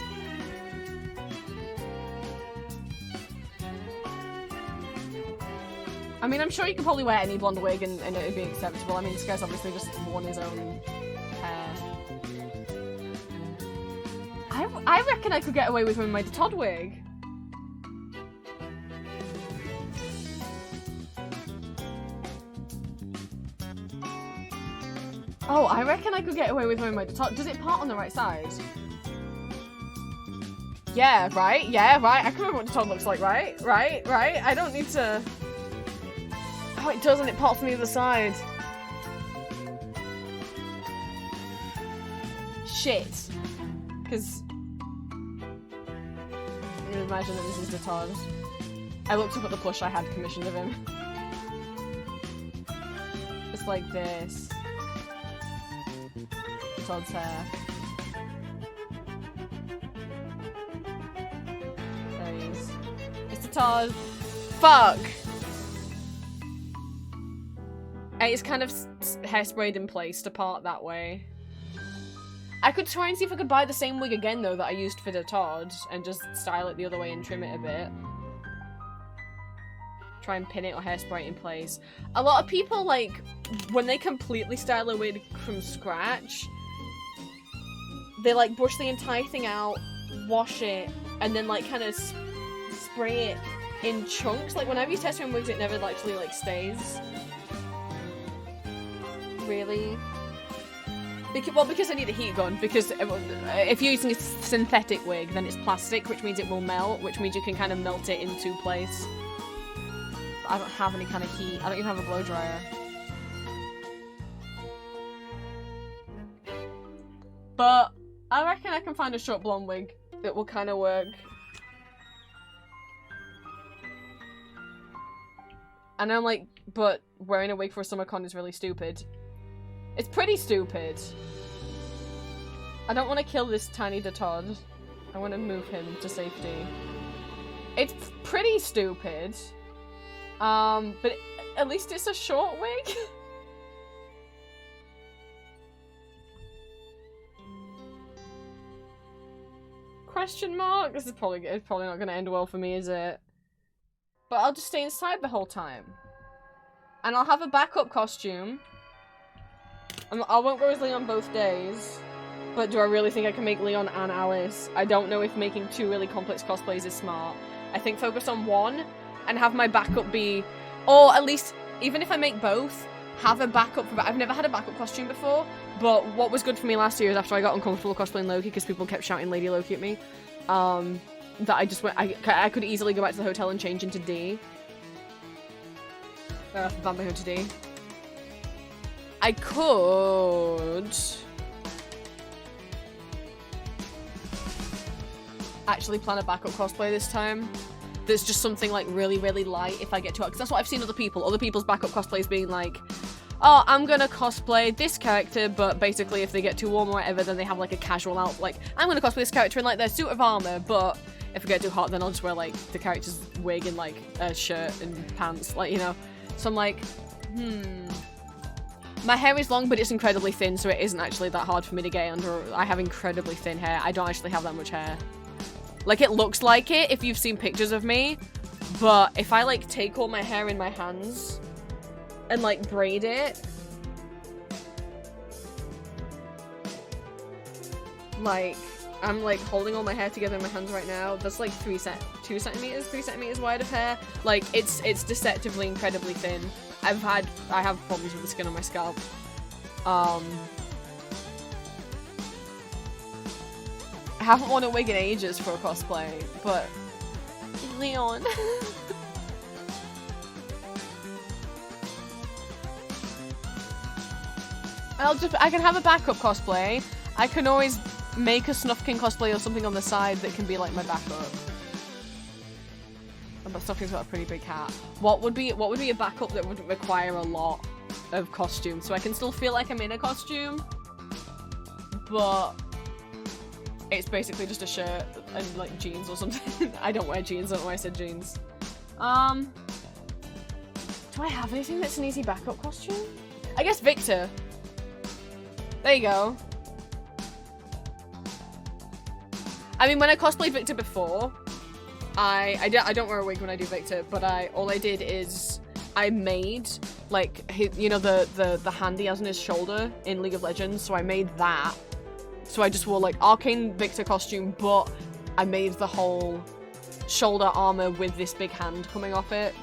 I mean, I'm sure you could probably wear any blonde wig and it'd be acceptable. I mean, this guy's obviously just worn his own hair. I reckon I could get away with wearing my Donothon wig. Oh, I reckon I could get away with wearing my Donothon. Does it part on the right side? Yeah, right? Yeah, right. I can remember what Donothon looks like, right? Right? I don't need to... Oh, it does, and it parts on the other side. shit. Because you imagine that this is Donothon. I looked up at the plush I had commissioned of him. It's like this. Donothon's hair. There he is. It's Donothon. Fuck! And it's kind of hairsprayed in place to part that way. I could try and see if I could buy the same wig again, though, that I used for the Todd, and just style it the other way and trim it a bit. Try and pin it or hairspray it in place. A lot of people, like, when they completely style a wig from scratch, they, like, brush the entire thing out, wash it, and then, like, kind of spray it in chunks. Like, when I've used hairspray wigs, it never actually, like, stays. Really? Because I need a heat gun, because if you're using a synthetic wig, then it's plastic, which means it will melt, which means you can kind of melt it into place. But I don't have any kind of heat. I don't even have a blow dryer. But I reckon I can find a short blonde wig that will kind of work. And I'm like, but wearing a wig for a summer con is really stupid. It's pretty stupid. I don't want to kill this tiny Donothon. I want to move him to safety. It's pretty stupid. But at least it's a short wig. Question mark? This is probably not going to end well for me, is it? But I'll just stay inside the whole time. And I'll have a backup costume. I won't go as Leon both days, but do I really think I can make Leon and Alice? I don't know if making two really complex cosplays is smart. I think focus on one and have my backup be, or at least, even if I make both, have a backup for I've never had a backup costume before, but what was good for me last year is after I got uncomfortable cosplaying Loki because people kept shouting Lady Loki at me, that I just went, I could easily go back to the hotel and change into D. Vampire Hood to D. I could actually plan a backup cosplay this time. There's just something like really, really light if I get to it. Because that's what I've seen other people's backup cosplays being like, oh, I'm gonna cosplay this character, but basically if they get too warm or whatever, then they have like a casual out, like, I'm gonna cosplay this character in like their suit of armor, but if I get too hot, then I'll just wear like the character's wig and like a shirt and pants, like, you know. So I'm like, my hair is long, but it's incredibly thin, so it isn't actually that hard for me to get under. I have incredibly thin hair. I don't actually have that much hair. Like, it looks like it if you've seen pictures of me, but if I, like, take all my hair in my hands and, like, braid it, like, I'm, like, holding all my hair together in my hands right now. That's, like, 3 centimeters wide of hair. Like, it's deceptively incredibly thin. I have problems with the skin on my scalp. I haven't worn a wig in ages for a cosplay, but Leon. I can have a backup cosplay. I can always make a Snufkin cosplay or something on the side that can be like my backup. But Snufkin's got a pretty big hat. What would be a backup that would require a lot of costume, so I can still feel like I'm in a costume, but it's basically just a shirt and like jeans or something. I don't wear jeans, I don't know why I said jeans. Do I have anything that's an easy backup costume? I guess Victor. There you go. I mean, when I cosplayed Victor before, I don't wear a wig when I do Victor, but all I did is I made like you know the hand he has on his shoulder in League of Legends, so I made that. So I just wore like Arcane Victor costume, but I made the whole shoulder armor with this big hand coming off it,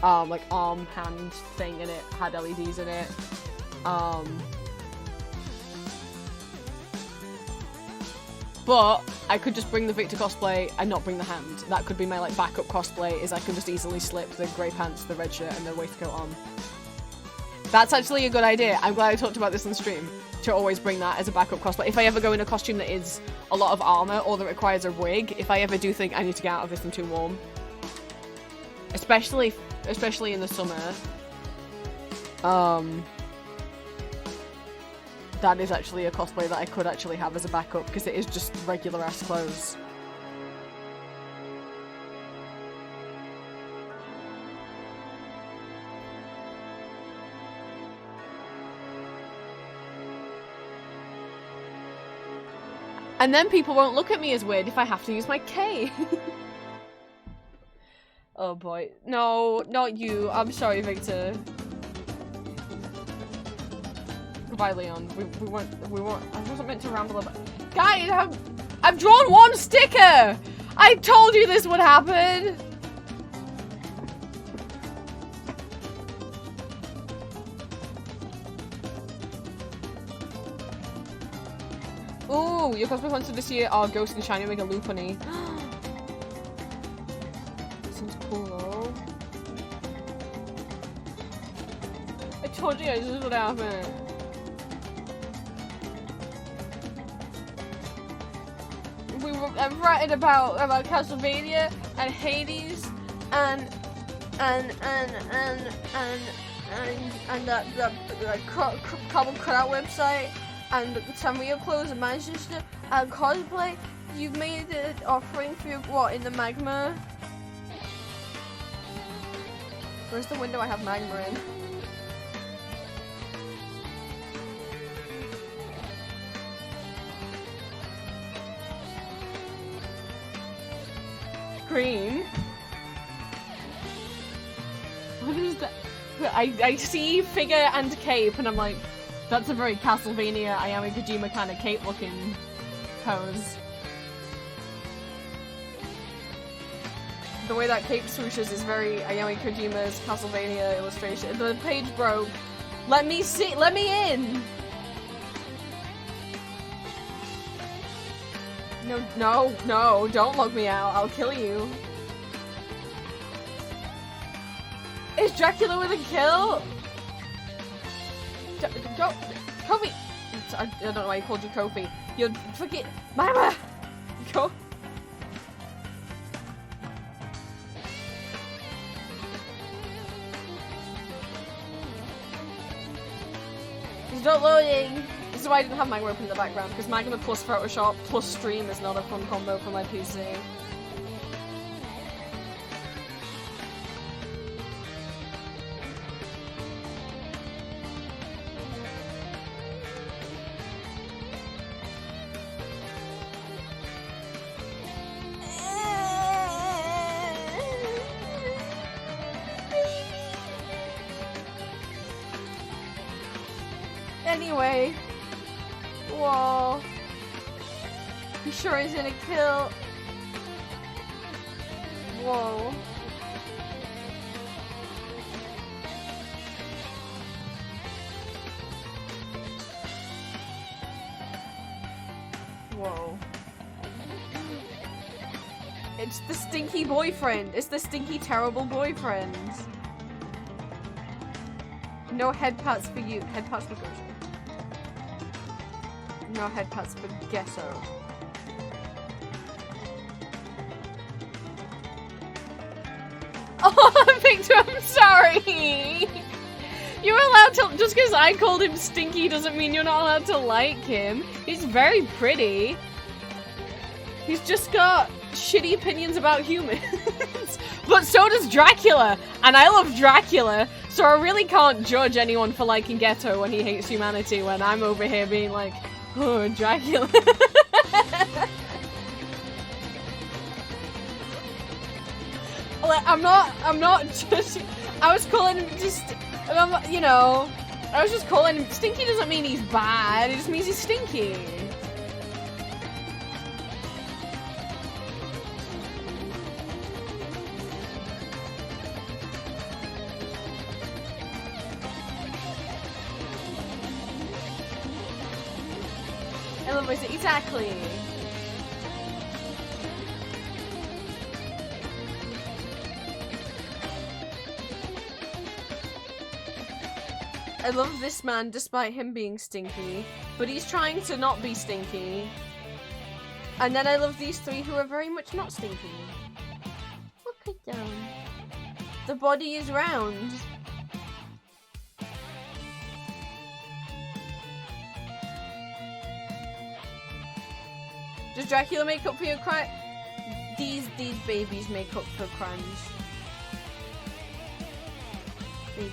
like arm hand thing, and it had LEDs in it. But I could just bring the Victor cosplay and not bring the hand. That could be my like backup cosplay, is I could just easily slip the grey pants, the red shirt, and the waistcoat on. That's actually a good idea. I'm glad I talked about this on the stream. to always bring that as a backup cosplay. If I ever go in a costume that is a lot of armor or that requires a wig, if I ever do think I need to get out of this, I'm too warm. Especially in the summer. That is actually a cosplay that I could actually have as a backup because it is just regular ass clothes. And then people won't look at me as weird if I have to use my K. Oh boy. No, not you. I'm sorry, Victor. Goodbye, Leon. We weren't, I wasn't meant to ramble about. Guys, I've drawn one sticker! I told you this would happen! Ooh, your cosplay monster this year are Ghost and Shiny Wig and Loopany. Seems cool though. I told you guys this would happen. I've written about Castlevania and Hades and that carbon cutout website and Sanrio clothes and Manchester and cosplay. You've made an offering for your, what, in the magma? Where's the window I have magma in? Green? What is that? I see figure and cape and I'm like, that's a very Castlevania Ayami Kojima kind of cape looking pose. The way that cape swooshes is very Ayami Kojima's Castlevania illustration. The page broke. Let me see, let me in! No, don't log me out. I'll kill you. Is Dracula with a kill? Go, Kofi! I don't know why I called you Kofi. You're fucking Mama! Go. It's not loading! This is why I didn't have Magma open in the background, because Magma plus Photoshop plus Stream is not a fun combo for my PC. Anyway. Whoa. He sure is gonna kill. Whoa. Whoa. It's the stinky boyfriend. It's the stinky, terrible boyfriend. No head pats for you. Head pats for Goshen. No head pats for Ghetto. Oh, Victor, I'm sorry! You're allowed to- just because I called him stinky doesn't mean you're not allowed to like him. He's very pretty. He's just got shitty opinions about humans. But so does Dracula! And I love Dracula, so I really can't judge anyone for liking Ghetto when he hates humanity when I'm over here being like, oh, Dracula. I'm not just, I was calling him just, you know, I was just calling him, stinky doesn't mean he's bad, it just means he's stinky. Exactly. I love this man despite him being stinky, but he's trying to not be stinky. And then I love these three who are very much not stinky. Look at them. The body is round. Does Dracula make up for your crime? These babies make up for crimes. Babies.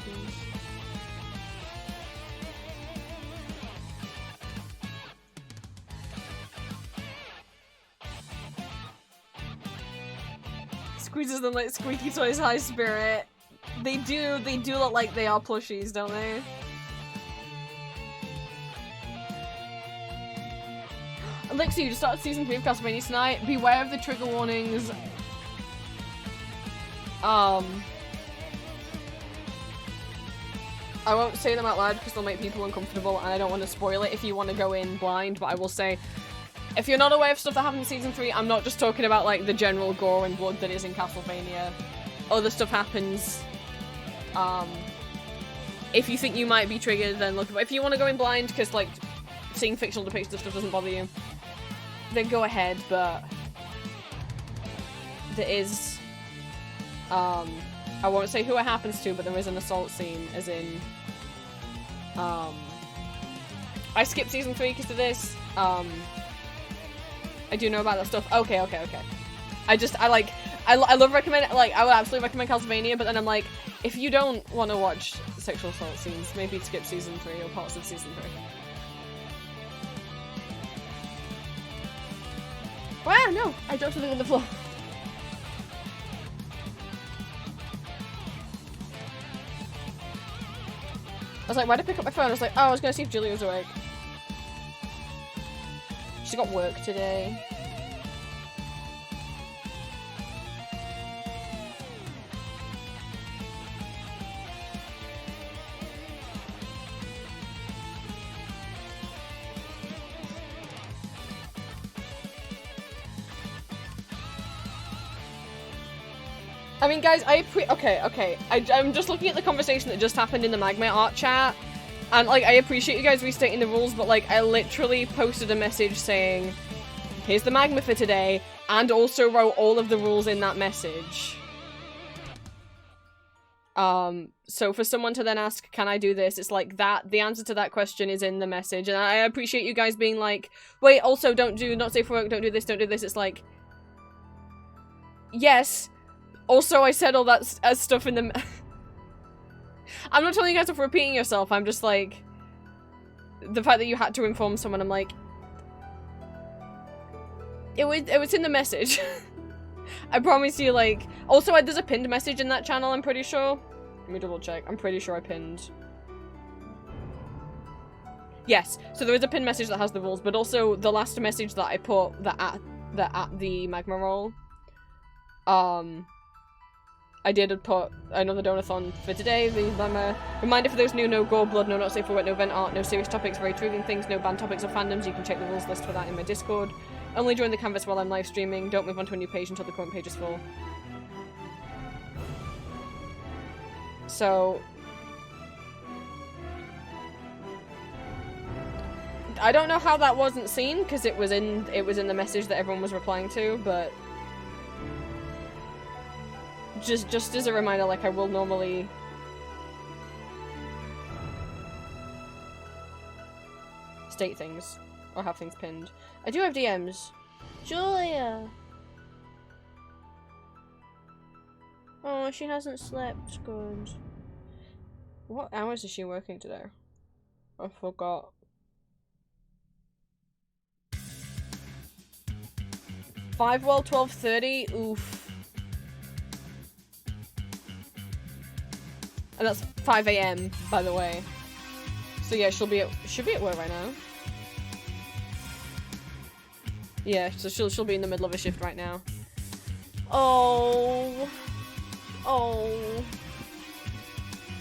Squeezes them like Squeaky Toys High Spirit. They do look like they are plushies, don't they? Elixir, you just started season 3 of Castlevania tonight. Beware of the trigger warnings. I won't say them out loud because they'll make people uncomfortable and I don't want to spoil it if you want to go in blind, but I will say, if you're not aware of stuff that happened in season 3, I'm not just talking about like the general gore and blood that is in Castlevania. Other stuff happens. If you think you might be triggered, then look. If you want to go in blind because like seeing fictional depictions of stuff doesn't bother you, then go ahead, but there is, I won't say who it happens to, but there is an assault scene, as in, I skipped season 3 because of this, I do know about that stuff. Okay. I love recommend, like, I would absolutely recommend Castlevania, but then I'm like, if you don't want to watch sexual assault scenes, maybe skip season 3 or parts of season 3. Wow, no! I dropped something on the floor. I was like, why did I pick up my phone? I was like, oh, I was gonna see if Julia was awake. She got work today. I mean, guys, okay. I'm just looking at the conversation that just happened in the Magma art chat, and, like, I appreciate you guys restating the rules, but, like, I literally posted a message saying, here's the Magma for today, and also wrote all of the rules in that message. So for someone to then ask, can I do this? It's like that, the answer to that question is in the message, and I appreciate you guys being like, wait, also not safe for work, don't do this. It's like, yes. Also, I said all that stuff in the... I'm not telling you guys off for repeating yourself, I'm just like... The fact that you had to inform someone, I'm like... It was in the message. I promise you, like... Also, there's a pinned message in that channel, I'm pretty sure. Let me double check. I'm pretty sure I pinned. Yes, so there is a pinned message that has the rules, but also the last message that I put, at the Magma roll... I did put another Donathon for today, the reminder for those new, no gore, blood, no not safe for work, no vent art, no serious topics, very triggering things, no banned topics or fandoms. You can check the rules list for that in my Discord. Only join the canvas while I'm live streaming. Don't move on to a new page until the current page is full. So... I don't know how that wasn't seen, because it was in the message that everyone was replying to, but... Just as a reminder, like, I will normally... state things. Or have things pinned. I do have DMs. Julia! Oh, she hasn't slept good. What hours is she working today? I forgot. Well, 12:30? Oof. And that's 5 AM, by the way. So yeah, should be at work right now. Yeah, so she'll be in the middle of a shift right now. Oh.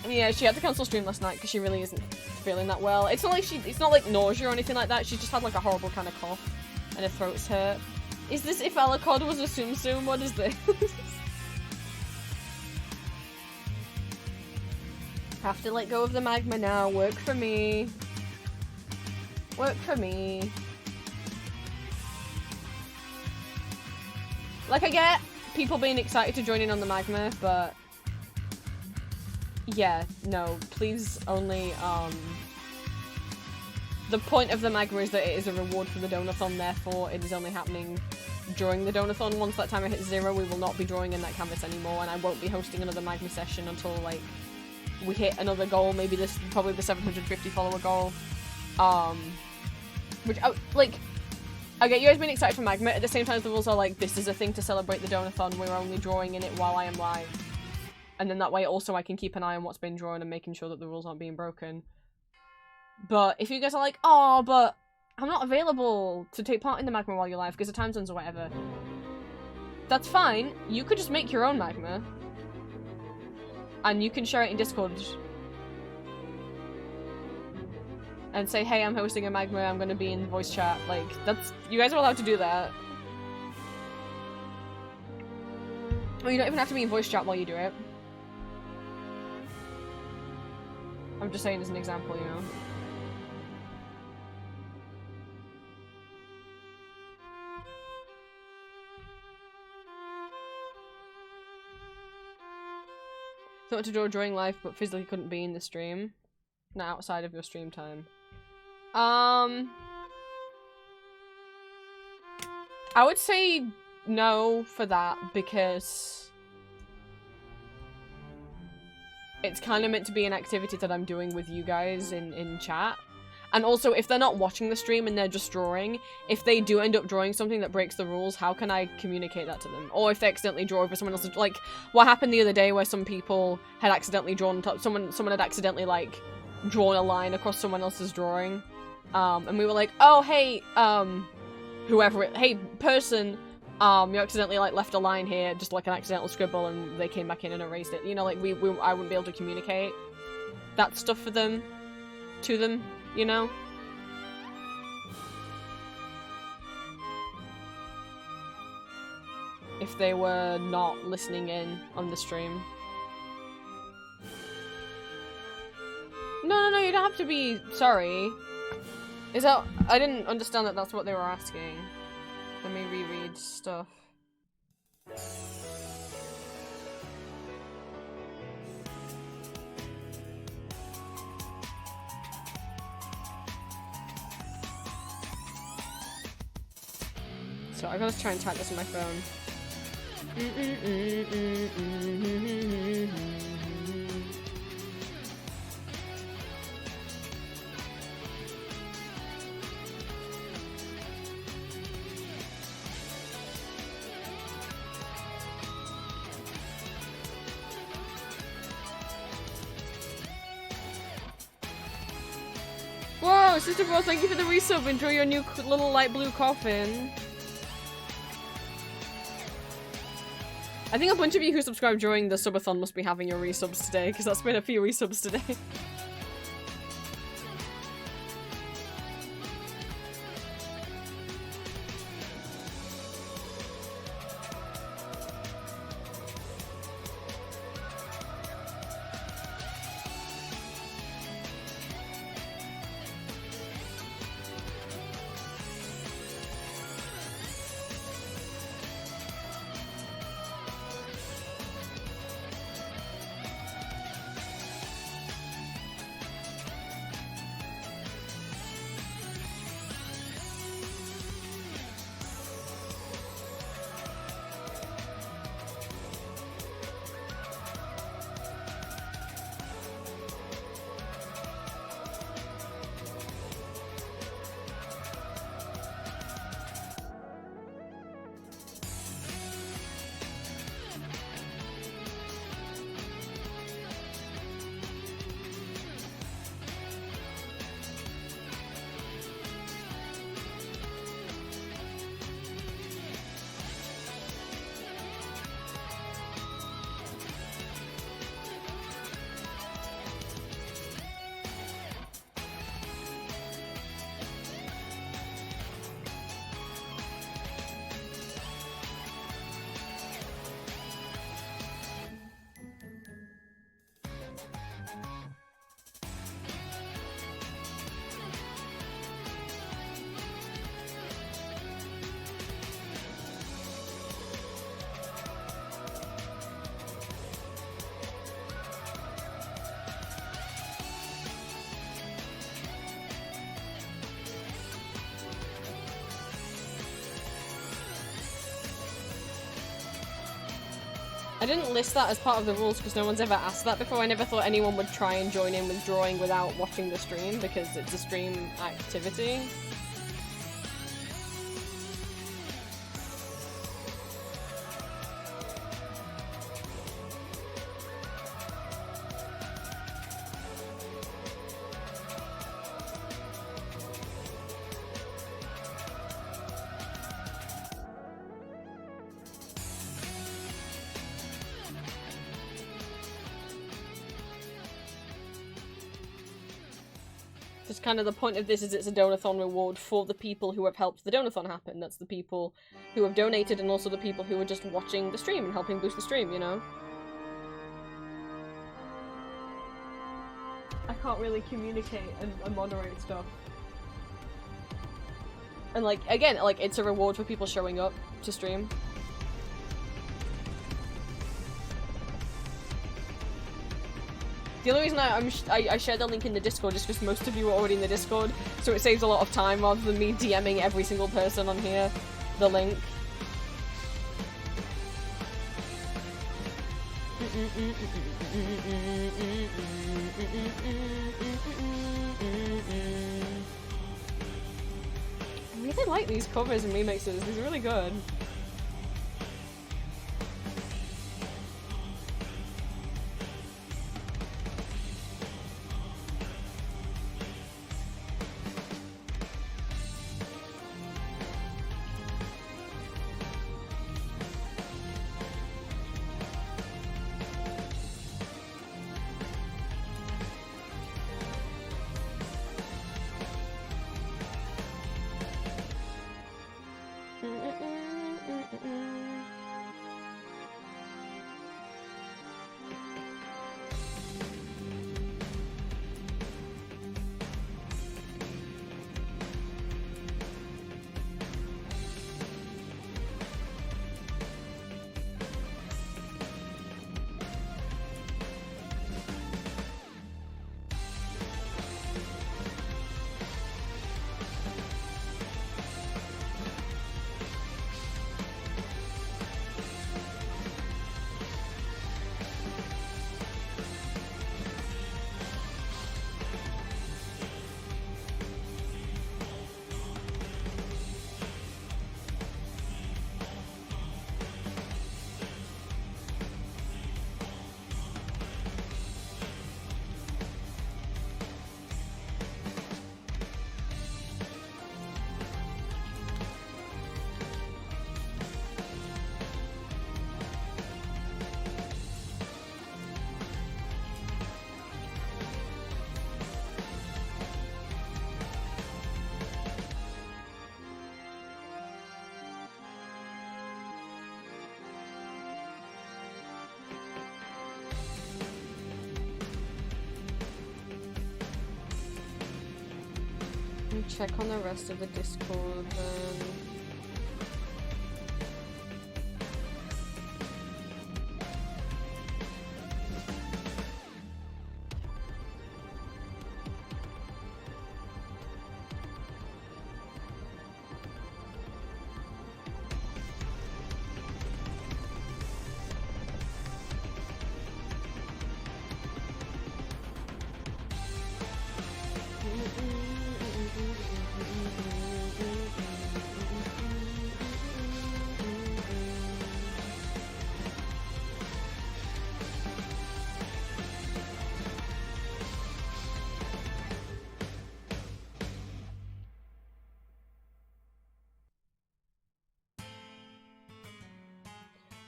Yeah, she had to cancel stream last night because she really isn't feeling that well. It's not like nausea or anything like that. She just had like a horrible kind of cough and her throat's hurt. Is this if Alucard was a Tsum Tsum? What is this? Have to let go of the magma now. Work for me. Work for me. Like, I get people being excited to join in on the magma, but yeah, no, please only, the point of the magma is that it is a reward for the Donathon, therefore it is only happening during the Donathon. Once that timer hits 0, we will not be drawing in that canvas anymore, and I won't be hosting another magma session until, like, we hit another goal, maybe this, probably the 750 follower goal, which, like, I get you guys being excited for magma, at the same time the rules are like, this is a thing to celebrate the Donathon, we're only drawing in it while I am live. And then that way also I can keep an eye on what's been drawn and making sure that the rules aren't being broken. But if you guys are like, oh, but I'm not available to take part in the magma while you're live because of time zones or whatever, that's fine. You could just make your own magma. And you can share it in Discord. And say, hey, I'm hosting a magma, I'm gonna be in voice chat. Like, that's- you guys are allowed to do that. Well, you don't even have to be in voice chat while you do it. I'm just saying as an example, you know. Thought to draw during live, but physically couldn't be in the stream. Not outside of your stream time. I would say no for that, because it's kind of meant to be an activity that I'm doing with you guys in chat. And also, if they're not watching the stream and they're just drawing, if they do end up drawing something that breaks the rules, how can I communicate that to them? Or if they accidentally draw over someone else's, like, what happened the other day where some people had accidentally drawn, someone had accidentally, like, drawn a line across someone else's drawing. And we were like, oh, hey, whoever it, hey, person, you accidentally, like, left a line here, just like an accidental scribble, and they came back in and erased it. You know, like, I wouldn't be able to communicate that stuff for them, to them, you know? If they were not listening in on the stream. No, you don't have to be sorry. Is that- I didn't understand that that's what they were asking. Let me reread stuff. So I gotta try and type this on my phone. Whoa, Sister Bro, thank you for the resub. Enjoy your new little light blue coffin. I think a bunch of you who subscribed during the subathon must be having your resubs today, because that's been a few resubs today. I didn't list that as part of the rules because no one's ever asked that before. I never thought anyone would try and join in with drawing without watching the stream because it's a stream activity. Just kind of the point of this is it's a Donathon reward for the people who have helped the Donathon happen. That's the people who have donated and also the people who are just watching the stream and helping boost the stream, you know? I can't really communicate and moderate stuff. And like, again, like, it's a reward for people showing up to stream. The only reason I shared the link in the Discord is because most of you are already in the Discord, so it saves a lot of time rather than me DMing every single person on here the link. I really like these covers and remixes, these are really good. Check on the rest of the Discord then.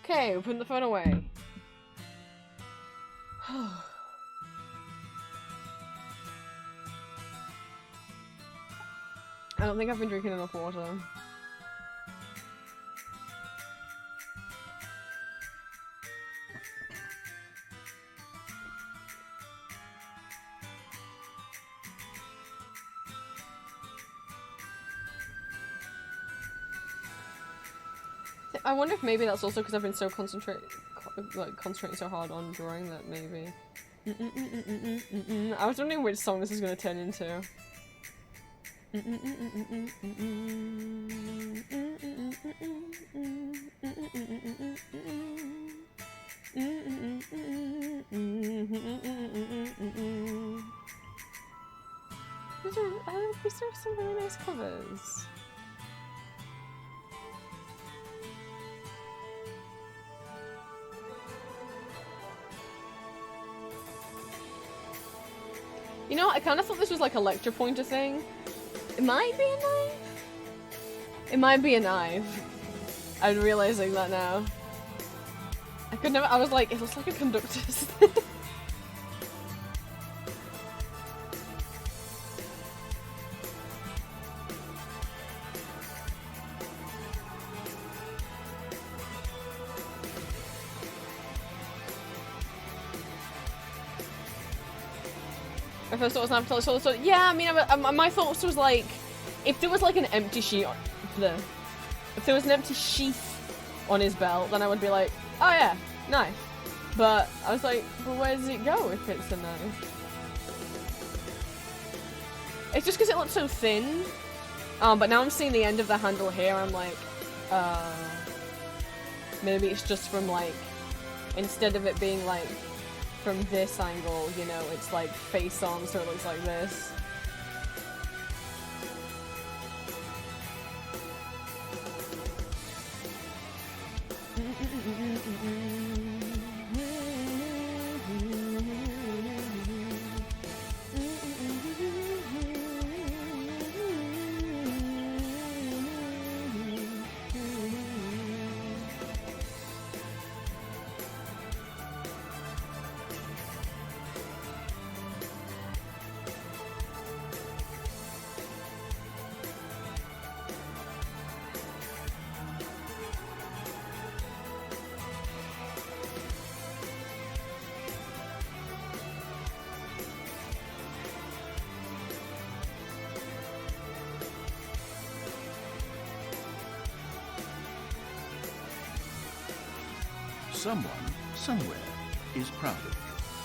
Okay, we're putting the phone away. I don't think I've been drinking enough water. I wonder if maybe that's also because I've been so concentrating so hard on drawing that maybe. I was wondering which song this is going to turn into. these are some really nice covers. You know, I kind of thought this was like a lecture pointer thing. It might be a knife. It might be a knife. I'm realizing that now. I could never. I was like, it looks like a conductor's. My first thought was an avatar, so yeah, I mean, my thoughts was like, if there was like an empty sheet on if there was an empty sheath on his belt, then I would be like, oh yeah, knife. But I was like, well, where does it go if it's a knife? It's just because it looks so thin. But now I'm seeing the end of the handle here, I'm like, maybe it's just from like, instead of it being like, from this angle, you know, it's like face on, so it looks like this. Someone, somewhere, is proud of you.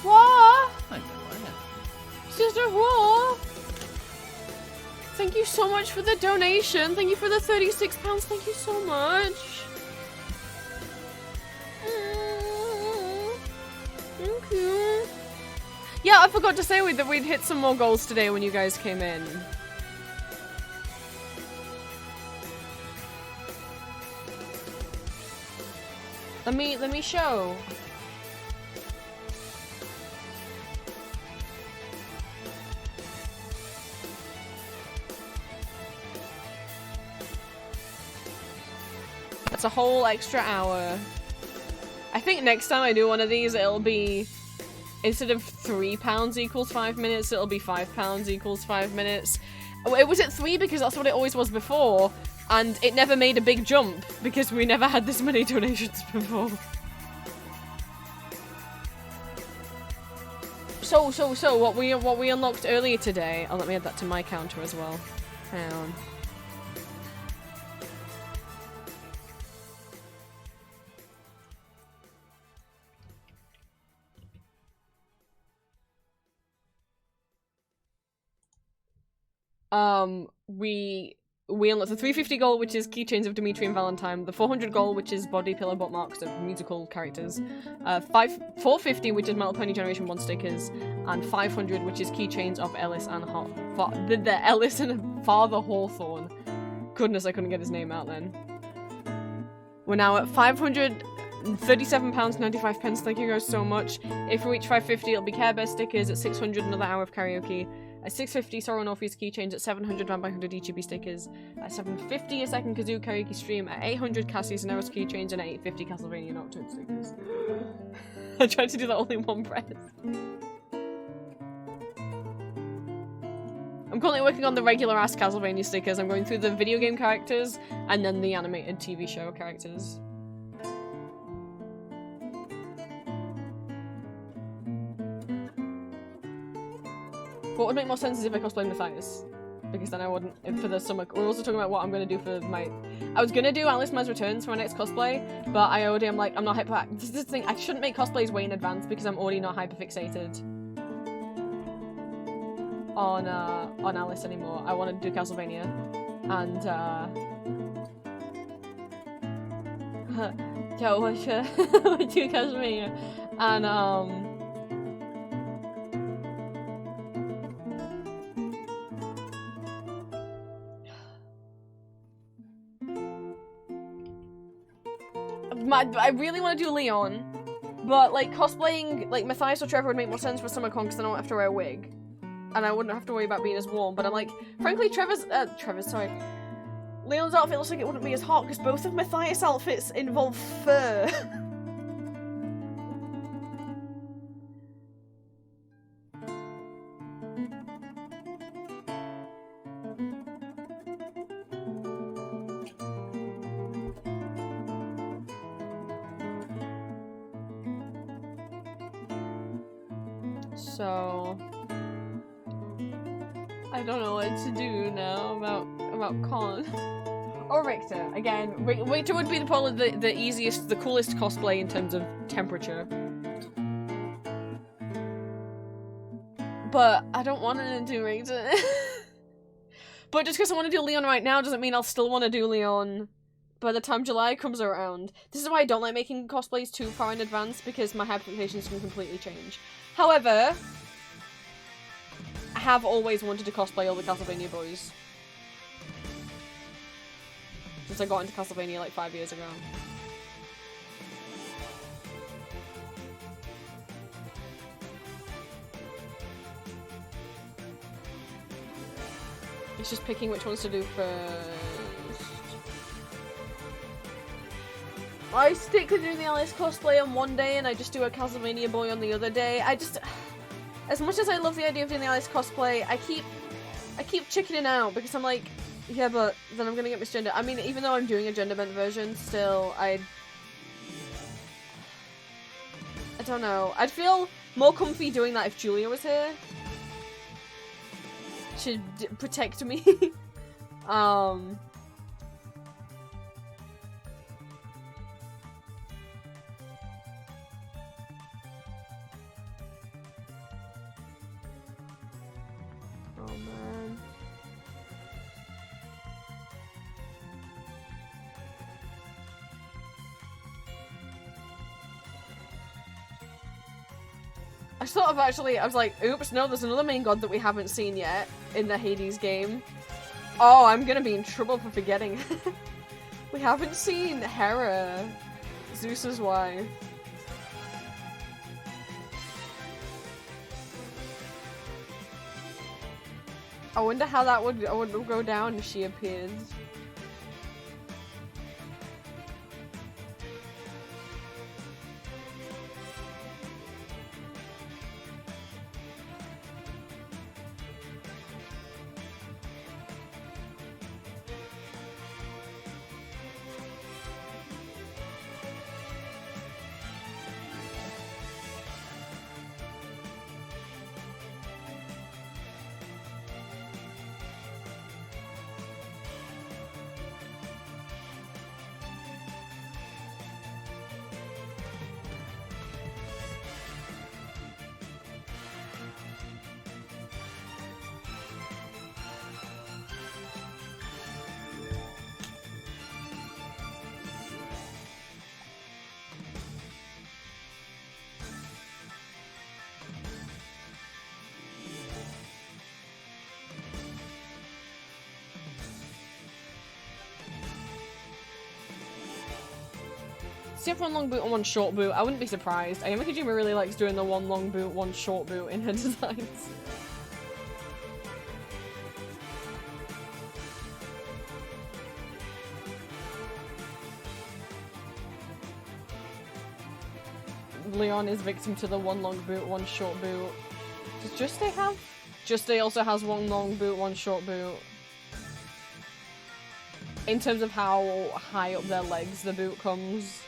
What? I know I am. Sister What? Thank you so much for the donation. Thank you for the £36. Thank you so much. Thank you. Yeah, I forgot to say that we'd hit some more goals today when you guys came in. Let me show. That's a whole extra hour. I think next time I do one of these, it'll be, instead of £3 equals 5 minutes, it'll be £5 equals 5 minutes. It was at 3 because that's what it always was before. And it never made a big jump because we never had this many donations before. So what we unlocked earlier today. Oh, let me add that to my counter as well. Hang on. We unlocked the 350 goal, which is keychains of Dimitri and Valentine, the 400 goal, which is body pillow bookmarks of musical characters, 450, which is Metal Pony Generation 1 stickers, and 500, which is keychains of Ellis and Ellis and Father Hawthorne. Goodness, I couldn't get his name out then. We're now at £537.95. Thank you guys so much. If we reach 550, it'll be Care Bear stickers. At 600, another hour of karaoke. At 650, Sorrow and Orpheus keychains. At 700, Van by 100 EGB stickers. At 750, a second Kazoo karaoke stream. At 800, Cassius and Eros keychains. And at 850, Castlevania Nocturne stickers. I tried to do that all in one breath. I'm currently working on the regular ass Castlevania stickers. I'm going through the video game characters and then the animated TV show characters. What would make more sense is if I cosplayed Matthias. Because then I wouldn't, for the summer. We're also talking about what I'm going to do for my... I was going to do Alice Miles Returns for my next cosplay, but I already am like, I'm not hyper... This is the thing, I shouldn't make cosplays way in advance because I'm already not hyperfixated on Alice anymore. I want to do Castlevania. And, yeah, we'll do Castlevania. And, I really want to do Leon, but like cosplaying like Matthias or Trevor would make more sense for SummerCon because I don't have to wear a wig, and I wouldn't have to worry about being as warm. But I'm like, frankly, sorry, Leon's outfit looks like it wouldn't be as hot because both of Matthias' outfits involve fur. So I don't know what to do now about Con. Or Richter. Again, Richter would be probably the easiest, the coolest cosplay in terms of temperature. But I don't want to do Richter. But just because I want to do Leon right now doesn't mean I'll still want to do Leon by the time July comes around. This is why I don't like making cosplays too far in advance, because my expectations can completely change. However, I have always wanted to cosplay all the Castlevania boys. Since I got into Castlevania like 5 years ago. It's just picking which ones to do first. I stick to doing the Alice cosplay on one day and I just do a Castlevania boy on the other day. As much as I love the idea of doing the Alice cosplay, I keep chickening out because I'm like, yeah, but then I'm gonna get misgendered. I mean, even though I'm doing a gender-bent version, still, I don't know. I'd feel more comfy doing that if Julia was here. She'd protect me. Oh man. I sort of actually, I was like, oops, no, there's another main god that we haven't seen yet in the Hades game. Oh, I'm gonna be in trouble for forgetting. We haven't seen Hera, Zeus's wife. I wonder how that would go down if she appeared. See if one long boot and one short boot. I wouldn't be surprised. Ayumi Kojima really likes doing the one long boot, one short boot in her designs. Leon is victim to the one long boot, one short boot. Does Juste have? Juste also has one long boot, one short boot. In terms of how high up their legs the boot comes.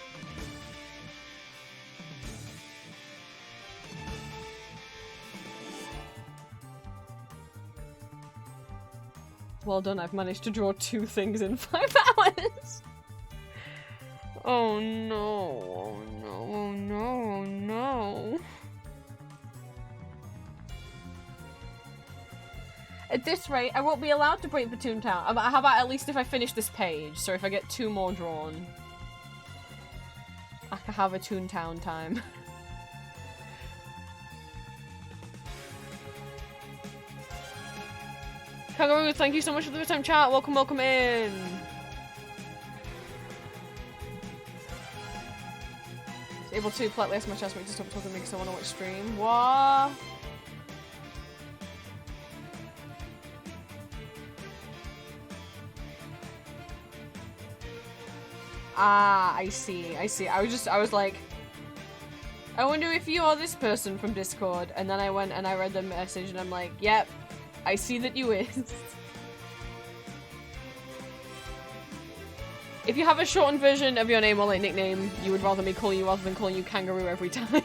Well done, I've managed to draw 2 things in 5 hours! Oh no, oh no, oh no, oh no. At this rate, I won't be allowed to break the Toontown. How about at least if I finish this page? So if I get 2 more drawn, I can have a Toontown time. Kangaroo, thank you so much for the first time chat. Welcome, welcome in. Able to politely ask my chestmate to stop talking to me because I want to watch stream. What? Ah, I see. I was like, I wonder if you are this person from Discord. And then I went and I read the message and I'm like, yep, I see that you is. If you have a shortened version of your name or like nickname you would rather me call you rather than calling you Kangaroo every time,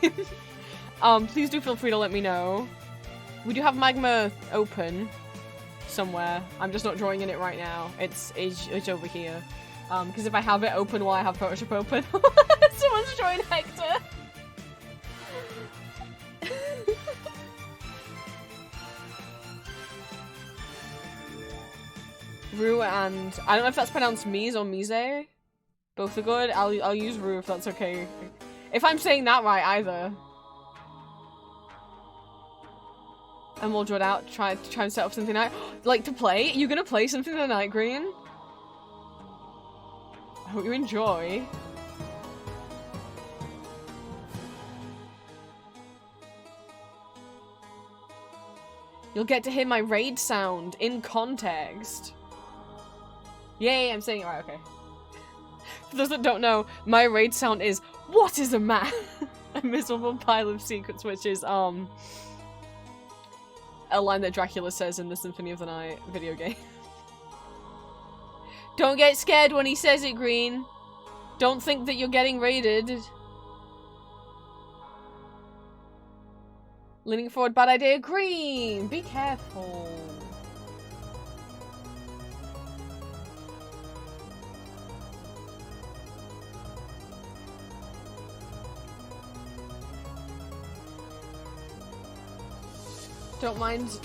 please do feel free to let me know. We do have Magma open somewhere. I'm just not drawing in it right now. It's over here. Because if I have it open while I have Photoshop open, someone's drawing Hector. Rue and I don't know if that's pronounced Mise or Mise. Both are good. I'll use Rue if that's okay. If I'm saying that right either. And we'll draw it out. Try and set up something out. Like to play? You're gonna play something tonight, Green? I hope you enjoy. You'll get to hear my raid sound in context. Yay, I'm saying it right, okay. For those that don't know, my raid sound is, what is a man? A miserable pile of secrets, which is, a line that Dracula says in the Symphony of the Night video game. Don't get scared when he says it, Green. Don't think that you're getting raided. Leaning forward, bad idea, Green! Be careful. Don't mind.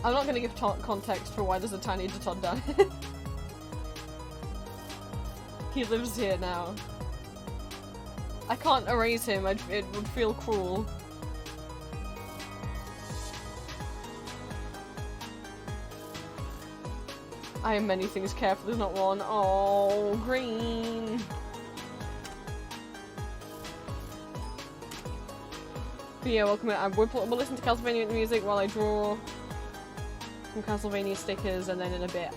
I'm not gonna give context for why there's a tiny Donothon down here. He lives here now. I can't erase him, it would feel cruel. I am many things careful, there's not one. Oh, Green. But yeah, welcome. We'll listen to Castlevania music while I draw some Castlevania stickers, and then in a bit,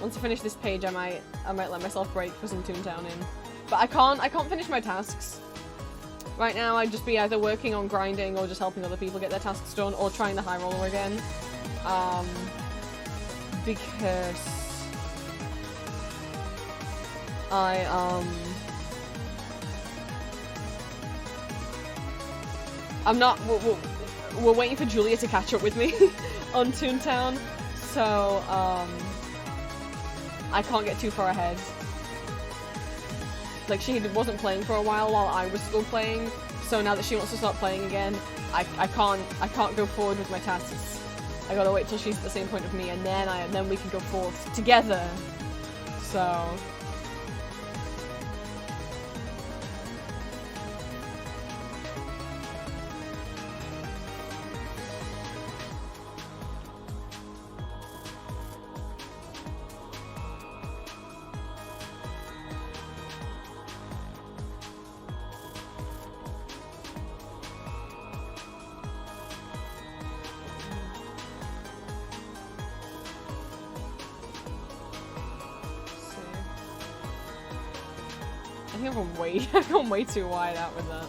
once I finish this page, I might let myself break for some Toontown in. But I can't finish my tasks. Right now, I'd just be either working on grinding or just helping other people get their tasks done, or trying the high roller again. Because I'm not. We're waiting for Julia to catch up with me on Toontown, so I can't get too far ahead. Like, she wasn't playing for a while I was still playing, so now that she wants to start playing again, I can't go forward with my tasks. I gotta wait till she's at the same point of me, and then we can go forth together. So. I've gone way too wide out with that.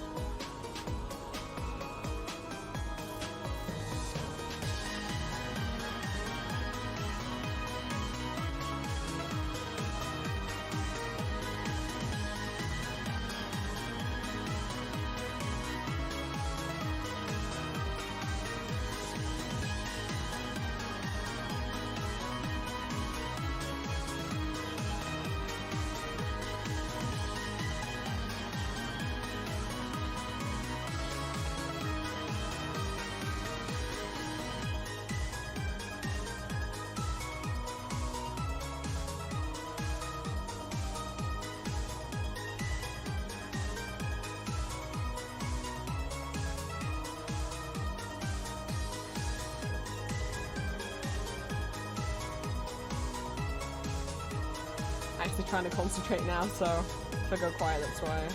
Actually trying to concentrate now, so if I go quiet, that's why.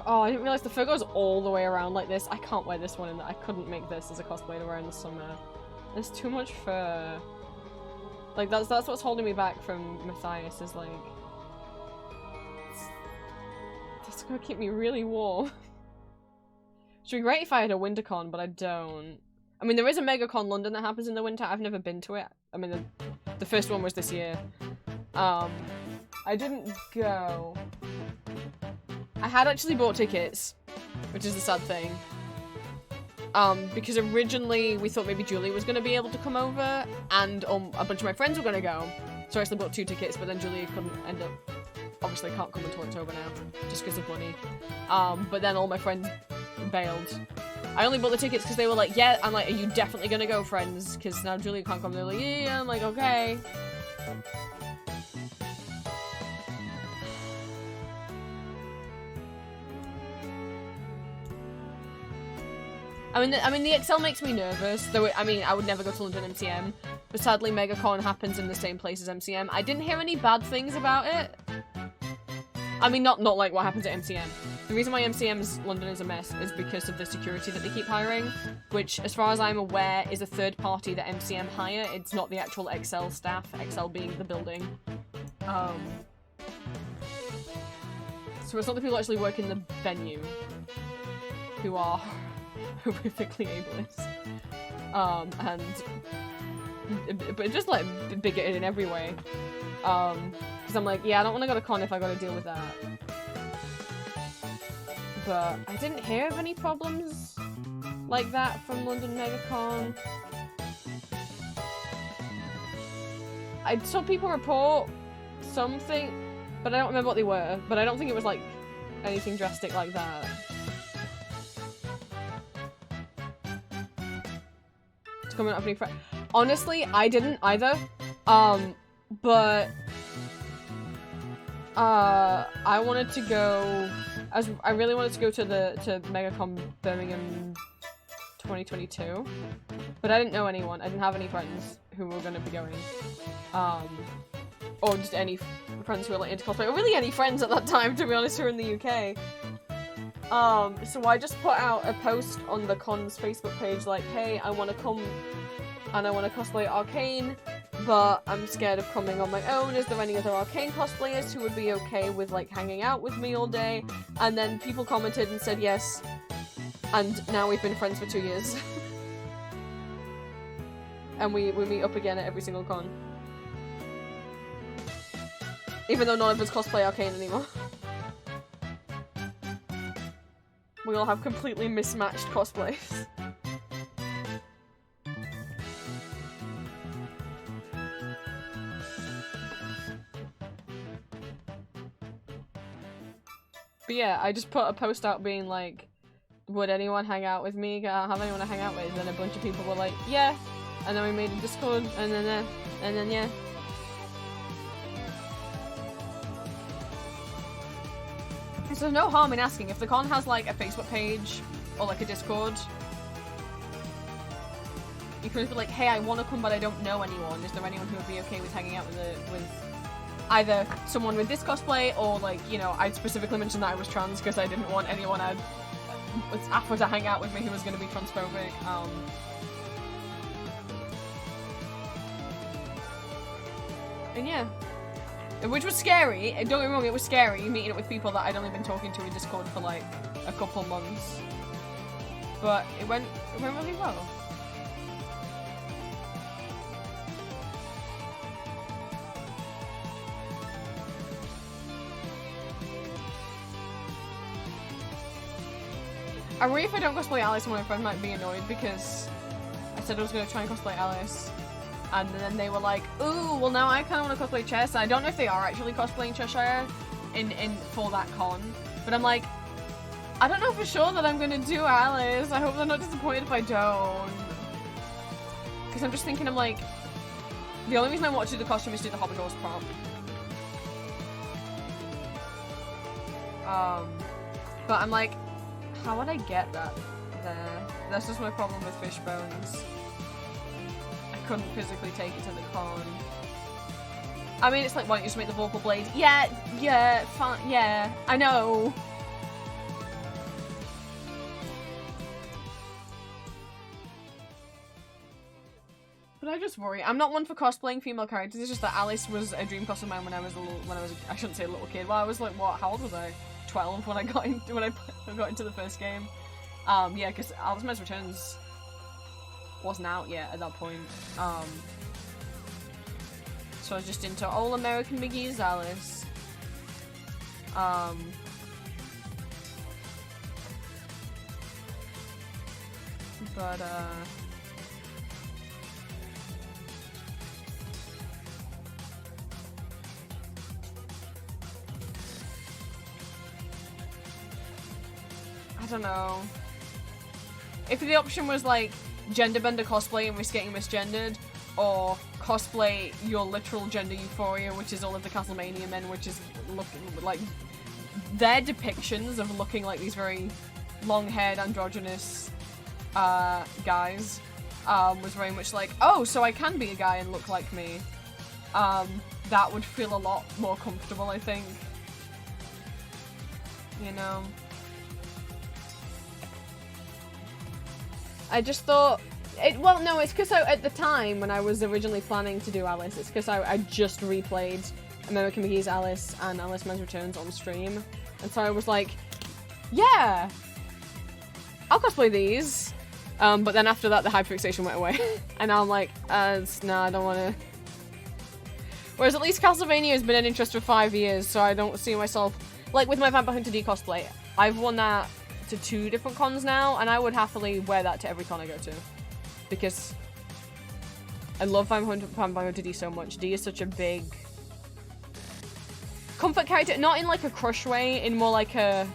Oh, I didn't realize the fur goes all the way around like this. I can't wear this one I couldn't make this as a cosplay to wear in the summer. There's too much fur. Like, that's what's holding me back from Matthias, is like... That's gonna keep me really warm. Should be great if I had a WinterCon, but I don't. I mean, there is a MegaCon London that happens in the winter. I've never been to it. I mean, the first one was this year. I didn't go. I had actually bought tickets, which is the sad thing. Because originally we thought maybe Julie was going to be able to come over, and a bunch of my friends were going to go. So I actually bought 2 tickets, but then Julie couldn't end up... Obviously can't come until October now, just because of money. But then all my friends bailed. I only bought the tickets because they were like, yeah, I'm like, are you definitely going to go, friends? Because now Julie can't come. They're like, yeah, I'm like, okay. I mean, the XL makes me nervous, though. I mean, I would never go to London MCM, but sadly, MegaCon happens in the same place as MCM. I didn't hear any bad things about it. I mean, not like what happens at MCM. The reason why MCM's London is a mess is because of the security that they keep hiring, which, as far as I'm aware, is a third party that MCM hire. It's not the actual XL staff, XL being the building. So it's not the people who actually work in the venue who are horrifically ableist. But just like bigoted in every way. Because I'm like, yeah, I don't want to go to con if I got to deal with that. But I didn't hear of any problems like that from London MegaCon. I saw people report something, but I don't remember what they were. But I don't think it was like anything drastic like that. It's coming up any friend. Honestly, I didn't either. But I wanted to go. I really wanted to go to MegaCon Birmingham 2022, but I didn't know anyone. I didn't have any friends who were going to be going, or just any friends who were like into cosplay, or really any friends at that time, to be honest, who were in the UK. So I just put out a post on the con's Facebook page like, hey, I want to come and I want to cosplay Arcane, but I'm scared of coming on my own. Is there any other Arcane cosplayers who would be okay with like hanging out with me all day? And then people commented and said yes, and now we've been friends for 2 years. And we meet up again at every single con. Even though none of us cosplay Arcane anymore. We all have completely mismatched cosplays. But yeah, I just put a post out being like, would anyone hang out with me? Have anyone to hang out with? And a bunch of people were like, yeah. And then we made a Discord, and then yeah. So there's no harm in asking. If the con has like a Facebook page or like a Discord, you could just be like, hey, I want to come but I don't know anyone. Is there anyone who would be okay with hanging out with either someone with this cosplay, or like, you know, I specifically mentioned that I was trans because I didn't want anyone I'd offer to hang out with me who was going to be transphobic. And yeah. Which was scary. Don't get me wrong, it was scary meeting up with people that I'd only been talking to in Discord for like a couple months. But it went really well. I worry if I don't cosplay Alice, one of my friends might be annoyed because I said I was going to try and cosplay Alice. And then they were like, ooh, well now I kind of want to cosplay Chess. I don't know if they are actually cosplaying Cheshire for that con. But I'm like, I don't know for sure that I'm going to do Alice. I hope they're not disappointed if I don't. Because I'm just thinking, I'm like, the only reason I want to do the costume is to do the Hobby Horse prop. But I'm like, how would I get that there? That's just my problem with Fishbones. I couldn't physically take it to the con. I mean, it's like, why don't you just make the vocal blade? Yeah, fine, yeah, I know. But I just worry. I'm not one for cosplaying female characters. It's just that Alice was a dream costume of mine I shouldn't say a little kid. Well, I was like, what? How old was I? 12 when I got into the first game. Yeah, because Alice Miles Returns wasn't out yet at that point. So I was just into All American McGee's Alice. But I don't know. If the option was like gender bender cosplay and risk getting misgendered, or cosplay your literal gender euphoria, which is all of the Castlevania men, which is looking like their depictions of looking like these very long-haired androgynous guys, was very much like, oh, so I can be a guy and look like me. That would feel a lot more comfortable, I think. You know? I just thought... well, no, it's because at the time, when I was originally planning to do Alice, it's because I just replayed American McGee's Alice and Alice Miles Returns on stream. And so I was like, yeah! I'll cosplay these. But then after that, the hyperfixation went away. And now I'm like, no, I don't want to. Whereas at least Castlevania has been an interest for 5 years, so I don't see myself... Like, with my Vampire Hunter D cosplay, I've worn that to 2 different cons now, and I would happily wear that to every con I go to. Because I love Vampire Hunter D so much. D is such a big... comfort character, not in like a crush way, in more like a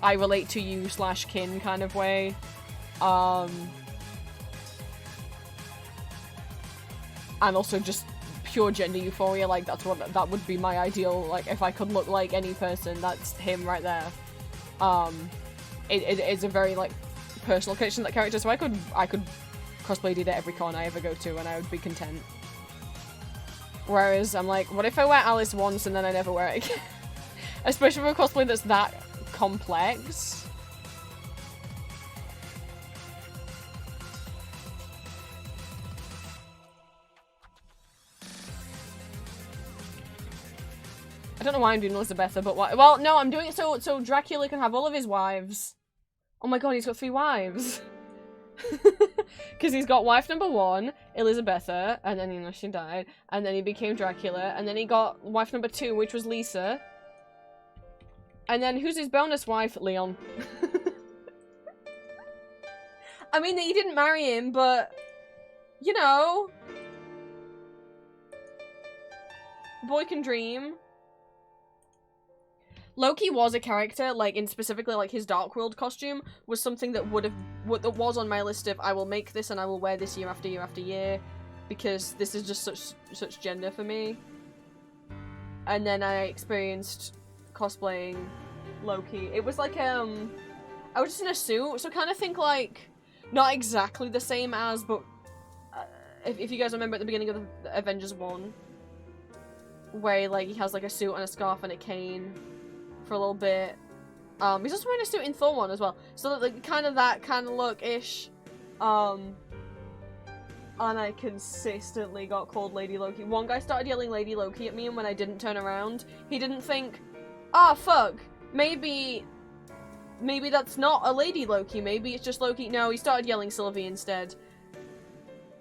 I relate to you / kin kind of way. And also just pure gender euphoria, like that would be my ideal, like if I could look like any person, that's him right there. It is a very like personal connection to that character, so I could cosplay D at every con I ever go to and I would be content. Whereas I'm like, what if I wear Alice once and then I never wear it again? Especially for a cosplay that's that complex. I don't know why I'm doing Elizabetha, but why? Well, no, I'm doing it so Dracula can have all of his wives. Oh my god, he's got 3 wives. Because he's got wife number 1, Elizabetha, and then, you know, she died, and then he became Dracula, and then he got wife number 2, which was Lisa. And then who's his bonus wife? Leon. I mean, he didn't marry him, but, you know, boy can dream. Loki was a character, like, in specifically, like, his Dark World costume was something that that was on my list of, I will make this and I will wear this year after year after year, because this is just such gender for me. And then I experienced cosplaying Loki. It was like, I was just in a suit, so kind of think, like, not exactly the same as, but, if you guys remember at the beginning of the Avengers 1, where, like, he has, like, a suit and a scarf and a cane for a little bit. He's also wearing a suit in Thor 1 as well. So like that kind of look-ish. And I consistently got called Lady Loki. One guy started yelling Lady Loki at me, and when I didn't turn around, he didn't think, ah, fuck, maybe that's not a Lady Loki, maybe it's just Loki. No, he started yelling Sylvie instead.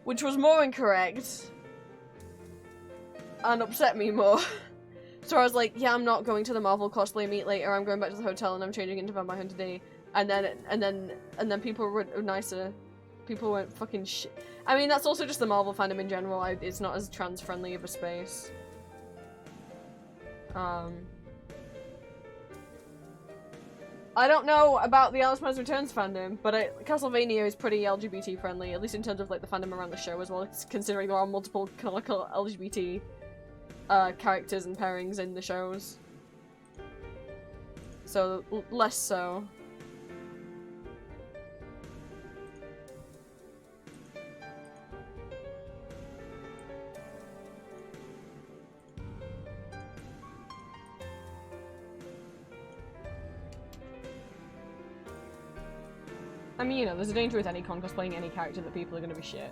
Which was more incorrect. And upset me more. So I was like, yeah, I'm not going to the Marvel cosplay meet later, I'm going back to the hotel and I'm changing into Vampire Hunter D. And then people were nicer. People weren't fucking shit. I mean, that's also just the Marvel fandom in general. It's not as trans-friendly of a space. I don't know about the Alice Miles Returns fandom, but Castlevania is pretty LGBT friendly, at least in terms of like the fandom around the show as well, considering there are multiple canonical LGBT characters and pairings in the shows. So, less so. I mean, you know, there's a danger with any con cosplaying any character that people are gonna be shit.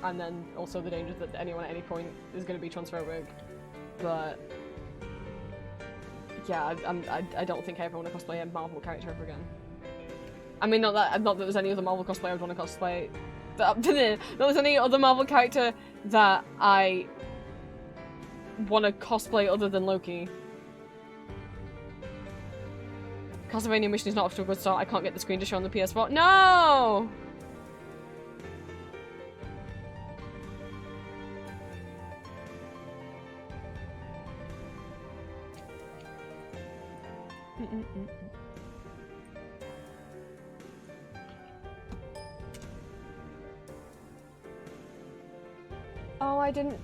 and then also the danger that anyone at any point is going to be transphobic. But yeah, I don't think I ever want to cosplay a Marvel character ever again. I mean, not that there's any other Marvel cosplay I would want to cosplay. Not there's any other Marvel character that I want to cosplay other than Loki. Castlevania mission is not off to a good start. I can't get the screen to show on the PS4. No! Oh, I didn't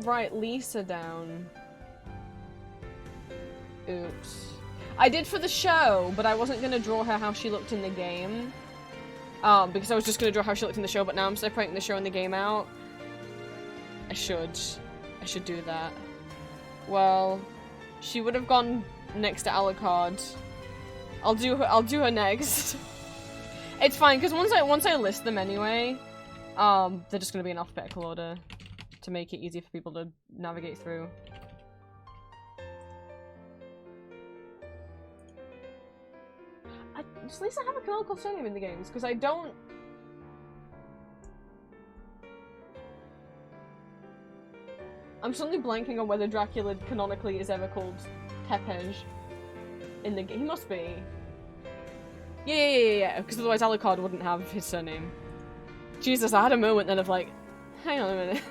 write Lisa down. Oops. I did for the show, but I wasn't gonna draw her how she looked in the game. Because I was just gonna draw how she looked in the show, but now I'm separating the show and the game out. I should do that. Well, she would have gone next to Alucard. I'll do her next. It's fine, because once I list them anyway, they're just gonna be in alphabetical order to make it easy for people to navigate through. Does Lisa have a canonical surname in the games? Because I don't... I'm suddenly blanking on whether Dracula canonically is ever called Tepej in the game. He must be. Yeah, because otherwise Alucard wouldn't have his surname. Jesus, I had a moment then of like, hang on a minute.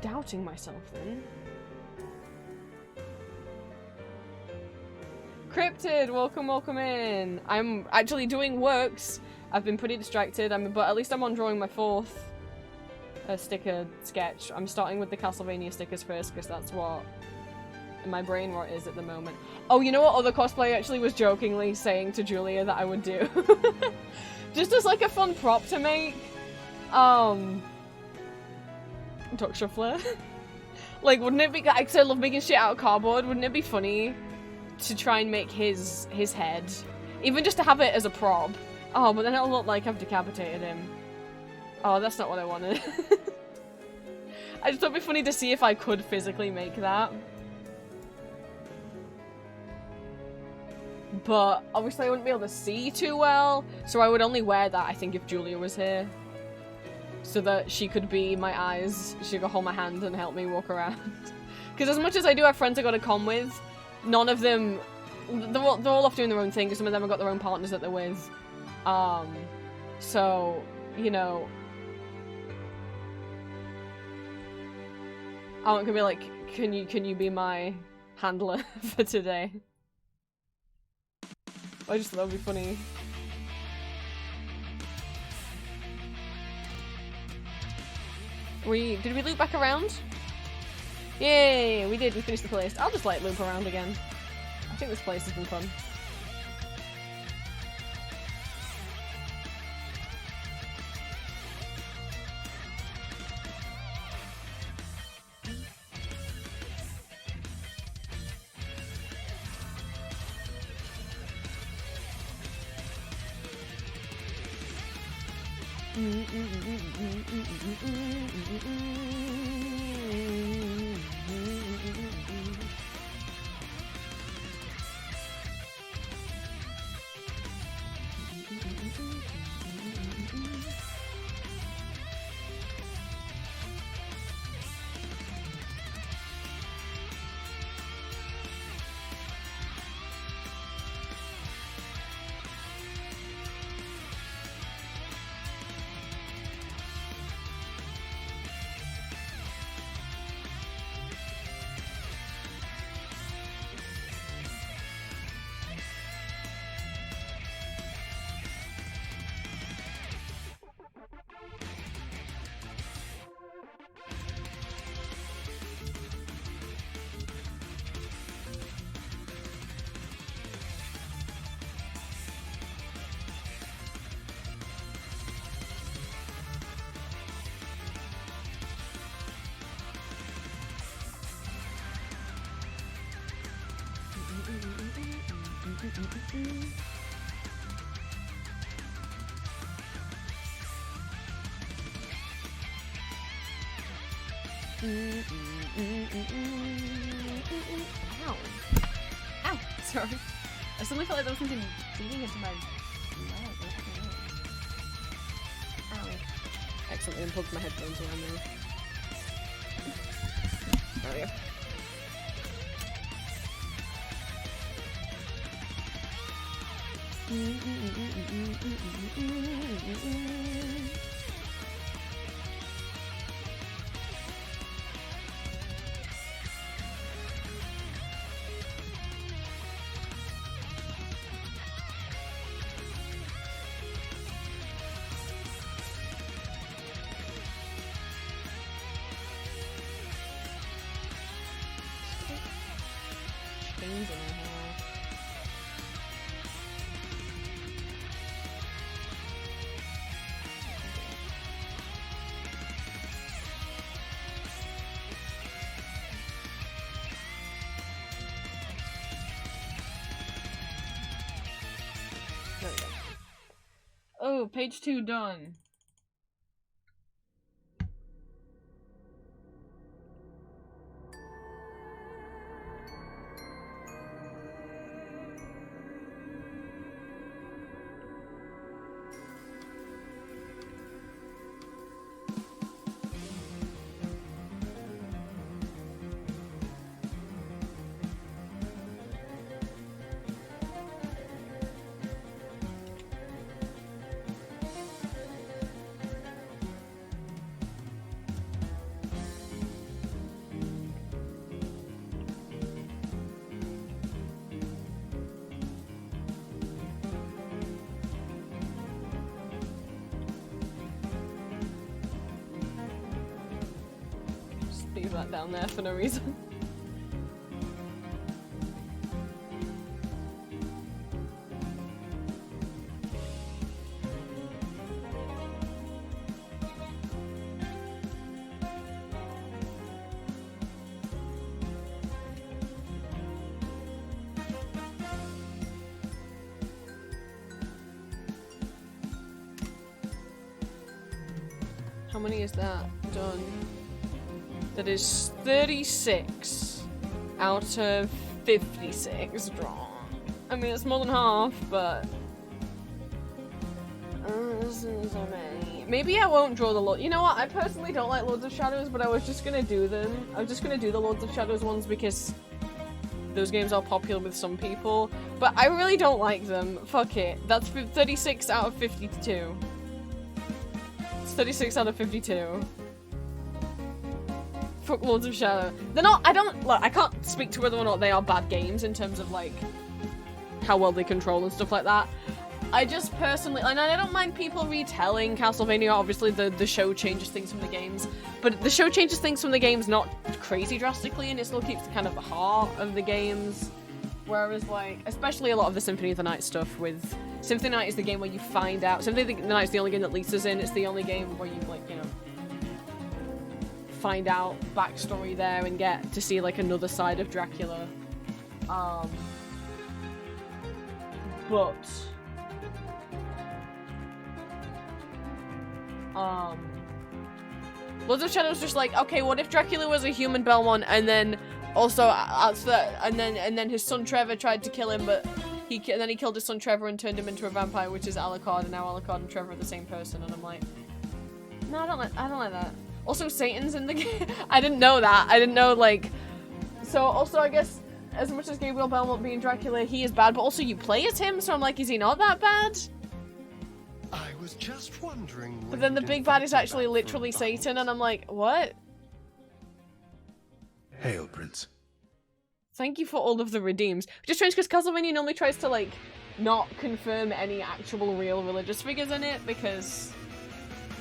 Doubting myself then. Cryptid, welcome in. I'm actually doing works. I've been pretty distracted, but at least I'm on drawing my 4th sticker sketch. I'm starting with the Castlevania stickers first, because that's what my brain rot is at the moment. Oh, you know what other cosplay actually was jokingly saying to Julia that I would do? Just as like a fun prop to make. Duck Shuffler. Like, wouldn't it be, because I love making shit out of cardboard, wouldn't it be funny to try and make his head? Even just to have it as a prop. Oh, but then it'll look like I've decapitated him. Oh, that's not what I wanted. I just thought it'd be funny to see if I could physically make that. But obviously I wouldn't be able to see too well, so I would only wear that, I think, if Julia was here. So that she could be my eyes, she could hold my hand and help me walk around. Because as much as I do have friends I go to con with, none of them, they're all off doing their own thing, because some of them have got their own partners that they're with. So, you know, I'm gonna be like, can you be my handler for today? I just thought that would be funny. Did we loop back around? Yay, we did, we finished the place. I'll just like loop around again. I think this place has been fun. Ow. Ow! Sorry. I suddenly felt like there was something digging into my leg. Ow. Excellently unplugged my headphones around there. There we go. Chains in my hair. There we go. Oh, page 2 done. Just leave that down there for no reason. How many is that done? That is 36 out of 56 drawn. I mean, it's more than half, but this is so many. Maybe I won't draw the Lord. You know what? I personally don't like Lords of Shadows, but I was just gonna do them. I was just gonna do the Lords of Shadows ones because those games are popular with some people. But I really don't like them. Fuck it. That's 36 out of 52. 36 out of 52. Fuck Lords of Shadow. They're not, I can't speak to whether or not they are bad games in terms of, like, how well they control and stuff like that. I just personally, and I don't mind people retelling Castlevania, obviously the show changes things from the games, but the show changes things from the games not crazy drastically, and it still keeps kind of the heart of the games. Whereas, like, especially a lot of the Symphony of the Night stuff with... Symphony of the Night is the game where you find out... Symphony of the Night is the only game that Lisa's in. It's the only game where you, like, you know... find out backstory there and get to see, like, another side of Dracula. But... Lords of Shadow is just like, okay, what if Dracula was a human Belmont and then... Also, and then his son Trevor tried to kill him, but then he killed his son Trevor and turned him into a vampire, which is Alucard, and now Alucard and Trevor are the same person. And I'm like, no, I don't like that. Also, Satan's in the game. I didn't know that. I didn't know, like. So also, I guess as much as Gabriel Belmont being Dracula, he is bad, but also you play as him, so I'm like, is he not that bad? I was just wondering. But then the big bad is actually literally Satan, and I'm like, what? Hail, Prince. Thank you for all of the redeems. Which is strange because Castlevania normally tries to, like, not confirm any actual real religious figures in it because,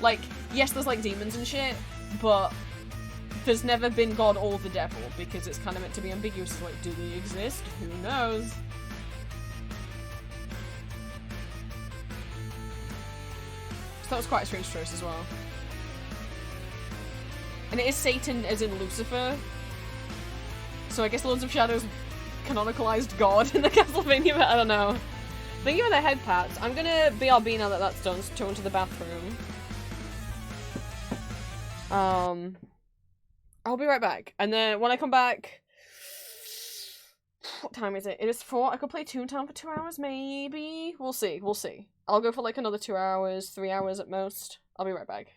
like, yes, there's, like, demons and shit, but there's never been God or the devil because it's kind of meant to be ambiguous. It's like, do they exist? Who knows? So that was quite a strange choice as well. And it is Satan as in Lucifer. So I guess Lords of Shadows canonicalized God in the Castlevania, but I don't know. Thank you for the head pats. I'm gonna BRB now that that's done, so go into the bathroom. I'll be right back. And then when I come back, what time is it? It is 4. I could play Toontown for 2 hours, maybe. We'll see. We'll see. I'll go for like another 2 hours, 3 hours at most. I'll be right back.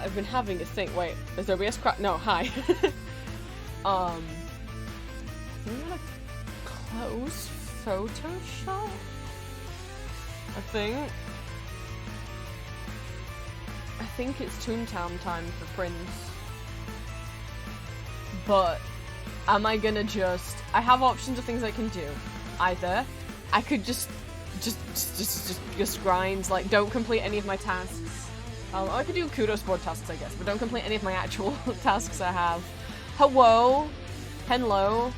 I've been having a think. Wait, is OBS crack? No, hi. I'm gonna close Photoshop. I think it's Toontown time for Prince. But am I gonna just? I have options of things I can do. Either I could just grind, like don't complete any of my tasks. I could do kudos board tasks, I guess, but don't complete any of my actual tasks I have. Hello, hello.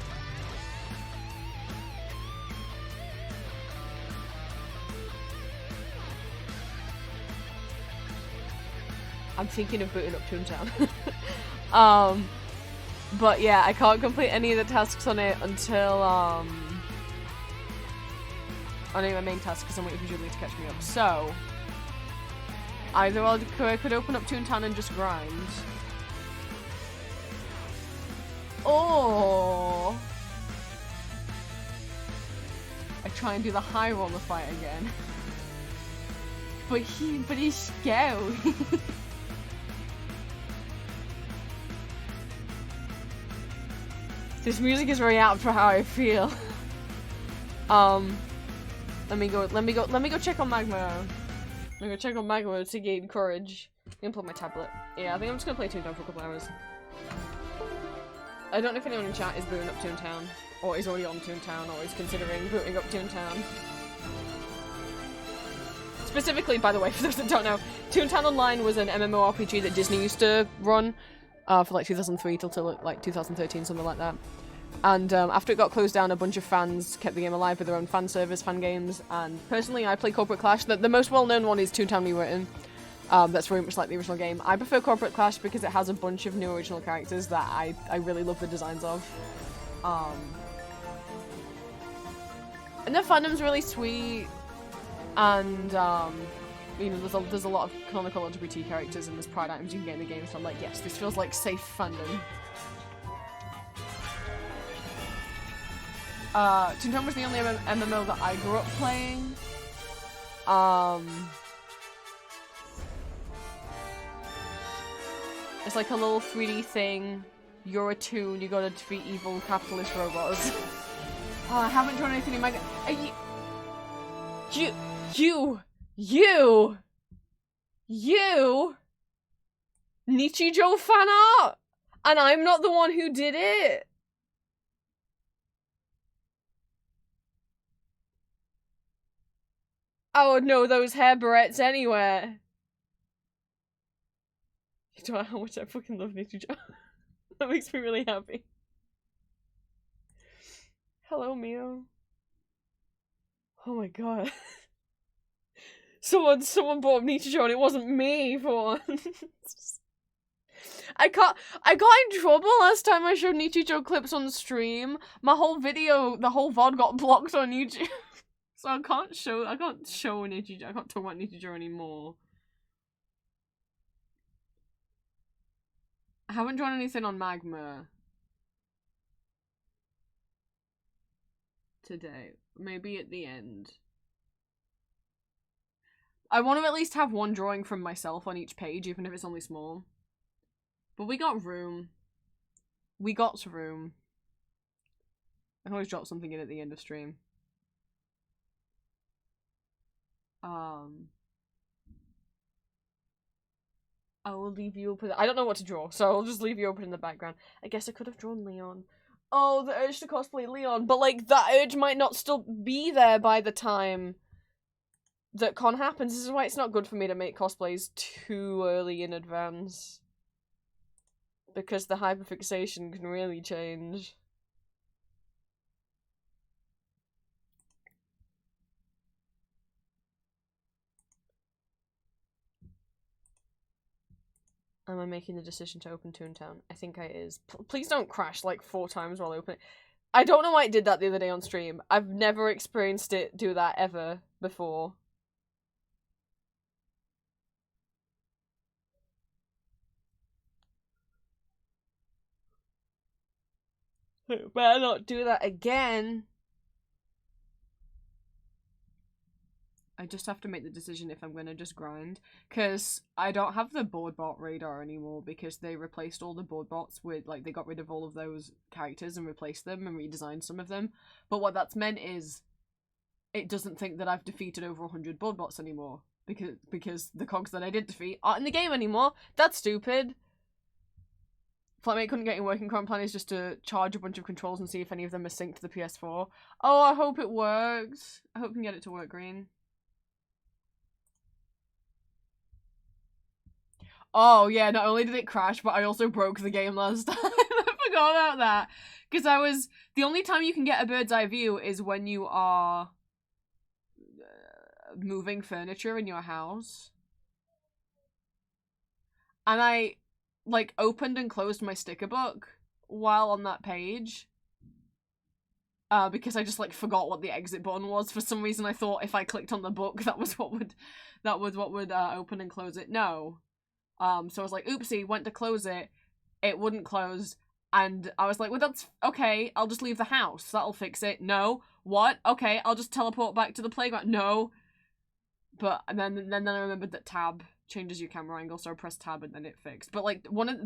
I'm thinking of booting up Toontown. But yeah, I can't complete any of the tasks on it until on any of my main tasks because I'm waiting for Julie to catch me up. So either I could open up Toontown and just grind, or I try and do the high roller fight again. But he's scary. This music is very apt for how I feel. Let me go check on Magma. I'm gonna check on Magma to gain courage. Unplug my tablet. Yeah, I think I'm just gonna play Toontown for a couple hours. I don't know if anyone in chat is booting up Toontown, or is already on Toontown, or is considering booting up Toontown. Specifically, by the way, for those that don't know, Toontown Online was an MMORPG that Disney used to run for like 2003 till like 2013, something like that. And after it got closed down, a bunch of fans kept the game alive with their own fan service, fan games, and personally I play Corporate Clash. The most well-known one is Toontown Rewritten. That's very much like the original game. I prefer Corporate Clash because it has a bunch of new original characters that I really love the designs of. And the fandom's really sweet, and you know, there's a lot of canonical LGBT characters and there's pride items you can get in the game, so I'm like, yes, this feels like safe fandom. Toontown was the only MMO that I grew up playing. It's like a little 3D thing. You're a toon, you gotta defeat evil capitalist robots. Oh, I haven't drawn anything in my... You! Nichijou fan art! And I'm not the one who did it! I would know those hair barrettes anywhere. You don't know how much I fucking love Nichijou. That makes me really happy. Hello, Mio. Oh my god. Someone bought Nichijou and it wasn't me for once. I got in trouble last time I showed Nichijou clips on stream. My whole video, the whole VOD got blocked on YouTube. So I can't show Nichijou. I can't talk about Nichijou anymore. I haven't drawn anything on Magma today. Maybe at the end. I want to at least have one drawing from myself on each page, even if it's only small. But we got room. We got room. I can always drop something in at the end of stream. I will leave you open. I don't know what to draw, so I'll just leave you open in the background. I guess I could have drawn Leon. Oh, the urge to cosplay Leon, but like that urge might not still be there by the time that con happens. This is why it's not good for me to make cosplays too early in advance, because the hyperfixation can really change. Am I making the decision to open Toontown? I think I is. Please don't crash like 4 times while opening. I don't know why it did that the other day on stream. I've never experienced it do that ever before. Better not do that again. I just have to make the decision if I'm gonna just grind, because I don't have the board bot radar anymore because they replaced all the board bots with, like, they got rid of all of those characters and replaced them and redesigned some of them. But what that's meant is it doesn't think that I've defeated over 100 board bots anymore because the cogs that I did defeat aren't in the game anymore. That's stupid. Flatmate couldn't get in working. Current plan is just to charge a bunch of controls and see if any of them are synced to the PS4. Oh, I hope it works. I hope we can get it to work, Green. Oh, yeah, not only did it crash, but I also broke the game last time. I forgot about that. Because the only time you can get a bird's eye view is when you are moving furniture in your house. And I, like, opened and closed my sticker book while on that page. Because I just, like, forgot what the exit button was. For some reason I thought if I clicked on the book, that was what would open and close it. No. So I was like, oopsie, went to close it. It wouldn't close. And I was like, well, that's okay. I'll just leave the house. That'll fix it. No. What? Okay, I'll just teleport back to the playground. No. But, and then I remembered that tab changes your camera angle, so I pressed tab and then it fixed. But, like, one of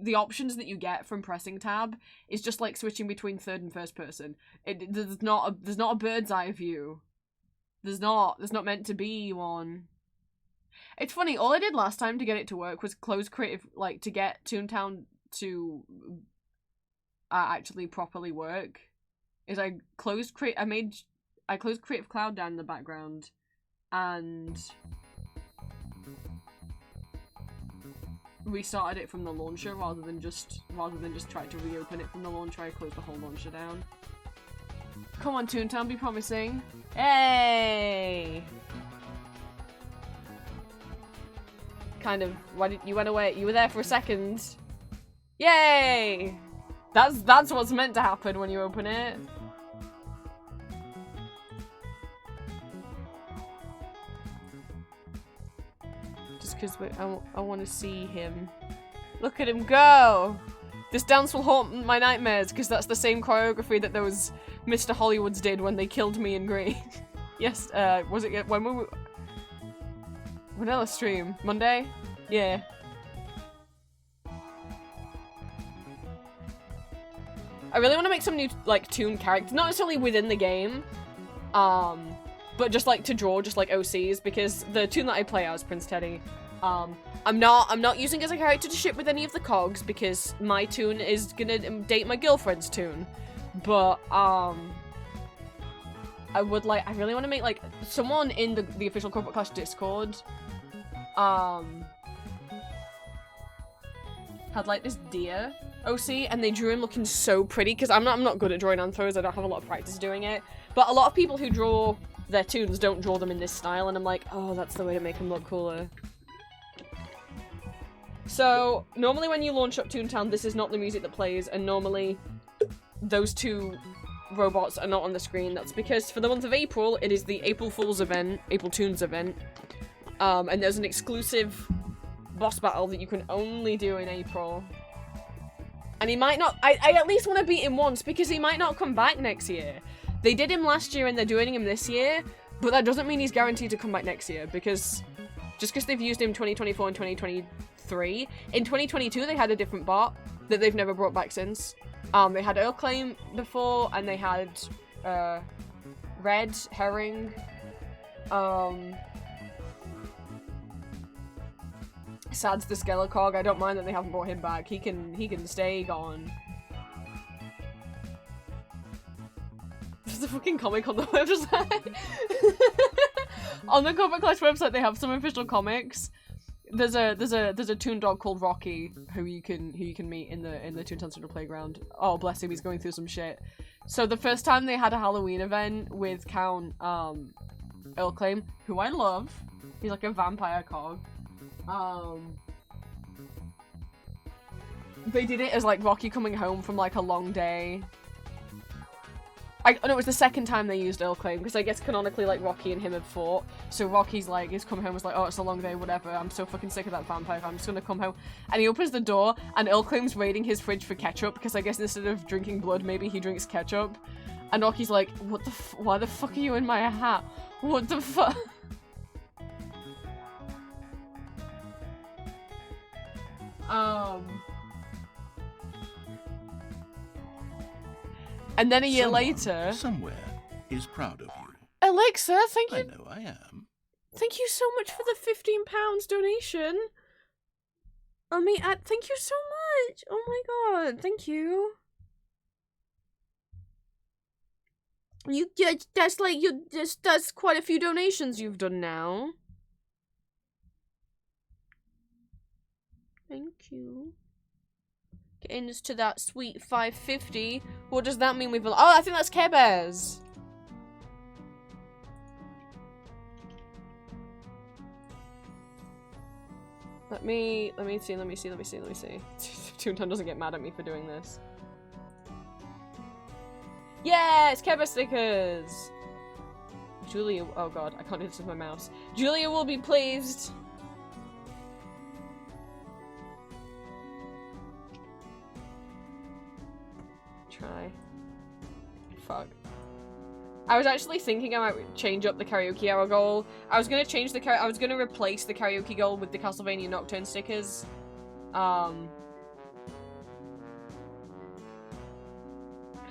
the options that you get from pressing tab is just, like, switching between third and first person. There's not a bird's eye view. There's not meant to be one. It's funny, all I did last time to get it to work was close creative, like, to get Toontown to actually properly work, is I closed Creative Cloud down in the background, and restarted it from the launcher rather than just try to reopen it from the launcher. I closed the whole launcher down. Come on, Toontown, be promising. Hey! Kind of, why did you went away? You were there for a second. Yay! That's what's meant to happen when you open it. Just because I want to see him. Look at him go! This dance will haunt my nightmares because that's the same choreography that those Mr. Hollywoods did when they killed me in green. Yes, was it when we? Vanilla stream Monday? Yeah. I really want to make some new, like, Toon characters, not necessarily within the game, but just, like, to draw, just, like, OCs, because the Toon that I play as, Prince Teddy, I'm not using as a character to ship with any of the cogs, because my Toon is gonna date my girlfriend's Toon, but, I really want to make, like, someone in the official Corporate Clash Discord, had, like, this deer OC, and they drew him looking so pretty, because I'm not good at drawing anthros, I don't have a lot of practice doing it, but a lot of people who draw their Toons don't draw them in this style, and I'm like, oh, that's the way to make them look cooler. So, normally when you launch up Toontown, this is not the music that plays, and normally those two robots are not on the screen. That's because for the month of April, it is the April Fool's event, April Toons event, and there's an exclusive boss battle that you can only do in April. And he might not- I at least want to beat him once, because he might not come back next year. They did him last year and they're doing him this year, but that doesn't mean he's guaranteed to come back next year, because just because they've used him 2024 and 2023, in 2022 they had a different bot that they've never brought back since. They had Earl Claim before, and they had Red Herring, Sad's the Skelecog. I don't mind that they haven't brought him back. He can stay gone. There's a fucking comic on the website. On the Comic Clash website, they have some official comics. There's a Toon dog called Rocky who you can meet in the Toontown Central Playground. Oh, bless him, he's going through some shit. So the first time they had a Halloween event with Count Earl Claim, who I love. He's like a vampire cog. They did it as like Rocky coming home from like a long day. No, it was the second time they used Earl Claim, because I guess canonically like Rocky and him have fought. So Rocky's like, he's come home, was like, oh, it's a long day, whatever, I'm so fucking sick of that vampire, I'm just gonna come home. And he opens the door, and Earl Claim's raiding his fridge for ketchup, because I guess instead of drinking blood, maybe he drinks ketchup. And Rocky's like, why the fuck are you in my hat? What the fuck? And then a year Someone later... somewhere is proud of you. Alexa, thank I you. know I am. Thank you so much for the £15 donation. Thank you so much. Oh my god, thank you. That's quite a few donations you've done now. Thank you. Getting us to that sweet 550. What does that mean we've... Oh, I think that's Care Bears. Let me see. Toontown doesn't get mad at me for doing this. Yes! Care Bear stickers! Julia... Oh god, I can't do this with my mouse. Julia will be pleased. Try. Fuck. I was actually thinking I might change up the karaoke hour goal. I was gonna change the I was gonna replace the karaoke goal with the Castlevania Nocturne stickers. Hang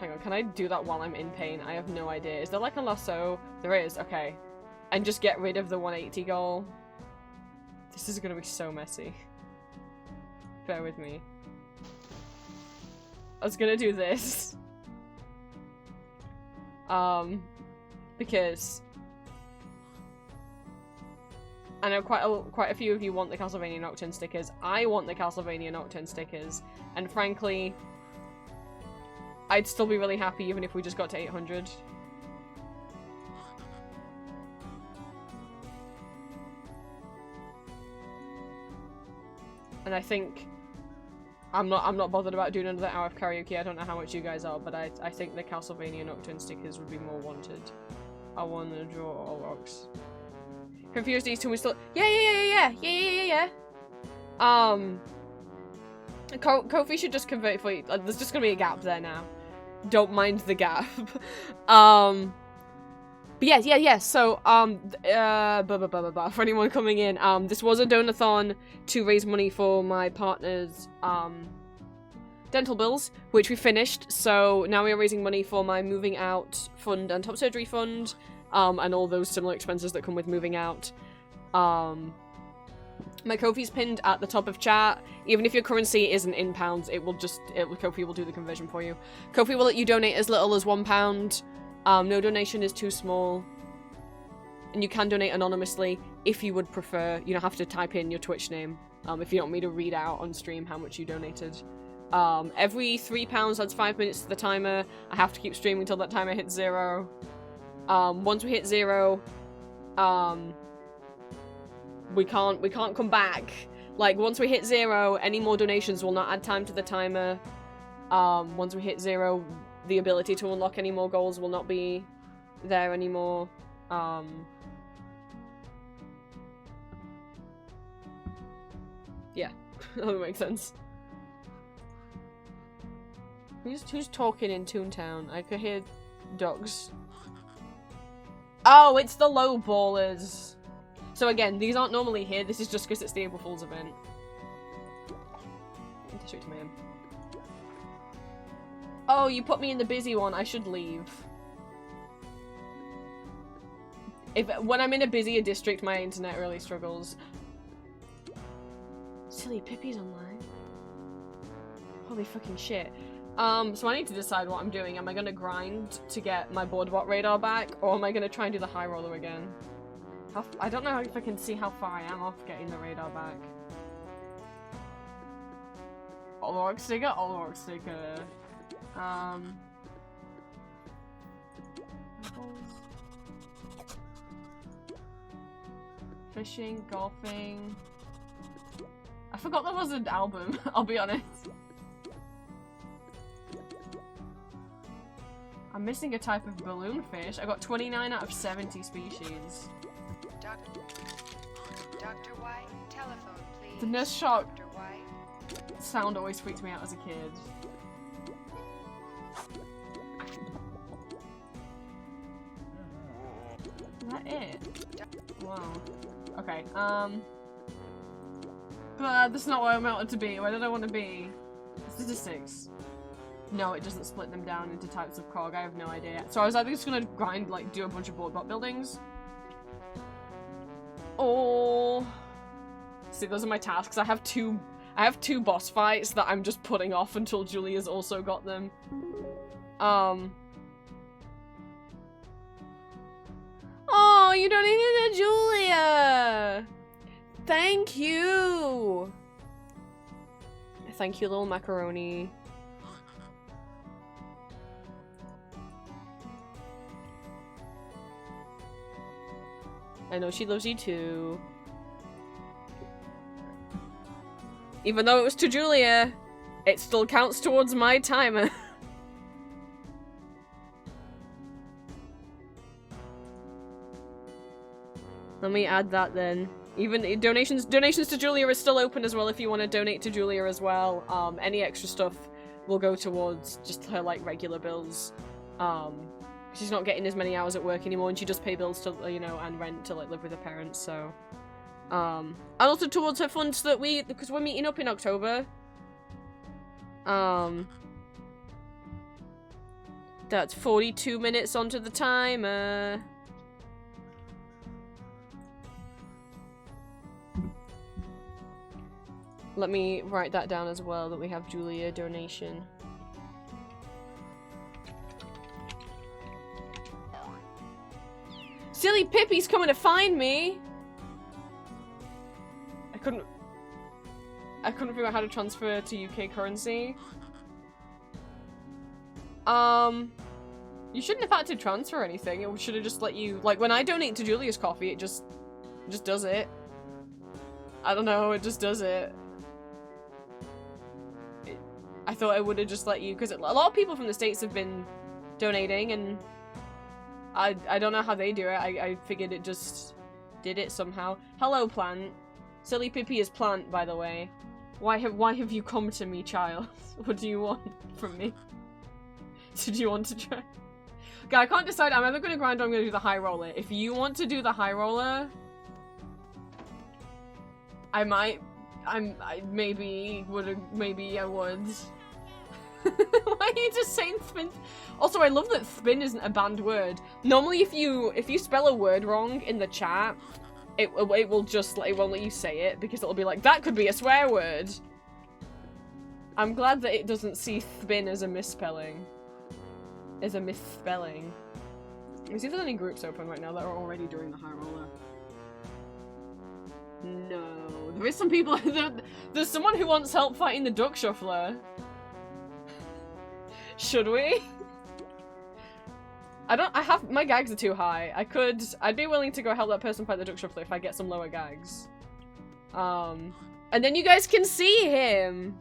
on, can I do that while I'm in pain? I have no idea. Is there like a lasso? There is, okay. And just get rid of the 180 goal. This is gonna be so messy. Bear with me. I was gonna do this. Because I know quite a few of you want the Castlevania Nocturne stickers. I want the Castlevania Nocturne stickers, and frankly, I'd still be really happy even if we just got to 800. And I think I'm not bothered about doing another hour of karaoke. I don't know how much you guys are, but I think the Castlevania Nocturne stickers would be more wanted. I want to draw all rocks. Confused these two, we still... Yeah. Kofi should just convert for you. There's just gonna be a gap there now. Don't mind the gap. But yeah. So, for anyone coming in, this was a donathon to raise money for my partner's, dental bills, which we finished. So now we are raising money for my moving out fund and top surgery fund, and all those similar expenses that come with moving out. My Ko-fi's pinned at the top of chat. Even if your currency isn't in pounds, Ko-fi will do the conversion for you. Ko-fi will let you donate as little as £1. No donation is too small. And you can donate anonymously if you would prefer. You don't have to type in your Twitch name if you don't want me to read out on stream how much you donated. Every £3 adds 5 minutes to the timer. I have to keep streaming until that timer hits 0. Once we hit 0, we can't come back. Like, once we hit 0, any more donations will not add time to the timer. Once we hit 0, the ability to unlock any more goals will not be there anymore. Yeah, that makes sense. Who's talking in Toontown? I could hear dogs. Oh, it's the low ballers. So again, these aren't normally here. This is just because it's the April Fool's event. Shoot to him. Oh, you put me in the busy one. I should leave. When I'm in a busier district, my internet really struggles. Silly Pippi's online. Holy fucking shit. So I need to decide what I'm doing. Am I gonna grind to get my boardbot radar back, or am I gonna try and do the high roller again? I don't know if I can see how far I am off getting the radar back. Olorg sticker. Fishing, golfing. I forgot there was an album, I'll be honest. I'm missing a type of balloon fish. I got 29 out of 70 species. Dr. White, telephone, please. The nurse shock Dr. White. sound always freaked me out as a kid. Is that it? Wow. Okay, but that's not where I wanted to be. Where did I want to be? Statistics. No, it doesn't split them down into types of cog. I have no idea. So I was either just gonna grind, like, do a bunch of board bot buildings. Oh. See, those are my tasks. I have two boss fights that I'm just putting off until Julia's also got them. Oh, you donated to Julia! Thank you! Thank you, little macaroni. I know she loves you too. Even though it was to Julia, it still counts towards my timer. Let me add that then. Even donations to Julia is still open as well if you want to donate to Julia as well. Any extra stuff will go towards just her like regular bills. She's not getting as many hours at work anymore, and she does pay bills to, you know, and rent to like live with her parents. So, and also towards her funds that because we're meeting up in October. That's 42 minutes onto the timer. Let me write that down as well, that we have Julia donation. Silly Pippi's coming to find me! I couldn't figure out how to transfer to UK currency. You shouldn't have had to transfer anything. It should have just let you, like, when I donate to Julia's coffee, it just does it. I don't know, it just does it. I thought I would have just let you, because a lot of people from the States have been donating, and I don't know how they do it. I figured it just did it somehow. Hello, plant. Silly Pippi is plant, by the way. Why have you come to me, child? What do you want from me? Did you want to try? Okay, I can't decide. I'm either going to grind or I'm going to do the high roller. If you want to do the high roller, maybe I would. Why are you just saying spin? Also, I love that spin isn't a banned word. Normally, if you spell a word wrong in the chat, it will just it won't let you say it because it'll be like, that could be a swear word. I'm glad that it doesn't see spin as a misspelling. As a misspelling. Let me see if there's any groups open right now that are already doing the high roller. No, there is some people. There's someone who wants help fighting the duck shuffler. Should we? My gags are too high. I'd be willing to go help that person fight the duck shuffler if I get some lower gags. And then you guys can see him.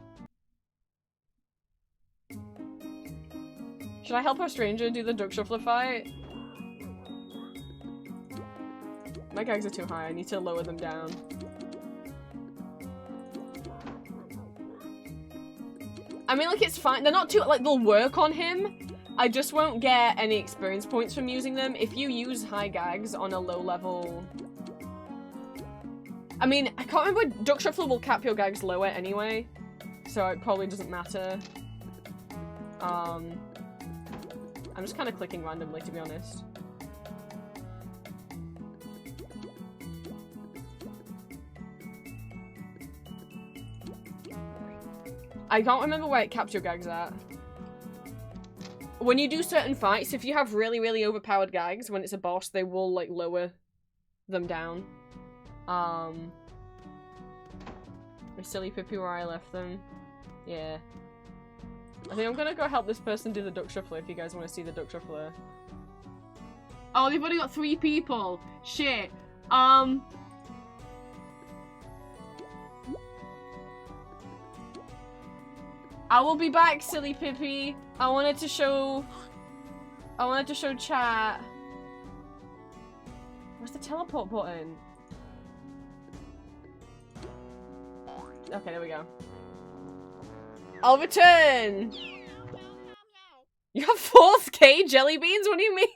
Should I help our stranger do the duck shuffler fight? My gags are too high. I need to lower them down. I mean, like, it's fine. They're not too, like, they'll work on him. I just won't get any experience points from using them. If you use high gags on a low level... I mean, I can't remember. Duck Shuffler will cap your gags lower anyway. So it probably doesn't matter. I'm just kind of clicking randomly, to be honest. I can't remember where it caps your gags at. When you do certain fights, if you have really, really overpowered gags, when it's a boss, they will, like, lower them down. My Silly Pippi where I left them. Yeah. I think I'm gonna go help this person do the duck shuffler if you guys want to see the duck shuffler. Oh, they've only got 3 people. Shit. I will be back, Silly Pippi. I wanted to show chat. Where's the teleport button? Okay, there we go. I'll return! You have 4K jelly beans? What do you mean?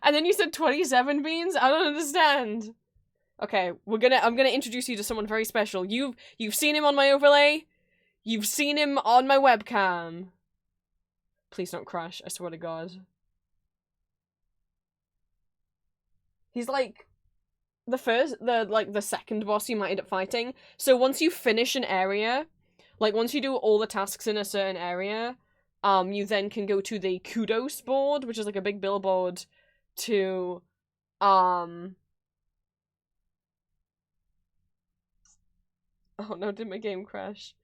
And then you said 27 beans? I don't understand. Okay, I'm gonna introduce you to someone very special. You've seen him on my overlay. You've seen him on my webcam. Please don't crash, I swear to God. He's like the second boss you might end up fighting. So once you finish an area, like once you do all the tasks in a certain area, you then can go to the kudos board, which is like a big billboard to oh no, did my game crash?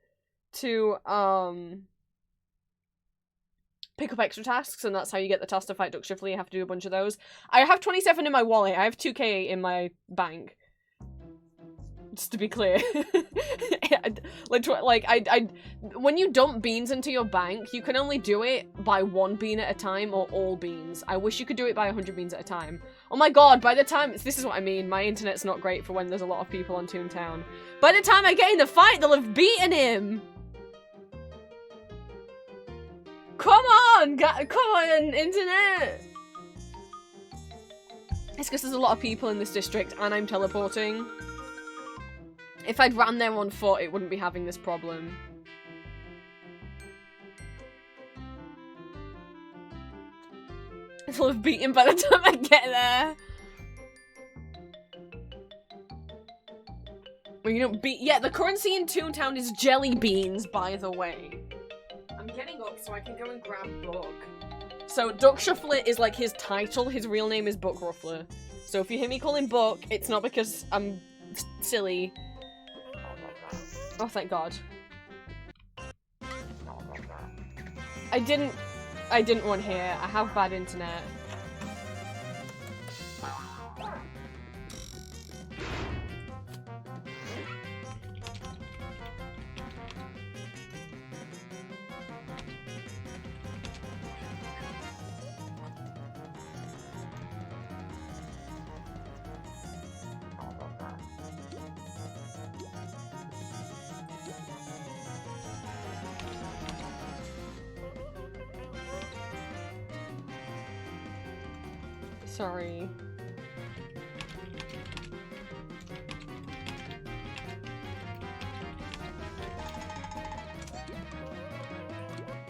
To pick up extra tasks, and that's how you get the task to fight Duck Shuffler. You have to do a bunch of those. I have 27 in my wallet. I have 2k in my bank. Just to be clear. When you dump beans into your bank, you can only do it by 1 bean at a time or all beans. I wish you could do it by 100 beans at a time. Oh my god, by the time- this is what I mean, my internet's not great for when there's a lot of people on Toontown. By the time I get in the fight, they'll have beaten him! Come on, internet! It's because there's a lot of people in this district and I'm teleporting. If I'd ran there on foot, it wouldn't be having this problem. It'll have beaten by the time I get there. Well, you don't beat- yeah, the currency in Toontown is jelly beans, by the way. I'm getting up so I can go and grab Book. So, Duck Shuffler is like his title, his real name is Book Ruffler. So if you hear me call him Book, it's not because I'm silly. Oh, thank God. I didn't run here. I have bad internet. Sorry.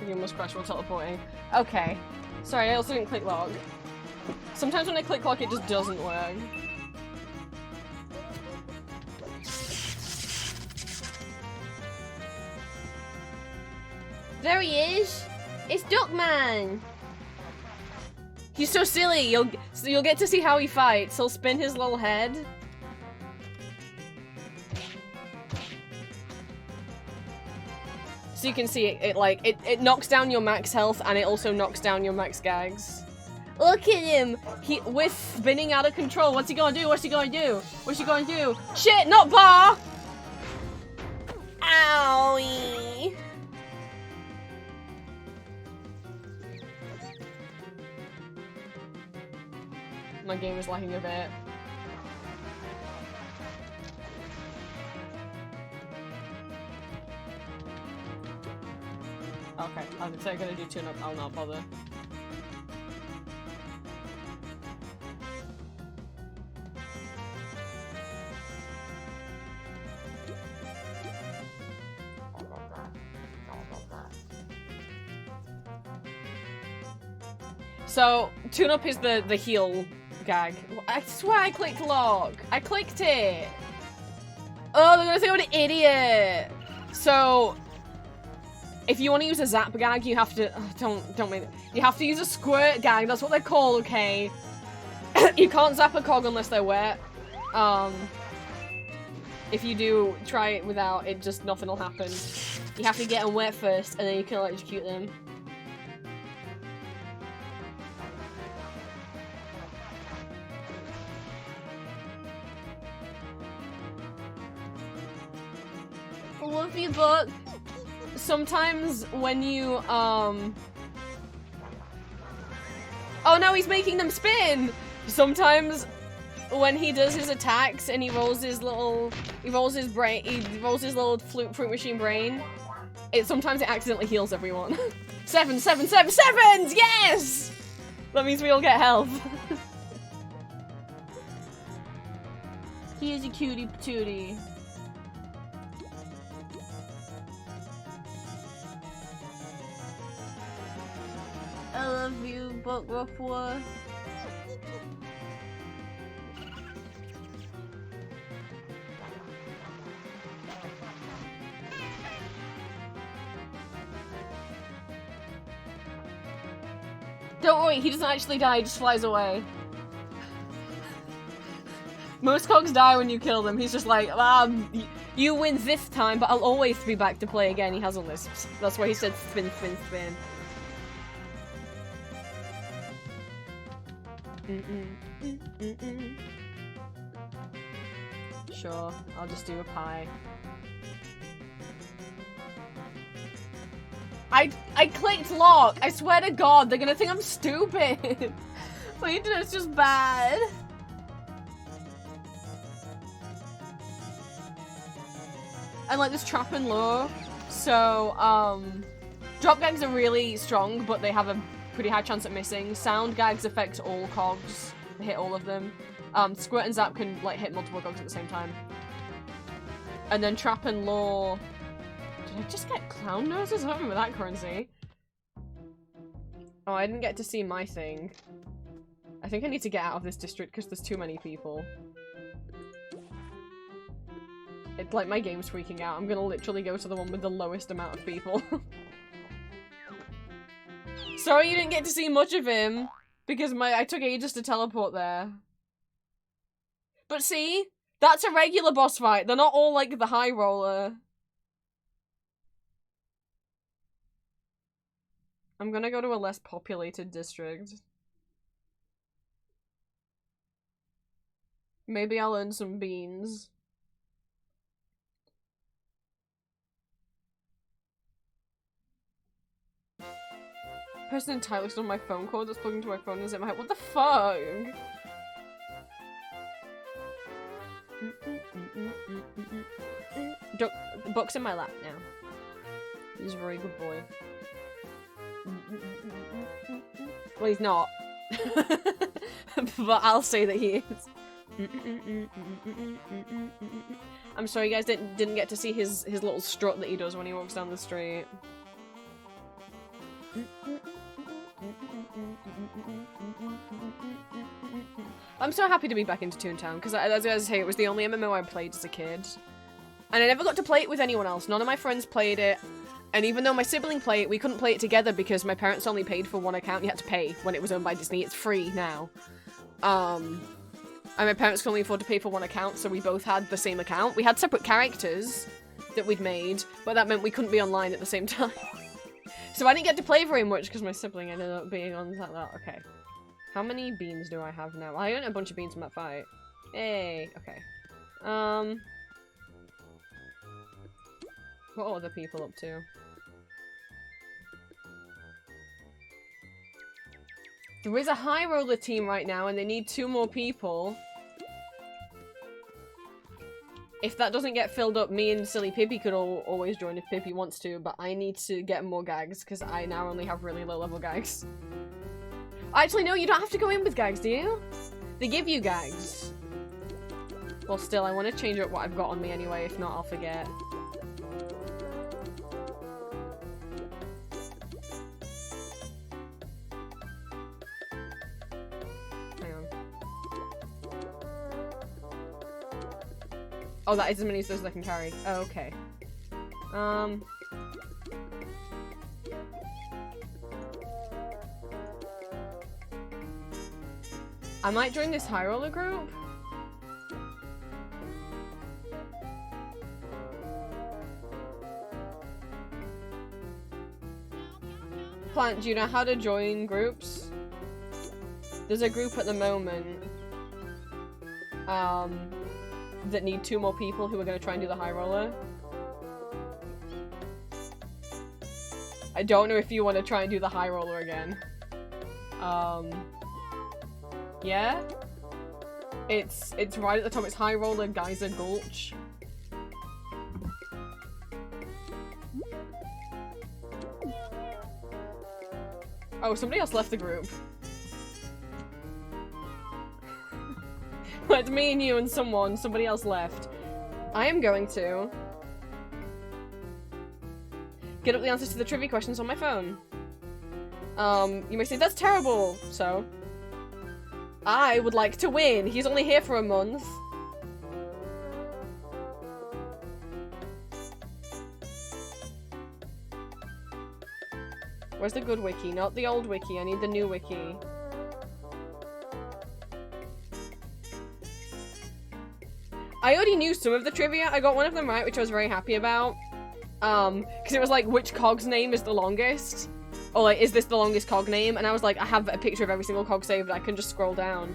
You almost crashed while teleporting. Okay. Sorry, I also didn't click log. Sometimes when I click log, it just doesn't work. There he is! It's Duckman! He's so silly. You'll get to see how he fights. He'll spin his little head. So you can see it knocks down your max health and it also knocks down your max gags. Look at him. We're spinning out of control. What's he gonna do? What's he gonna do? What's he gonna do? Shit, not bar. Owie. My game is lagging a bit. Okay, I'm gonna do tune-up, I'll not bother. So, tune-up is the heal gag. I swear I clicked log. I clicked it. Oh, they're gonna think I'm an idiot. So, if you want to use a zap gag, you have to don't make it. You have to use a squirt gag. That's what they're called, okay? You can't zap a cog unless they're wet. If you do try it without, it just nothing will happen. You have to get them wet first, and then you can electrocute them. Love you, but sometimes when you oh no, he's making them spin. Sometimes when he does his attacks and he rolls his little fruit machine brain, sometimes it accidentally heals everyone. Sevens, yes! That means we all get health. He is a cutie patootie. love you, Buck Ruffler. Don't worry, he doesn't actually die, he just flies away. Most cogs die when you kill them. He's just like, you win this time, but I'll always be back to play again. He has a lisp. That's why he said spin, spin, spin. Sure, I'll just do a pie. I clicked lock. I swear to God, they're gonna think I'm stupid. My internet's just bad. And like this trap and lure. So, drop gags are really strong, but they have a pretty high chance at missing. Sound gags affect all cogs. They hit all of them. Squirt and zap can like hit multiple cogs at the same time. And then trap and lure. Did I just get clown noses? I don't remember that currency. Oh, I didn't get to see my thing. I think I need to get out of this district because there's too many people. It's like my game's freaking out. I'm gonna literally go to the one with the lowest amount of people. Sorry you didn't get to see much of him, because I took ages to teleport there. But see? That's a regular boss fight. They're not all like the high roller. I'm gonna go to a less populated district. Maybe I'll earn some beans. Person entirely on my phone cord that's plugged into my phone is in my head. What the fuck? The book's in my lap now. He's a very good boy. Well, he's not. But I'll say that he is. I'm sorry you guys didn't get to see his little strut that he does when he walks down the street. I'm so happy to be back into Toontown, because as I say, it was the only MMO I played as a kid. And I never got to play it with anyone else. None of my friends played it. And even though my sibling played it, we couldn't play it together because my parents only paid for one account. You had to pay when it was owned by Disney. It's free now. And my parents could only afford to pay for one account, so we both had the same account. We had separate characters that we'd made, but that meant we couldn't be online at the same time. So I didn't get to play very much because my sibling ended up being on that. Okay. How many beans do I have now? I earned a bunch of beans from that fight. Hey, okay. What are other people up to? There is a high roller team right now and they need 2 more people. If that doesn't get filled up, me and Silly Pippi could always join if Pippi wants to, but I need to get more gags because I now only have really low level gags. Actually, no, you don't have to go in with gags, do you? They give you gags. Well, still, I want to change up what I've got on me anyway, if not, I'll forget. Hang on. Oh, that is as many as those I can carry. Oh, okay. I might join this high roller group. Plant, do you know how to join groups? There's a group at the moment that need 2 more people who are going to try and do the high roller. I don't know if you want to try and do the high roller again. Yeah? It's right at the top. It's High Roller Geyser Gulch. Oh, somebody else left the group. It's me and you and somebody else left. I am going to get up the answers to the trivia questions on my phone. You may say, that's terrible. So, I would like to win. He's only here for a month. Where's the good wiki? Not the old wiki. I need the new wiki. I already knew some of the trivia. I got one of them right, which I was very happy about. Because it was like, which cog's name is the longest? Or like, is this the longest cog name? And I was like, I have a picture of every single cog saved. I can just scroll down.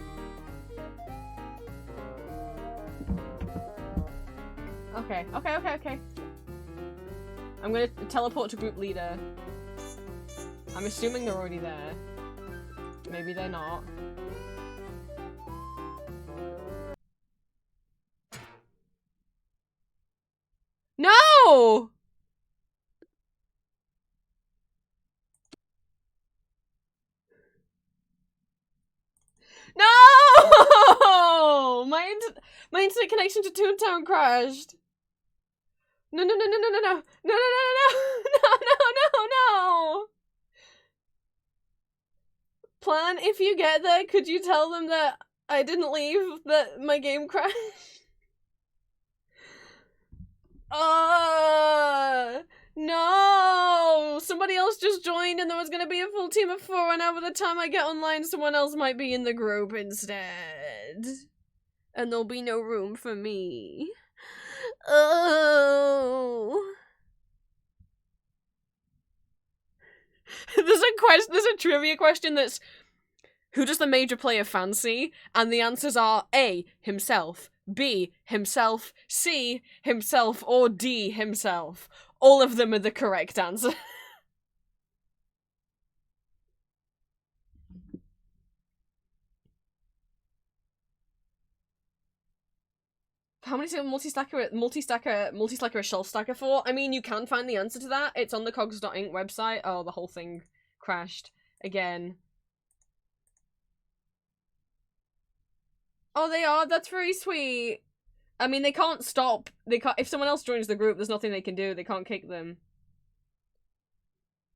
Okay. I'm gonna teleport to group leader. I'm assuming they're already there. Maybe they're not. No! No! My internet connection to Toontown crashed. No. No. Plan, if you get there, could you tell them that I didn't leave, that my game crashed? No! Somebody else just joined and there was gonna be a full team of 4, and now by the time I get online, someone else might be in the group instead. And there'll be no room for me. Oh. There's a trivia question that's, who does the major player fancy? And the answers are A, himself, B, himself, C, himself, or D, himself. All of them are the correct answer. How many is a multi-stacker a shelf stacker for? I mean, you can find the answer to that. It's on the cogs.inc website. Oh, the whole thing crashed again. Oh, they are? That's very sweet. I mean, they can't stop. If someone else joins the group, there's nothing they can do. They can't kick them.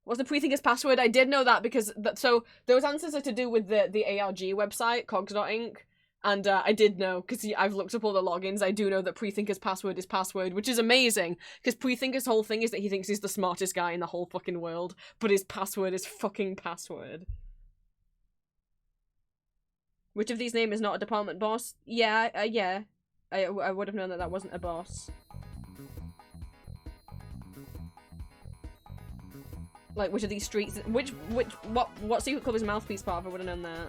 What's the pre-thinker's password? I did know that because... So, those answers are to do with the ARG website, cogs.inc. And I did know, because I've looked up all the logins, I do know that Prethinker's password is password, which is amazing, because Prethinker's whole thing is that he thinks he's the smartest guy in the whole fucking world, but his password is fucking password. Which of these names is not a department boss? Yeah, yeah. I would have known that that wasn't a boss. Like, which of these streets... What secret club is Mouthpiece part of? I would have known that.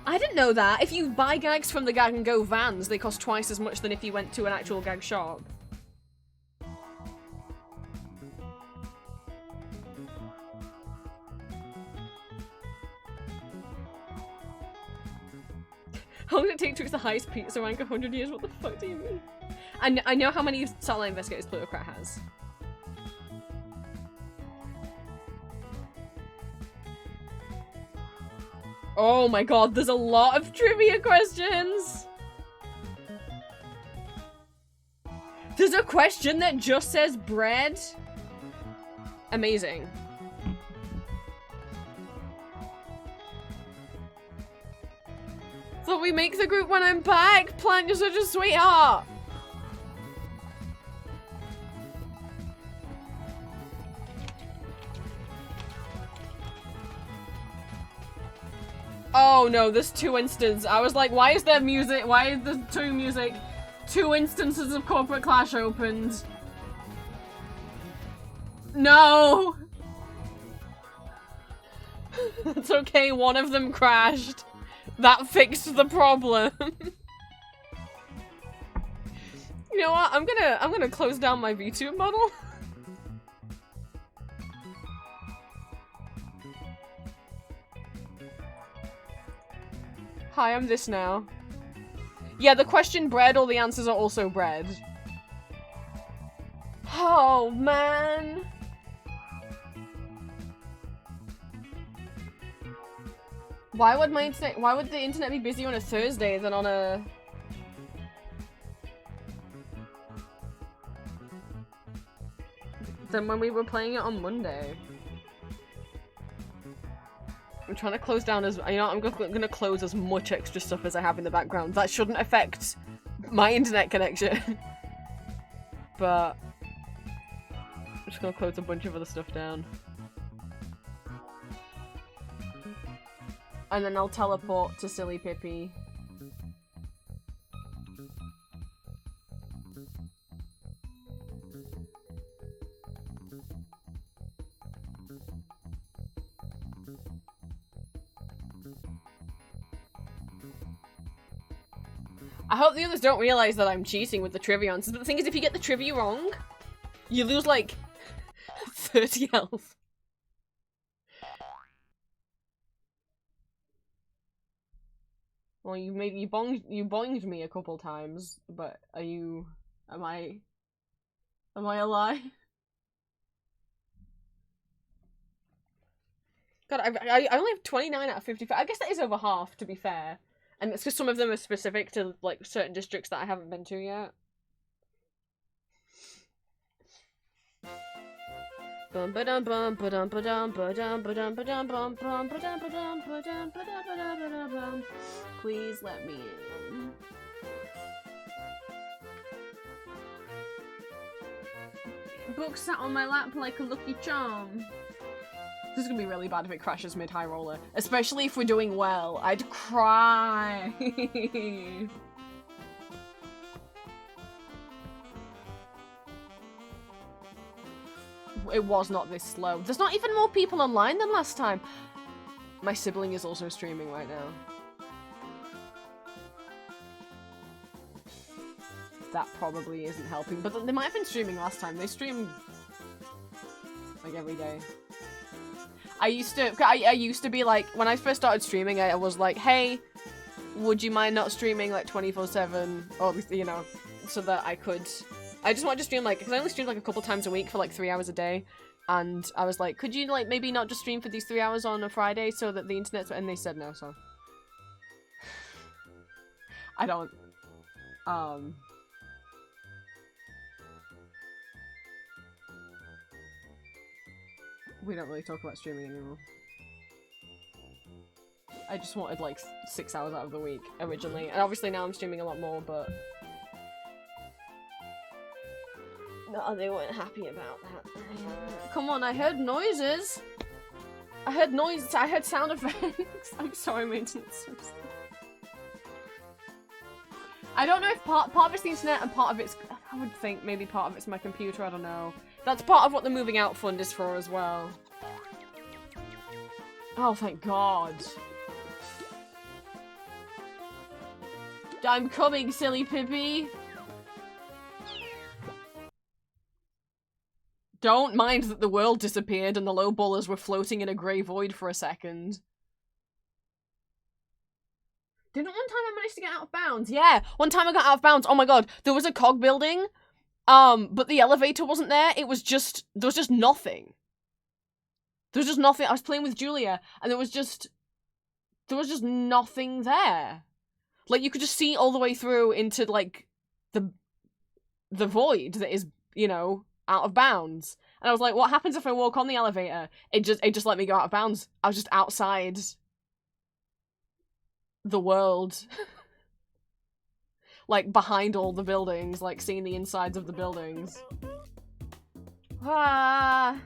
I didn't know that. If you buy gags from the Gag and Go vans, they cost twice as much than if you went to an actual gag shop. How long did it take to reach the highest pizza rank? 100 years? What the fuck do you mean? I know how many satellite investigators Plutocrat has. Oh my god, there's a lot of trivia questions! There's a question that just says bread? Amazing. Thought we make the group when I'm back! Plant, you're such a sweetheart! Oh no, there's 2 instances. I was like, why is there music? Why is there 2 music? 2 instances of Corporate Clash opened. No! It's okay, one of them crashed. That fixed the problem. You know what? I'm gonna close down my VTube model. Hi, I'm this now. Yeah, the question bread, all the answers are also bread. Oh, man. Why would the internet be busy on a Thursday than on a... than when we were playing it on Monday. I'm trying to close down as you know. I'm gonna close as much extra stuff as I have in the background. That shouldn't affect my internet connection. But I'm just gonna close a bunch of other stuff down. And then I'll teleport to Silly Pippi. I hope the others don't realize that I'm cheating with the trivia answers, but the thing is, if you get the trivia wrong, you lose like 30 health. Well, you boinged me a couple times, but am I alive? God, I only have 29 out of 55. I guess that is over half, to be fair. And it's because some of them are specific to, like, certain districts that I haven't been to yet. Please let me in. Book sat on my lap like a lucky charm. This is gonna be really bad if it crashes mid-high roller. Especially if we're doing well. I'd cry. It was not this slow. There's not even more people online than last time. My sibling is also streaming right now. That probably isn't helping, but they might have been streaming last time. They stream like every day. I used to be like, when I first started streaming, I was like, hey, would you mind not streaming like 24/7, or you know, so that I just wanted to stream like, because I only streamed like a couple times a week for like 3 hours a day, and I was like, could you like maybe not just stream for these 3 hours on a Friday so that the internet's, and they said no, so I don't, we don't really talk about streaming anymore. I just wanted like 6 hours out of the week originally, and obviously now I'm streaming a lot more, but no, they weren't happy about that. Come on, I heard noises! I heard noises, I heard sound effects! I'm sorry, maintenance. I don't know if part of it's the internet and part of it's, I would think maybe part of it's my computer, I don't know. That's part of what the moving out fund is for as well. Oh, thank God. I'm coming, Silly Pippi. Don't mind that the world disappeared and the low ballers were floating in a grey void for a second. Didn't one time I managed to get out of bounds? Yeah, one time I got out of bounds. Oh my God, there was a cog building. But the elevator wasn't there. There was just nothing. There was just nothing. I was playing with Julia, and there was just nothing there. Like, you could just see all the way through into, like, the void that is, you know, out of bounds. And I was like, what happens if I walk on the elevator? It just let me go out of bounds. I was just outside the world. Like, behind all the buildings, like, seeing the insides of the buildings. Ah.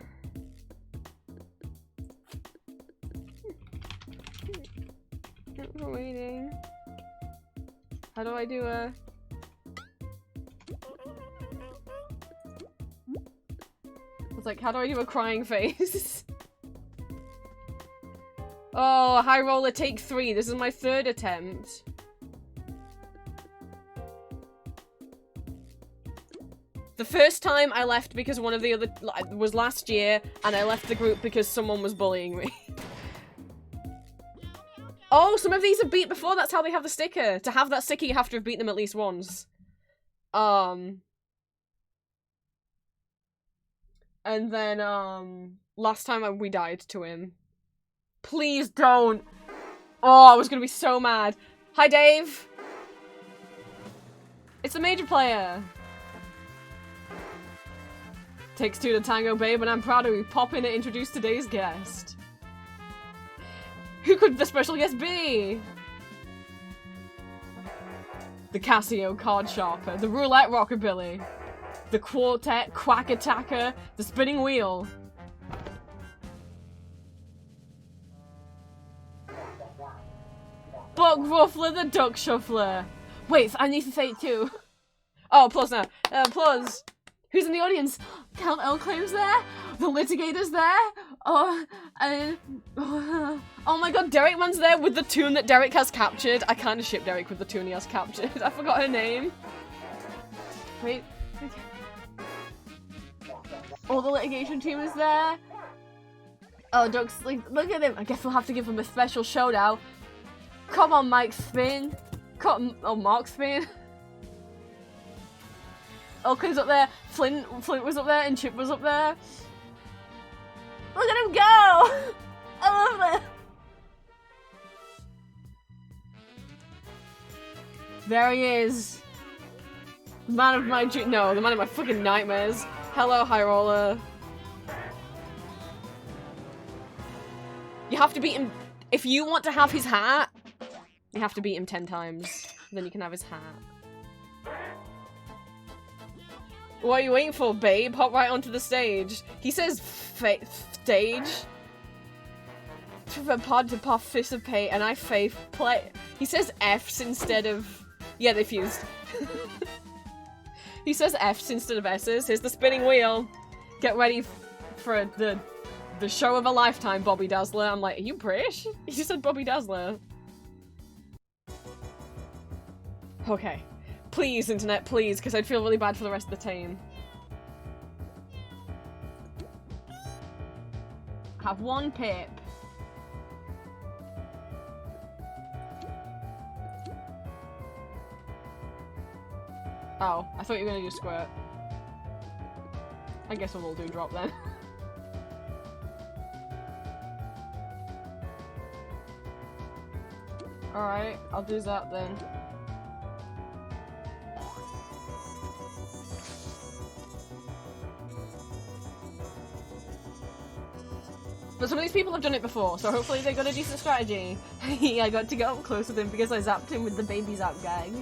We're waiting. How do I do a... It's like, how do I do a crying face? Oh, high roller take 3. This is my 3rd attempt. The first time I left because one of the other was last year, and I left the group because someone was bullying me. Oh, some of these have beat before, that's how they have the sticker. To have that sticker, you have to have beaten them at least once. And then, last time we died to him. Please don't! Oh, I was gonna be so mad. Hi, Dave! It's the major player! Takes two to tango, babe, and I'm proud to pop in and introduce today's guest. Who could the special guest be? The Casio card sharper, the roulette rockabilly, the quartet quack attacker, the spinning wheel. Buck ruffler, the duck shuffler. Wait, I need to say it too. Oh, plus now. Plus. Who's in the audience? Count Elclaim's there. The litigator's there. Oh my god, Derek Man's there with the tune that Derek has captured. I kind of ship Derek with the tune he has captured. I forgot her name. Wait. All the litigation team is there. Oh, Duck's like, look at him. I guess we'll have to give him a special shout out. Come on, Mike Spin. Mark Spin. Elkins up there. Flint was up there, and Chip was up there. Look at him go! I love it. There he is. The man of my the man of my fucking nightmares. Hello, High Roller. You have to beat him. If you want to have his hat, you have to beat him 10 times. Then you can have his hat. What are you waiting for, babe? Hop right onto the stage. He says stage. To participate, and I play. He says F's instead of. Yeah, they fused. He says F's instead of S's. Here's the spinning wheel. Get ready for the show of a lifetime, Bobby Dazzler. I'm like, are you British? You said Bobby Dazzler. Okay. Please, internet, please, because I'd feel really bad for the rest of the team. Have one pip. Oh, I thought you were gonna do squirt. I guess we'll all do drop then. Alright, I'll do that then. But some of these people have done it before, so hopefully they got a decent strategy. I got to get up close with him because I zapped him with the baby zap gag.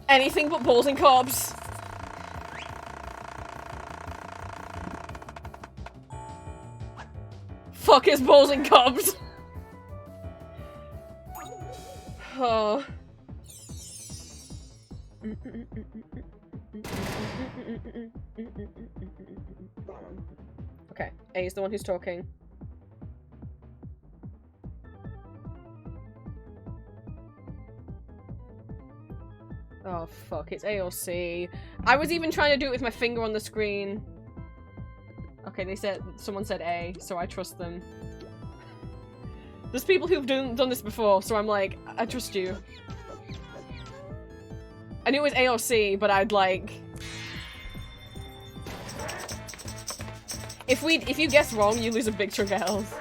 Anything but balls and cobs. Fuck his balls and cobs. Oh. Okay, A is the one who's talking. Oh fuck, it's A or C. I was even trying to do it with my finger on the screen. Okay, someone said A, so I trust them. There's people who've done this before, so I'm like, I trust you. I knew it was A or C, but I'd like... If you guess wrong, you lose a big chunk of health.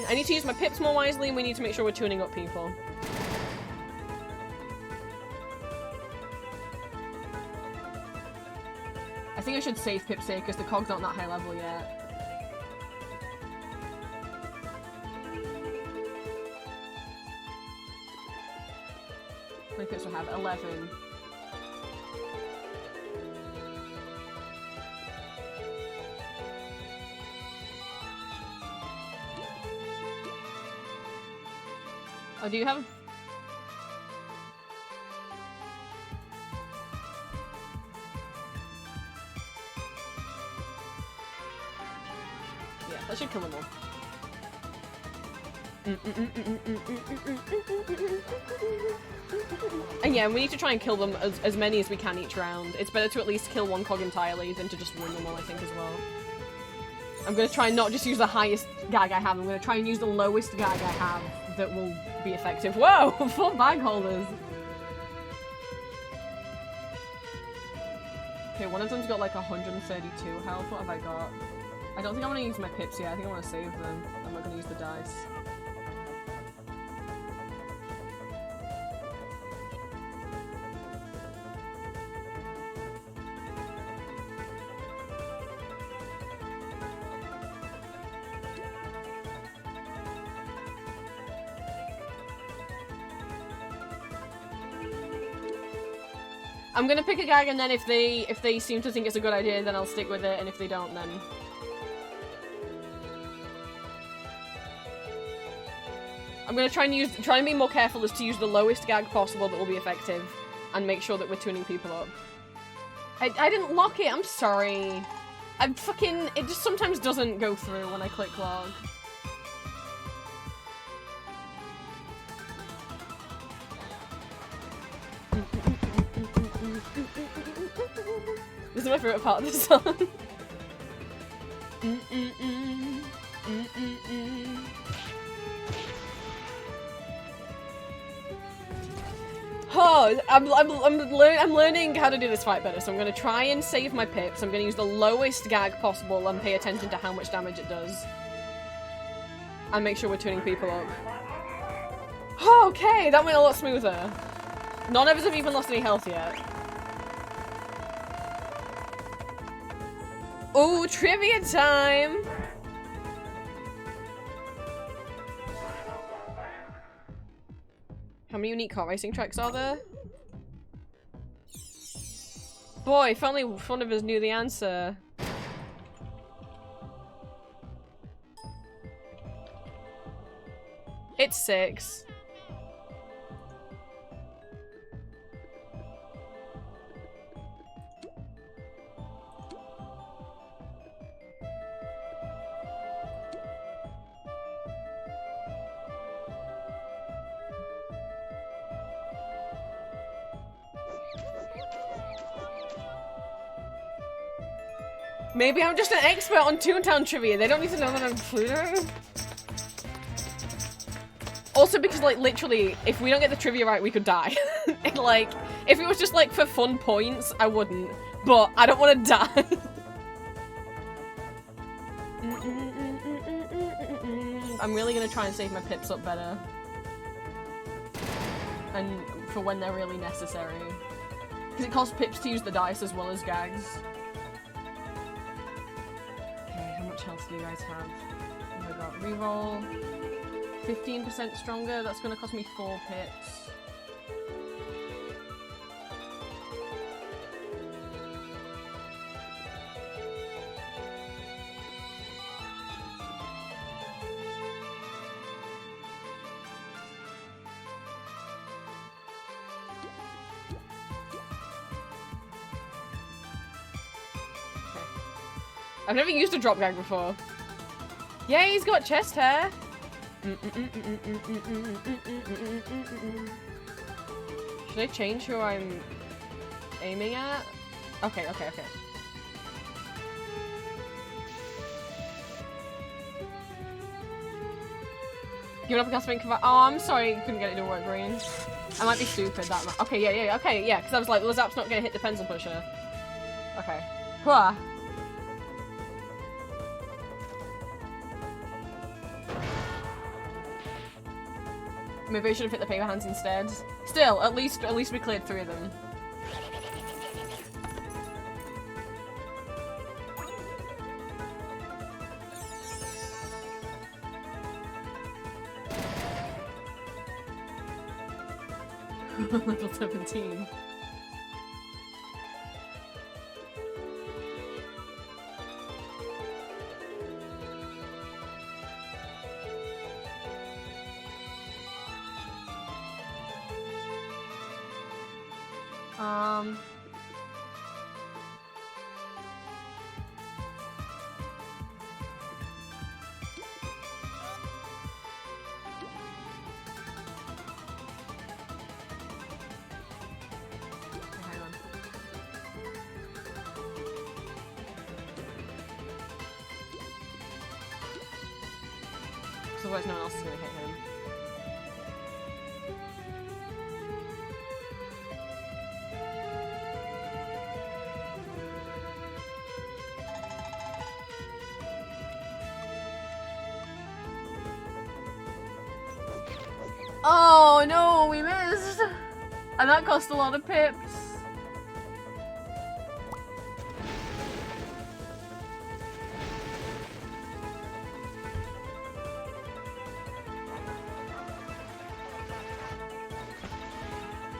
I need to use my pips more wisely, and we need to make sure we're tuning up people. I think I should save Pip's here because the cog's not that high level yet. How many pips do I have? 11. Oh, do you have... Yeah, that should kill them all. And yeah, we need to try and kill them as many as we can each round. It's better to at least kill one cog entirely than to just ruin them all, I think, as well. I'm gonna try and not just use the highest gag I have, I'm gonna try and use the lowest gag I have that will be effective. Whoa! 4 bag holders! Okay, one of them's got like 132 health. What have I got? I don't think I want to use my pips yet. I think I want to save them. I'm not going to use the dice. I'm gonna pick a gag, and then if they seem to think it's a good idea, then I'll stick with it, and if they don't, then... I'm gonna try and be more careful as to use the lowest gag possible that will be effective, and make sure that we're tuning people up. I didn't lock it, I'm sorry. It just sometimes doesn't go through when I click log. This is my favorite part of the song. Oh, I'm learning how to do this fight better, so I'm gonna try and save my pips. I'm gonna use the lowest gag possible and pay attention to how much damage it does. And make sure we're tuning people up. Oh, okay, that went a lot smoother. None of us have even lost any health yet. Ooh, trivia time! How many unique car racing tracks are there? Boy, if only one of us knew the answer. It's 6. Maybe I'm just an expert on Toontown trivia. They don't need to know that I'm Pluto. Also because, like, literally, if we don't get the trivia right, we could die. Like, if it was just, like, for fun points, I wouldn't. But I don't want to die. I'm really gonna try and save my pips up better. And for when they're really necessary. Because it costs pips to use the dice as well as gags. Okay, how much health do you guys have? Oh my god, reroll. 15% stronger, that's gonna cost me 4 pips. I've never used a drop gag before. Yeah, he's got chest hair. Should I change who I'm aiming at? Okay, okay, okay. Give it up against Pink. Oh, I'm sorry you couldn't get it to work, Green. I might be stupid that much. Okay, yeah, okay, yeah, because I was like, well, Zap's not gonna hit the pencil pusher. Okay. Hua. Maybe I should have hit the paper hands instead. Still, at least we cleared 3 of them. Level 17. Hang on. Otherwise no one else is gonna hit him. Oh no, we missed! And that cost a lot of pips.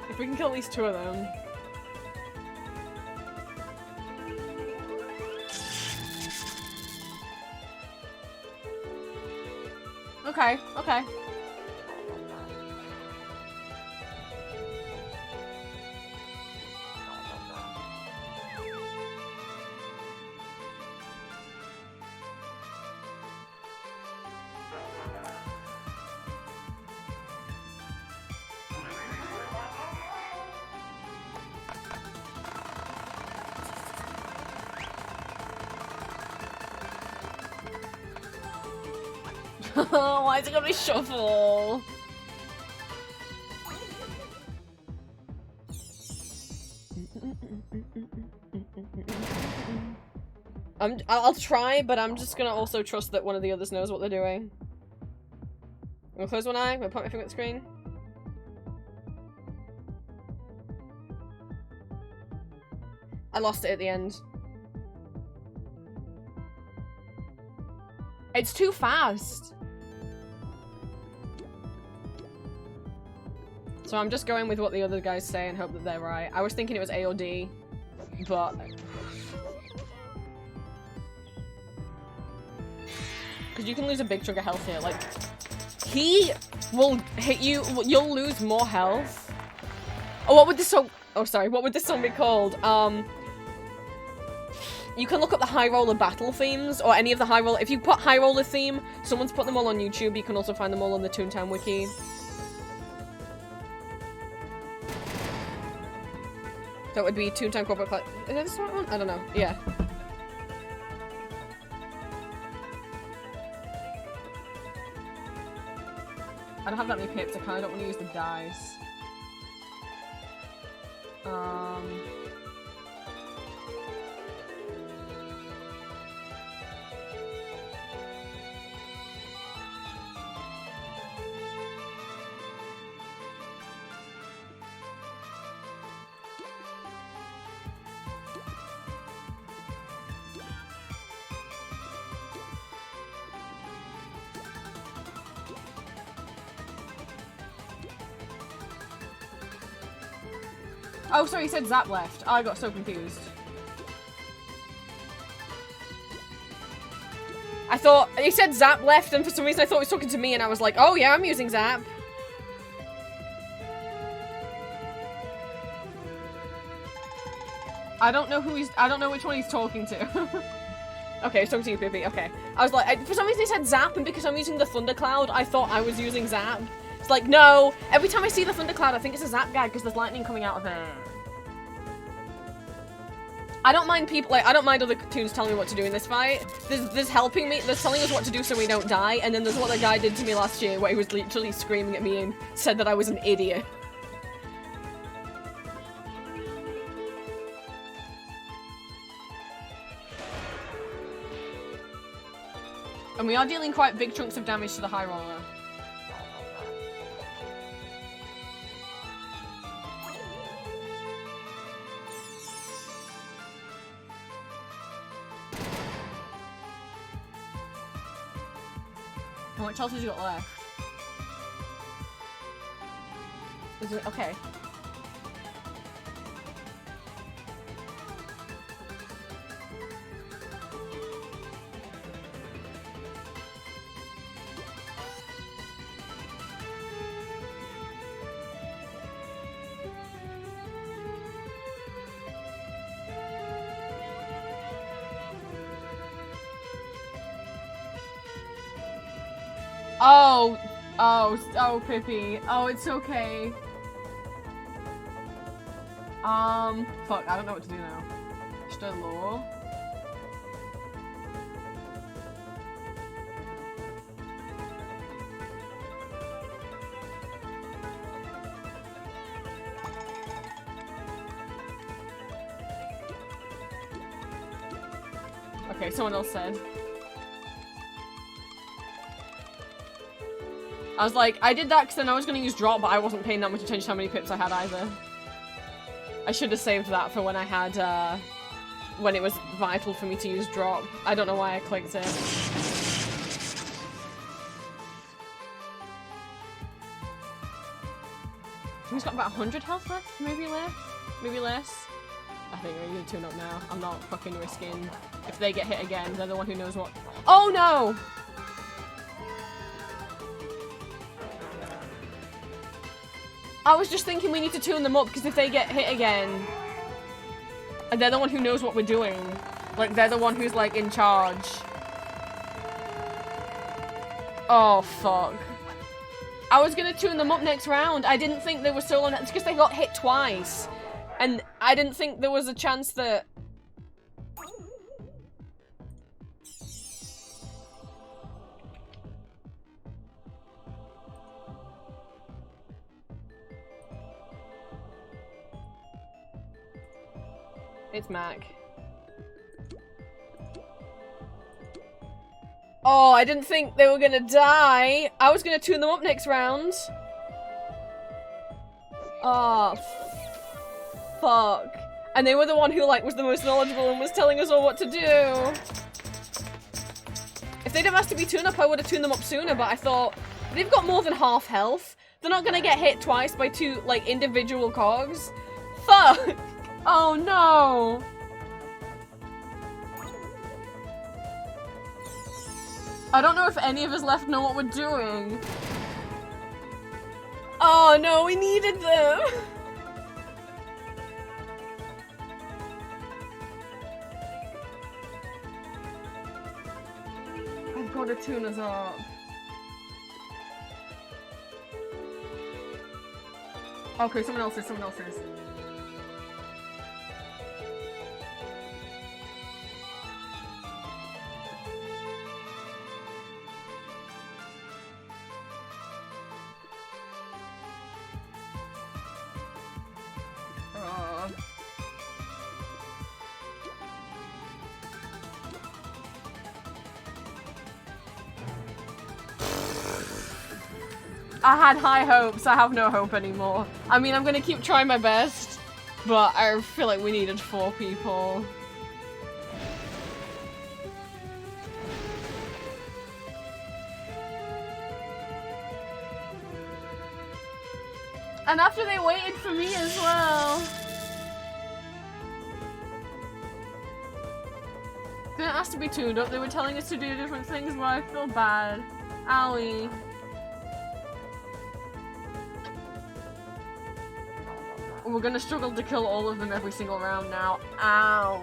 If we can kill at least 2 of them. Okay, okay. Why is it gonna be shuffle? I'll try, but I'm just gonna also trust that one of the others knows what they're doing. I'm gonna close one eye, I'm gonna put my finger at the screen. I lost it at the end. It's too fast. So I'm just going with what the other guys say and hope that they're right. I was thinking it was A or D, but... Because you can lose a big chunk of health here. Like, he will hit you, you'll lose more health. Oh, what would this song... Oh, sorry. What would this song be called? You can look up the High Roller battle themes, or any of the High Roller... If you put High Roller theme, someone's put them all on YouTube. You can also find them all on the Toontown Wiki. That would be Toontown Corporate Class. Is that the smart one? I don't know. Yeah. I don't have that many pips. I kind of don't want to use the dice. Oh, sorry, he said Zap left. I got so confused. I thought, he said Zap left, and for some reason I thought he was talking to me, and I was like, oh yeah, I'm using Zap. I don't know which one he's talking to. Okay, he's talking to you, Pippi, okay. I was like, for some reason he said Zap, and because I'm using the Thundercloud, I thought I was using Zap. It's like, no, every time I see the Thundercloud, I think it's a Zap guy, because there's lightning coming out of it. I don't mind people, like, I don't mind other cartoons telling me what to do in this fight. There's helping me, there's telling us what to do so we don't die, and then there's what the guy did to me last year, where he was literally screaming at me and said that I was an idiot. And we are dealing quite big chunks of damage to the High Roller. How much health has you got left? Is it okay? Oh, Pippi. Oh, it's okay. Fuck, I don't know what to do now. Should I lower? Okay, someone else said. I was like, I did that because then I was going to use drop, but I wasn't paying that much attention to how many pips I had either. I should have saved that for when I had, when it was vital for me to use drop. I don't know why I clicked it. He's got about 100 health left, maybe less? Maybe less? I think we need to tune up now. I'm not fucking risking. If they get hit again, they're the one who knows what. Oh no! I was just thinking we need to tune them up because if they get hit again, and they're the one who knows what we're doing, like they're the one who's like in charge. Oh fuck. I was gonna tune them up next round. I didn't think they were so long. It's because they got hit twice. And I didn't think there was a chance that... It's Mac. Oh, I didn't think they were gonna die. I was gonna tune them up next round. Oh, fuck. And they were the one who, like, was the most knowledgeable and was telling us all what to do. If they'd have asked to be tuned up, I would have tuned them up sooner, but I thought, they've got more than half health. They're not gonna get hit twice by two, like, individual cogs. Fuck! Oh, no! I don't know if any of us left know what we're doing. Oh, no, we needed them! I've got to tune us up. Okay, someone else's. I had high hopes, I have no hope anymore. I mean, I'm gonna keep trying my best, but I feel like we needed 4 people. And after they waited for me as well. Didn't ask to be tuned up, they were telling us to do different things, but I feel bad. Owie. We're gonna struggle to kill all of them every single round now. Ow.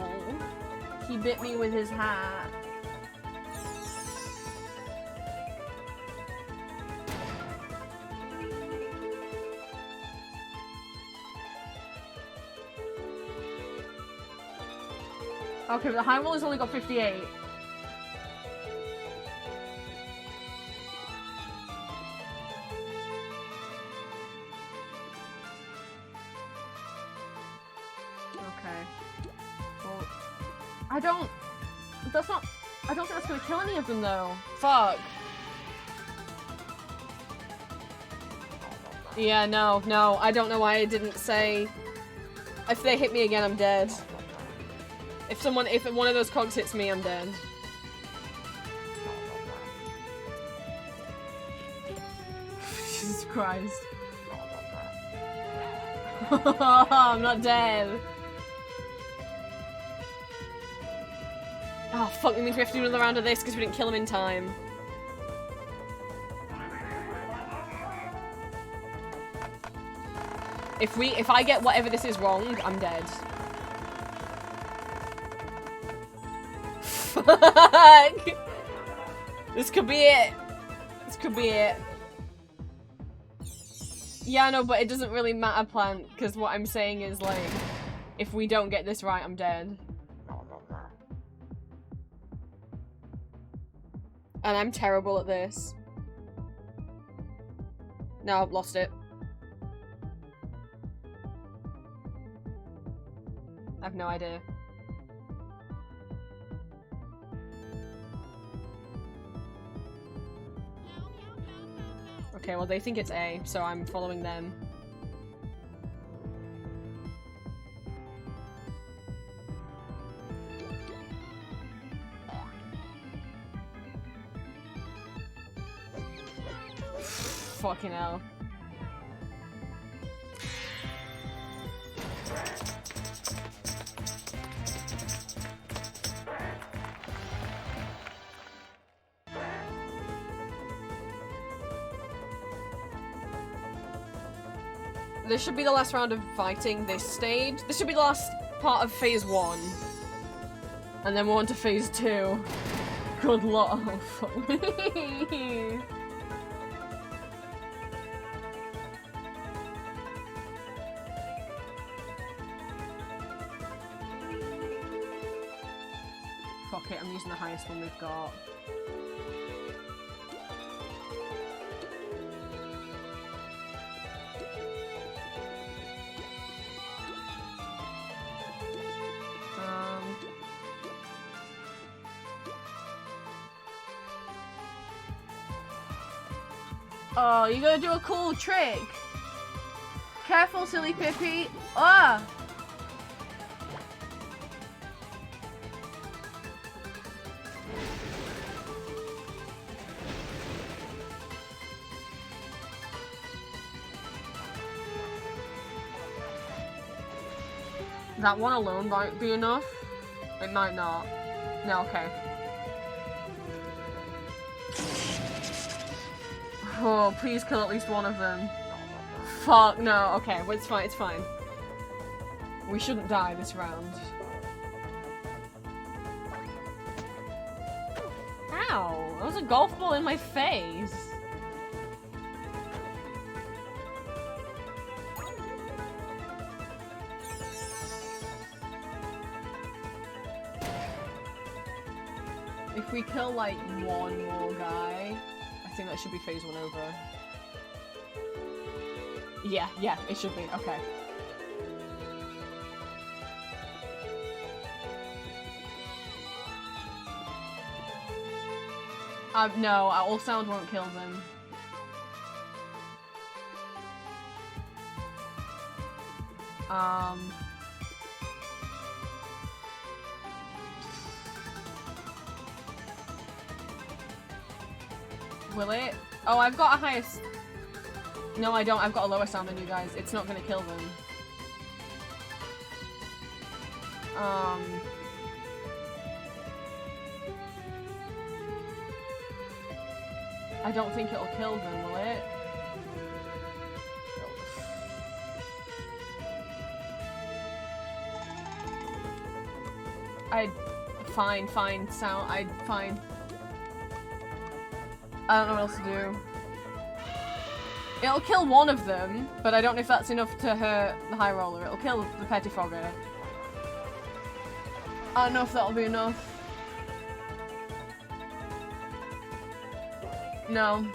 He bit me with his hat. Okay, but the high roll has only got 58. I don't think that's gonna kill any of them though. Fuck. Yeah, no, I don't know why I didn't say. If they hit me again, I'm dead. If one of those cogs hits me, I'm dead. Jesus Christ. I'm not dead. Oh fuck, that means we have to do another round of this because we didn't kill him in time. If I get whatever this is wrong, I'm dead. Fuck! This could be it. This could be it. Yeah, no, but it doesn't really matter, Plant, because what I'm saying is, like, if we don't get this right, I'm dead. And I'm terrible at this. No, I've lost it. I have no idea. Okay, well they think it's A, so I'm following them. Fucking hell. This should be the last round of fighting this stage. This should be the last part of phase 1. And then we're on to phase 2. Good luck. Oh, fuck me. Fuck it, I'm using the highest one we've got. Oh, you gotta do a cool trick. Careful, silly Pippi. Ah! That one alone might be enough. It might not. No, okay. Oh, please kill at least one of them. Fuck, no. Okay, well, it's fine, it's fine. We shouldn't die this round. Ow! That was a golf ball in my face. If we kill, like, one more guy, I think that should be phase 1 over. Yeah, it should be. Okay. No, all sound won't kill them. Will it? Oh, I've got a highest... No, I don't. I've got a lower sound than you guys. It's not gonna kill them. I don't think it'll kill them, will it? Fine, sound, fine. I don't know what else to do. It'll kill one of them, but I don't know if that's enough to hurt the high roller. It'll kill the pettifogger. I don't know if that'll be enough. No.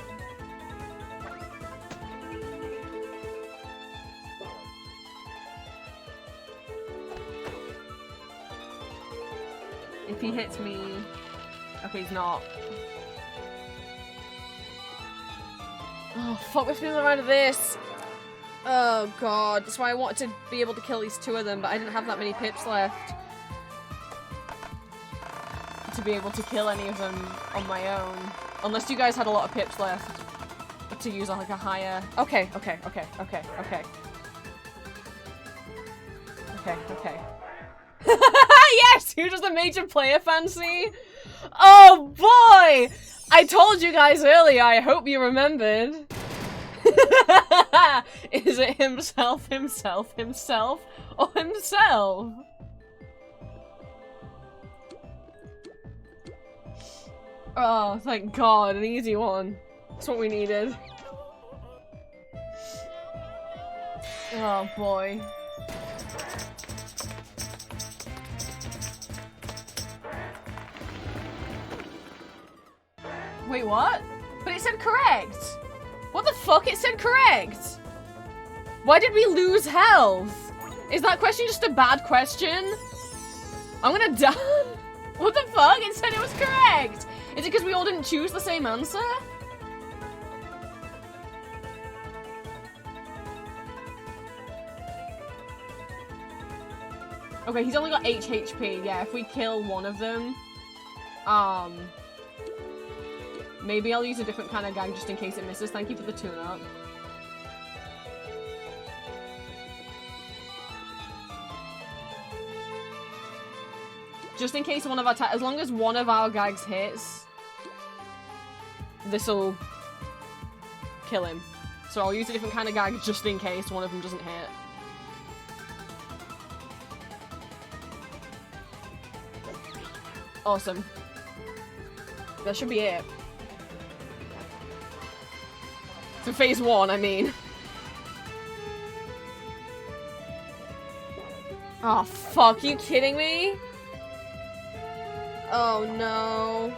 If he hits me... Okay, he's not. Oh, fuck, we're doing around of this. Oh, God. That's why I wanted to be able to kill these 2 of them, but I didn't have that many pips left to be able to kill any of them on my own. Unless you guys had a lot of pips left to use like a higher... Okay. Yes! You're just a major player fancy? Oh, boy! I told you guys earlier, I hope you remembered. Is it himself, or himself? Oh, thank God, an easy one. That's what we needed. Oh, boy. Wait, what? But it said correct! What the fuck? It said correct! Why did we lose health? Is that question just a bad question? I'm gonna die. What the fuck? It said it was correct! Is it because we all didn't choose the same answer? Okay, he's only got H HP. Yeah, if we kill one of them, maybe I'll use a different kind of gag just in case it misses. Thank you for the tune-up. Just in case one of our as long as one of our gags hits, this'll kill him. So I'll use a different kind of gag just in case one of them doesn't hit. Awesome. That should be it. For phase 1, I mean. Oh, fuck. You kidding me? Oh, no.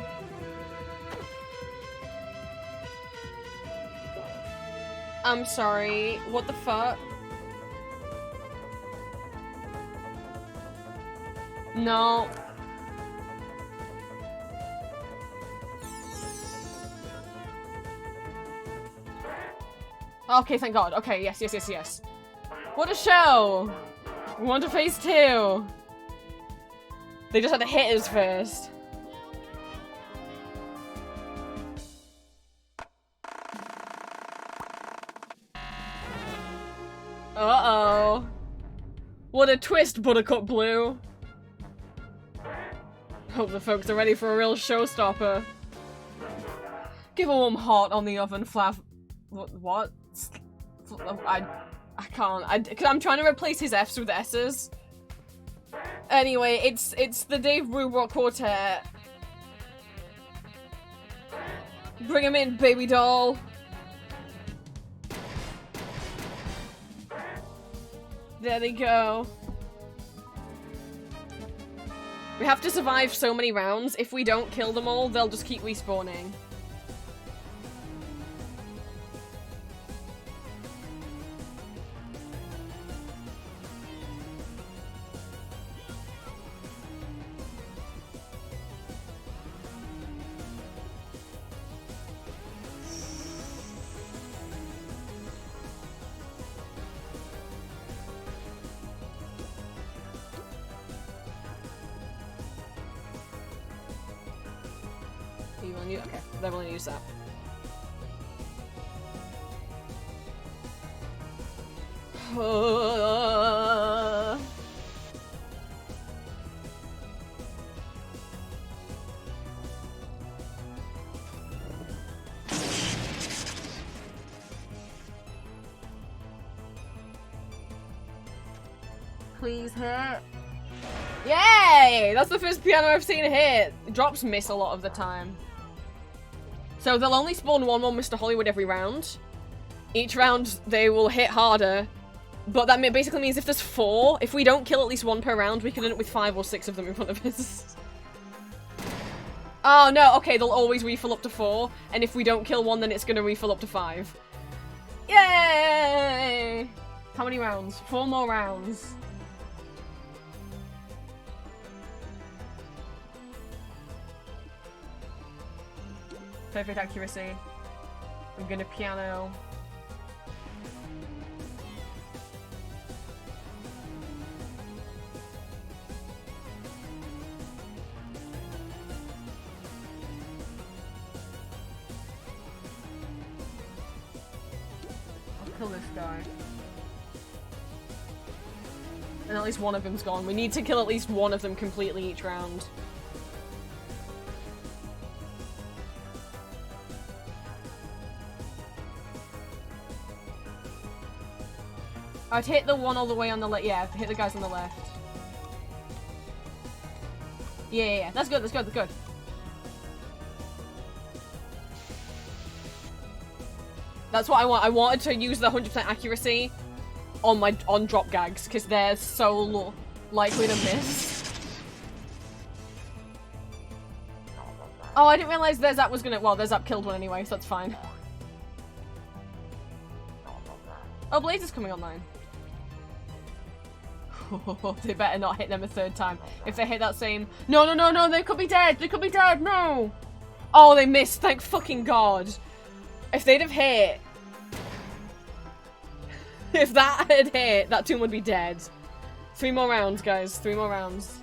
I'm sorry. What the fuck? No. Okay, thank God. Okay, yes, yes, yes, yes. What a show! We want to phase 2. They just had to hit us first. Uh-oh. What a twist, Buttercup Blue. Hope the folks are ready for a real showstopper. Give a warm heart on the oven, Flav. What? I can't. Cause I'm trying to replace his F's with S's. Anyway, it's the Dave Brew Rock Quartet. Bring him in, baby doll. There they go. We have to survive so many rounds. If we don't kill them all, they'll just keep respawning. Okay, they're willing to use that. Please hit. Yay! That's the first piano I've seen hit. Drops miss a lot of the time. So they'll only spawn one more Mr. Hollywood every round. Each round they will hit harder. But that basically means if there's 4, if we don't kill at least one per round, we can end up with 5 or 6 of them in front of us. Oh no, okay, they'll always refill up to 4. And if we don't kill one, then it's gonna refill up to 5. Yay! How many rounds? 4 more rounds. Perfect accuracy. I'm gonna piano. I'll kill this guy. And at least one of them's gone. We need to kill at least one of them completely each round. I'd hit the one all the way on the left. Yeah, hit the guys on the left. Yeah. That's good, that's good, that's good. That's what I want. I wanted to use the 100% accuracy on drop gags, because they're so likely to miss. Oh, I didn't realize their Zap was gonna- well, their Zap killed one anyway, so that's fine. Oh, Blaze is coming online. They better not hit them a 3rd time. If they hit that same- No, they could be dead! They could be dead! No! Oh, they missed, thank fucking God. If they'd have hit... If that had hit, that tomb would be dead. 3 more rounds, guys. 3 more rounds.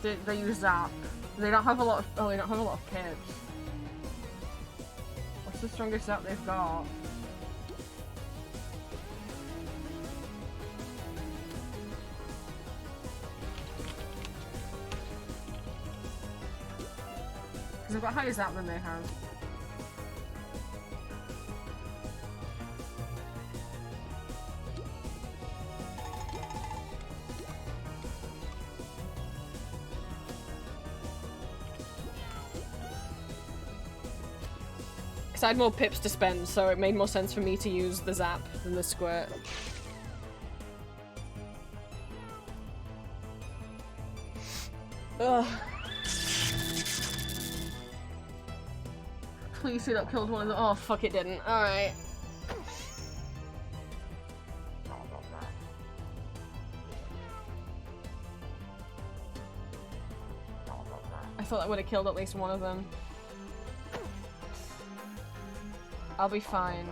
If they use Zap. They don't have a lot of. Oh, they don't have a lot of pips. What's the strongest Zap they've got? Because they've got higher Zap than they have. I had more pips to spend, so it made more sense for me to use the Zap than the Squirt. Ugh. Please say that killed one of them. Oh, fuck, it didn't. Alright. I thought that would have killed at least one of them. I'll be fine.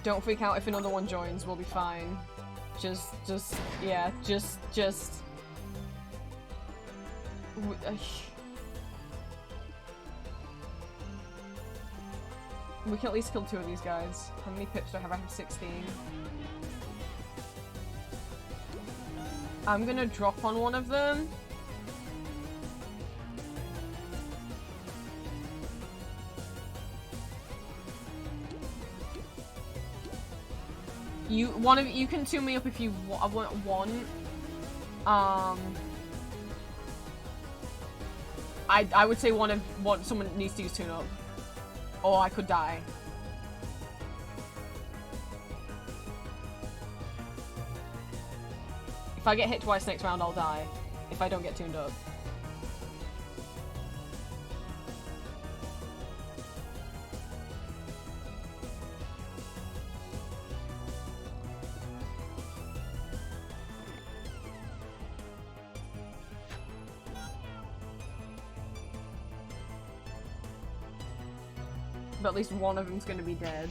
Don't freak out if another one joins, we'll be fine. Yeah, just... We can at least kill 2 of these guys. How many pips do I have? I have 16. I'm gonna drop on one of them. You can tune me up if you want. I would say someone needs to use tune up, or I could die. If I get hit twice next round, I'll die. If I don't get tuned up. But at least one of them's gonna be dead.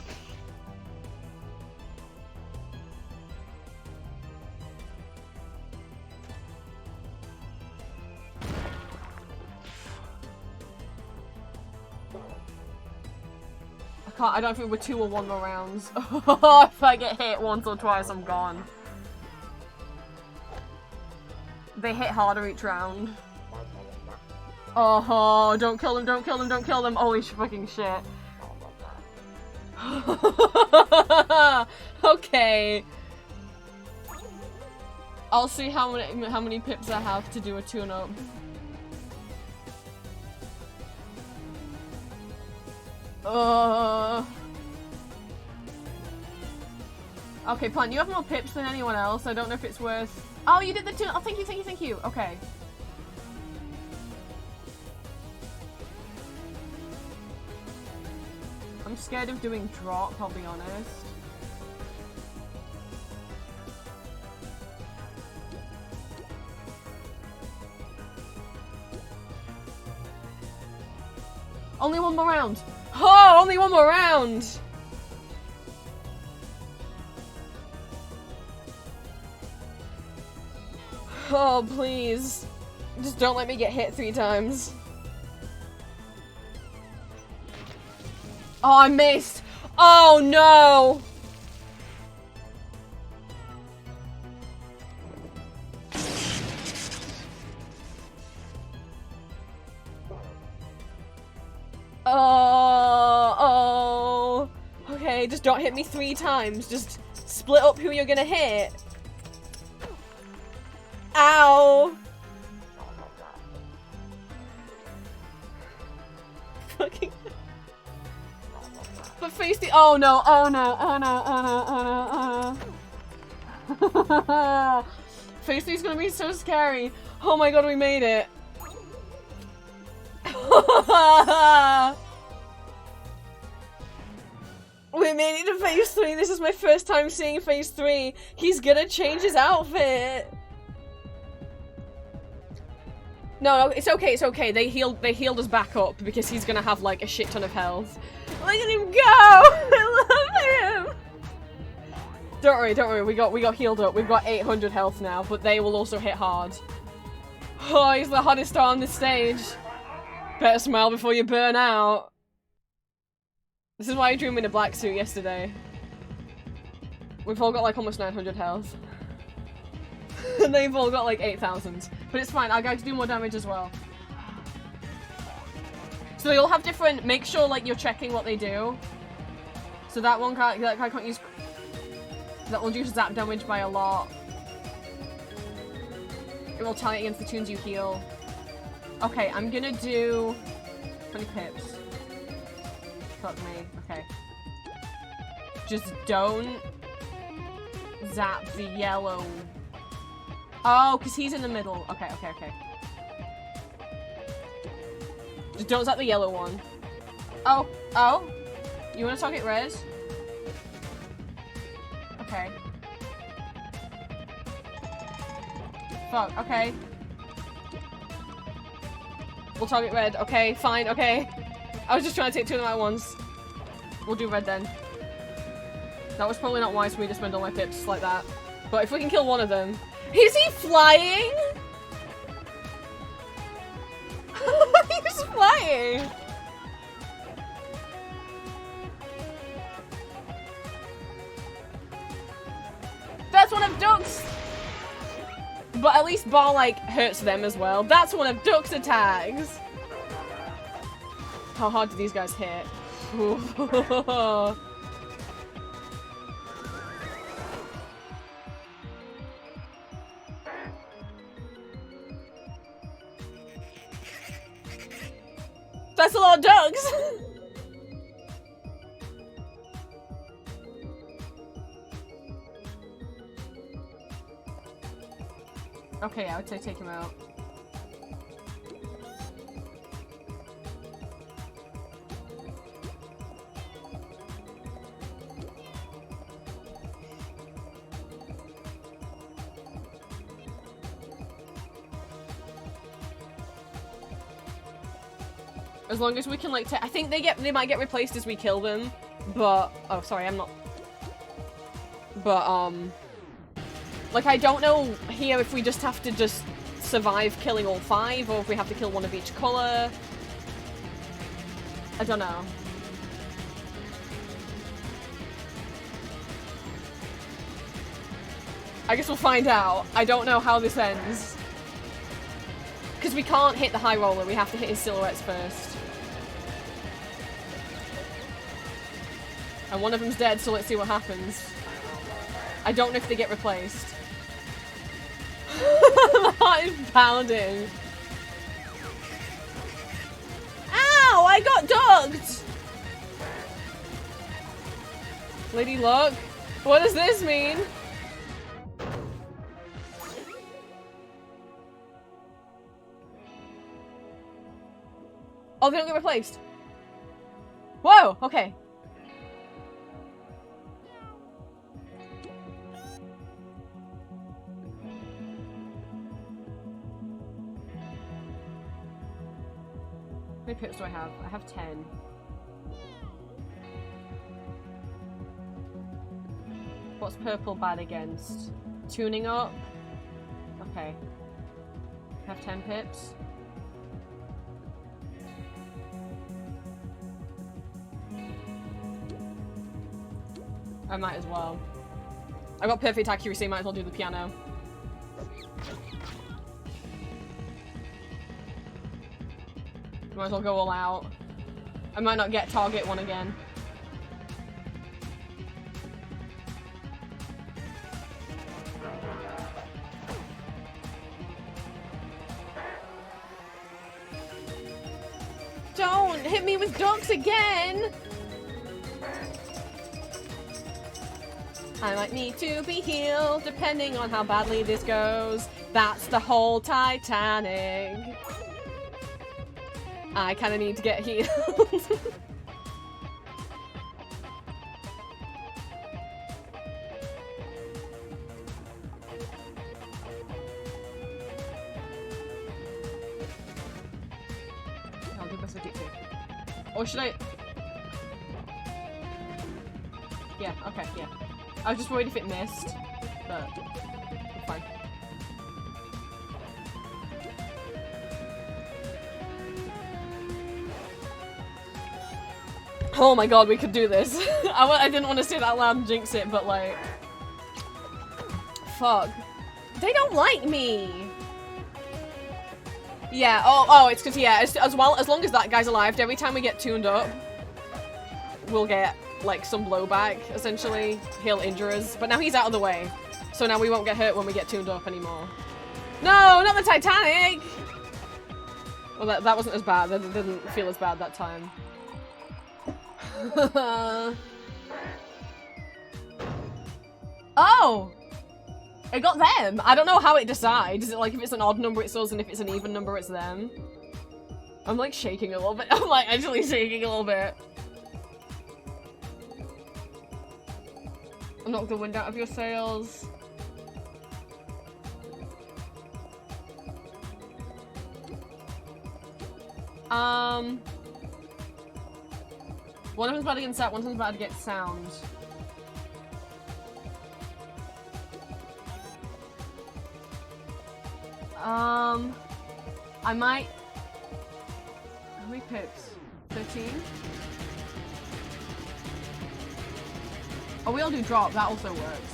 I don't think we're 2 or 1 more rounds. If I get hit once or twice, I'm gone. They hit harder each round. Oh, don't kill them, don't kill them, don't kill them. Holy fucking shit. Okay. I'll see how many pips I have to do a tune-up. Okay, Plant, you have more pips than anyone else. I don't know if it's worth... Oh, you did the tune- Oh, thank you, thank you, thank you. Okay. I'm scared of doing drop, I'll be honest. Only 1 more round! Oh, only 1 more round! Oh, please. Just don't let me get hit 3 times. Oh, I missed! Oh, no! Oh. Okay, just don't hit me 3 times. Just split up who you're gonna hit. Ow! Fucking... But face the- oh no, oh no, oh no, oh no, oh no, oh no. Face three's gonna be so scary. Oh my god, we made it. We made it to phase 3. This is my first time seeing phase 3. He's gonna change his outfit. No, it's okay, it's okay. They healed us back up because he's gonna have like a shit ton of health. Look at him go! I love him! Don't worry, we got healed up. We've got 800 health now, but they will also hit hard. Oh, he's the hottest star on this stage. Better smile before you burn out. This is why I drew him in a black suit yesterday. We've all got like almost 900 health. And they've all got like 8,000. But it's fine, our guys do more damage as well. So they all have different, make sure like you're checking what they do. So that one guy can't use, that will reduce zap damage by a lot. It will tally against the tunes you heal. Okay, I'm gonna do 20 pips. Fuck me, okay. Just don't zap the yellow. Oh, because he's in the middle. Okay. Just don't zap the yellow one. Oh. You want to target red? Okay. Fuck, okay. We'll target red. Okay, fine, okay. I was just trying to take two of them at once. We'll do red then. That was probably not wise for me to spend all my pips like that. But if we can kill one of them... Is he flying? He's flying! That's one of Duck's! But at least Ball, like, hurts them as well. That's one of Duck's attacks! How hard do these guys hit? That's a lot of Ducks! Okay, I would say take him out. As long as we can like I think they might get replaced as we kill them, but oh sorry, I'm not. But like I don't know here if we just have to just survive killing all 5 or if we have to kill one of each color. I don't know. I guess we'll find out. I don't know how this ends. Because we can't hit the high roller, we have to hit his silhouettes first. And one of them's dead, so let's see what happens. I don't know if they get replaced. My heart is pounding. Ow! I got dogged! Lady Luck? What does this mean? Oh, they don't get replaced. Whoa! Okay. How many pips do I have? I have 10. What's purple bad against? Tuning up? Okay. I have 10 pips. I might as well. I got perfect accuracy, might as well do the piano. Might as well go all out. I might not get target one again. Don't hit me with ducks again! I might need to be healed, depending on how badly this goes. That's the whole Titanic. I kind of need to get healed. I'll do the best I can too. Or should I? Yeah, okay, yeah. I was just worried if it missed, but it's fine. Oh my god, we could do this. I didn't want to say it out loud and jinx it, but like... Fuck. They don't like me! Yeah, oh, it's because, yeah, as long as that guy's alive, every time we get tuned up, we'll get, like, some blowback, essentially. He'll injure us, but now he's out of the way. So now we won't get hurt when we get tuned up anymore. No, not the Titanic! Well, that wasn't as bad. That didn't feel as bad that time. Oh! It got them! I don't know how it decides. Is it like if it's an odd number it's us and if it's an even number it's them? I'm like shaking a little bit. I'm like actually shaking a little bit. Knock the wind out of your sails. One of them's about to get set, one of them's about to get sound. I might... How many pips? 13? Oh, we all do drop, that also works.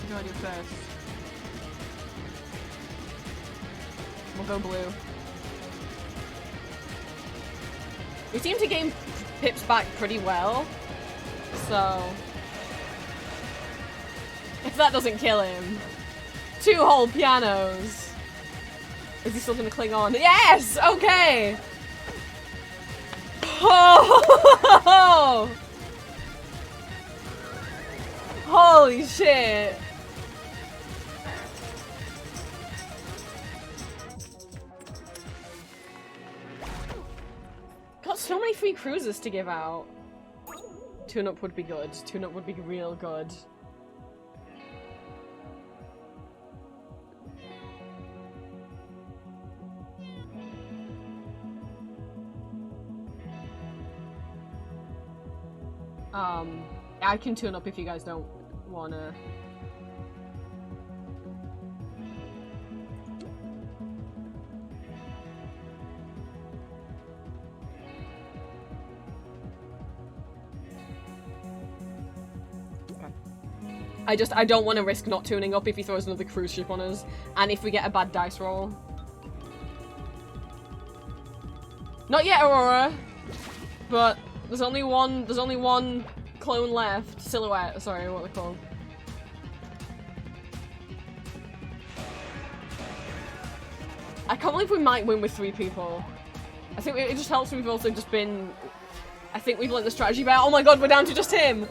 What do I do first? We'll go blue. We seem to gain pips back pretty well, so... If that doesn't kill him. 2 whole pianos. Is he still gonna cling on? Yes! Okay! Oh! Holy shit! Got so many free cruises to give out. Tune-up would be good. Tune-up would be real good. I can tune up if you guys don't wanna. Okay. I don't want to risk not tuning up if he throws another cruise ship on us, and if we get a bad dice roll. Not yet, Aurora, but there's only one clone left. Silhouette, sorry, what are they called? I can't believe we might win with 3 people. I think it just helps we've also just been... I think we've learned the strategy better. Oh my god, we're down to just him!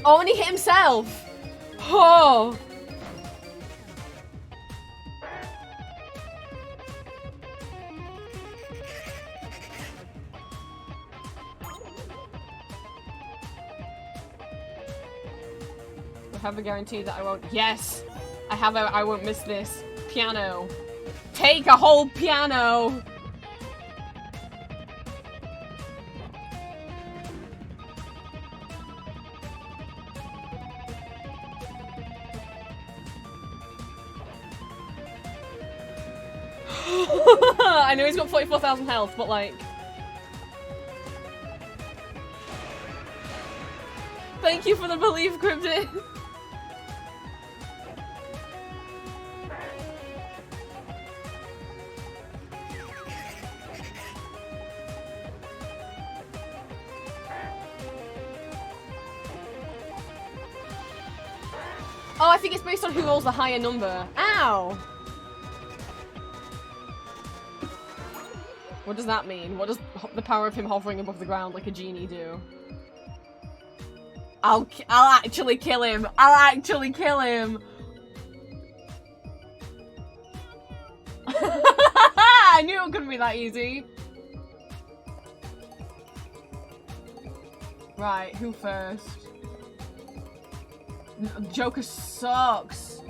Oh, and he hit himself! Oh! I have a guarantee that I won't. Yes! I won't miss this. Piano. Take a whole piano! I know he's got 44,000 health, but like... Thank you for the belief, Cryptid! Oh, I think it's based on who rolls the higher number. Ow! What does that mean? What does the power of him hovering above the ground like a genie do? I'll actually kill him. I'll actually kill him. I knew it couldn't be that easy. Right, who first? Joker sucks.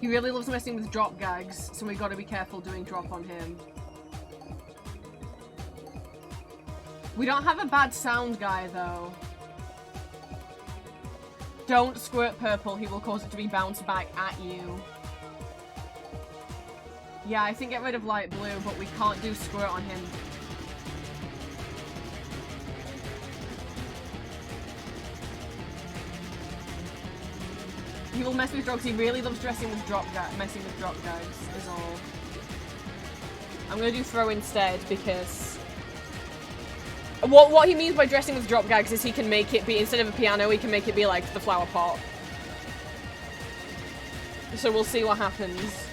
He really loves messing with drop gags, so we gotta be careful doing drop on him. We don't have a bad sound guy, though. Don't squirt purple, he will cause it to be bounced back at you. Yeah, I think get rid of light blue, but we can't do squirt on him. He will mess with drugs. He really loves messing with drop gags, is all. I'm gonna do throw instead, because what he means by dressing with drop gags is he can make it be, instead of a piano, he can make it be like the flower pot. So we'll see what happens.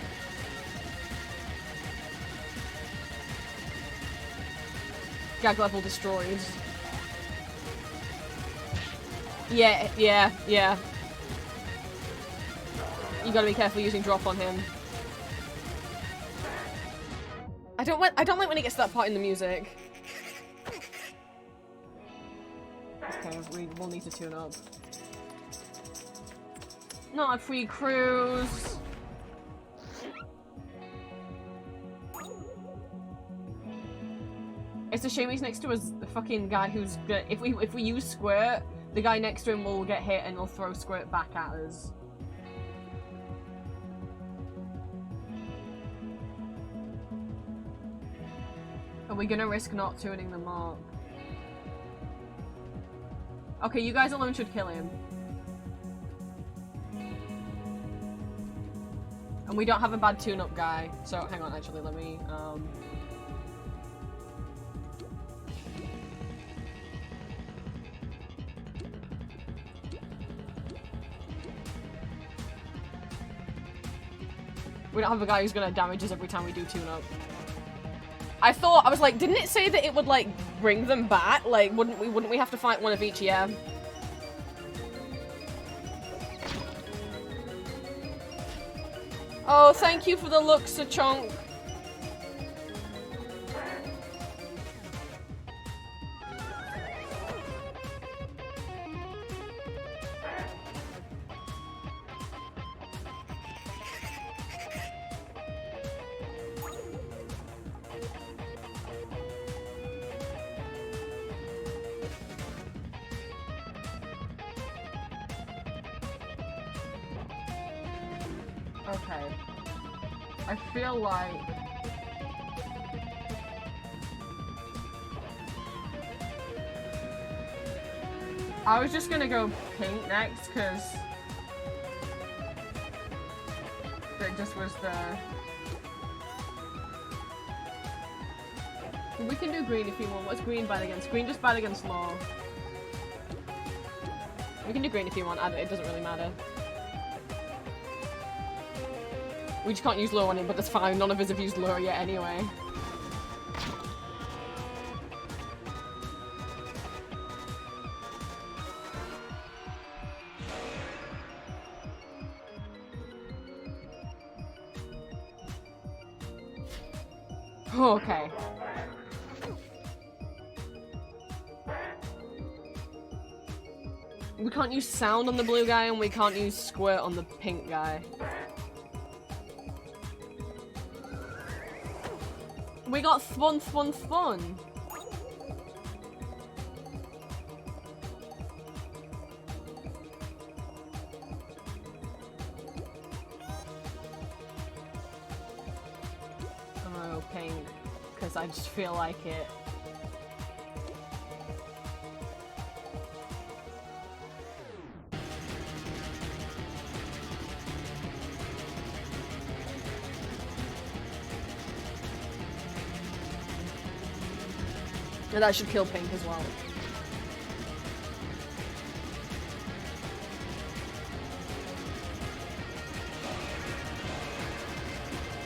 Gag level destroyed. Yeah. You gotta be careful using drop on him. I don't like when he gets to that part in the music. Okay, we'll need to tune up. Not a free cruise. It's a shame he's next to us, the fucking guy who's good. If we use squirt, the guy next to him will get hit and he'll throw squirt back at us. Are we gonna risk not tuning them up? Okay, you guys alone should kill him. And we don't have a bad tune-up guy, so hang on, actually, let me, we don't have a guy who's gonna damage us every time we do tune-up. I was like, didn't it say that it would, like, bring them back? Like, wouldn't we have to fight one of each? Yeah. Oh, thank you for the looks, Chonk. Okay. I feel like... I was just gonna go pink next, because... it just was the... We can do green if you want. What's green bad against? Green just bad against law. We can do green if you want. It doesn't really matter. We just can't use lure on him, but that's fine. None of us have used lure yet anyway. Okay. We can't use sound on the blue guy, and we can't use squirt on the pink guy. We got thwun. I'm gonna go pink, because I just feel like it. And that should kill pink as well.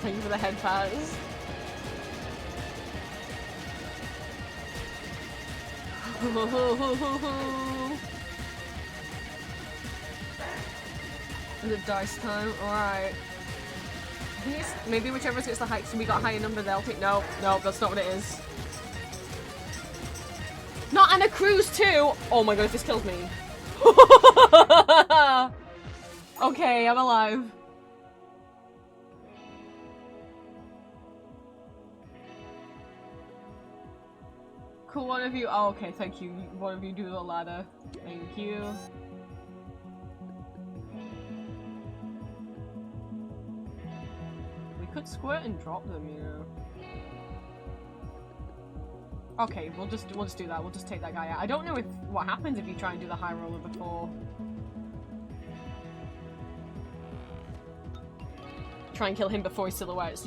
Thank you for the head pass. Is it dice time? Alright. I think it's maybe whichever gets the high, so we got a higher number, they'll take. No, that's not what it is. Not Anna Cruz too! Oh my god, if this kills me. Okay, I'm alive. Cool, one of you. Oh, okay, thank you. One of you do the ladder. Thank you. We could squirt and drop them, you know. Okay, we'll just do that. We'll just take that guy out. I don't know what happens if you try and do the high roller before. Try and kill him before he silhouettes.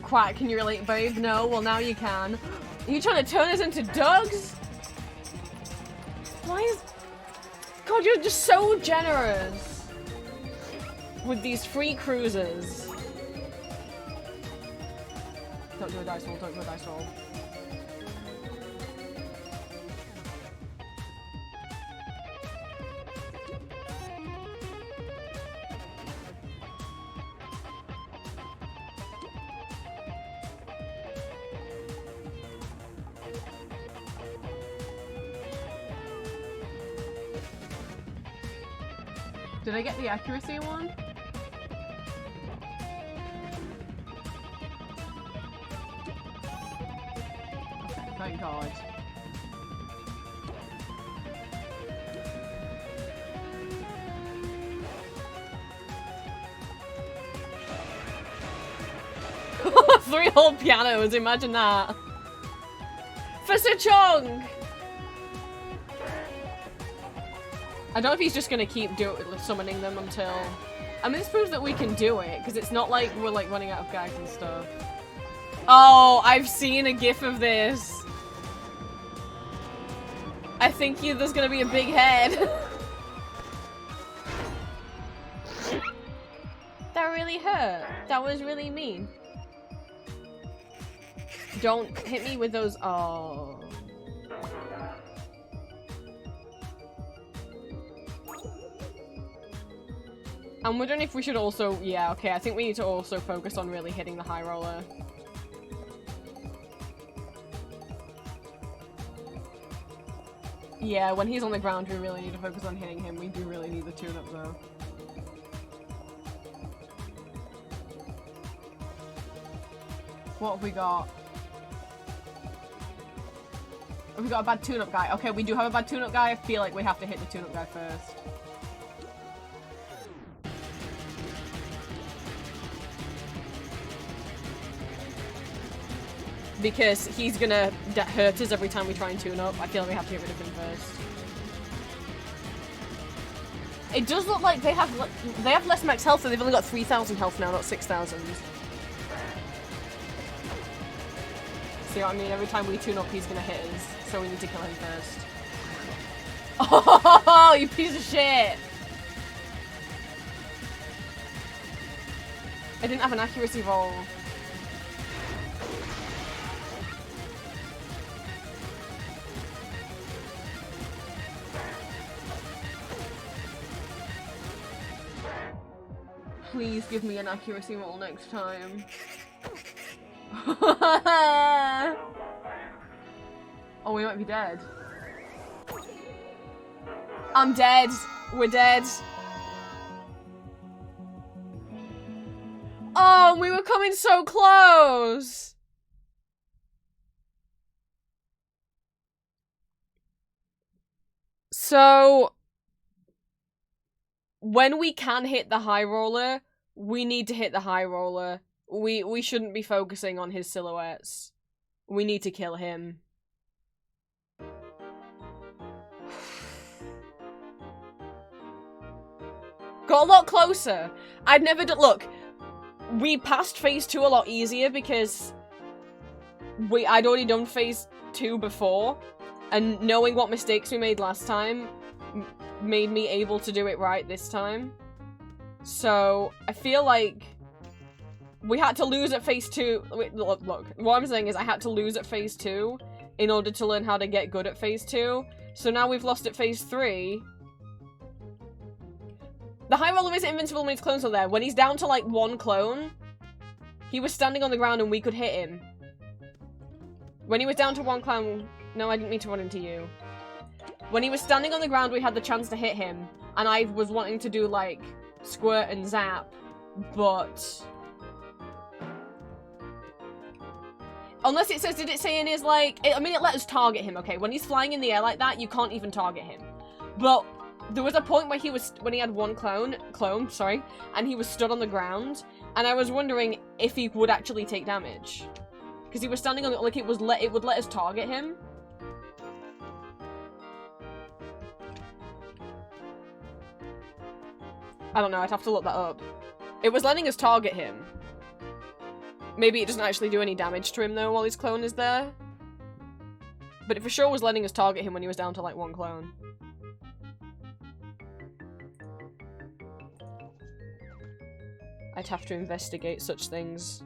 Quack, can you relate, babe? No? Well, now you can. Are you trying to turn us into dogs? Why is... God, you're just so generous with these free cruises. Don't do a dice roll, don't do a dice roll. Did I get the accuracy one? Okay, thank God. Three whole pianos, imagine that. Professor Chong! I don't know if he's just gonna keep summoning them until... I mean, this proves that we can do it, because it's not like we're like running out of gags and stuff. Oh, I've seen a gif of this. I think there's gonna be a big head. That really hurt. That was really mean. Don't hit me with those... Oh... I'm wondering if we should also... Yeah, okay, I think we need to also focus on really hitting the high roller. Yeah, when he's on the ground, we really need to focus on hitting him. We do really need the tune-up, though. What have we got? Have we got a bad tune-up guy? Okay, we do have a bad tune-up guy. I feel like we have to hit the tune-up guy first. Because he's gonna hurt us every time we try and tune up. I feel like we have to get rid of him first. It does look like they have less max health, so they've only got 3,000 health now, not 6,000. See what I mean? Every time we tune up, he's gonna hit us, so we need to kill him first. Oh, you piece of shit! I didn't have an accuracy roll. Please give me an accuracy roll next time. Oh, we might be dead. I'm dead. We're dead. Oh, we were coming so close. So... when we can hit the high roller, we need to hit the high roller. We shouldn't be focusing on his silhouettes. We need to kill him. Got a lot closer. I'd never look. we passed phase 2 a lot easier because I'd already done phase 2 before, and knowing what mistakes we made last time made me able to do it right this time. So, I feel like we had to lose at phase 2. Wait, look, what I'm saying is I had to lose at phase 2 in order to learn how to get good at phase 2. So now we've lost at phase 3. The high roller isn't invincible when his clones are there. When he's down to like 1 clone, he was standing on the ground and we could hit him. When he was down to 1 clone... No, I didn't mean to run into you. When he was standing on the ground, we had the chance to hit him. And I was wanting to do like squirt and zap, but... Unless it says, did it say in his, like... I mean, it let us target him, okay? When he's flying in the air like that, you can't even target him. But there was a point where he was... When he had 1 clone, and he was stood on the ground, and I was wondering if he would actually take damage. Because he was standing on... Like, it would let us target him. I don't know, I'd have to look that up. It was letting us target him. Maybe it doesn't actually do any damage to him, though, while his clone is there. But it for sure was letting us target him when he was down to, like, 1 clone. I'd have to investigate such things.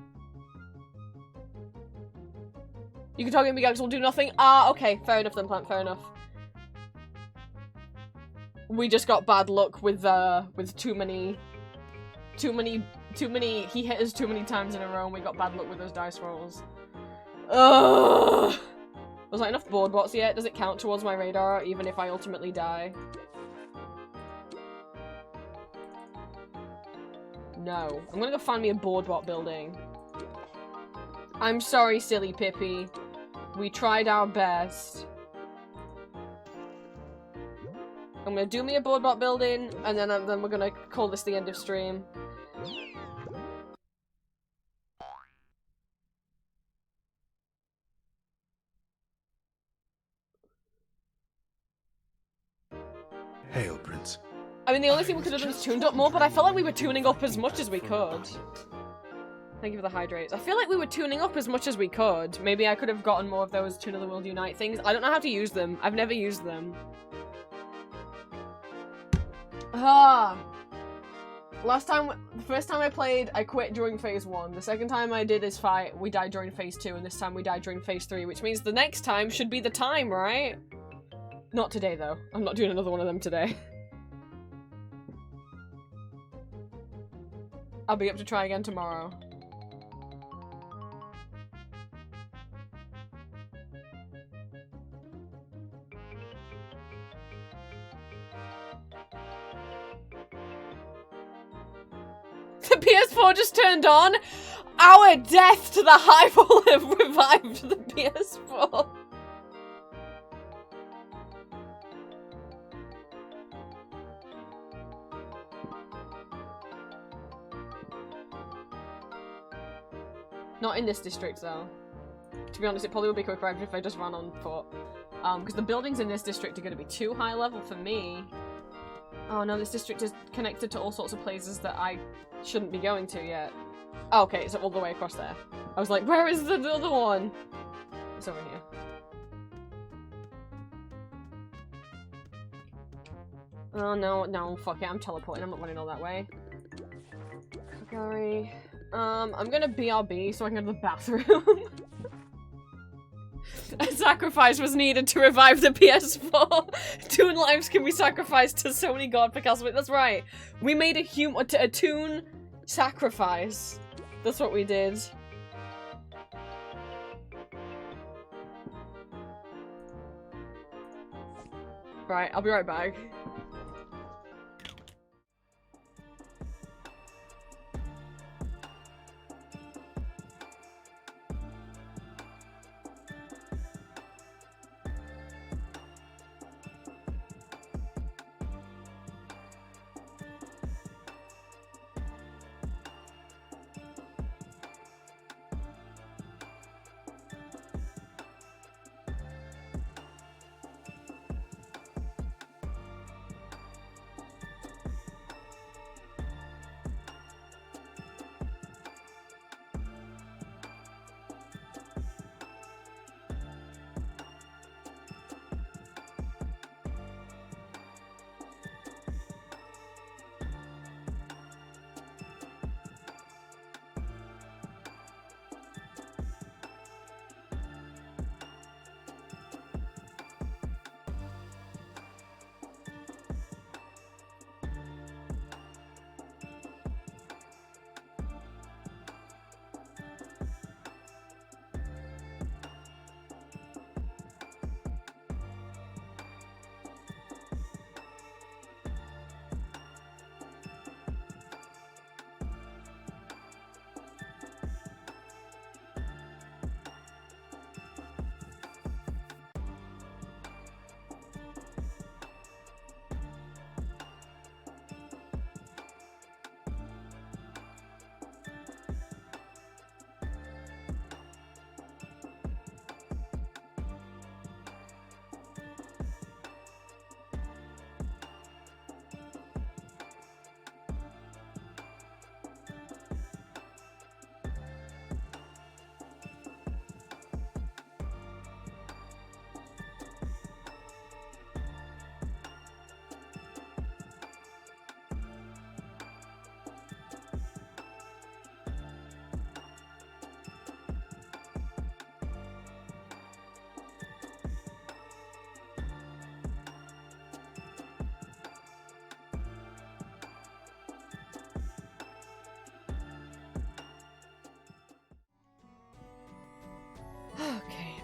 You can target me, guys, will do nothing? Ah, okay, fair enough then, Plant, fair enough. We just got bad luck with too many... He hit us too many times in a row and we got bad luck with those dice rolls. Ugh! Was that enough board bots yet? Does it count towards my radar, even if I ultimately die? No. I'm gonna go find me a board bot building. I'm sorry, silly Pippi. We tried our best. I'm gonna do me a board bot building, and then we're gonna call this the end of stream. Hail, Prince. I mean, the only thing we could have done is tuned up more, but I felt like we were tuning up as much as we could. Thank you for the hydrates. I feel like we were tuning up as much as we could. Maybe I could have gotten more of those Tune of the World Unite things. I don't know how to use them. I've never used them. Ah! The first time I played, I quit during phase 1. The second time I did this fight, we died during phase 2, and this time we died during phase 3, which means the next time should be the time, right? Not today, though. I'm not doing another one of them today. I'll be up to try again tomorrow. The PS4 just turned on! Our death to the high roller revived the PS4! Not in this district, though. To be honest, it probably would be quicker if I just ran on foot. Because the buildings in this district are going to be too high level for me. Oh no, this district is connected to all sorts of places that I shouldn't be going to yet. Oh, okay, it's all the way across there. I was like, where is the other one? It's over here. Oh no, fuck it, I'm teleporting, I'm not running all that way. Sorry. I'm gonna BRB so I can go to the bathroom. A sacrifice was needed to revive the PS4. Toon lives can be sacrificed to so many god Picasso. That's right. We made a Toon sacrifice. That's what we did. Right, I'll be right back.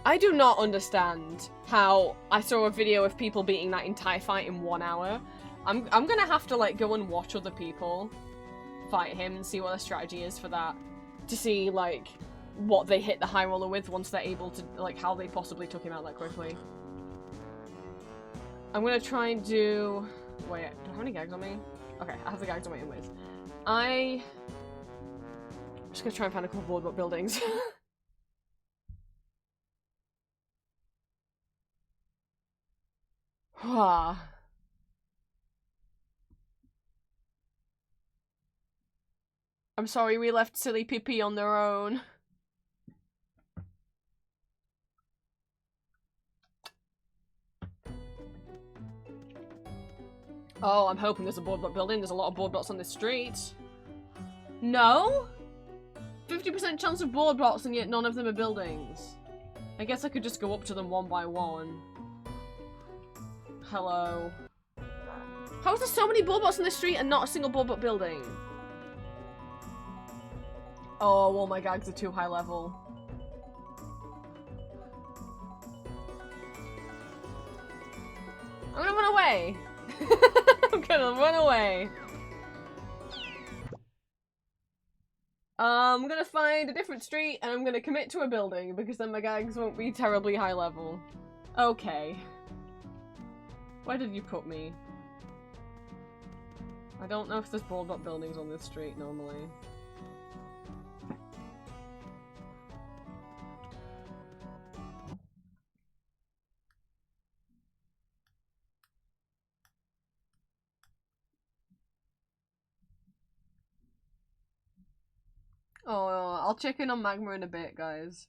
I do not understand how I saw a video of people beating that entire fight in 1 hour. I'm gonna have to, like, go and watch other people fight him and see what their strategy is for that. To see, like, what they hit the high roller with once they're able to, like, how they possibly took him out that quickly. I'm gonna try and do... Wait, do I have any gags on me? Okay, I have the gags on my with. I'm just gonna try and find a couple boardwalk buildings. I'm sorry we left Silly Pippi on their own. Oh, I'm hoping there's a boardwalk building. There's a lot of boardwalks on this street. No? 50% chance of boardwalks and yet none of them are buildings. I guess I could just go up to them one by one. Hello. How is there so many boardwalks on this street and not a single boardwalk building? Oh, well, my gags are too high level. I'm gonna run away. I'm gonna run away. I'm gonna find a different street and I'm gonna commit to a building because then my gags won't be terribly high level. Okay. Where did you put me? I don't know if there's boardwalk buildings on this street normally. Oh, I'll check in on Magma in a bit, guys.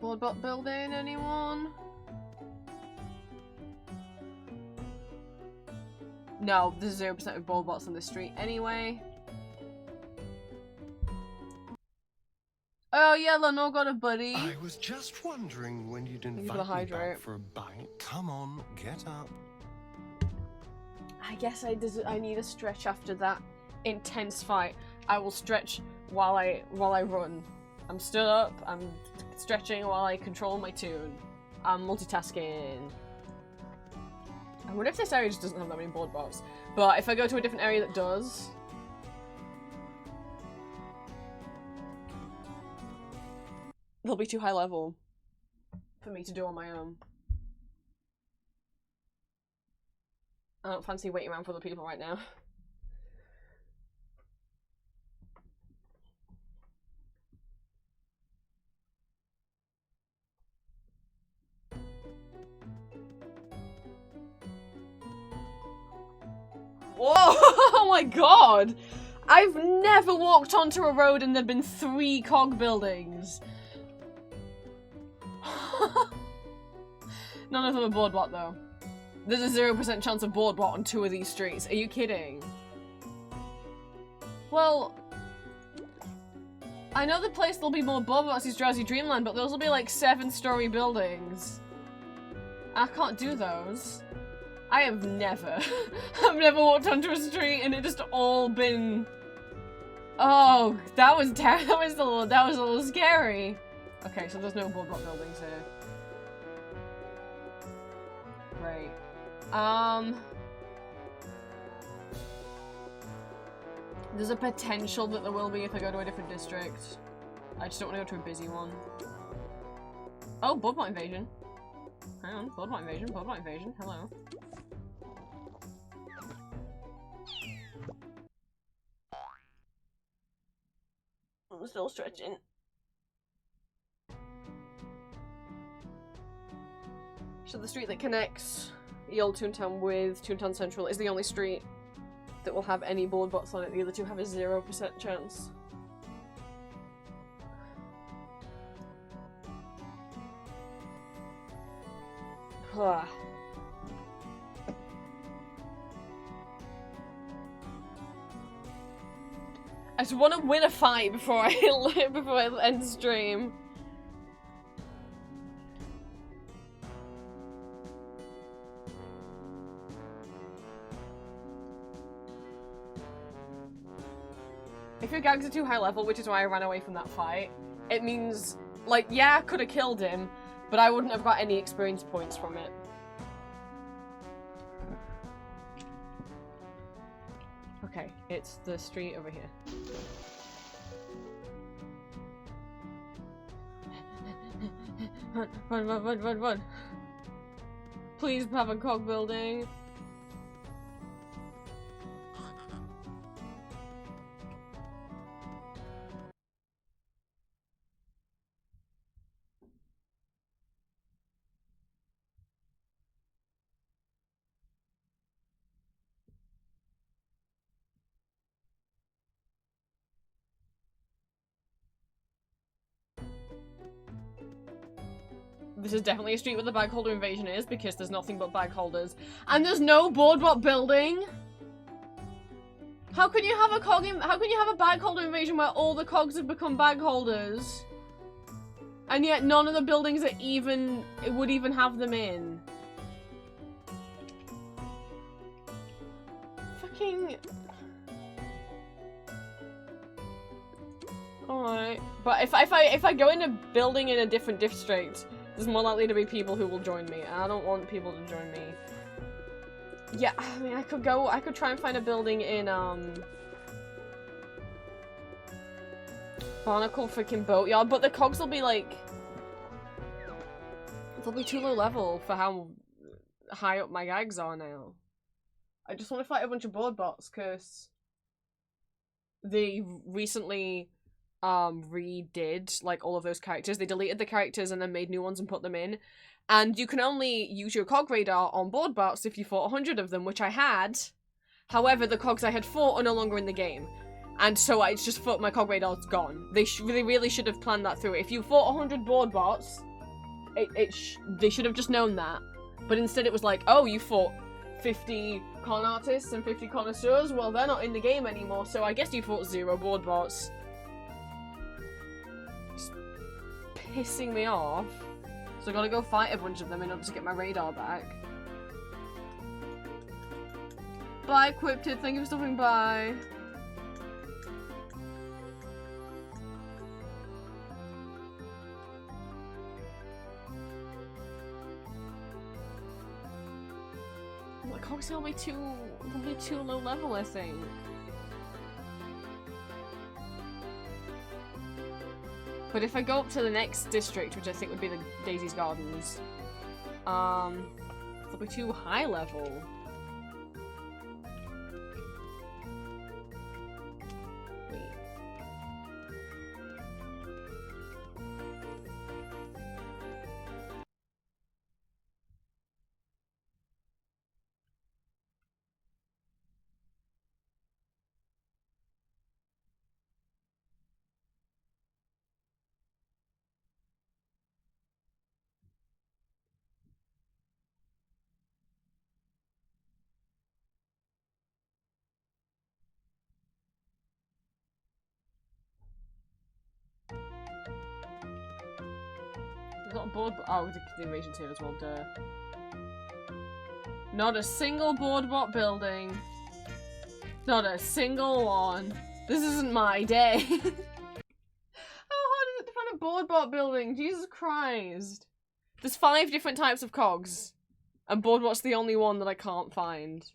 Boardwalk building, anyone? No, there's 0% of boardwalks on this street anyway. Oh yeah, Lenore got a buddy. I was just wondering when you'd Thank you invite for the me hydrate. back for a bite. Come on, get up. I guess I need a stretch after that intense fight. I will stretch while I run. I'm stood up, I'm stretching while I control my tune. I'm multitasking. I wonder if this area just doesn't have that many boardwalks. But if I go to a different area that does... they'll be too high level for me to do on my own. I don't fancy waiting around for other people right now. Whoa! Oh my god! I've never walked onto a road and there've been 3 cog buildings. None of them are boardwalk though. There's a 0% chance of boardwalk on 2 of these streets. Are you kidding? Well, I know the place there'll be more boardwalks is Drowsy Dreamland, but those will be like 7-story buildings. I can't do those. I have never, I've never walked onto a street and it just all been. Oh, that was that was a little scary. Okay, so there's no boardwalk buildings here. Great. There's a potential that there will be if I go to a different district. I just don't want to go to a busy one. Oh, boardwalk invasion. Hang on, boardwalk invasion, boardwalk invasion. Hello. I'm still stretching. So the street that connects the old Toontown with Toontown Central is the only street that will have any boardwalks on it. The other two have a 0% chance. Ah. I just want to win a fight before I end the stream. If your gags are too high level, which is why I ran away from that fight, it means, like, yeah, I could have killed him, but I wouldn't have got any experience points from it. Okay, it's the street over here. Run, run, run, run, run. Please have a cog building. This is definitely a street where the bag holder invasion is, because there's nothing but bag holders. And there's no boardwalk building! How can you have a how can you have a bag holder invasion where all the cogs have become bag holders? And yet none of the buildings that would even have them in. Fucking... Alright. But if I go in a building in a different district, there's more likely to be people who will join me, and I don't want people to join me. Yeah, I mean, I could try and find a building in, Barnacle freaking Boatyard, but the cogs will be, like... They'll be too low level for how high up my gags are now. I just want to fight a bunch of board bots, because they recently... redid like all of those characters. They deleted the characters and then made new ones and put them in. And you can only use your cog radar on board bots if you fought 100 of them, which I had. However, the cogs I had fought are no longer in the game. And so it's just my cog radar's gone. They really should have planned that through. If you fought 100 board bots, they should have just known that. But instead it was like, oh, you fought 50 con artists and 50 connoisseurs? Well, they're not in the game anymore, so I guess you fought 0 board bots. Pissing me off. So I gotta go fight a bunch of them in order to get my radar back. Bye, Quipted. Thank you for stopping by. The cogs will be too low level, I think. But if I go up to the next district, which I think would be the Daisy's Gardens, it'll be too high level. Wait. Not a board. Oh, the invasion's here as well. Duh. Not a single boardwalk building. Not a single one. This isn't my day. How hard is it to find a boardwalk building? Jesus Christ. There's 5 different types of cogs, and boardwalk's the only one that I can't find.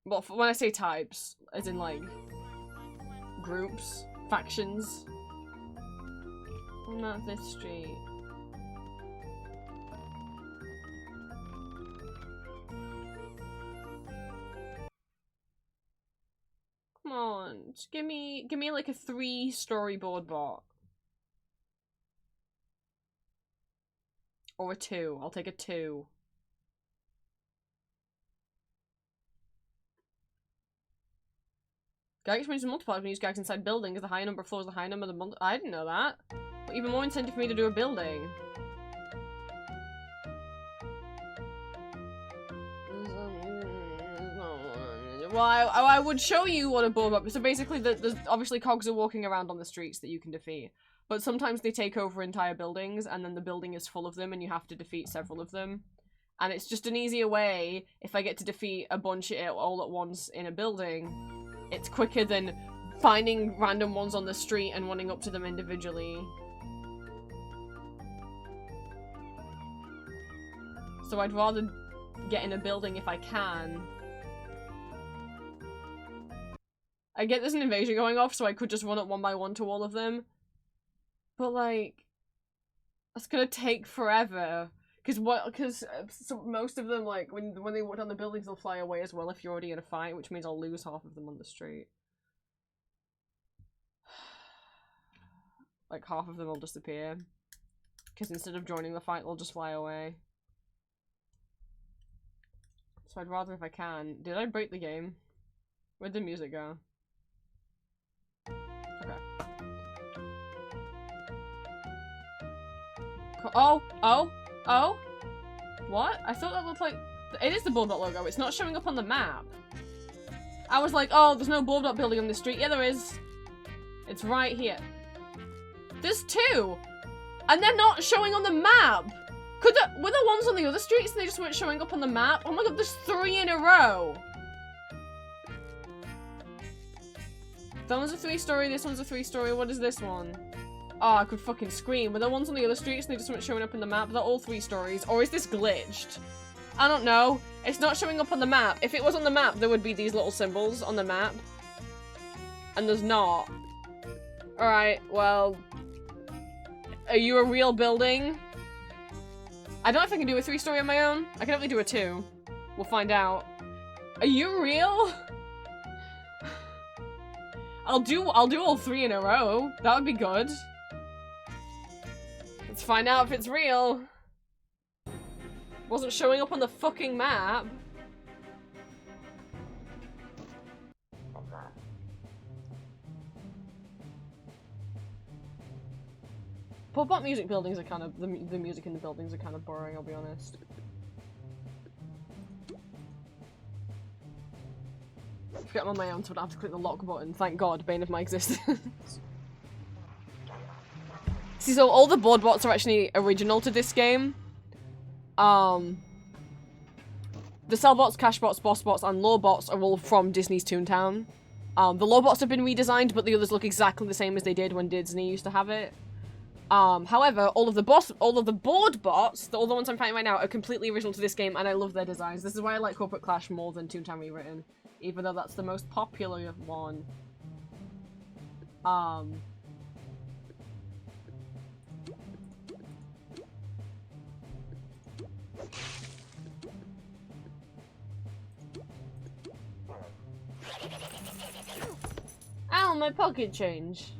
Well, when I say types, as in like groups, factions. Not this street. Come on, just give me like a 3-story board bot. Or a 2. I'll take a 2. Gag experience multiplied when you use gags inside buildings. The higher number of floors, the higher number of the I didn't know that. But even more incentive for me to do a building. Well, I would show you what a board up. So basically, there's obviously cogs are walking around on the streets that you can defeat. But sometimes they take over entire buildings, and then the building is full of them, and you have to defeat several of them. And it's just an easier way, if I get to defeat a bunch all at once in a building, it's quicker than finding random ones on the street and running up to them individually. So I'd rather get in a building if I can. I get there's an invasion going off, so I could just run up one by one to all of them. But, like, that's gonna take forever. Because most of them, like, when they walk down the buildings, they'll fly away as well if you're already in a fight, which means I'll lose half of them on the street. Like, half of them will disappear. Because instead of joining the fight, they'll just fly away. So I'd rather if I can. Did I break the game? Where'd the music go? Okay. Oh! What? I thought that looked like... It is the Bulldog logo. It's not showing up on the map. I was like, oh, there's no Bulldog building on this street. Yeah, there is. It's right here. There's 2! And they're not showing on the map! Were the ones on the other streets and they just weren't showing up on the map? Oh my god, there's 3 in a row! That one's a 3-story, this one's a 3-story, what is this one? Oh, I could fucking scream. Were the ones on the other streets and they just weren't showing up in the map? They're all 3 stories. Or is this glitched? I don't know. It's not showing up on the map. If it was on the map, there would be these little symbols on the map. And there's not. Alright, well... Are you a real building? I don't know if I can do a 3-story on my own. I can definitely do a 2. We'll find out. Are you real? I'll do all 3 in a row. That would be good. Let's find out if it's real. Wasn't showing up on the fucking map. Pop-up music buildings are kind of the music in the buildings are kind of boring, I'll be honest. If I'm on my own, so I'd have to click the lock button. Thank God, bane of my existence. See, so all the board bots are actually original to this game. The cell bots, cash bots, boss bots, and lore bots are all from Disney's Toontown. The lore bots have been redesigned, but the others look exactly the same as they did when Disney used to have it. However, all of the board bots, all the ones I'm fighting right now, are completely original to this game, and I love their designs. This is why I like Corporate Clash more than Toontown Rewritten, even though that's the most popular one. Ow, my pocket change.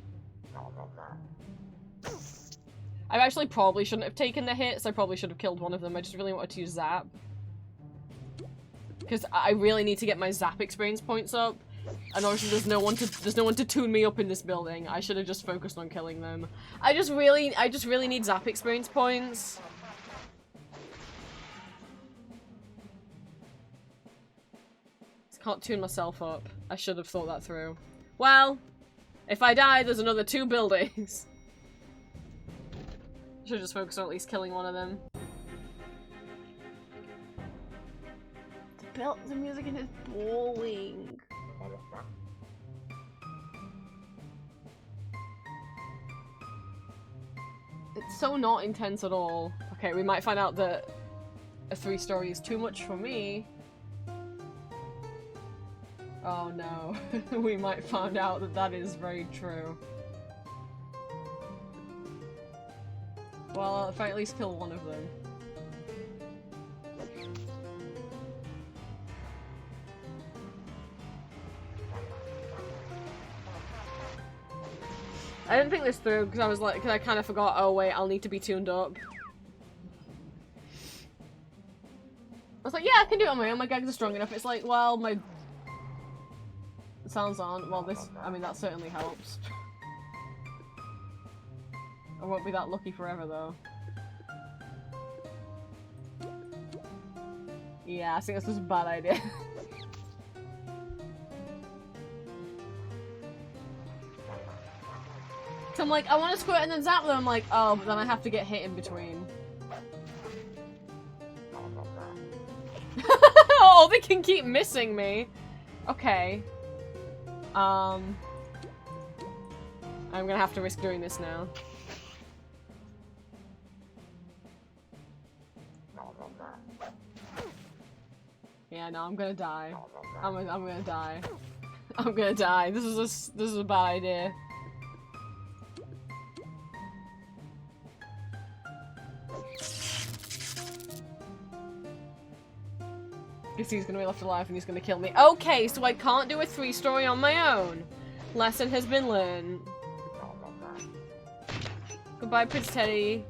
I actually probably shouldn't have taken the hits. I probably should have killed one of them. I just really wanted to use Zap. Because I really need to get my Zap experience points up. And obviously there's no one to tune me up in this building. I should have just focused on killing them. I just really need Zap experience points. Can't tune myself up. I should have thought that through. Well, if I die, there's another 2 buildings. Should just focus on at least killing one of them. The music in it is boring. It's so not intense at all. Okay, we might find out that a 3-story is too much for me. Oh no, we might find out that that is very true. Well, if I at least kill one of them. I didn't think this through because I was like, because I kind of forgot, oh wait, I'll need to be tuned up. I was like, yeah, I can do it on my own, my gags are strong enough. It's like, well, my sounds aren't. Well, this, I mean, that certainly helps. I won't be that lucky forever, though. Yeah, I think this was a bad idea. So I'm like, I want to squirt and then zap them. I'm like, oh, but then I have to get hit in between. Oh, they can keep missing me. Okay. I'm gonna have to risk doing this now. Yeah, no, I'm gonna die. I'm gonna die. I'm gonna die. This is a bad idea. Guess he's gonna be left alive and he's gonna kill me. Okay, so I can't do a 3-story on my own. Lesson has been learned. Goodbye, Prince Teddy.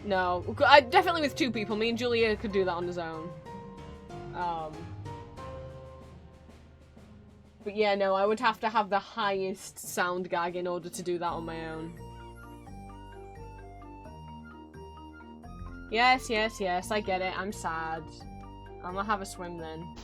No, definitely with 2 people. Me and Julia could do that on his own. But yeah, no, I would have to have the highest sound gag in order to do that on my own. Yes, yes, yes, I get it. I'm sad. I'm gonna have a swim then.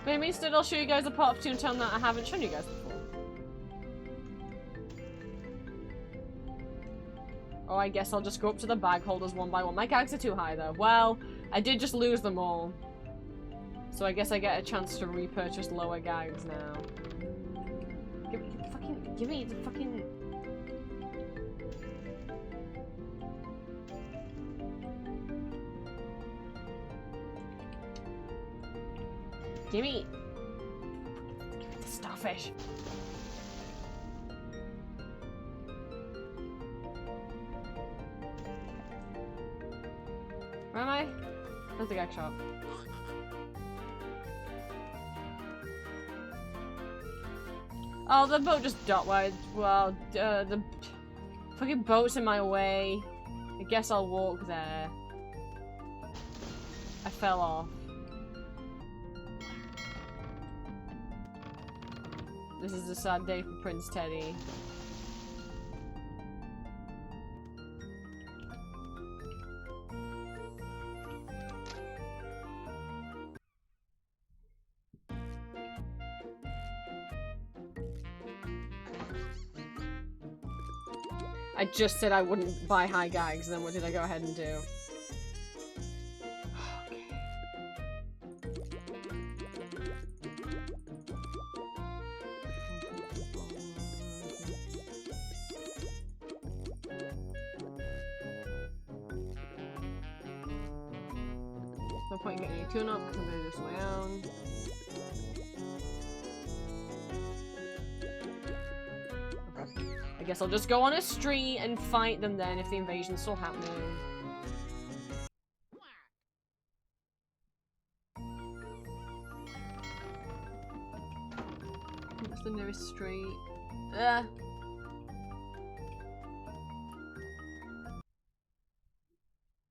Maybe instead I'll show you guys a part of Toontown that I haven't shown you guys before. Oh, I guess I'll just go up to the bag holders one by one. My gags are too high though. Well, I did just lose them all. So I guess I get a chance to repurchase lower gags now. Give me the fucking... Give me the starfish. Where am I? Where's the gag shop? Oh, the boat just docked. Well, the fucking boat's in my way. I guess I'll walk there. I fell off. This is a sad day for Prince Teddy. I just said I wouldn't buy high gags, then what did I go ahead and do? No point in getting a tune-up because I'm gonna do this on my own. I guess I'll just go on a street and fight them then if the invasion's still happening. What's the nearest street?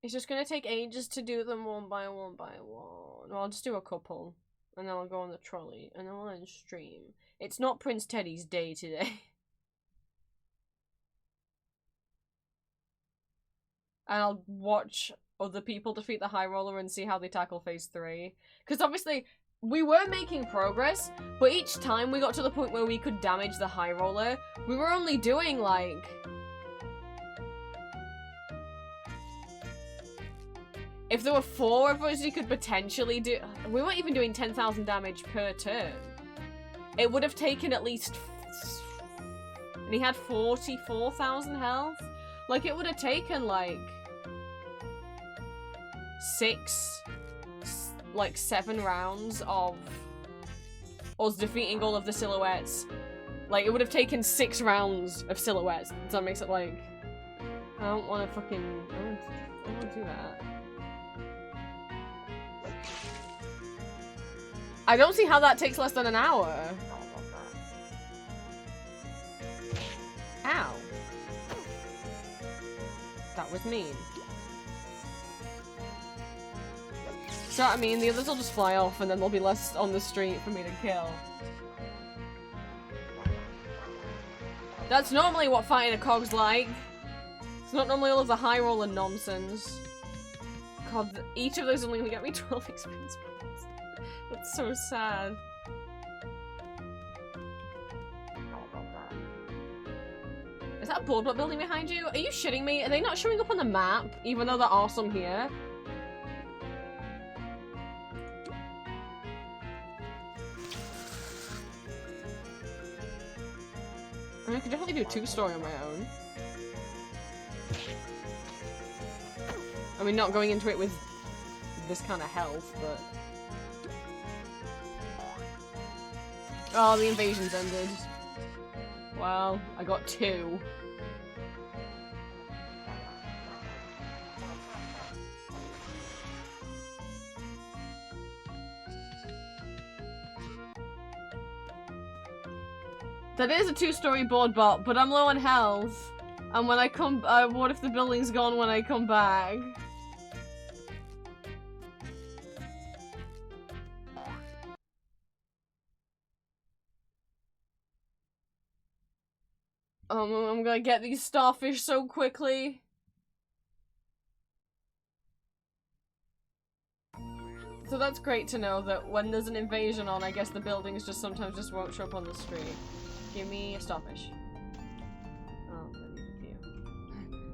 It's just gonna take ages to do them one by one by one. Well, I'll just do a couple. And then I'll go on the trolley. And then we'll end stream. It's not Prince Teddy's day today. And I'll watch other people defeat the High Roller and see how they tackle Phase 3. Because obviously, we were making progress, but each time we got to the point where we could damage the High Roller, we were only doing, like... If there were 4 of us, you could potentially do... We weren't even doing 10,000 damage per turn. It would have taken at least... And he had 44,000 health? Like, it would have taken, like... 7 rounds of us defeating all of the silhouettes. Like, it would have taken 6 rounds of silhouettes. Does that make it, like... I don't want to fucking... I don't want to do that. I don't see how that takes less than an hour. Ow. That was mean. So, I mean, the others will just fly off and then there'll be less on the street for me to kill. That's normally what fighting a cog's like. It's not normally all of the high roller nonsense. God, each of those only gonna get me 12 experience points. That's so sad. Is that a boardwalk building behind you? Are you shitting me? Are they not showing up on the map, even though they're awesome here? I mean, I could definitely do a 2-story on my own. I mean, not going into it with this kind of health, but... Oh, the invasion's ended. Well, I got 2. That is a 2-story board bot, but I'm low on health. And when I come- what if the building's gone when I come back? I'm gonna get these starfish so quickly. So that's great to know that when there's an invasion on, I guess the buildings just sometimes just won't show up on the street. Give me a starfish. Oh, thank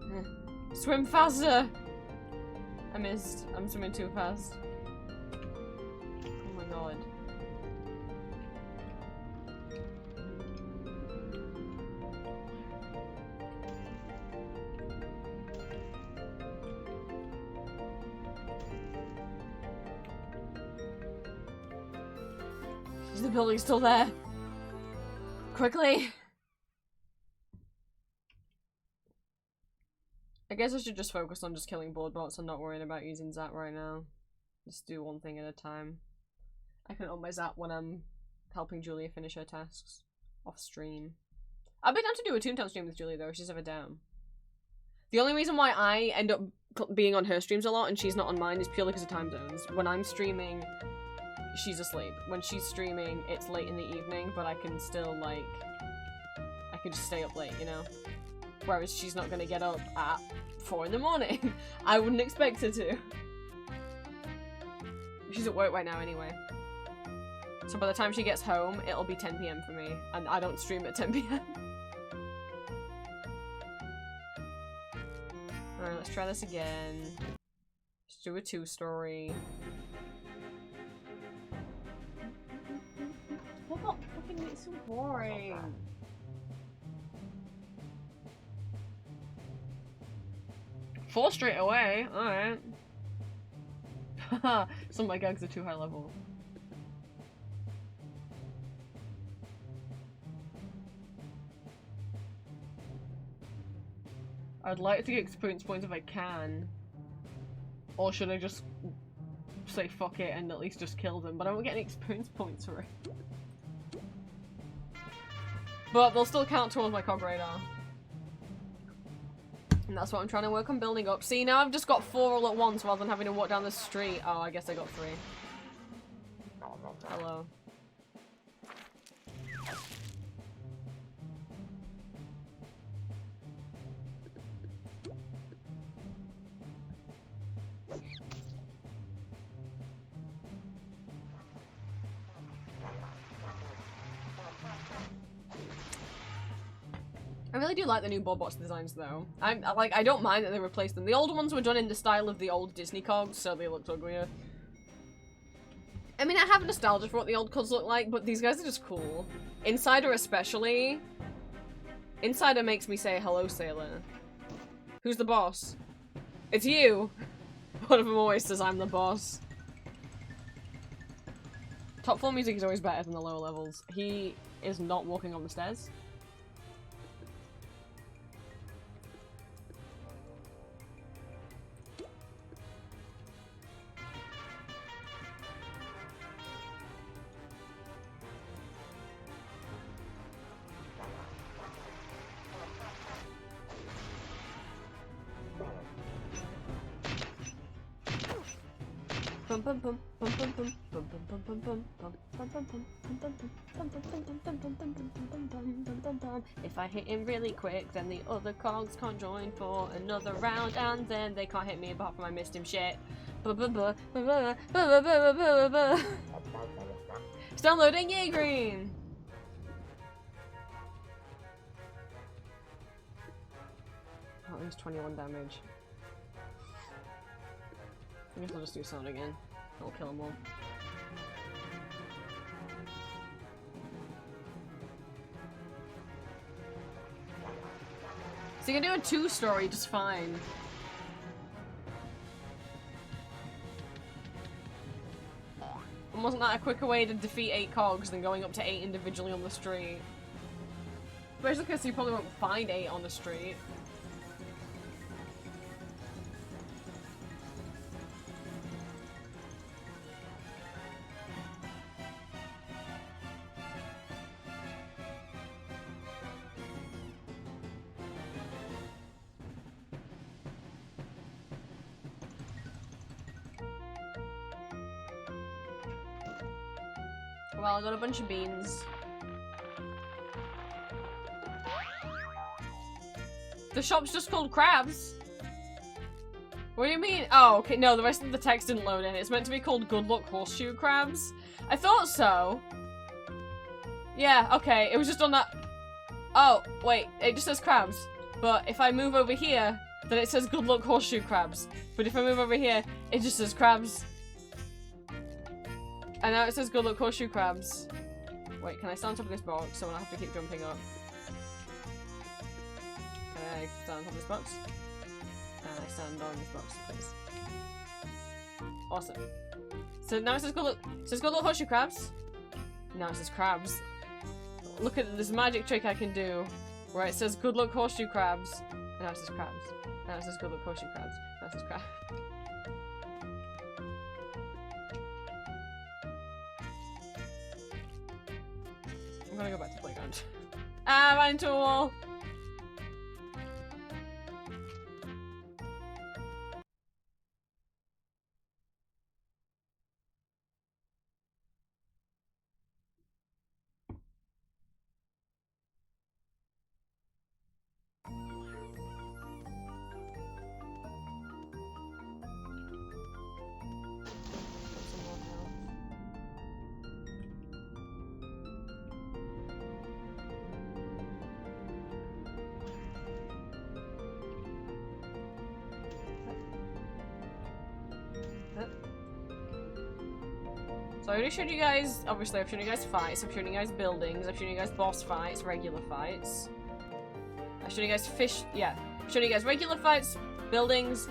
you. Swim faster! I missed. I'm swimming too fast. Oh my god. Is the building still there? Quickly! I guess I should just focus on just killing board bots and not worrying about using Zap right now. Just do one thing at a time. I can up my Zap when I'm helping Julia finish her tasks off stream. I've been down to do a Toontown stream with Julia though, if she's ever down. The only reason why I end up being on her streams a lot and she's not on mine is purely because of time zones. When I'm streaming, she's asleep. When she's streaming, it's late in the evening, but I can still, like, I can just stay up late, you know? Whereas she's not gonna get up at 4 in the morning. I wouldn't expect her to. She's at work right now anyway. So by the time she gets home, it'll be 10 PM for me, and I don't stream at 10 PM. Alright, let's try this again. Let's do a 2-story. Stop fucking, it's so boring. Four straight away, alright. Some of my gags are too high level. I'd like to get experience points if I can. Or should I just say fuck it and at least just kill them? But I won't get any experience points for it. But they'll still count towards my cog radar. And that's what I'm trying to work on building up. See, now I've just got 4 all at once rather than having to walk down the street. Oh, I guess I got 3. Hello. I really do like the new Bobots designs though. I don't mind that they replaced them. The old ones were done in the style of the old Disney cogs, so they looked uglier. I mean, I have nostalgia for what the old cogs look like, but these guys are just cool. Insider especially. Insider makes me say, hello, sailor. Who's the boss? It's you! One of them always says I'm the boss. Top 4 music is always better than the lower levels. He is not walking on the stairs. If I hit him really quick, then the other cogs can't join for another round, and then they can't hit me apart from I missed him. Shit. It's downloading. Yay, green. Oh, it was 21 damage. I guess I'll just do sound again. I'll kill them all. So you can do a 2-story just fine. And wasn't that a quicker way to defeat 8 cogs than going up to 8 individually on the street? Especially because you probably won't find 8 on the street. Well, I got a bunch of beans. The shop's just called crabs. What do you mean? Oh, okay, no, the rest of the text didn't load in. It's meant to be called Good Luck Horseshoe Crabs. I thought so. Yeah, okay, it was just on that. Oh, wait, it just says crabs. But if I move over here, then it says Good Luck Horseshoe Crabs. But if I move over here, it just says crabs. And now it says Good Luck Horseshoe Crabs. Wait, can I stand on top of this box so I don't have to keep jumping up? Can I stand on top of this box? Can I stand on this box, please? Awesome. So now it says Good Luck Horseshoe Crabs. Now it says crabs. Look at this magic trick I can do where it says Good Luck Horseshoe Crabs. And now it says crabs. Now it says Good Luck Horseshoe Crabs. Now it says crabs. I'm gonna go back to playground. Ah, ran into a wall! So I already showed you guys, obviously I've shown you guys fights, I've shown you guys buildings, I've shown you guys boss fights, regular fights. I've shown you guys I've shown you guys regular fights, buildings,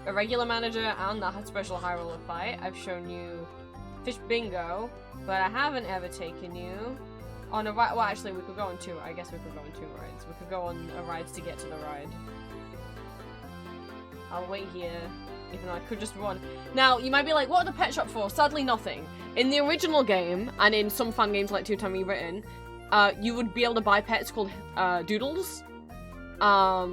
a regular manager, and that special high roller fight. I've shown you fish bingo, but I haven't ever taken you on a ride. Well, actually we could go on 2, I guess we could go on 2 rides. We could go on a ride to get to the ride. I'll wait here. Even though I could just run. Now, you might be like, what are the pet shop for? Sadly, nothing. In the original game, and in some fan games like 2 Time Rewritten, you would be able to buy pets called doodles. I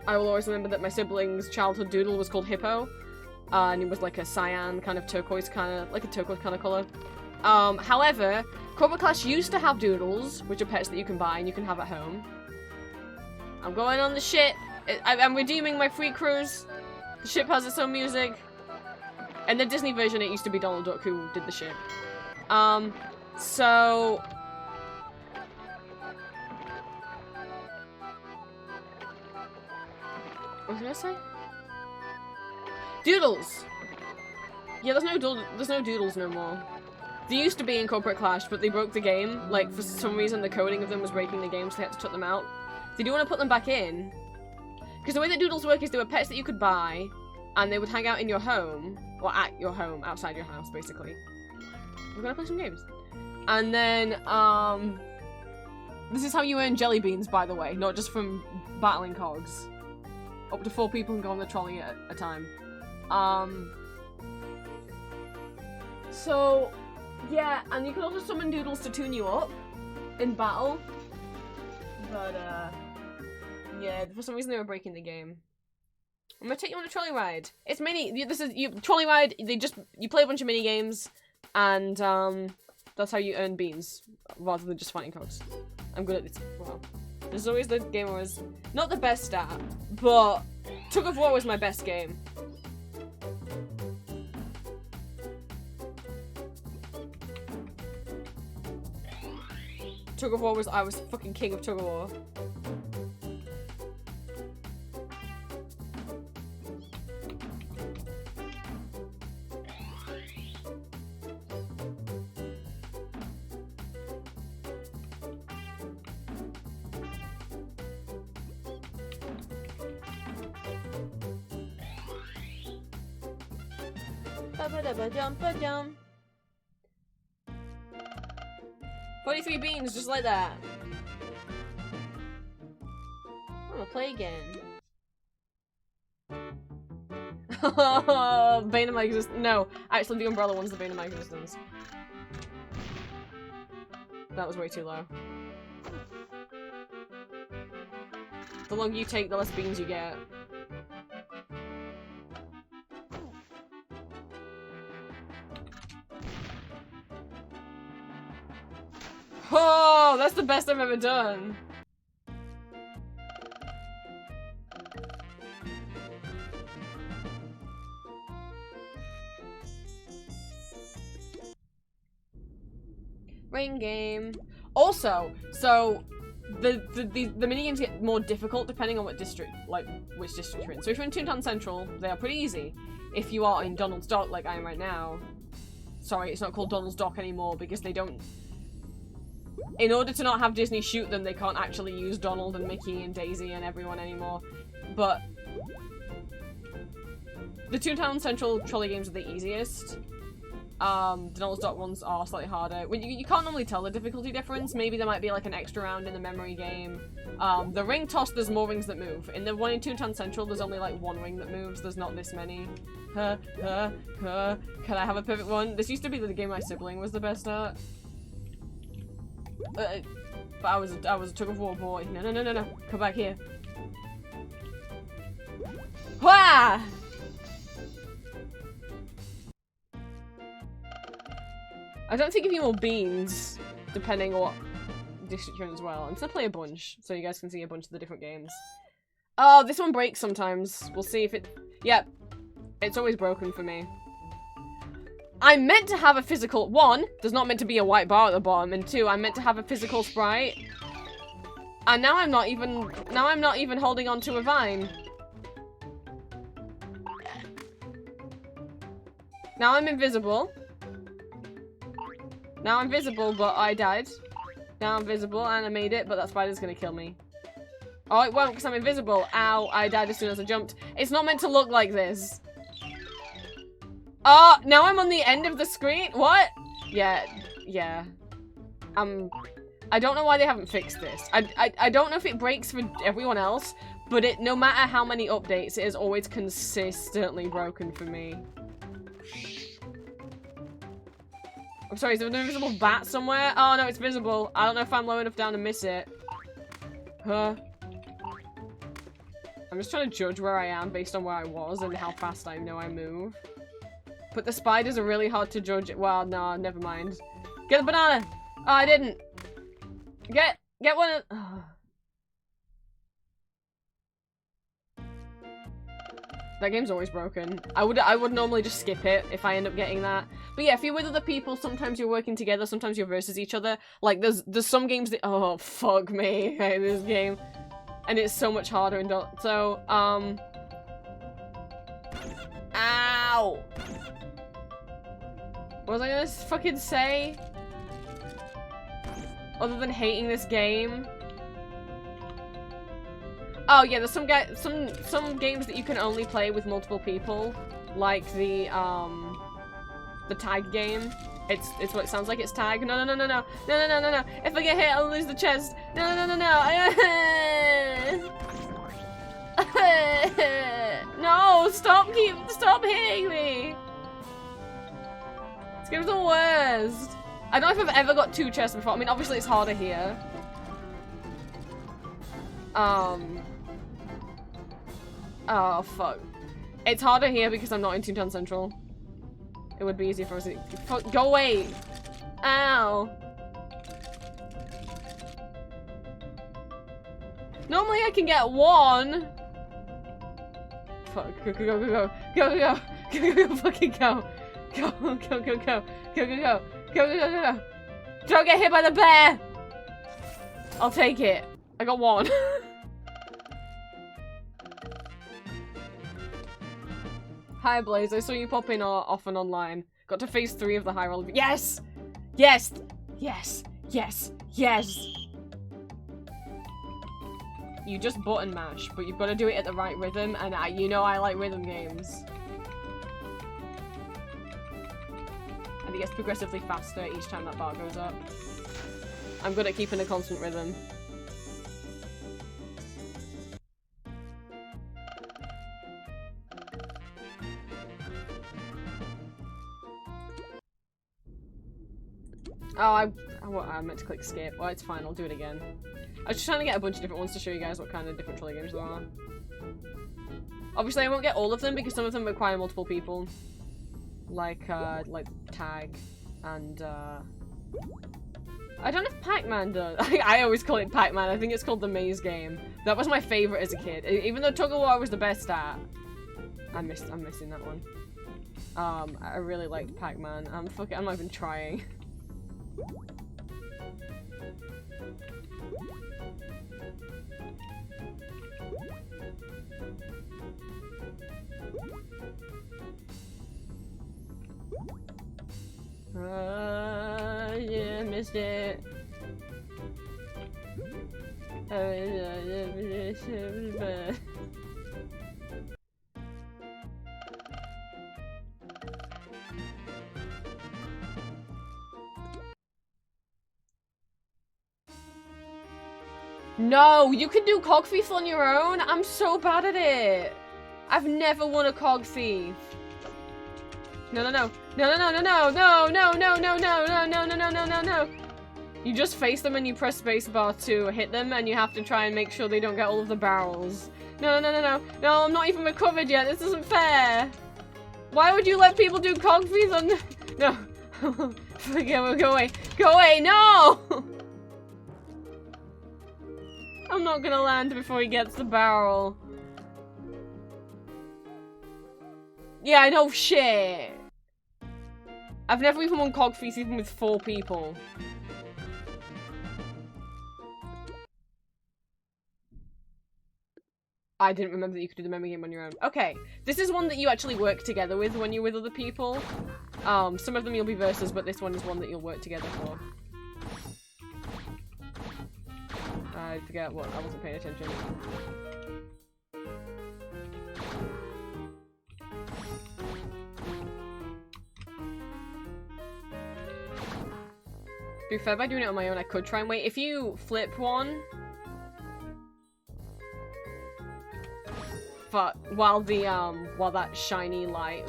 will always remember that my sibling's childhood doodle was called Hippo. And it was like a cyan kind of turquoise kind of color. However, Corporate Clash used to have doodles, which are pets that you can buy and you can have at home. I'm going on the ship. I'm redeeming my free cruise. The ship has its own music. In the Disney version, it used to be Donald Duck who did the ship. So... What was I gonna say? Doodles! Yeah, there's no doodles no more. They used to be in Corporate Clash, but they broke the game. Like, for some reason, the coding of them was breaking the game, so they had to shut them out. They do want to put them back in. Because the way that doodles work is they were pets that you could buy, and they would hang out in your home, or at your home, outside your house, basically. We're gonna play some games. And then, this is how you earn jelly beans, by the way, not just from battling cogs. Up to 4 people can go on the trolley at a time. So, yeah, and you can also summon doodles to tune you up in battle. But, yeah, for some reason they were breaking the game. I'm gonna take you on a trolley ride. It's mini. This is you trolley ride. You play a bunch of mini games, and that's how you earn beans rather than just fighting cogs. I'm good at this. Well, this is always the game I was not the best at, but Tug of War was my best game. Tug of War I was fucking king of Tug of War. Ba-ba-da-ba-dum-ba-dum. 43 beans, just like that. I'm gonna play again. Bane of my existence. No, actually, the umbrella one's the bane of my existence. That was way too low. The longer you take, the less beans you get. Oh, that's the best I've ever done. Ring game. Also, so the minigames get more difficult depending on what district, like which district you're in. So if you're in Toontown Central, they are pretty easy. If you are in Donald's Dock, like I am right now, sorry, it's not called Donald's Dock anymore because they don't. In order to not have Disney shoot them, they can't actually use Donald and Mickey and Daisy and everyone anymore. But the Toontown Central trolley games are the easiest. The Donald's Dock ones are slightly harder. You can't normally tell the difficulty difference. Maybe there might be like an extra round in the memory game. The ring toss, there's more rings that move. In the one in Toontown Central, there's only like one ring that moves. There's not this many. Can I have a perfect one? This used to be the game my sibling was the best at. But I was a Tug of War boy. No. Come back here. Wah! I don't think if you more beans, depending on what district you're in as well. I'm just gonna play a bunch, so you guys can see a bunch of the different games. Oh, this one breaks sometimes. We'll see if it... Yep. It's always broken for me. I'm meant to have a physical... One, there's not meant to be a white bar at the bottom, and two, I'm meant to have a physical sprite. And now I'm not even holding on to a vine. Now I'm invisible. Now I'm visible, but I died. Now I'm visible, and I made it, but that spider's gonna kill me. Oh, it won't, because I'm invisible. Ow, I died as soon as I jumped. It's not meant to look like this. Oh, now I'm on the end of the screen? What? Yeah. I don't know why they haven't fixed this. I don't know if it breaks for everyone else, but no matter how many updates, it is always consistently broken for me. I'm sorry, is there an invisible bat somewhere? Oh no, it's visible. I don't know if I'm low enough down to miss it. Huh? I'm just trying to judge where I am based on where I was and how fast I know I move. But the spiders are really hard to judge. Well, no, never mind. Get the banana! Oh, I didn't. Get one of... Oh. That game's always broken. I would normally just skip it if I end up getting that. But yeah, if you're with other people, sometimes you're working together, sometimes you're versus each other. Like, there's some games that... Oh, fuck me. I hate this game. And it's so much harder and... So, Ow! What was I gonna fucking say? Other than hating this game? Oh yeah, there's some games that you can only play with multiple people, like the tag game. It's what it sounds like. It's tag. No. If I get hit, I'll lose the chest. No. No, stop hitting me. This game's the worst. I don't know if I've ever got 2 chests before. I mean, obviously it's harder here. Oh, fuck. It's harder here because I'm not in Toontown Central. It would be easier for us to- Go away! Ow! Normally I can get one! Fuck, go, go, go, go, go, go, go, go, go, go, fucking go. Go, go, go, go, go, go, go, go, go, go, go, go. Don't get hit by the bear! I'll take it. I got one. Hi Blaze, I saw you pop in off and online. Got to phase 3 of the high roll. Yes! Yes! Yes! Yes! Yes! You just button mash, but you've got to do it at the right rhythm, and you know I like rhythm games. And it gets progressively faster each time that bar goes up. I'm good at keeping a constant rhythm. Oh, I meant to click skip. Well, it's fine, I'll do it again. I was just trying to get a bunch of different ones to show you guys what kind of different trolley games there are. Obviously, I won't get all of them because some of them require multiple people. Like tag and, I don't know if Pac-Man does. I always call it Pac-Man. I think it's called the Maze game. That was my favorite as a kid. Even though Tug of War was the best at. I'm missing that one. I really liked Pac-Man. I'm not even trying. Yeah, missed it. No, you can do Cog Thief on your own? I'm so bad at it. I've never won a Cog Thief. No, no, no. No, no, no, no, no, no, no, no, no, no, no, no, no, no, no, no. You just face them and you press spacebar to hit them, and you have to try and make sure they don't get all of the barrels. No, no, no, no, no. No, I'm not even recovered yet. This isn't fair. Why would you let people do Cog Thief on... No. Go away. Go away. No! I'm not gonna land before he gets the barrel. Yeah, I know, shit. I've never even won Cog Thief even with 4 people. I didn't remember that you could do the memory game on your own. Okay, this is one that you actually work together with when you're with other people. Some of them you'll be versus, but this one is one that you'll work together for. I forget what, I wasn't paying attention. To be fair, by doing it on my own, I could try and wait. If you flip one, but while that shiny light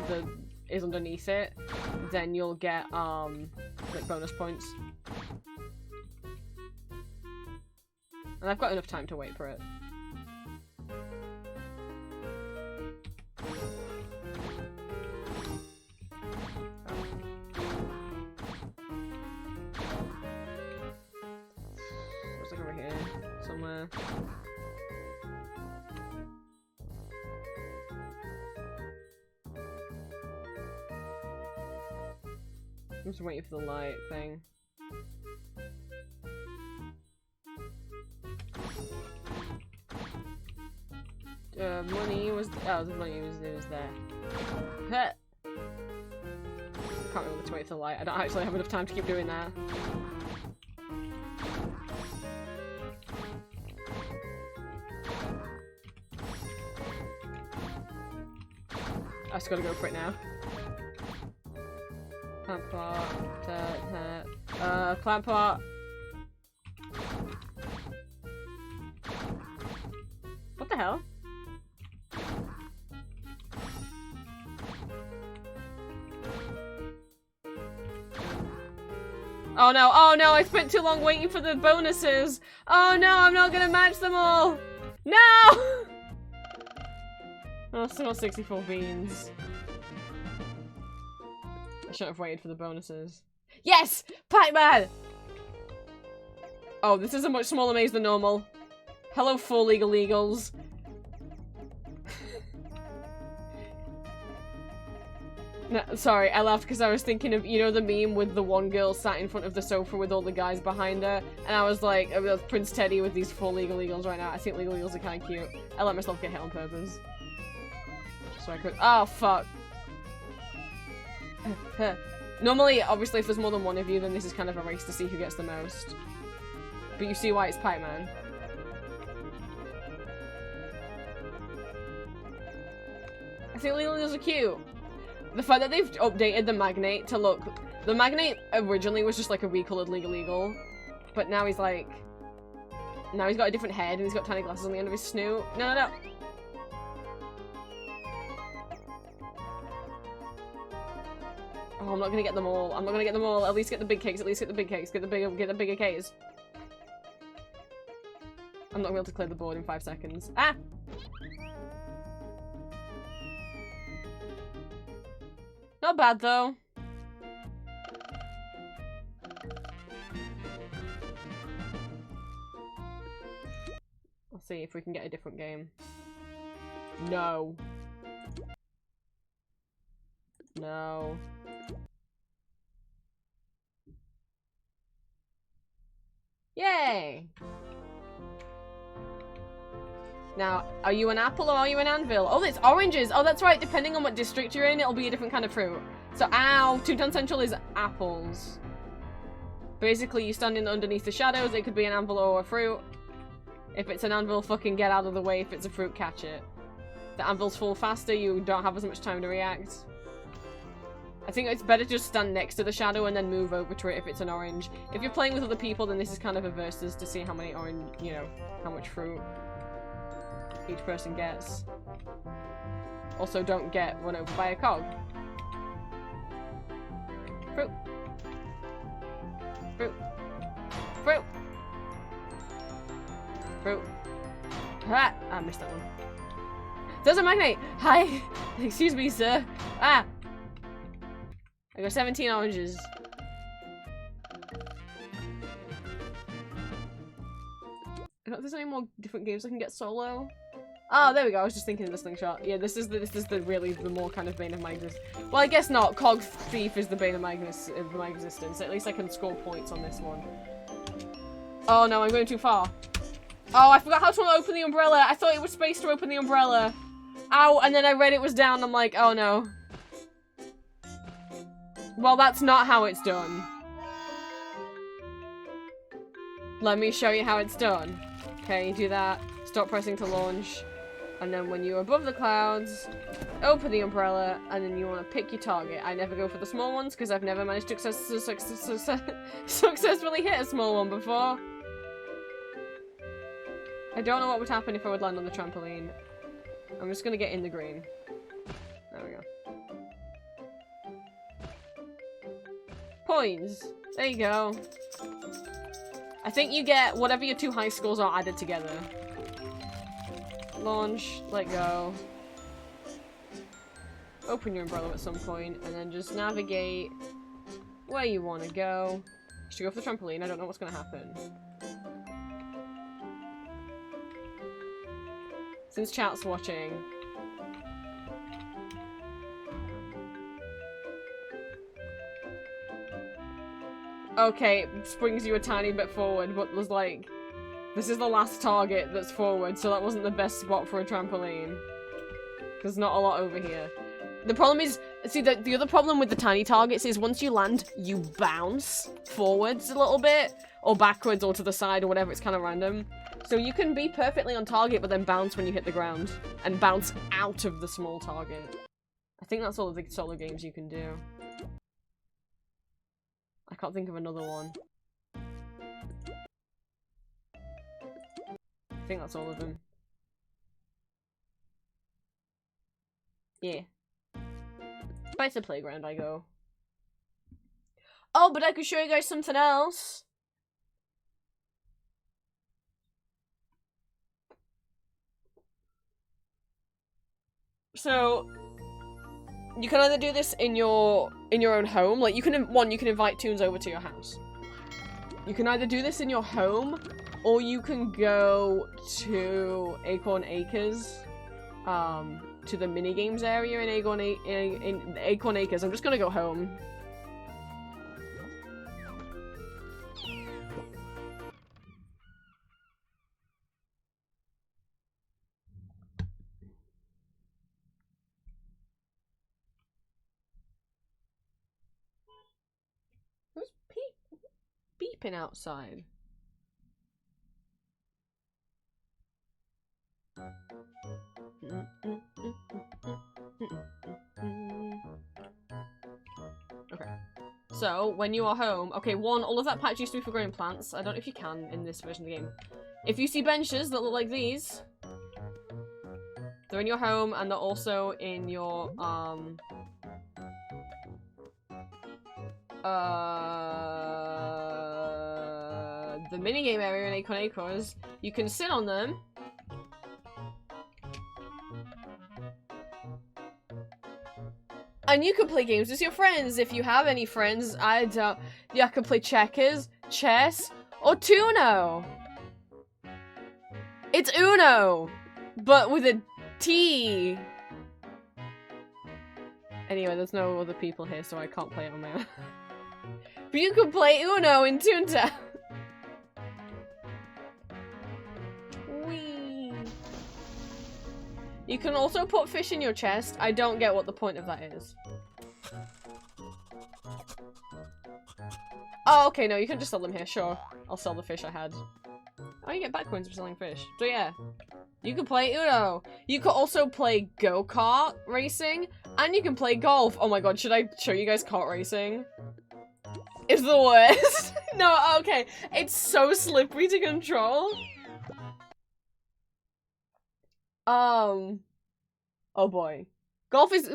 is underneath it, then you'll get like bonus points. And I've got enough time to wait for it. It's like over here, somewhere. I'm just waiting for the light thing. Money was the money was there. Huh. Can't remember to wait for the light. I don't actually have enough time to keep doing that. I just gotta go for it now. Plant pot. Plant pot. What the hell? Oh no, oh no, I spent too long waiting for the bonuses! Oh no, I'm not gonna match them all! No! Oh, still 64 beans. I shouldn't have waited for the bonuses. Yes! Pac-Man! Oh, this is a much smaller maze than normal. Hello, 4 legal eagles. No, sorry, I laughed because I was thinking of, you know, the meme with the one girl sat in front of the sofa with all the guys behind her, and I was like, Prince Teddy with these 4 legal eagles right now. I think legal eagles are kind of cute. I let myself get hit on purpose. So I could- oh, fuck. Normally, obviously, if there's more than one of you, then this is kind of a race to see who gets the most. But you see why it's Pac-Man. I think legal eagles are cute. The fact that they've updated the magnate to look... The magnate originally was just like a recolored legal eagle. But now he's like... Now he's got a different head and he's got tiny glasses on the end of his snoot. No, no, no. Oh, I'm not gonna get them all. I'm not gonna get them all. At least get the big cakes. At least get the big cakes. Get the bigger cakes. I'm not gonna be able to clear the board in 5 seconds. Ah! Not bad, though. Let's see if we can get a different game. No. No. Yay! Now, are you an apple or are you an anvil? Oh, it's oranges! Oh, that's right, depending on what district you're in, it'll be a different kind of fruit. So, ow! Toontown Central is apples. Basically, you stand in underneath the shadows, it could be an anvil or a fruit. If it's an anvil, fucking get out of the way. If it's a fruit, catch it. The anvils fall faster, you don't have as much time to react. I think it's better to just stand next to the shadow and then move over to it if it's an orange. If you're playing with other people, then this is kind of a versus to see how many orange, you know, how much fruit each person gets. Also, don't get run over by a cog. Fruit. Fruit. Fruit. Fruit. Ah! I missed that one. There's a magnate! Hi! Excuse me, sir. Ah! I got 17 oranges. I don't think there's any more different games I can get solo. Oh, there we go. I was just thinking of the slingshot. Yeah, this is the really the more kind of bane of my existence. Well, I guess not. Cog Thief is the bane of my existence. At least I can score points on this one. Oh no, I'm going too far. Oh, I forgot how to open the umbrella. I thought it was space to open the umbrella. Ow! And then I read it was down. I'm like, oh no. Well, that's not how it's done. Let me show you how it's done. Okay, you do that. Stop pressing to launch. And then when you're above the clouds, open the umbrella, and then you want to pick your target. I never go for the small ones, because I've never managed to successfully hit a small one before. I don't know what would happen if I would land on the trampoline. I'm just gonna get in the green. There we go. Points! There you go. I think you get whatever your 2 high scores are added together. Launch, let go. Open your umbrella at some point, and then just navigate where you want to go. You should go for the trampoline, I don't know what's going to happen. Since chat's watching. Okay, it springs you a tiny bit forward, but was like, this is the last target that's forward, so that wasn't the best spot for a trampoline. There's not a lot over here. The problem is, see, the other problem with the tiny targets is once you land, you bounce forwards a little bit, or backwards, or to the side, or whatever, it's kind of random. So you can be perfectly on target, but then bounce when you hit the ground, and bounce out of the small target. I think that's all of the solo games you can do. I can't think of another one. I think that's all of them. Yeah. Back to the playground I go. Oh, but I could show you guys something else. So you can either do this in your own home, like you can invite toons over to your house. You can either do this in your home, or you can go to Acorn Acres, to the minigames area in Acorn Acres. I'm just gonna go home. Who's beeping outside? Okay. So, when you are home, okay, one, all of that patch used to be for growing plants. I don't know if you can in this version of the game. If you see benches that look like these, they're in your home, and they're also in your, the minigame area in Acorn Acres. You can sit on them. And you can play games with your friends if you have any friends. I don't. Yeah, I can play checkers, chess, or Tuno. It's Uno, but with a T. Anyway, there's no other people here, so I can't play it on my own. But you can play Uno in Toontown. Whee! You can also put fish in your chest. I don't get what the point of that is. Oh, okay, no, you can just sell them here, sure. I'll sell the fish I had. Oh, you get back coins for selling fish. So yeah, you can play Uno. You can also play go-kart racing, and you can play golf. Oh my god, should I show you guys kart racing? It's the worst. No, okay. It's so slippery to control. Oh boy. Golf is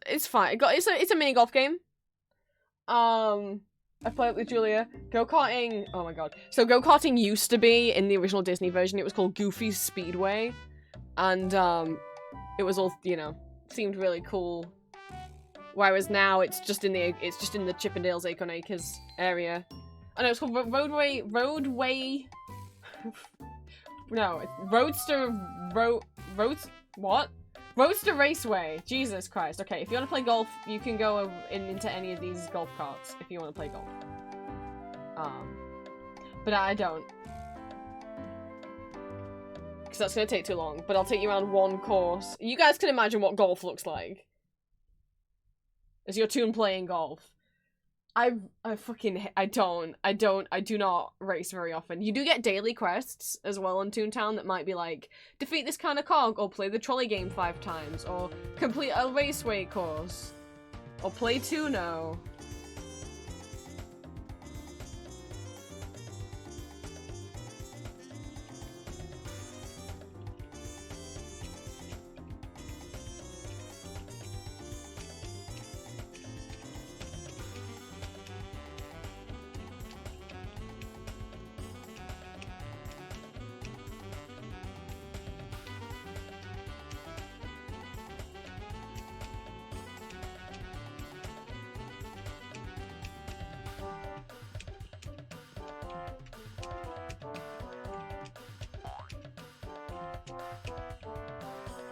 it's fine. It's a mini golf game. I play it with Julia. Go-karting, oh my god. So go-karting used to be, in the original Disney version, it was called Goofy's Speedway. And, it was all, you know, seemed really cool. Whereas now, it's just in the Chippendales Acorn Acres area. Oh no, it's called Roadster, what? Roadster Raceway. Jesus Christ. Okay, if you want to play golf, you can go into any of these golf carts if you want to play golf. But I don't. Because that's going to take too long. But I'll take you around one course. You guys can imagine what golf looks like. As your toon playing golf. I do not race very often. You do get daily quests as well in Toontown that might be like, defeat this kind of cog, or play the trolley game 5 times, or complete a raceway course, or play Tuno.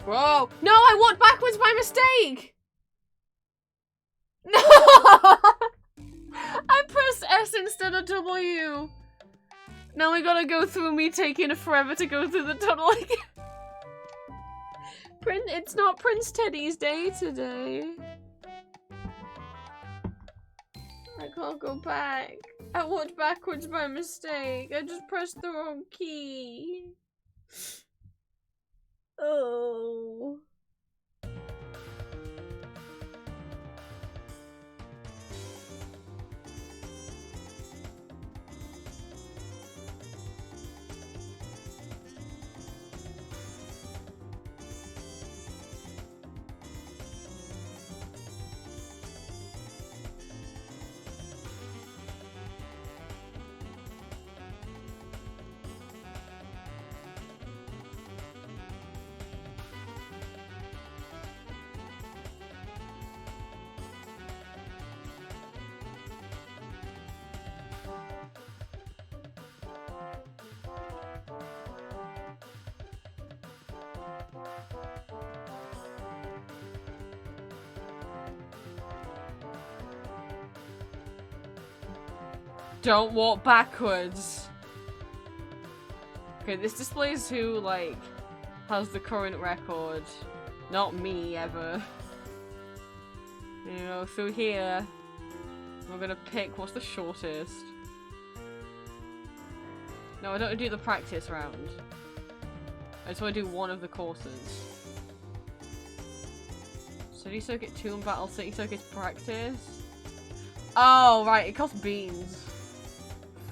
Whoa! No, I walked backwards by mistake! No! I pressed S instead of W. Now we gotta go through me taking forever to go through the tunnel again. It's not Prince Teddy's day today. I can't go back. I walked backwards by mistake. I just pressed the wrong key. Oh. Don't walk backwards. Okay, this displays who, like, has the current record. Not me, ever. You know, through here, we're gonna pick what's the shortest. No, I don't want to do the practice round. I just want to do one of the courses. City Circuit 2 and Battle City Circuit practice. Oh, right, it costs beans.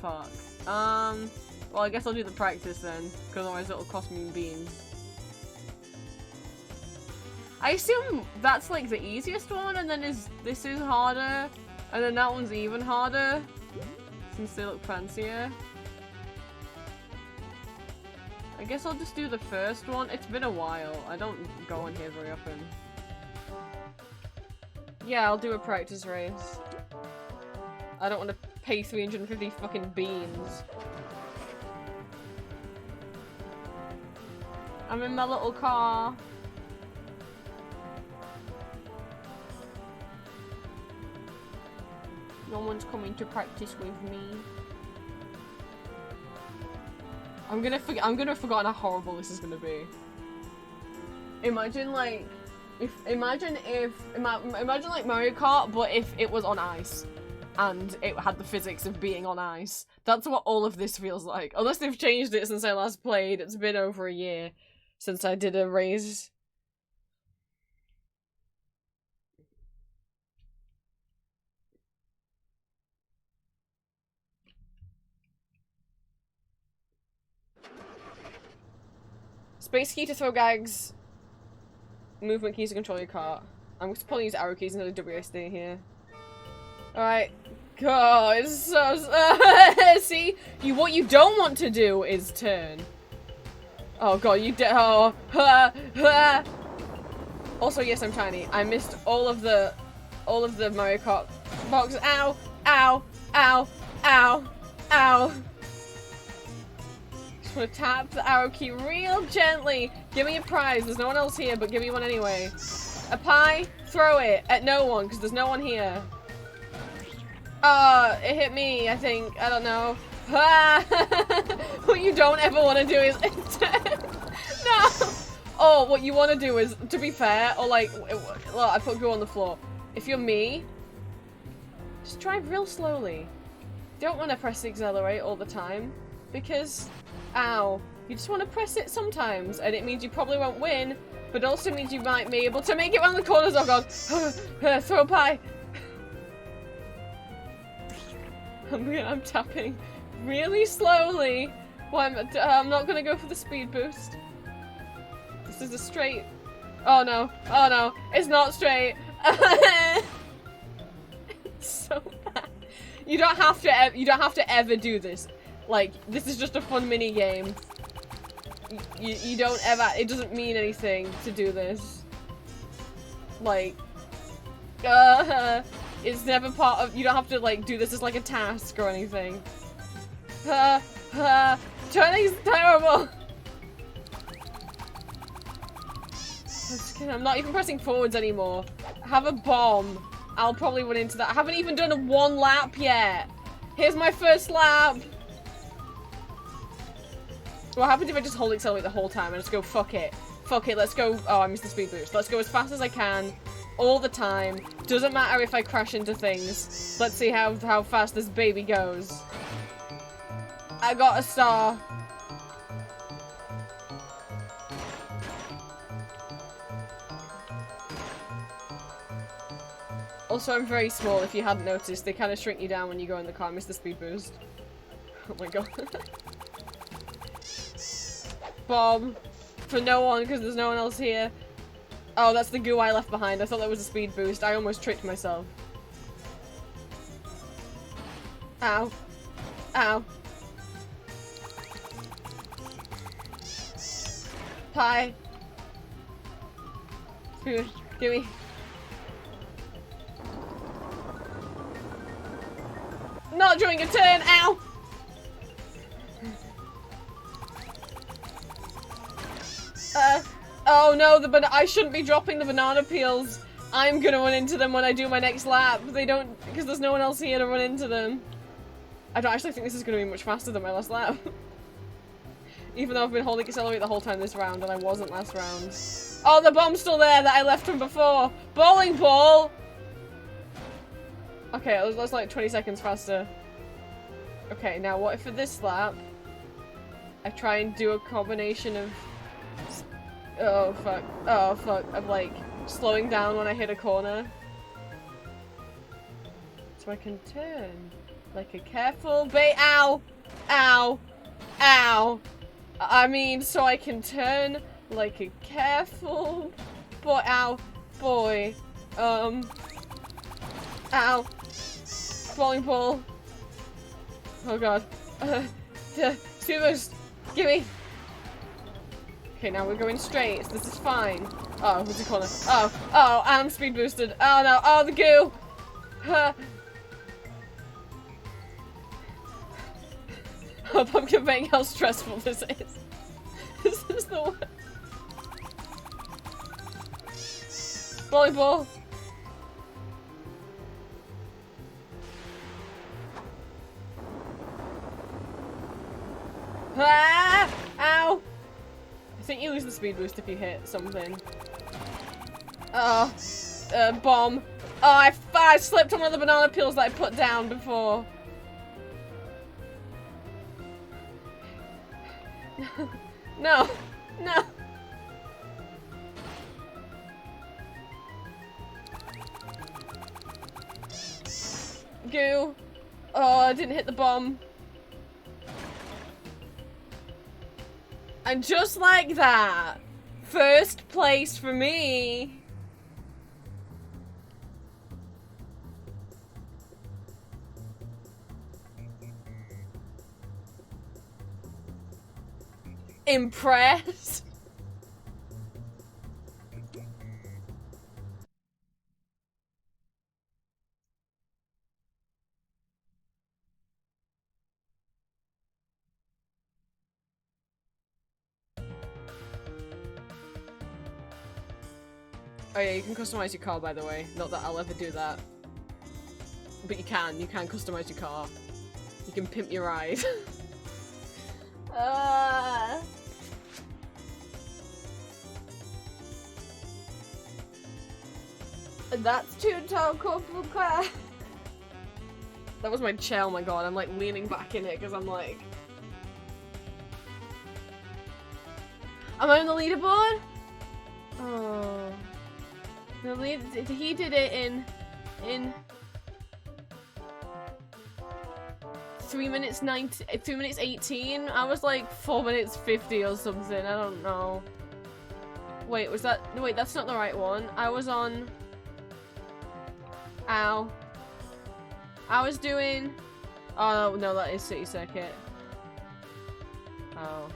Fuck. Well, I guess I'll do the practice then, because otherwise it'll cost me beans. I assume that's like the easiest one, and then this is harder, and then that one's even harder, since they look fancier. I guess I'll just do the first one. It's been a while. I don't go on here very often. Yeah, I'll do a practice race. I don't want to pay 350 fucking beans. I'm in my little car. No one's coming to practice with me. I'm gonna have forgotten how horrible this is gonna be. Imagine like imagine like Mario Kart, but if it was on ice and it had the physics of being on ice. That's what all of this feels like. Unless they've changed it since I last played. It's been over a year since I did a race. Space key to throw gags. Movement keys to control your cart. I'm just probably use arrow keys instead of WSD here. Alright. God, it's so see? What you don't want to do is turn. Oh god, you did. Oh. Also, yes, I'm tiny. I missed all of the Mario Kart boxes. Ow! Ow! Ow! Ow! Ow! Just want to tap the arrow key real gently. Give me a prize. There's no one else here, but give me one anyway. A pie? Throw it at no one, because there's no one here. It hit me, I think. I don't know. What you don't ever want to do is... No! Oh, what you want to do is, to be fair, or like... Well, I put glue on the floor. If you're me, just drive real slowly. Don't want to press accelerate all the time, because... Ow. You just want to press it sometimes, and it means you probably won't win, but also means you might be able to make it around the corners. Oh god. Throw a pie. I'm tapping really slowly. Well, I'm not gonna go for the speed boost. This is a straight. Oh no. Oh no. It's not straight. It's so bad. You don't have to ever do this. Like, this is just a fun mini game. You don't ever, it doesn't mean anything to do this. Like, it's never part of, you don't have to like do this as like a task or anything. Turning's terrible! I'm not even pressing forwards anymore. Have a bomb. I'll probably run into that. I haven't even done one lap yet. Here's my first lap. What happens if I just hold accelerate the whole time and just go, fuck it. Fuck it, let's go. Oh, I missed the speed boost. Let's go as fast as I can, all the time. Doesn't matter if I crash into things. Let's see how fast this baby goes. I got a star. Also, I'm very small, if you hadn't noticed. They kind of shrink you down when you go in the car. I missed the speed boost. Oh my god. Bomb. For no one, because there's no one else here. Oh, that's the goo I left behind. I thought that was a speed boost. I almost tricked myself. Ow. Ow. Pie. Gimme. Not doing a turn. Ow. Oh no, I shouldn't be dropping the banana peels. I'm gonna run into them when I do my next lap. They don't, because there's no one else here to run into them. I don't actually think this is going to be much faster than my last lap. Even though I've been holding accelerate the whole time this round, and I wasn't last round. Oh, the bomb's still there that I left from before! Bowling ball! Okay, that's like 20 seconds faster. Okay, now what if for this lap, I try and do a combination of... Oh fuck, of like, slowing down when I hit a corner. So I can turn like a careful ow! Ow! Ow! I mean, so I can turn like a careful boy. Ow! Boy. Ow! Bowling ball. Oh god. Speed boost! Gimme! Okay, now we're going straight, so this is fine. Oh, what's the corner? Oh, and I'm speed boosted. Oh no, oh the goo! Oh, I'm conveying how stressful this is. This is the one. Volleyball. Ah! Ow! I think you lose the speed boost if you hit something. Oh, bomb. Oh, I slipped on one of the banana peels that I put down before. No, no. Goo. Oh, I didn't hit the bomb. And just like that, first place for me. Impressed? Oh yeah, you can customize your car, by the way. Not that I'll ever do that. But you can customize your car. You can pimp your ride. And that's too tall, corporal class. That was my chair, oh my god, I'm like leaning back in it because I'm like... Am I on the leaderboard? Oh... The lead, he did it in 3 minutes 18. I was like 4 minutes 50 or something. I don't know. Wait, was that? Wait, that's not the right one. I was on. Ow. I was doing. Oh no, that is City Circuit. Oh.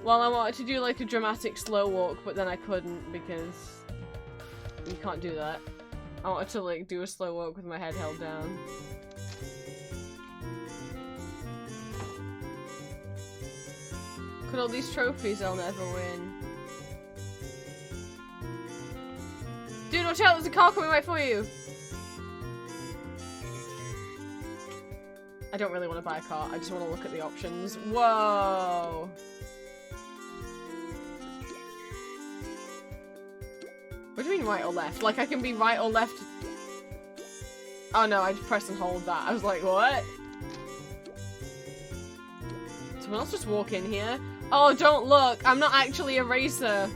Well, I wanted to do like a dramatic slow walk, but then I couldn't because you can't do that. I wanted to like do a slow walk with my head held down. Look at all these trophies I'll never win. Dude, watch out, there's a car coming right for you! I don't really want to buy a car, I just want to look at the options. Whoa! What do you mean right or left? Like I can be right or left? Oh no, I just press and hold that. I was like, what? Someone else just walk in here? Oh, don't look! I'm not actually a racer.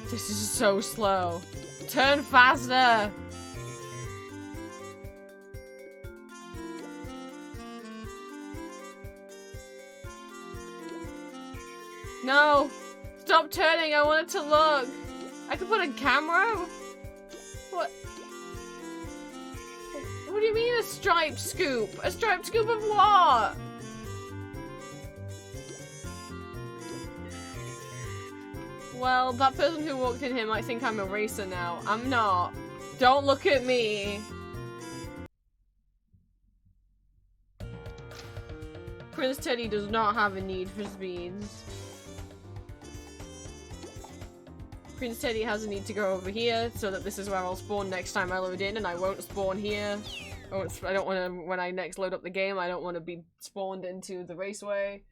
This is so slow. Turn faster! No! Stop turning, I wanted to look! I could put a camera? What? What do you mean a striped scoop? A striped scoop of what? Well, that person who walked in here might think I'm a racer now. I'm not. Don't look at me! Prince Teddy does not have a need for speeds. Prince Teddy has a need to go over here, so that this is where I'll spawn next time I load in, and I won't spawn here. I don't want to, when I next load up the game, I don't want to be spawned into the raceway.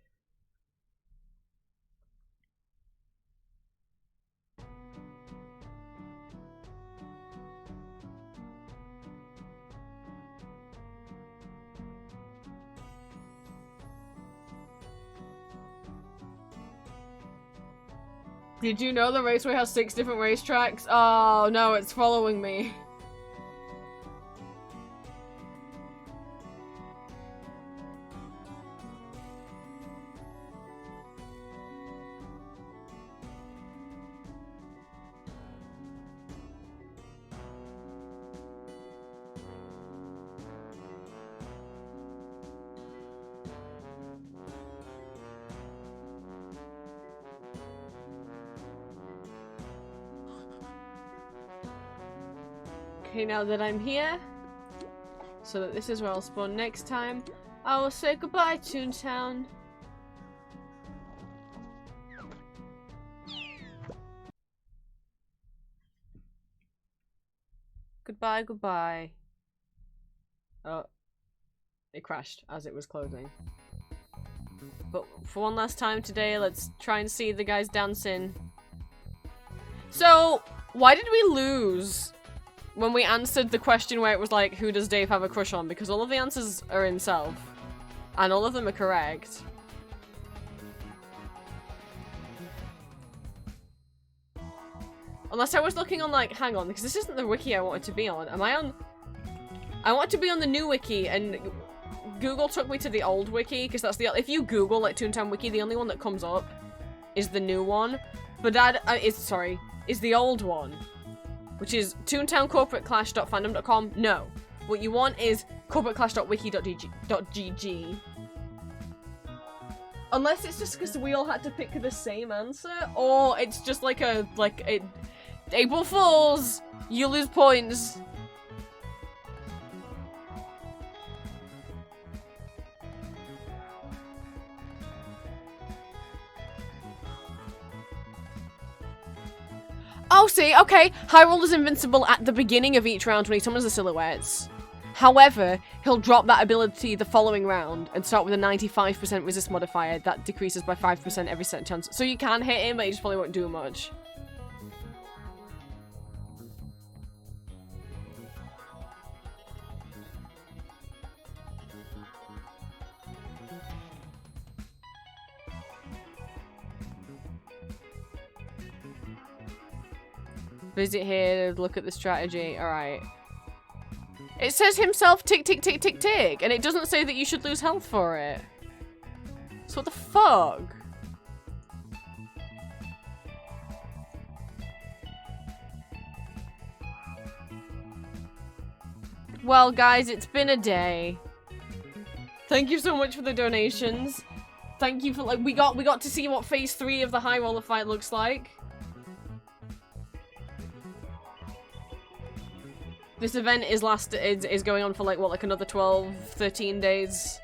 Did you know the raceway has 6 different racetracks? Oh no, it's following me. Okay, now that I'm here, so that this is where I'll spawn next time, I will say goodbye, Toontown. Goodbye, goodbye. Oh, it crashed as it was closing. But for one last time today, let's try and see the guys dancing. So, why did we lose when we answered the question where it was like, who does Dave have a crush on? Because all of the answers are himself. And all of them are correct. Unless I was looking on, like, hang on, because this isn't the wiki I wanted to be on. Am I on? I want to be on the new wiki, and Google took me to the old wiki, because that's the, if you Google, like, Toontown Wiki, the only one that comes up is the new one. But that is the old one. Which is toontowncorporateclash.fandom.com. No. What you want is corporateclash.wiki.gg. Unless it's just because we all had to pick the same answer, or it's just like April Fools! You lose points. Oh, see, okay. High Roller's invincible at the beginning of each round when he summons the silhouettes. However, he'll drop that ability the following round and start with a 95% resist modifier that decreases by 5% every set chance. So you can hit him, but he just probably won't do much. Visit here, look at the strategy. Alright. It says himself tick, tick, tick, tick, tick. And it doesn't say that you should lose health for it. So what the fuck? Well, guys, it's been a day. Thank you so much for the donations. Thank you for, like, we got to see what phase 3 of the High Roller fight looks like. This event is going on for like another 12, 13 days.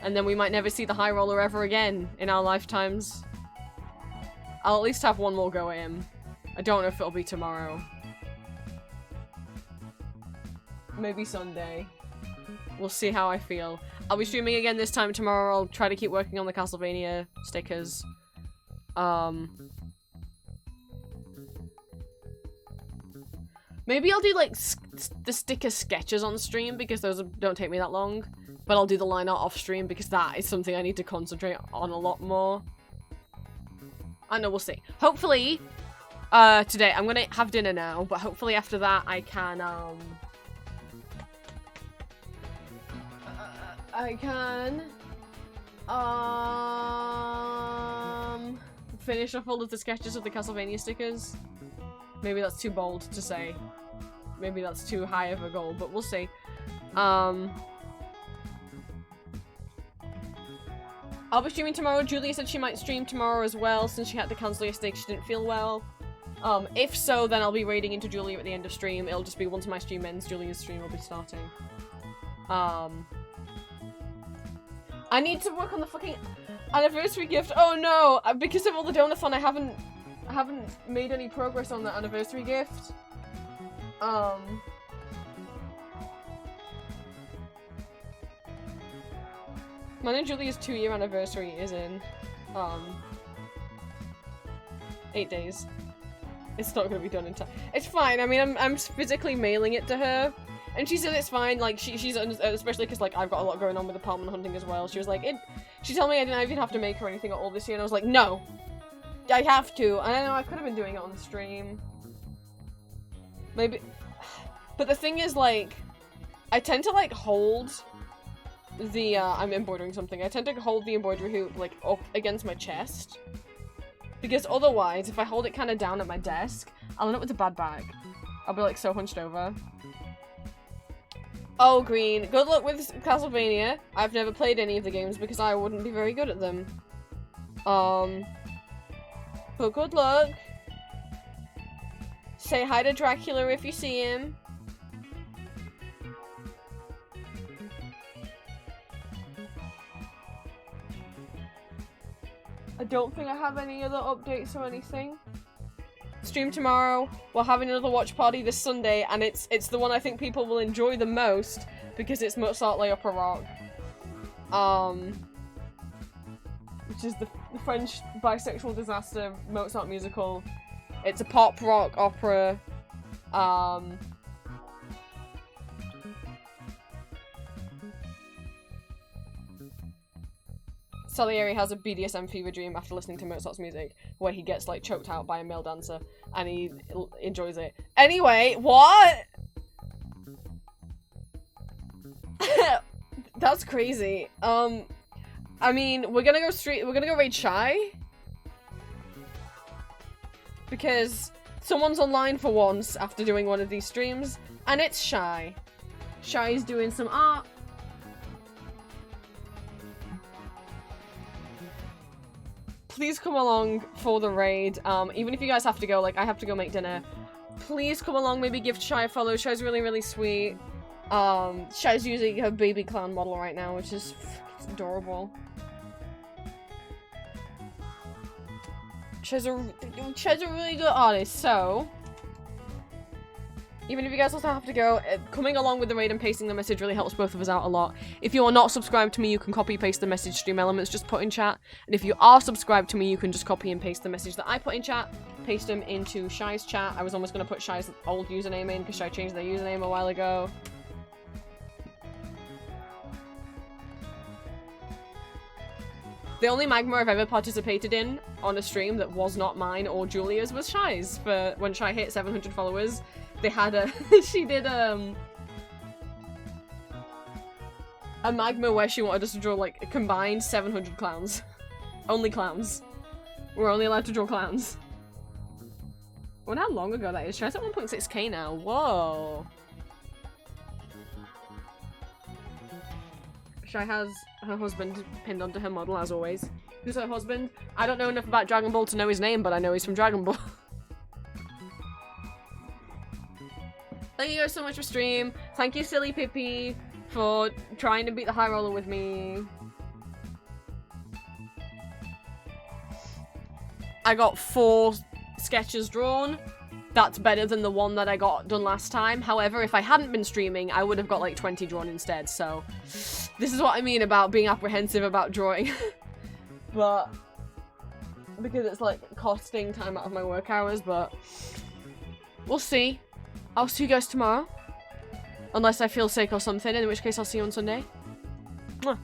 And then we might never see the High Roller ever again in our lifetimes. I'll at least have one more go at him. I don't know if it'll be tomorrow. Maybe Sunday. We'll see how I feel. I'll be streaming again this time tomorrow. I'll try to keep working on the Castlevania stickers. Maybe I'll do, like, the sticker sketches on stream, because those don't take me that long. But I'll do the line art off stream, because that is something I need to concentrate on a lot more. I know, we'll see. Hopefully, today, I'm gonna have dinner now, but hopefully after that I can, finish off all of the sketches of the Castlevania stickers. Maybe that's too bold to say. Maybe that's too high of a goal, but we'll see. I'll be streaming tomorrow. Julia said she might stream tomorrow as well, since she had to cancel yesterday because she didn't feel well. If so, then I'll be raiding into Julia at the end of stream. It'll just be once my stream ends, Julia's stream will be starting. I need to work on the fucking anniversary gift. Oh no! Because of all the Donathon, I haven't made any progress on that anniversary gift. Mine and Julia's 2-year anniversary is in 8 days. It's not gonna be done in time. It's fine. I mean, I'm physically mailing it to her, and she said it's fine. Like she's especially because like I've got a lot going on with apartment hunting as well. She was like, she told me I didn't even have to make her anything at all this year, and I was like, no, I have to. And I know I could have been doing it on the stream, maybe, but the thing is, like, I tend to like hold the I'm embroidering something. I tend to hold the embroidery hoop like up against my chest. Because otherwise, if I hold it kind of down at my desk, I'll end up with a bad bag. I'll be like so hunched over. Oh, Green. Good luck with Castlevania. I've never played any of the games because I wouldn't be very good at them. But good luck. Say hi to Dracula if you see him. I don't think I have any other updates or anything. Stream tomorrow. We're having another watch party this Sunday, and it's the one I think people will enjoy the most because it's Mozart Le Opera Rock. Which is the French bisexual disaster Mozart musical. It's a pop rock opera. Salieri has a BDSM fever dream after listening to Mozart's music, where he gets like choked out by a male dancer, and he enjoys it. Anyway, what? That's crazy. I mean, we're gonna go raid Shy, because someone's online for once after doing one of these streams, and it's Shy. Shy's doing some art. Please come along for the raid. Even if you guys have to go, like, I have to go make dinner. Please come along, maybe give Shy a follow. Shy's really, really sweet. Shy's using her baby clown model right now, which is adorable. Shy's a really good artist, so... Even if you guys also have to go, coming along with the raid and pasting the message really helps both of us out a lot. If you are not subscribed to me, you can copy and paste the message Stream Elements just put in chat. And if you are subscribed to me, you can just copy and paste the message that I put in chat, paste them into Shy's chat. I was almost going to put Shy's old username in because Shy changed their username a while ago. The only Magma I've ever participated in on a stream that was not mine or Julia's was Shy's. For when Shy hit 700 followers, they had a she did a Magma where she wanted us to draw like a combined 700 clowns. Only clowns. We're only allowed to draw clowns. I wonder how long ago that is. Shy's at 1.6k now. Whoa. Shy has her husband pinned onto her model, as always. Who's her husband? I don't know enough about Dragon Ball to know his name, but I know he's from Dragon Ball. Thank you guys so much for stream. Thank you, Silly Pippi, for trying to beat the high roller with me. I got 4 sketches drawn. That's better than the one that I got done last time. However, if I hadn't been streaming, I would have got like 20 drawn instead. So this is what I mean about being apprehensive about drawing. But because it's like costing time out of my work hours, but we'll see. I'll see you guys tomorrow. Unless I feel sick or something, in which case I'll see you on Sunday. Mwah.